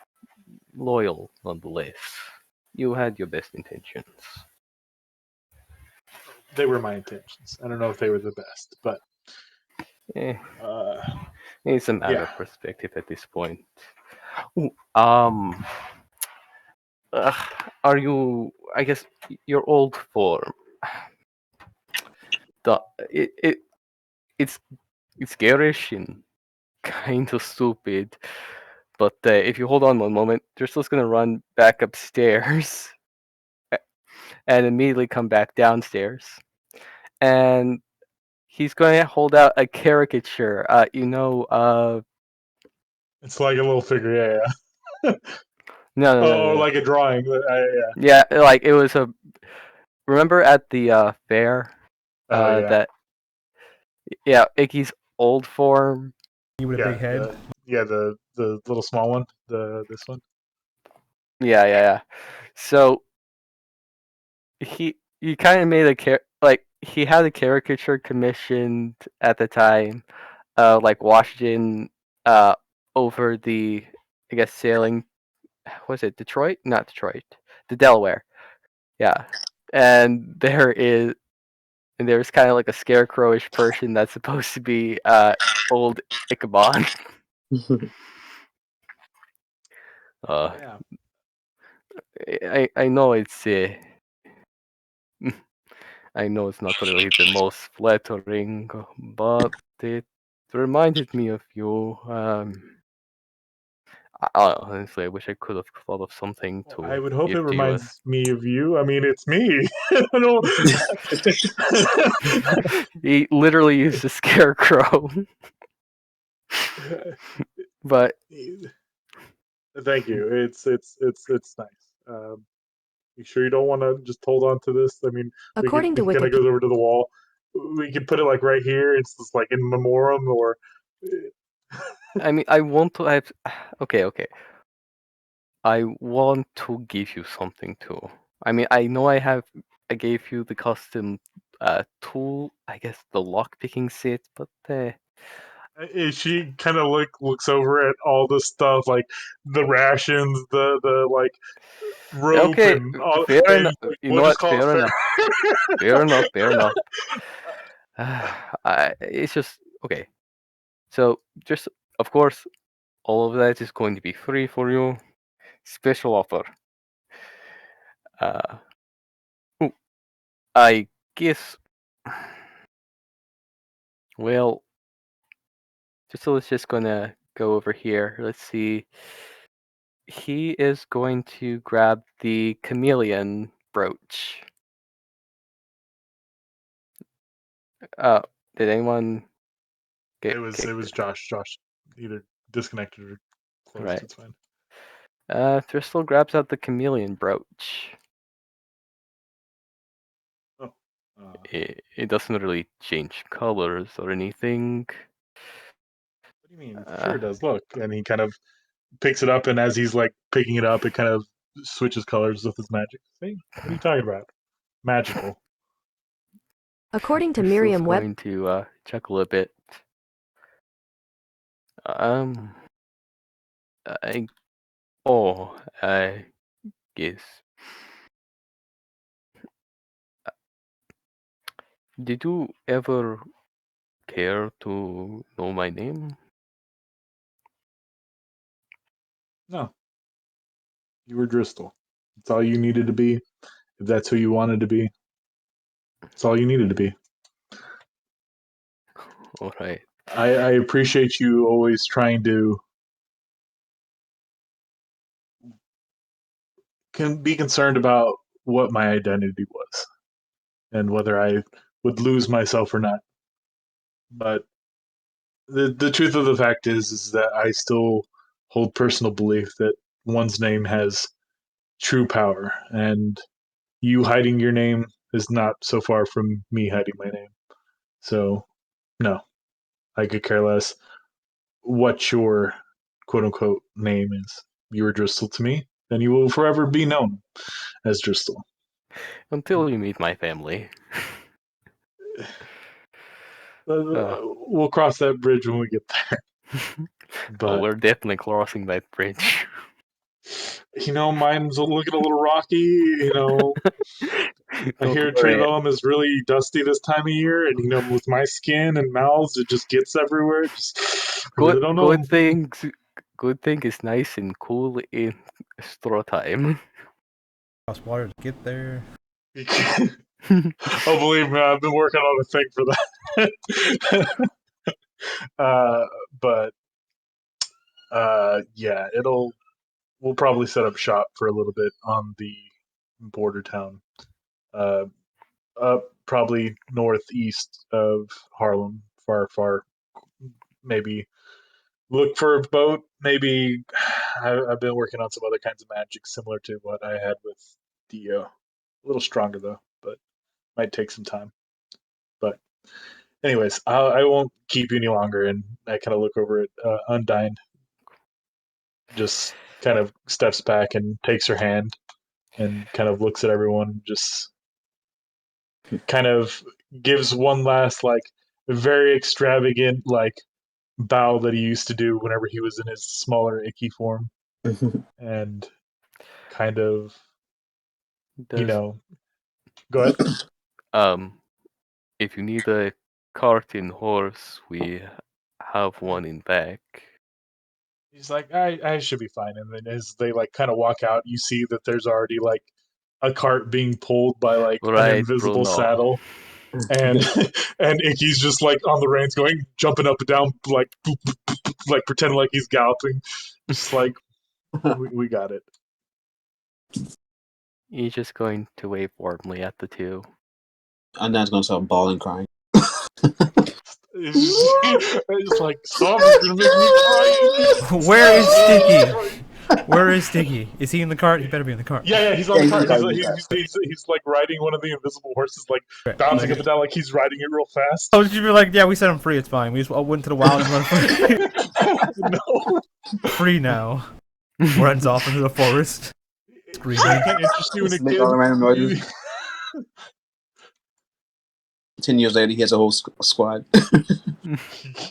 loyal nonetheless. You had your best intentions. They were my intentions. I don't know if they were the best, but Eh, uh, it's a matter yeah. of perspective at this point. Ooh, um, are you? I guess your old form. The it's garish and kind of stupid. But if you hold on one moment, they're just gonna run back upstairs and immediately come back downstairs. And he's going to hold out a caricature. It's like a little figure, yeah. No. Like a drawing. Yeah, like it was a. Remember at the fair? Oh, yeah. That. Yeah, Ægis' old form. You with a big head. The little small one. This one. Yeah. So he kind of made he had a caricature commissioned at the time, like Washington, over the, I guess, sailing. Was it Detroit? Not Detroit. The Delaware. Yeah, and there's kind of like a scarecrowish person that's supposed to be old Ichabod. Yeah. I know it's I know it's not really the most flattering, but it reminded me of you. Honestly, I wish I could have thought of something to I would hope it give to you. reminds me of you. I mean, it's me. I don't He literally used a scarecrow. But thank you. It's nice. You sure you don't want to just hold on to this? I mean, According it to kind of Wikipedia, goes over to the wall. We could put it like right here. It's just like in memoriam, or I mean, I want to have. Okay. I want to give you something too. I mean, I know I gave you the custom tool, I guess the lock picking set, but she kind of looks over at all the stuff, like the rations, the like rope, okay, and all. fair And enough. like, You we'll know just what? call it Fair fair. enough. Fair enough. It's just okay. So just of course, all of that is going to be free for you. Special offer. Uh, ooh, I guess. Well, let's just gonna go over here. Let's see. He is going to grab the chameleon brooch. Uh, did anyone get It was kicked? Josh. Josh either disconnected or closed. Right. It's fine. Tristel grabs out the chameleon brooch. Oh. It doesn't really change colors or anything. What do you mean? Sure it does. Look, and he kind of picks it up, and as he's like picking it up, it kind of switches colors with his magic. See? What are you talking about? Magical. according to Tristel's Merriam-Webster, going to chuckle a bit. I guess. Did you ever care to know my name? No, you were Dristle. That's all you needed to be. If that's who you wanted to be, that's all you needed to be. All right. I appreciate you always trying to can be concerned about what my identity was and whether I would lose myself or not. But the truth of the fact is that I still hold personal belief that one's name has true power, and you hiding your name is not so far from me hiding my name. So no, I could care less. what your quote unquote name is. You are Dristle to me, then you will forever be known as Dristle. Until you meet my family. We'll cross that bridge when we get there. But we're definitely crossing that bridge. Mine's looking a little rocky. I hear Trayvellum is really dusty this time of year, and with my skin and mouths, it just gets everywhere. I really don't know. Good thing it's nice and cool in straw time. Cross water to get there. Oh, believe me, I've been working on a thing for that. But yeah, we'll probably set up shop for a little bit on the border town, up probably northeast of Harlem, far, maybe look for a boat. Maybe I've been working on some other kinds of magic similar to what I had with Dio. A little stronger though, but might take some time. But anyways, I won't keep you any longer, and I kind of look over at Undyne. Just kind of steps back and takes her hand and kind of looks at everyone, just kind of gives one last very extravagant bow that he used to do whenever he was in his smaller icky form, and kind of go ahead. If you need a cart and horse, we have one in back. He's like, I should be fine. And then as they kind of walk out, you see that there's already a cart being pulled by an invisible Bruno. saddle, and and Icky's just on the reins, jumping up and down, boop, boop, boop, pretending like he's galloping, just we got it. He's just going to wave warmly at the two. Undyne's gonna start bawling, crying. It's like, stop! It's gonna make me cry. Where is Sticky? Where is Sticky? Is he in the cart? He better be in the cart. Yeah, he's on the cart. He's riding one of the invisible horses, bouncing up and down, he's riding it real fast. Oh, you'd be like, yeah, we set him free. It's fine. We just went to the wild and run free. No, free now. Runs off into the forest. Screaming. I can't interest you in a kid. All random noises. 10 years later, he has a whole squad.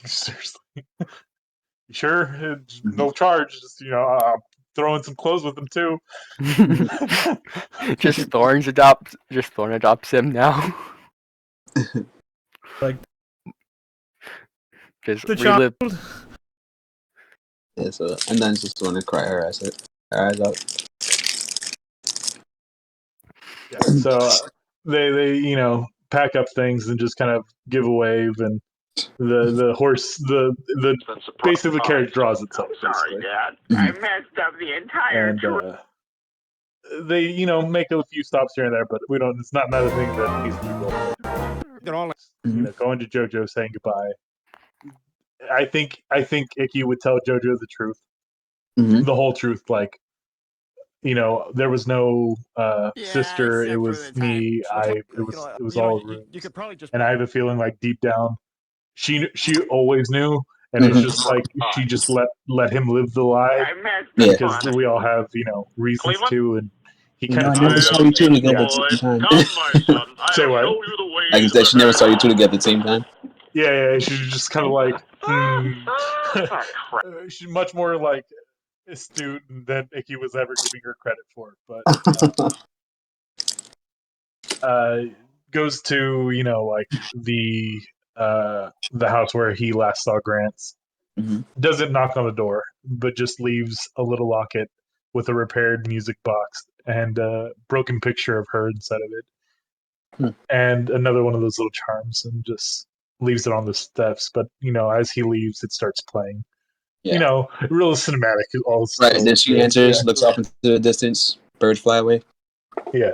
Seriously. Sure, no charge. Just throw in some clothes with him too. Just Thorn adopts him now. Just the relive. child. Yeah, so Undyne's just going to cry her eyes out. Yeah, so they pack up things and just kind of give a wave, and the horse the basically the carriage draws itself. Sorry, Dad. I messed up the entire and they make a few stops here and there, but we don't. It's not another thing that needs to be rolled. Going to JoJo, saying goodbye. I think Icky would tell JoJo the truth, the whole truth. There was no sister. It was me. It was all runes. You could probably just. And I have a feeling deep down, she always knew, and it's just she just let him live the lie because we all have reasons to, and he kind of. I never saw you two together at the same time. Say what? I can say she never saw you two together at the same time. Yeah, she's just kind of she's much more astute than Icky was ever giving her credit for. But goes to the house where he last saw Grants. Doesn't knock on the door, but just leaves a little locket with a repaired music box and a broken picture of her inside of it, and another one of those little charms, and just leaves it on the steps. But as he leaves, it starts playing. Real cinematic. Right, and then she enters, looks off into the distance, birds fly away. Yeah.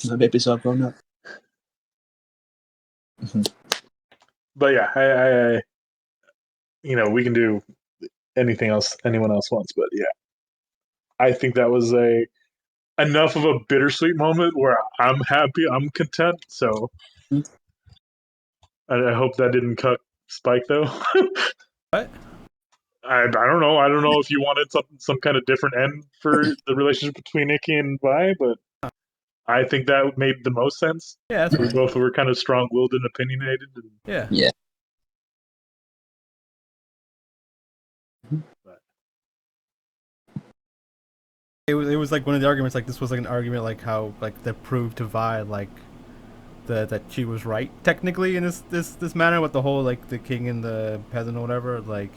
My baby's all grown up. But yeah, I we can do anything else anyone else wants, but yeah, I think that was enough of a bittersweet moment where I'm happy, I'm content. So I hope that didn't cut Spike though. What? I don't know. I don't know if you wanted some kind of different end for the relationship between Nikki and Vi, but I think that made the most sense. Yeah, that's We fine. both were kind of strong-willed and opinionated. Yeah. Yeah. But It was like one of the arguments. Like this was like an argument like how like that proved to Vi like that she was right technically in this manner with the whole like the king and the peasant or whatever. Like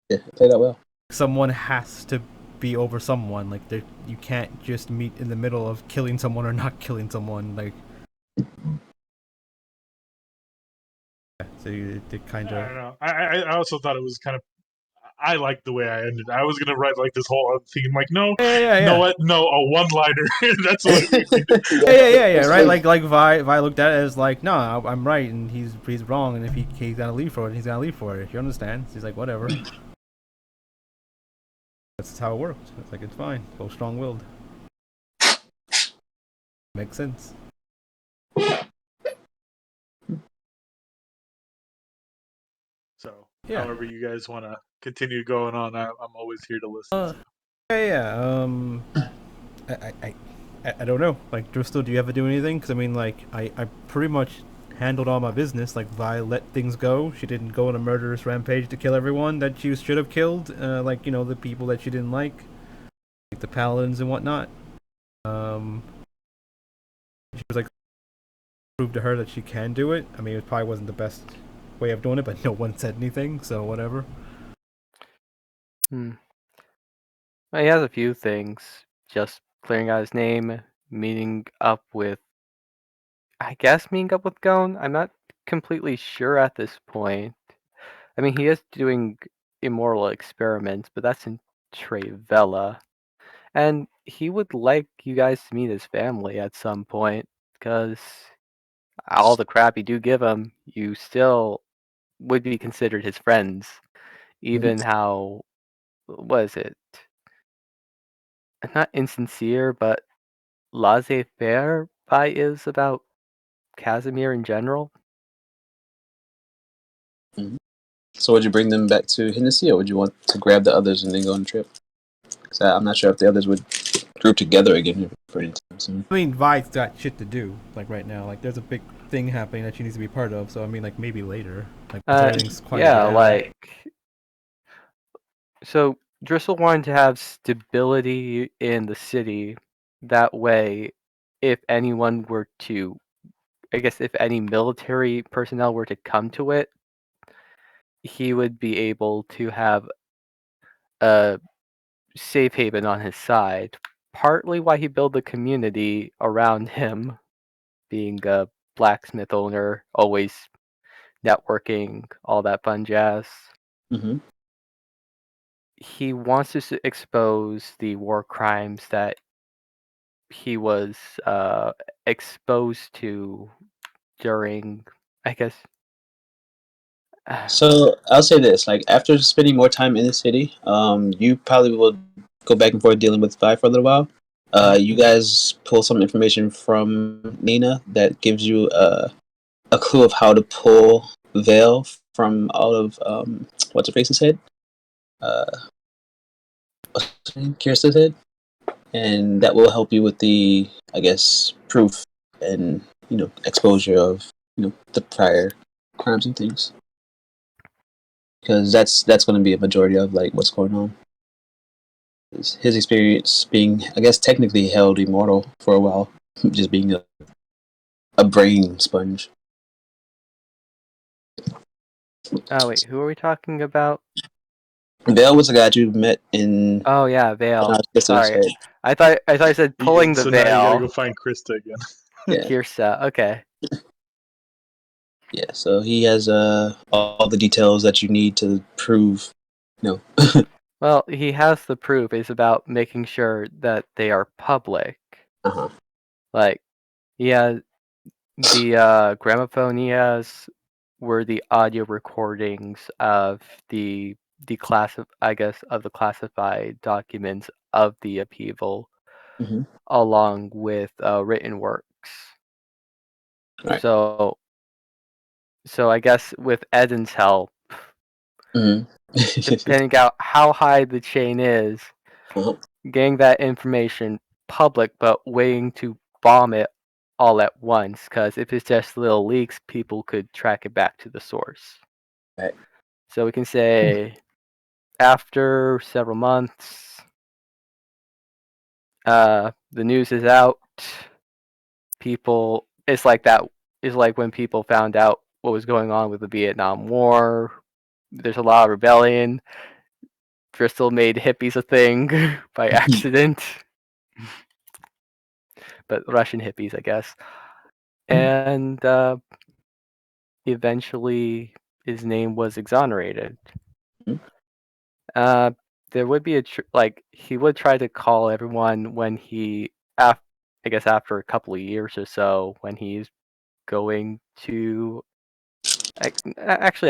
Yeah, play that well. someone has to be over someone. Like you can't just meet in the middle of killing someone or not killing someone. Like so it kind I of. don't know. I also thought it was kind of. I liked the way I ended. I was gonna write like this whole other thing. I'm like, no, Yeah. no, what? No, a one-liner. That's what it would be. Yeah. Right. Like Vi looked at it as like, no, I'm right and he's wrong, and if he's gonna leave for it, he's gonna leave for it. You understand? He's like, whatever. That's how it works. It's like it's fine. Both strong-willed. Makes sense. So, Yeah. however you guys want to continue going on, I'm always here to listen. Yeah. I don't know. Like, Driscoll, do you ever do anything? Because I mean, like, I pretty much handled all my business. Like, Vi let things go. She didn't go on a murderous rampage to kill everyone that she should have killed. Like, you know, the people that she didn't like the paladins and whatnot. She was like, proved to her that she can do it. I mean, it probably wasn't the best way of doing it, but no one said anything, so whatever. Well, he has a few things. Just clearing out his name, meeting up with Gon. I'm not completely sure at this point. I mean, he is doing immoral experiments, but that's in Trevella. And he would like you guys to meet his family at some point, because all the crap you do give him, you still would be considered his friends. Even how, what is it? Not insincere, but laissez-faire Vi is about Casimir in general. So would you bring them back to Hennessy, or would you want to grab the others and then go on the trip? Because I'm not sure if the others would group together again for any time soon. I mean, Vi's got shit to do, like, right now. Like, there's a big thing happening that she needs to be part of, so I mean, like, maybe later. Like, everything's quieted down. Like, so Driscoll wanted to have stability in the city. That way, if anyone were to, I guess, if any military personnel were to come to it, he would be able to have a safe haven on his side. Partly why he built the community around him, being a blacksmith owner, always networking, all that fun jazz. Mm-hmm. He wants to expose the war crimes that he was exposed to during, I guess. So I'll say this: like after spending more time in the city, you probably will go back and forth dealing with Vi for a little while. You guys pull some information from Nina that gives you a clue of how to pull Veil from all of what's her face's head, Kirsten's head, and that will help you with the, I guess, proof and exposure of the prior crimes and things, because that's going to be a majority of like what's going on. His experience being, I guess, technically held immortal for a while, just being a brain sponge. Oh wait, who are we talking about? Vale was the guy you met in. Oh yeah, Veil. Krista's Sorry, head. I thought I said pulling the so now you gotta veil. go find Krista again. Yeah. Kirsta. Okay. Yeah, so he has all the details that you need to prove. No. Well, he has the proof. It's about making sure that they are public. Uh-huh. Like, he has the gramophone he has were the audio recordings of the classified documents of the upheaval, Mm-hmm. along with written works. Right. So I guess with Eden's help, depending on how high the chain is, getting that information public, but waiting to bomb it all at once. Because if it's just little leaks, people could track it back to the source. Right. So we can say after several months, the news is out. People, it's like when people found out what was going on with the Vietnam War. There's a lot of rebellion. Bristol made hippies a thing by accident. But Russian hippies, I guess. And eventually his name was exonerated. There would be he would try to call everyone when I guess after a couple of years or so, when he's going to actually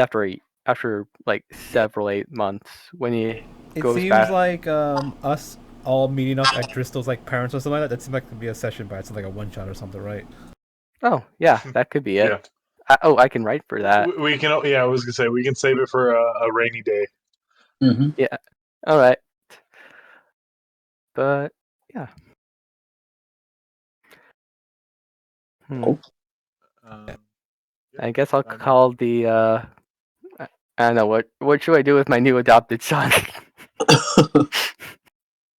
after like several 8 months when he goes seems back. like us all meeting up at Driscoll's like parents or something like that. That seems like it could be a session, but it's like a one shot or something, right? Oh yeah, that could be it. Yeah. I can write for that. We can. Yeah, I was gonna say we can save it for a rainy day. Yeah. All right. But yeah. I guess I'll call the. I don't know what should I do with my new adopted son.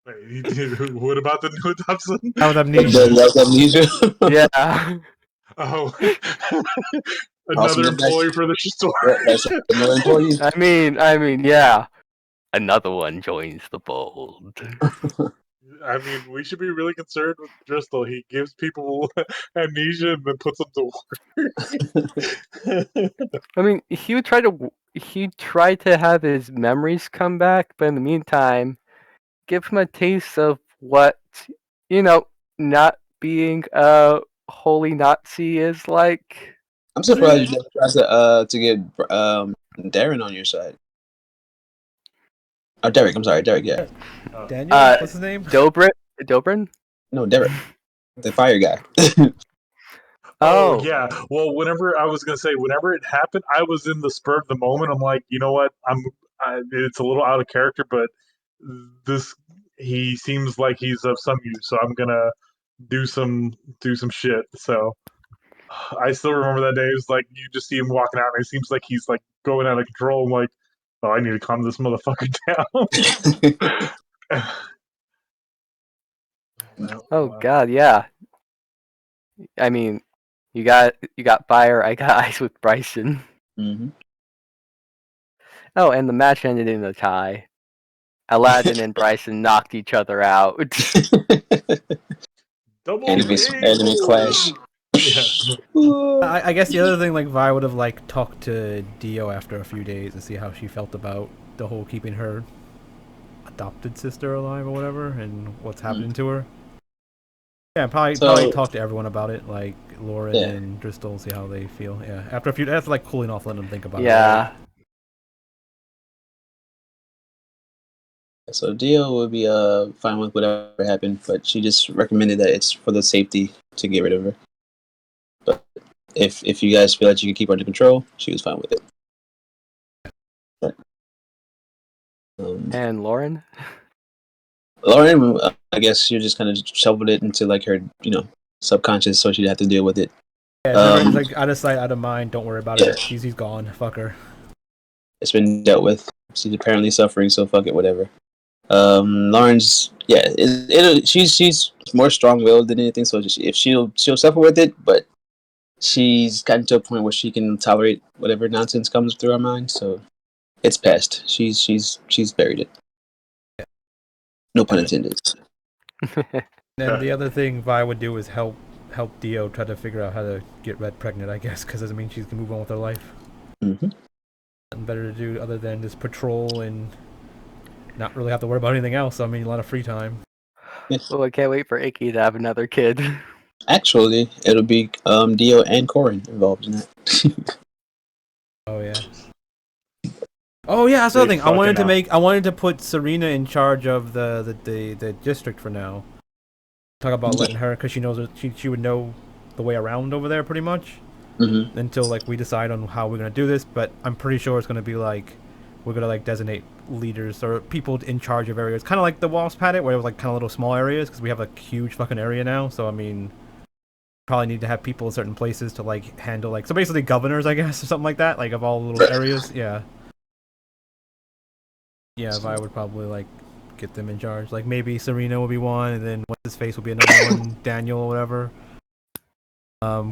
Wait, what about the new adoption? That was amnesia. Yeah. Oh, another employee for the store. Another employee. I mean, yeah. Another one joins the fold. I mean, we should be really concerned with Driscoll. He gives people amnesia and then puts them to work. I mean, he tried to have his memories come back, but in the meantime, give him a taste of what, not being a holy Nazi is like. I'm surprised you tried to get Darren on your side. Oh, Derek. I'm sorry, Derek. Yeah. Daniel, what's his name? Dobrin? No, Derek, the fire guy. Oh yeah. Well, whenever it happened, I was in the spur of the moment. I'm like, you know what? It's a little out of character, but he seems like he's of some use, so I'm gonna do some shit. So I still remember that day. It was like you just see him walking out, and it seems like he's like going out of control. I'm like, oh, I need to calm this motherfucker down. Oh God, yeah. I mean, you got fire. I got ice with Bryson. Oh, and the match ended in a tie. Aladdin and Bryson knocked each other out. Double enemy clash. I guess the other thing, like Vi would have like talked to Dio after a few days to see how she felt about the whole keeping her adopted sister alive or whatever, and what's happening to her. Yeah, probably talk to everyone about it, like Lauren and Driscoll, see how they feel. Yeah, after like cooling off, let them think about it. Yeah. So Dio would be fine with whatever happened, but she just recommended that it's for the safety to get rid of her. But if you guys feel like you can keep her under control, she was fine with it. But, and Lauren? Lauren, I guess you just kind of shoveled it into like her, subconscious, so she'd have to deal with it. Yeah, it's like out of sight, out of mind. Don't worry about it. He's gone. Fuck her. It's been dealt with. She's apparently suffering, so fuck it, whatever. Lauren's, she's more strong-willed than anything, so if she'll suffer with it, but she's gotten to a point where she can tolerate whatever nonsense comes through her mind, so it's past. She's buried it. No pun intended. And the other thing Vi would do is help Dio try to figure out how to get Red pregnant, I guess, because doesn't mean she can move on with her life. Mm-hmm. Nothing better to do other than just patrol and not really have to worry about anything else. I mean, a lot of free time. Oh, I can't wait for Ægis to have another kid. Actually, it'll be Dio and Corin involved in that. Oh yeah. Oh yeah, that's the other thing. I wanted to put Serena in charge of the district for now. Talk about letting her, because she knows she would know the way around over there pretty much. Mm-hmm. Until like we decide on how we're gonna do this, but I'm pretty sure it's gonna be like we're gonna like designate leaders or people in charge of areas, kind of like the Wasp had it, where it was like kind of little small areas, because we have a huge fucking area now. So I mean, probably need to have people in certain places to like handle so basically governors, I guess, or something like that, like of all the little areas. Yeah. Yeah, if I would probably like get them in charge. Like maybe Serena will be one, and then what's his face will be another one, Daniel or whatever.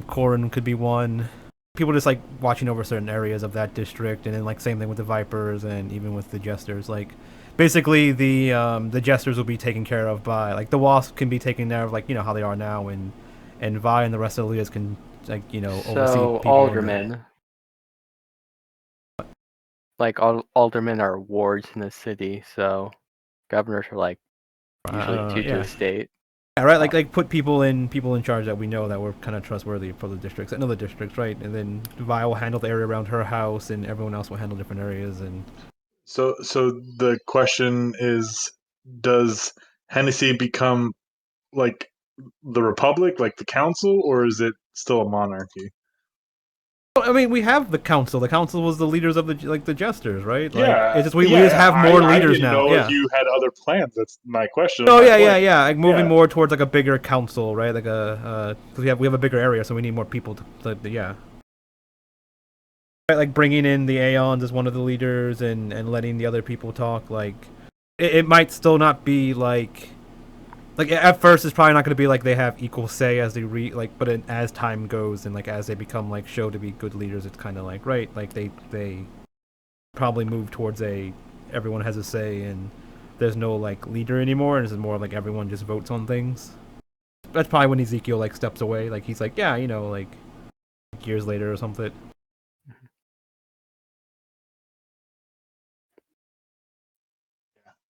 Corin could be one. People just like watching over certain areas of that district, and then like same thing with the Vipers and even with the Jesters. Like basically the Jesters will be taken care of by like the Wasp can be taken care of like how they are now, and Vi and the rest of the leaders can oversee So people. aldermen, like aldermen are wards in the city, so governors are like usually two to the state. Yeah, right. Like put people in charge that we know that we're kind of trustworthy for the districts and other districts, right? And then Vi will handle the area around her house, and everyone else will handle different areas. And so the question is, does Hennessy become like the Republic, like the Council, or is it still a monarchy? I mean, we have the council. The council was the leaders of the Jesters, right? Like, Yeah, it's just we just have more leaders I didn't now. know Yeah. if you had other plans. That's my question. Oh yeah. Like moving more towards like a bigger council, right? Like because we have a bigger area, so we need more people to yeah. Right, like bringing in the Aeons as one of the leaders and letting the other people talk. Like, it might still not be like at first it's probably not going to be like they have equal say as they but as time goes and like as they become like show to be good leaders, it's kind of like right, like they probably move towards everyone has a say and there's no like leader anymore, and it's more like everyone just votes on things. That's probably when Ezekiel like steps away, like he's like like years later or something.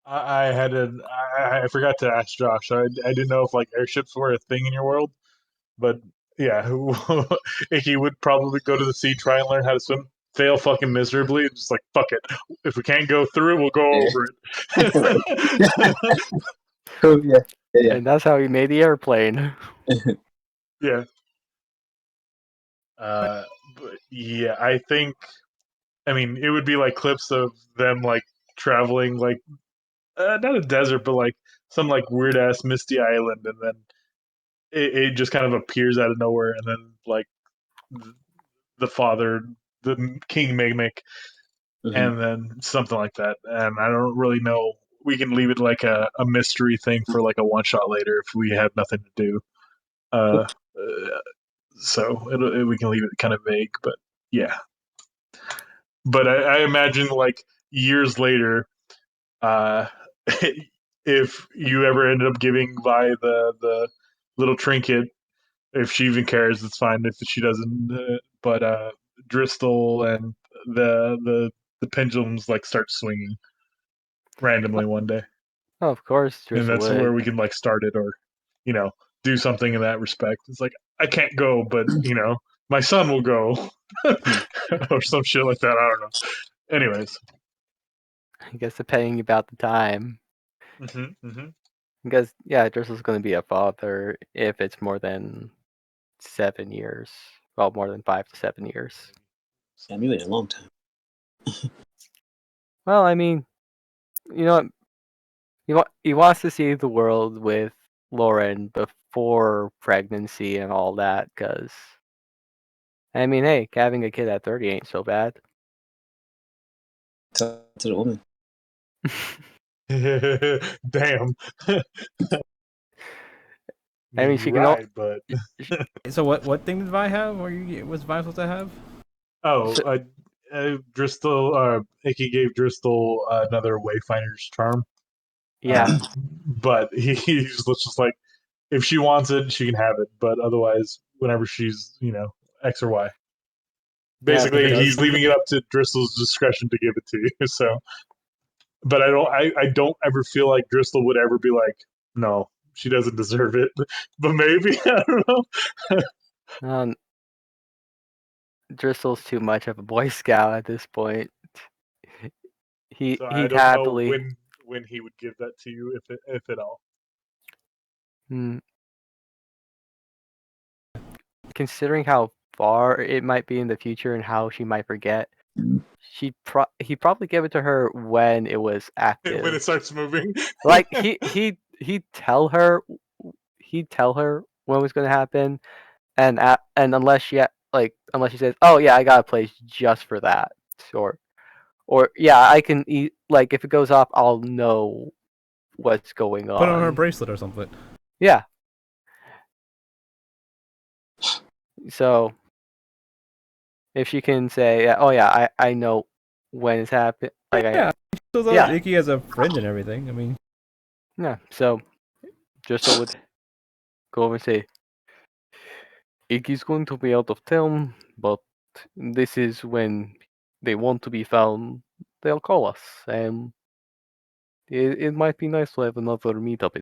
I forgot to ask Josh. I didn't know if like airships were a thing in your world, but yeah, he would probably go to the sea, try and learn how to swim, fail fucking miserably, just like fuck it. If we can't go through it, we'll go over it. Oh yeah. And that's how he made the airplane. Yeah. But yeah, I mean, it would be like clips of them like traveling like not a desert, but like some like weird ass misty island, and then it just kind of appears out of nowhere, and then like the father, the King Mimic, and then something like that. And I don't really know. We can leave it like a mystery thing for like a one shot later if we have nothing to do. So we can leave it kind of vague, but yeah. But I imagine like years later, uh, if you ever ended up giving Vi the little trinket, if she even cares, it's fine. If she doesn't, but Driscoll and the the pendulums like start swinging randomly one day, Oh, of course, and Driscoll that's would. where we can like start it, or do something in that respect. It's like I can't go, but my son will go, or some shit like that. I don't know. Anyways, I guess depending about the time. mm-hmm. Because yeah, Driscoll's going to be a father if it's more than 7 years. Well, more than 5 to 7 years. Yeah, maybe a long time. Well, I mean, you know what? He wants to see the world with Lauren before pregnancy and all that. Because I mean, hey, having a kid at 30 ain't so bad. To the woman. Damn. I mean, she can. Right, but So what thing did Vi have? Or was Vi supposed to have? Driscoll, Icky gave Driscoll another Wayfinder's charm. Yeah. But he's just like, if she wants it, she can have it. But otherwise, whenever she's, X or Y. Basically, he's leaving it up to Driscoll's discretion to give it to you. So, but I don't ever feel like Driscoll would ever be like, no, she doesn't deserve it. But maybe, I don't know. Driscoll's too much of a Boy Scout at this point. So I He'd don't know happily. when he would give that to you, if at all. Considering how far it might be in the future and how she might forget, He probably gave it to her when it was active. When it starts moving. Like he'd tell her when it was going to happen, and unless she says, "Oh yeah, I got a place just for that," or yeah, I can eat. Like if it goes off, I'll know what's going on. Put on her bracelet or something. Yeah. So if she can say, "Oh yeah, I know when it's happening," like Yeah, so yeah. Iggy as a friend and everything. I mean, yeah. So just I would go over and say, Iggy's going to be out of town, but this is when they want to be found. They'll call us, and it might be nice to have another meetup.